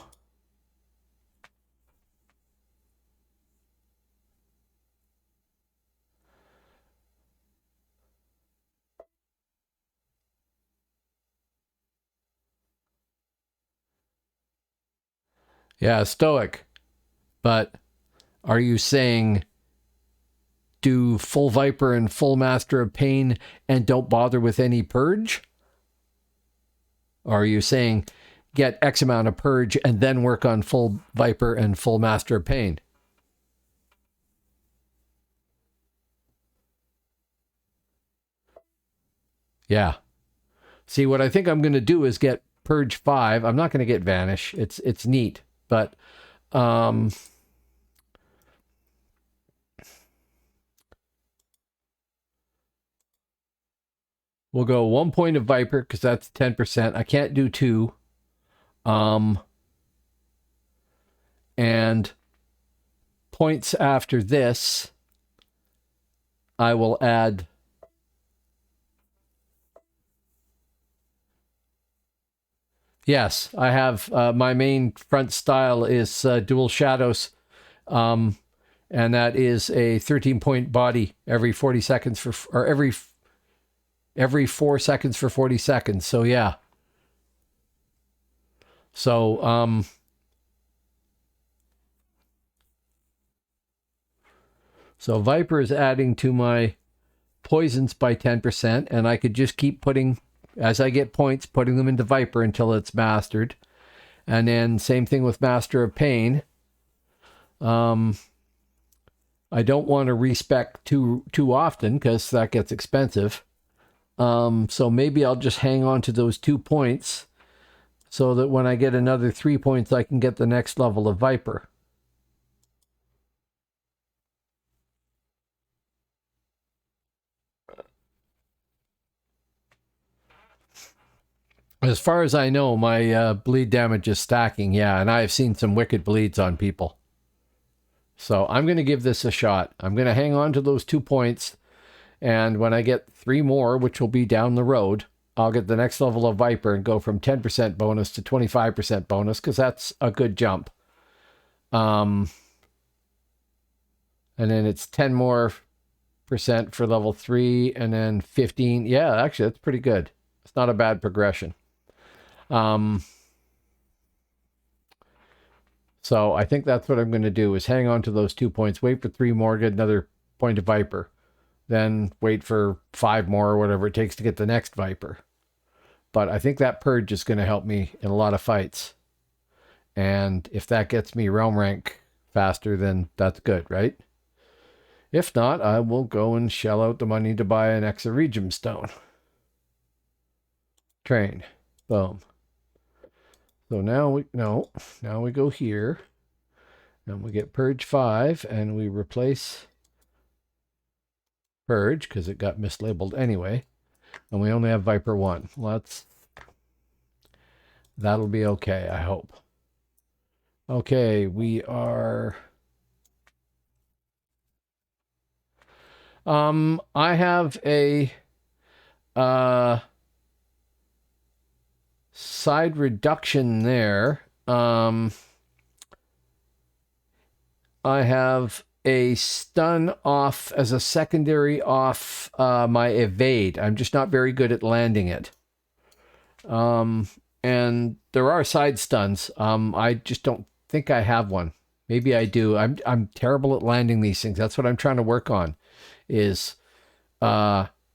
Speaker 1: Yeah, Stoic. But are you saying do full Viper and full Master of Pain and don't bother with any Purge? Or are you saying get X amount of Purge and then work on full Viper and full Master of Pain? Yeah. See, what I think I'm going to do is get Purge 5. I'm not going to get Vanish. It's neat, but we'll go 1 point of Viper because that's 10%. I can't do 2. And points after this, I will add. Yes, I have my main front style is dual shadows, and that is a 13-point body every 40 seconds or every 4 seconds for 40 seconds. So yeah. So so Viper is adding to my poisons by 10%, and I could just keep putting, as I get points, putting them into Viper until it's mastered. And then same thing with Master of Pain. I don't want to respec too often because that gets expensive. So maybe I'll just hang on to those 2 points so that when I get another 3 points, I can get the next level of Viper. As far as I know, my bleed damage is stacking, yeah, and I've seen some wicked bleeds on people. So I'm going to give this a shot. I'm going to hang on to those 2 points, and when I get 3 more, which will be down the road, I'll get the next level of Viper and go from 10% bonus to 25% bonus, because that's a good jump. And then it's 10 more percent for level 3, and then 15. Yeah, actually, that's pretty good. It's not a bad progression. So I think that's what I'm going to do, is hang on to those 2 points, wait for 3 more, get another point of Viper, then wait for 5 more or whatever it takes to get the next Viper. But I think that Purge is going to help me in a lot of fights. And if that gets me realm rank faster, then that's good, right? If not, I will go and shell out the money to buy an Exoregium stone. Train. Boom. So now we go here, and we get Purge 5, and we replace Purge, because it got mislabeled anyway, and we only have Viper 1. That'll be okay, I hope. Okay, we are... I have a... side reduction there. I have a stun off as a secondary off my evade. I'm just not very good at landing it. And there are side stuns. I just don't think I have one. Maybe I do. I'm terrible at landing these things. That's what I'm trying to work on, is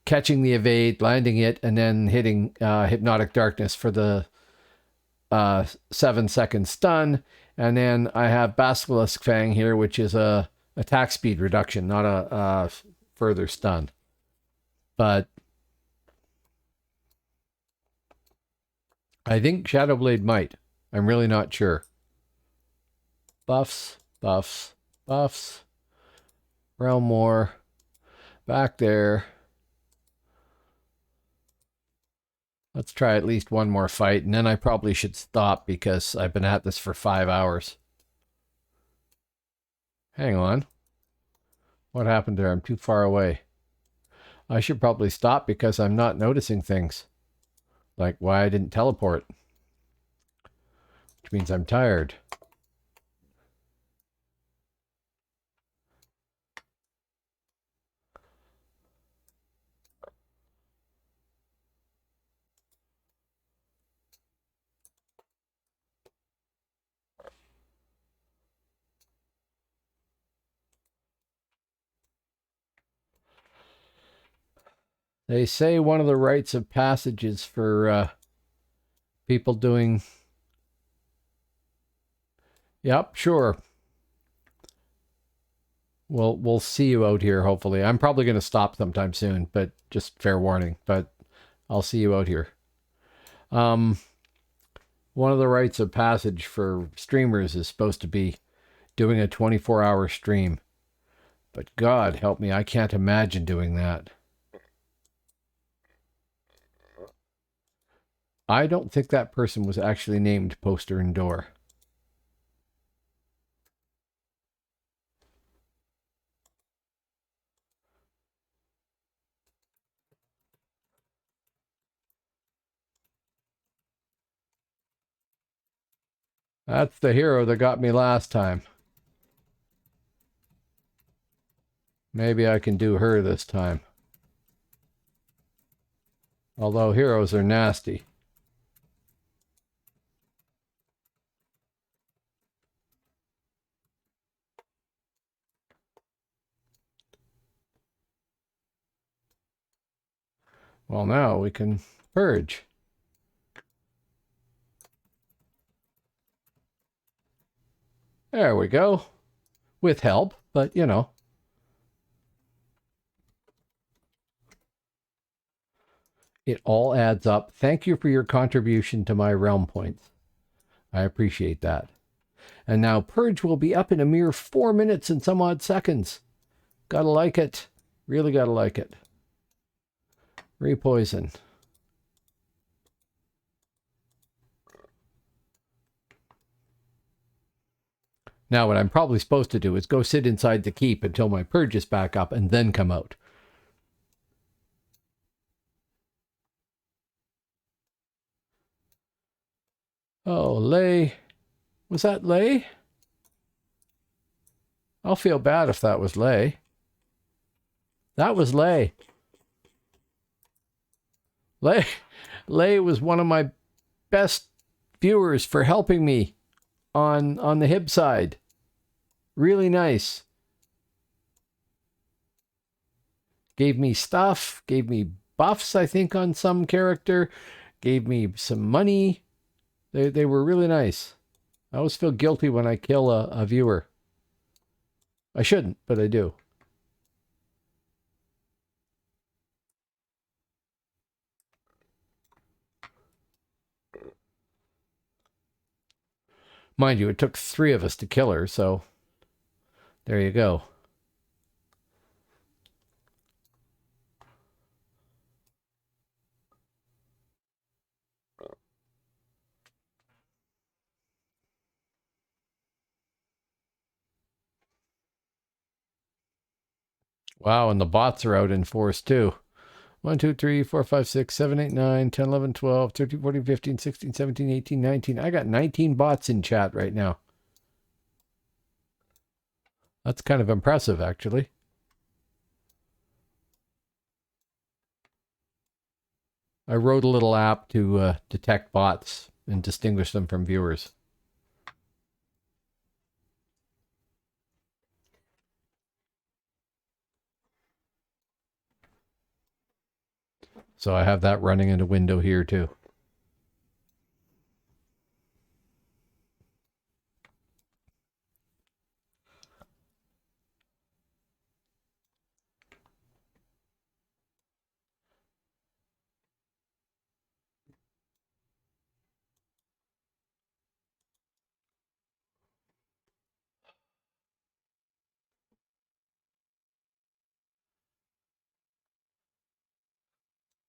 Speaker 1: catching the evade, landing it, and then hitting Hypnotic Darkness for the 7-second stun. And then I have Basilisk Fang here, which is a attack speed reduction, not a further stun. But I think Shadowblade might. I'm really not sure. Buffs, buffs, buffs. Realm War. Back there. Let's try at least one more fight, and then I probably should stop because I've been at this for 5 hours. Hang on. What happened there? I'm too far away. I should probably stop because I'm not noticing things. Like why I didn't teleport. Which means I'm tired. They say one of the rites of passages for people doing... Yep, sure. We'll see you out here, hopefully. I'm probably going to stop sometime soon, but just fair warning. But I'll see you out here. One of the rites of passage for streamers is supposed to be doing a 24-hour stream. But God help me, I can't imagine doing that. I don't think that person was actually named Poster and Door. That's the hero that got me last time. Maybe I can do her this time. Although heroes are nasty. Well, now we can purge. There we go. With help, but you know. It all adds up. Thank you for your contribution to my realm points. I appreciate that. And now purge will be up in a mere 4 minutes and some odd seconds. Gotta like it. Really gotta like it. Repoison. Now what I'm probably supposed to do is go sit inside the keep until my purge is back up and then come out. Oh, Lay. Was that Lay? I'll feel bad if that was Lay. That was Lay. Lay was one of my best viewers for helping me on the Hib side. Really nice. Gave me stuff, gave me buffs, I think, on some character, gave me some money. They were really nice. I always feel guilty when I kill a viewer. I shouldn't, but I do. Mind you, it took 3 of us to kill her, so there you go. Wow, and the bots are out in force too. 1, 2, 3, 4, 5, 6, 7, 8, 9, 10, 11, 12, 13, 14, 15, 16, 17, 18, 19. I got 19 bots in chat right now. That's kind of impressive, actually. I wrote a little app to detect bots and distinguish them from viewers. So I have that running in a window here too.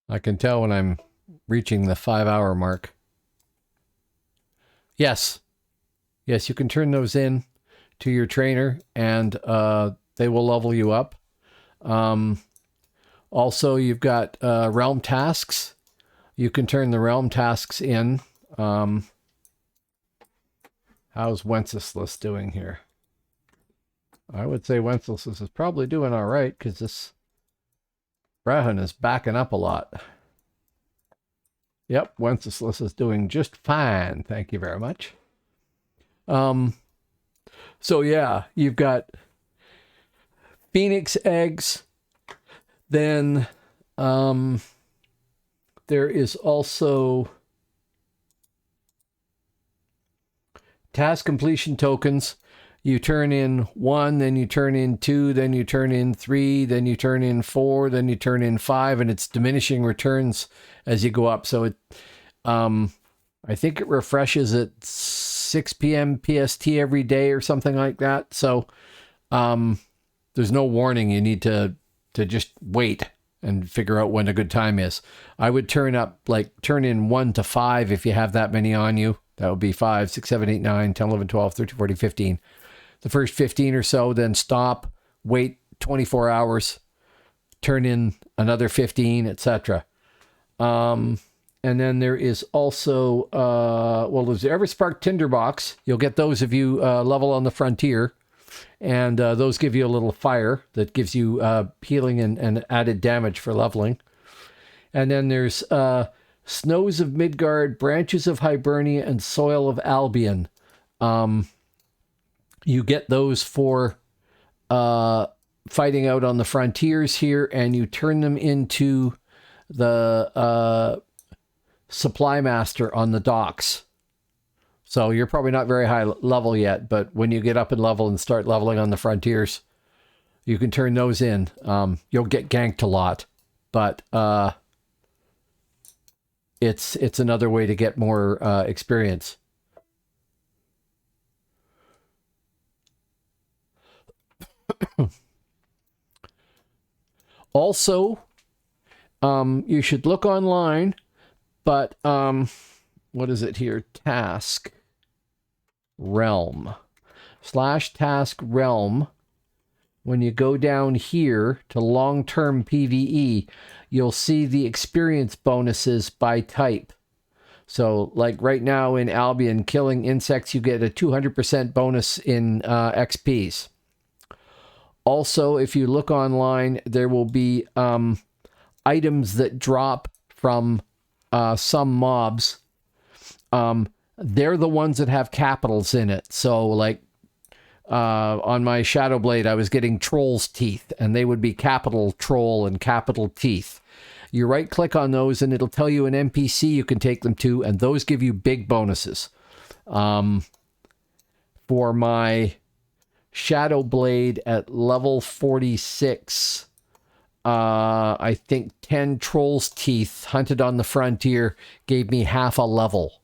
Speaker 1: I can tell when I'm reaching the 5-hour mark. Yes. Yes, you can turn those in to your trainer and they will level you up. Also, you've got realm tasks. You can turn the realm tasks in. How's Wenceslas doing here? I would say Wenceslas is probably doing all right because this Brahon is backing up a lot. Yep, Wenceslas is doing just fine. Thank you very much. So yeah, you've got Phoenix eggs, then There is also task completion tokens. You turn in 1, then you turn in 2, then you turn in 3, then you turn in 4, then you turn in 5, and it's diminishing returns as you go up. So it, I think it refreshes at 6 p.m. PST every day or something like that. So there's no warning. You need to just wait and figure out when a good time is. I would turn in 1 to 5 if you have that many on you. That would be 5, 6, 7, 8, 9, 10, 11, 12, 13, 14, 15. The first 15 or so, then stop, wait 24 hours, turn in another 15, etc. And then there is also, there's the Everspark Tinderbox. You'll get those if you level on the Frontier. And those give you a little fire that gives you healing and added damage for leveling. And then there's Snows of Midgard, Branches of Hibernia, and Soil of Albion. You get those for fighting out on the frontiers here, and you turn them into the supply master on the docks. So you're probably not very high level yet, but when you get up in level and start leveling on the frontiers, you can turn those in. You'll get ganked a lot, but it's another way to get more experience. Also, you should look online, but what is it here? Task Realm / Task Realm. When you go down here to long-term PvE, you'll see the experience bonuses by type. So like right now in Albion, killing insects, you get a 200% bonus in XPs. Also, if you look online, there will be items that drop from some mobs. They're the ones that have capitals in it. So like on my Shadow Blade, I was getting Troll's Teeth, and they would be capital Troll and capital Teeth. You right click on those and it'll tell you an NPC you can take them to, and those give you big bonuses. For my Shadow Blade at level 46, I think 10 Troll's Teeth hunted on the frontier gave me half a level.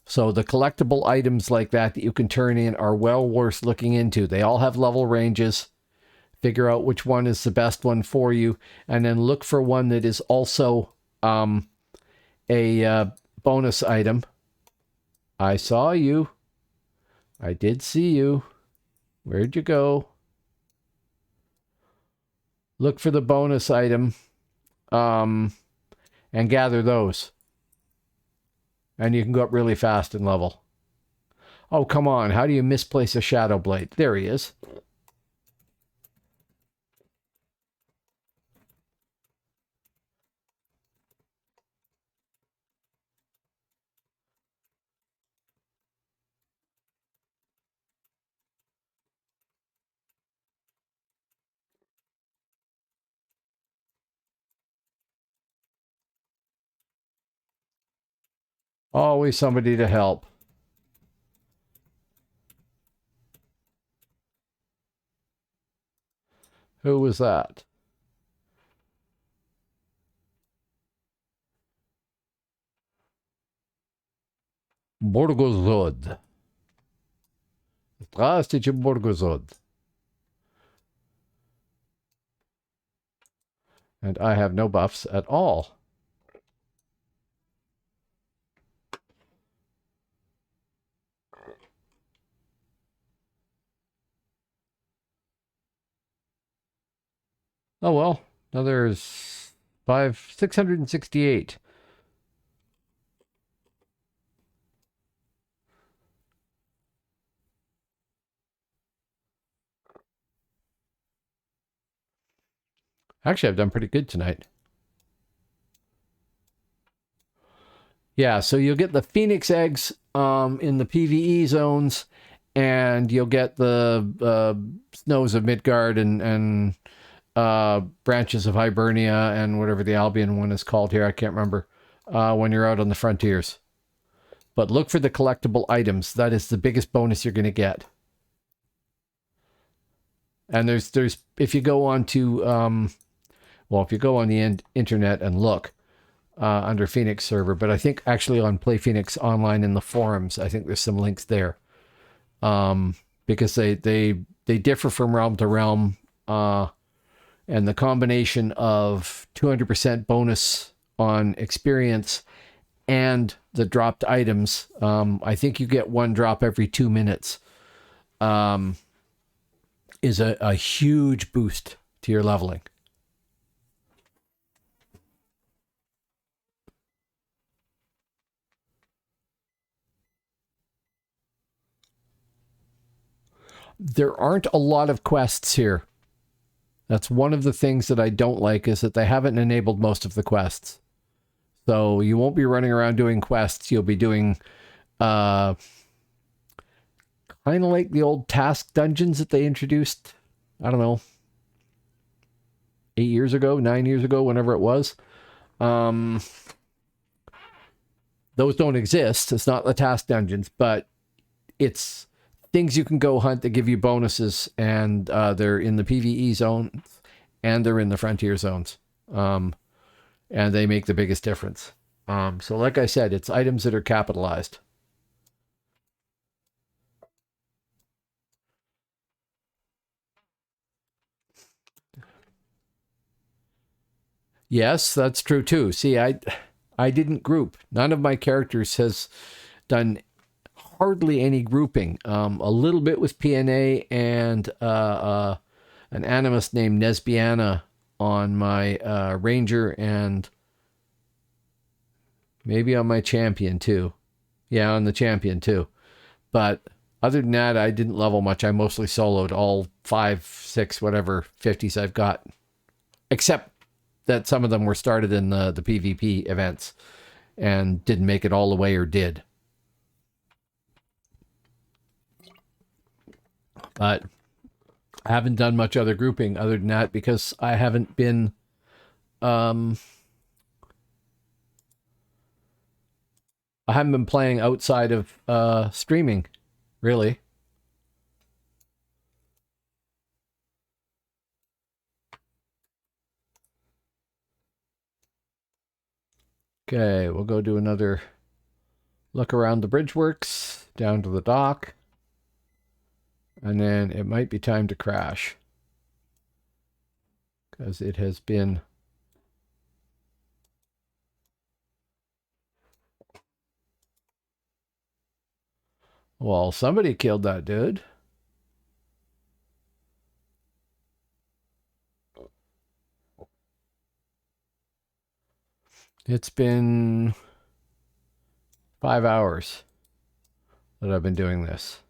Speaker 1: So the collectible items like that you can turn in are well worth looking into. They all have level ranges. Figure out which one is the best one for you, and then look for one that is also a bonus item. I saw you. I did see you. Where'd you go? Look for the bonus item and gather those. And you can go up really fast in level. Oh, come on. How do you misplace a Shadow Blade? There he is. Always somebody to help. Who was that? Borgozod. Здравствуйте, Borgozod. And I have no buffs at all. Oh well, now there's 668. Actually, I've done pretty good tonight. Yeah, so you'll get the Phoenix eggs in the PvE zones, and you'll get the Snows of Midgard and branches of Hibernia and whatever the Albion one is called here. I can't remember when you're out on the frontiers. But look for the collectible items. That is the biggest bonus you're going to get. And there's if you go on to, if you go on the internet and look under Phoenix server, but I think actually on Play Phoenix Online in the forums, I think there's some links there. Because they differ from realm to realm. And the combination of 200% bonus on experience and the dropped items, I think you get one drop every 2 minutes, is a huge boost to your leveling. There aren't a lot of quests here. That's one of the things that I don't like, is that they haven't enabled most of the quests. So you won't be running around doing quests. You'll be doing kind of like the old task dungeons that they introduced, I don't know, 8 years ago, 9 years ago, whenever it was. Those don't exist. It's not the task dungeons, but it's things you can go hunt that give you bonuses, and they're in the PvE zones and they're in the frontier zones. And they make the biggest difference. So like I said, it's items that are capitalized. Yes, that's true too. See, I didn't group. None of my characters has done hardly any grouping. A little bit with PNA and an animus named Nesbiana on my ranger, and maybe on my champion too. Yeah, on the champion too. But other than that, I didn't level much. I mostly soloed all 5, 6, whatever 50s I've got. Except that some of them were started in the PvP events and didn't make it all the way, or did. But I haven't done much other grouping other than that, because I haven't been playing outside of streaming, really. Okay, we'll go do another look around the bridgeworks, down to the dock. And then it might be time to crash, because it has been well, somebody killed that dude. It's been 5 hours that I've been doing this.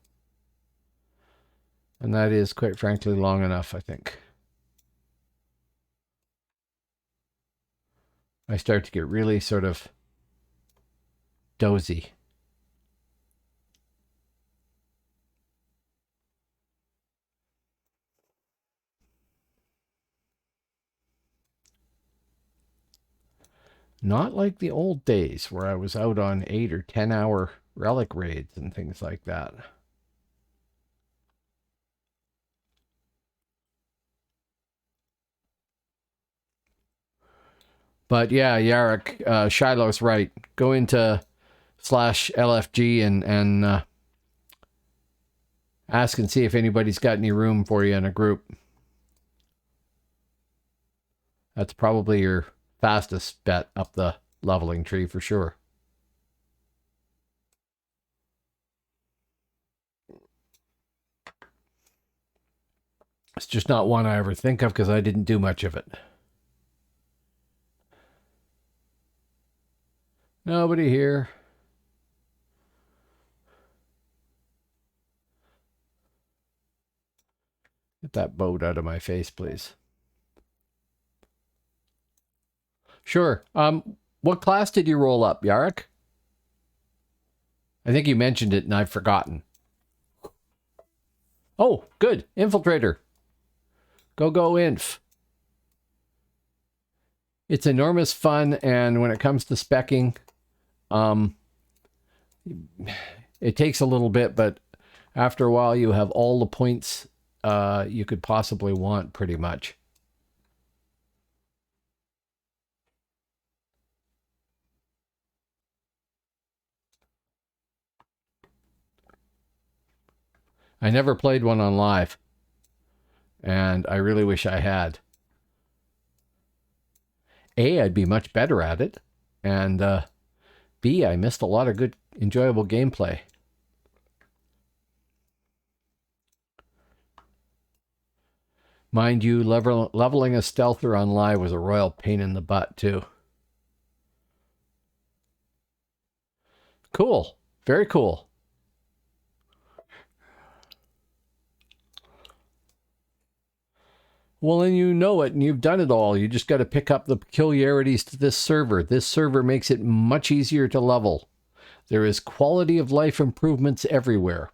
Speaker 1: And that is, quite frankly, long enough, I think. I start to get really sort of dozy. Not like the old days where I was out on 8 or 10 hour relic raids and things like that. But yeah, Yarrick, Shiloh's right. Go into /LFG and ask and see if anybody's got any room for you in a group. That's probably your fastest bet up the leveling tree for sure. It's just not one I ever think of, because I didn't do much of it. Nobody here. Get that boat out of my face, please. Sure. What class did you roll up, Yarrick? I think you mentioned it and I've forgotten. Oh, good. Infiltrator. Go, Inf. It's enormous fun, and when it comes to speccing, it takes a little bit, but after a while you have all the points you could possibly want, pretty much. I never played one on live, and I really wish I had. A, I'd be much better at it, and B, I missed a lot of good, enjoyable gameplay. Mind you, leveling a stealther on live was a royal pain in the butt, too. Cool. Very cool. Well, then you know it, and you've done it all. You just got to pick up the peculiarities to this server. This server makes it much easier to level. There is quality of life improvements everywhere.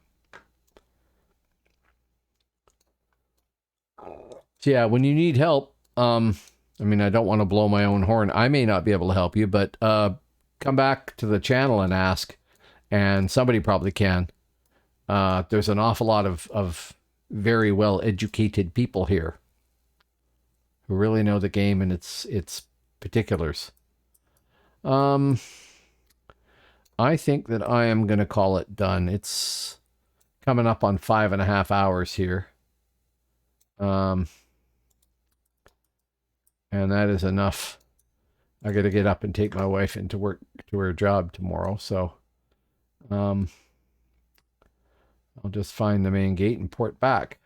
Speaker 1: So yeah, when you need help, I mean, I don't want to blow my own horn. I may not be able to help you, but come back to the channel and ask, and somebody probably can. There's an awful lot of very well-educated people here who really know the game and its particulars. I think that I am going to call it done. It's coming up on 5.5 hours here. And that is enough. I got to get up and take my wife into work to her job tomorrow. So I'll just find the main gate and port back.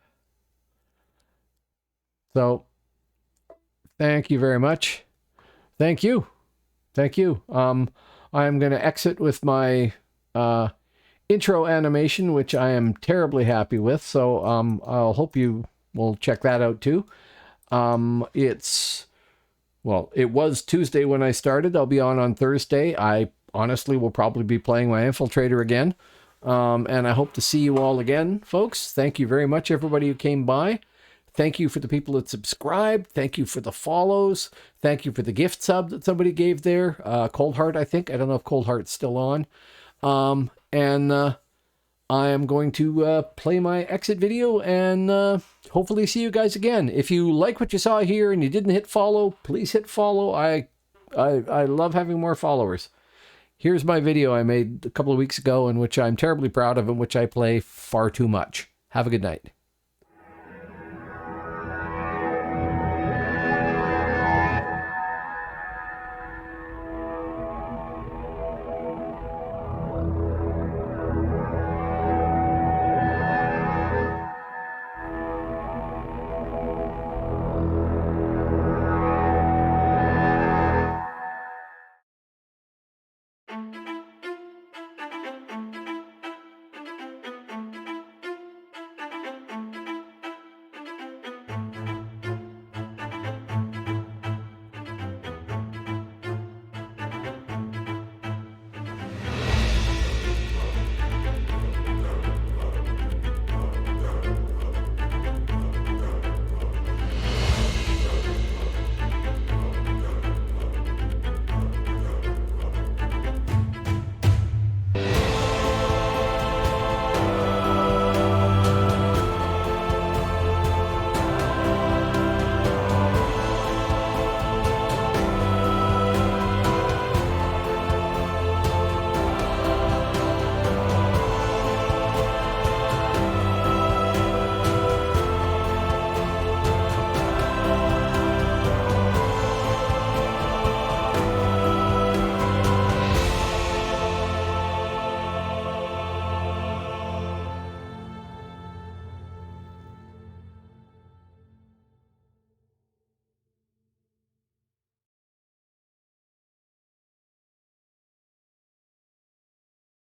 Speaker 1: So thank you very much. Thank you. Thank you. I'm going to exit with my intro animation, which I am terribly happy with. So I'll hope you will check that out too. It was Tuesday when I started. I'll be on Thursday. I honestly will probably be playing my Infiltrator again. And I hope to see you all again, folks. Thank you very much, everybody who came by. Thank you for the people that subscribed. Thank you for the follows. Thank you for the gift sub that somebody gave there. Cold Heart, I think. I don't know if Cold Heart's still on. I am going to play my exit video and hopefully see you guys again. If you like what you saw here and you didn't hit follow, please hit follow. I love having more followers. Here's my video I made a couple of weeks ago in which I'm terribly proud of, in which I play far too much. Have a good night.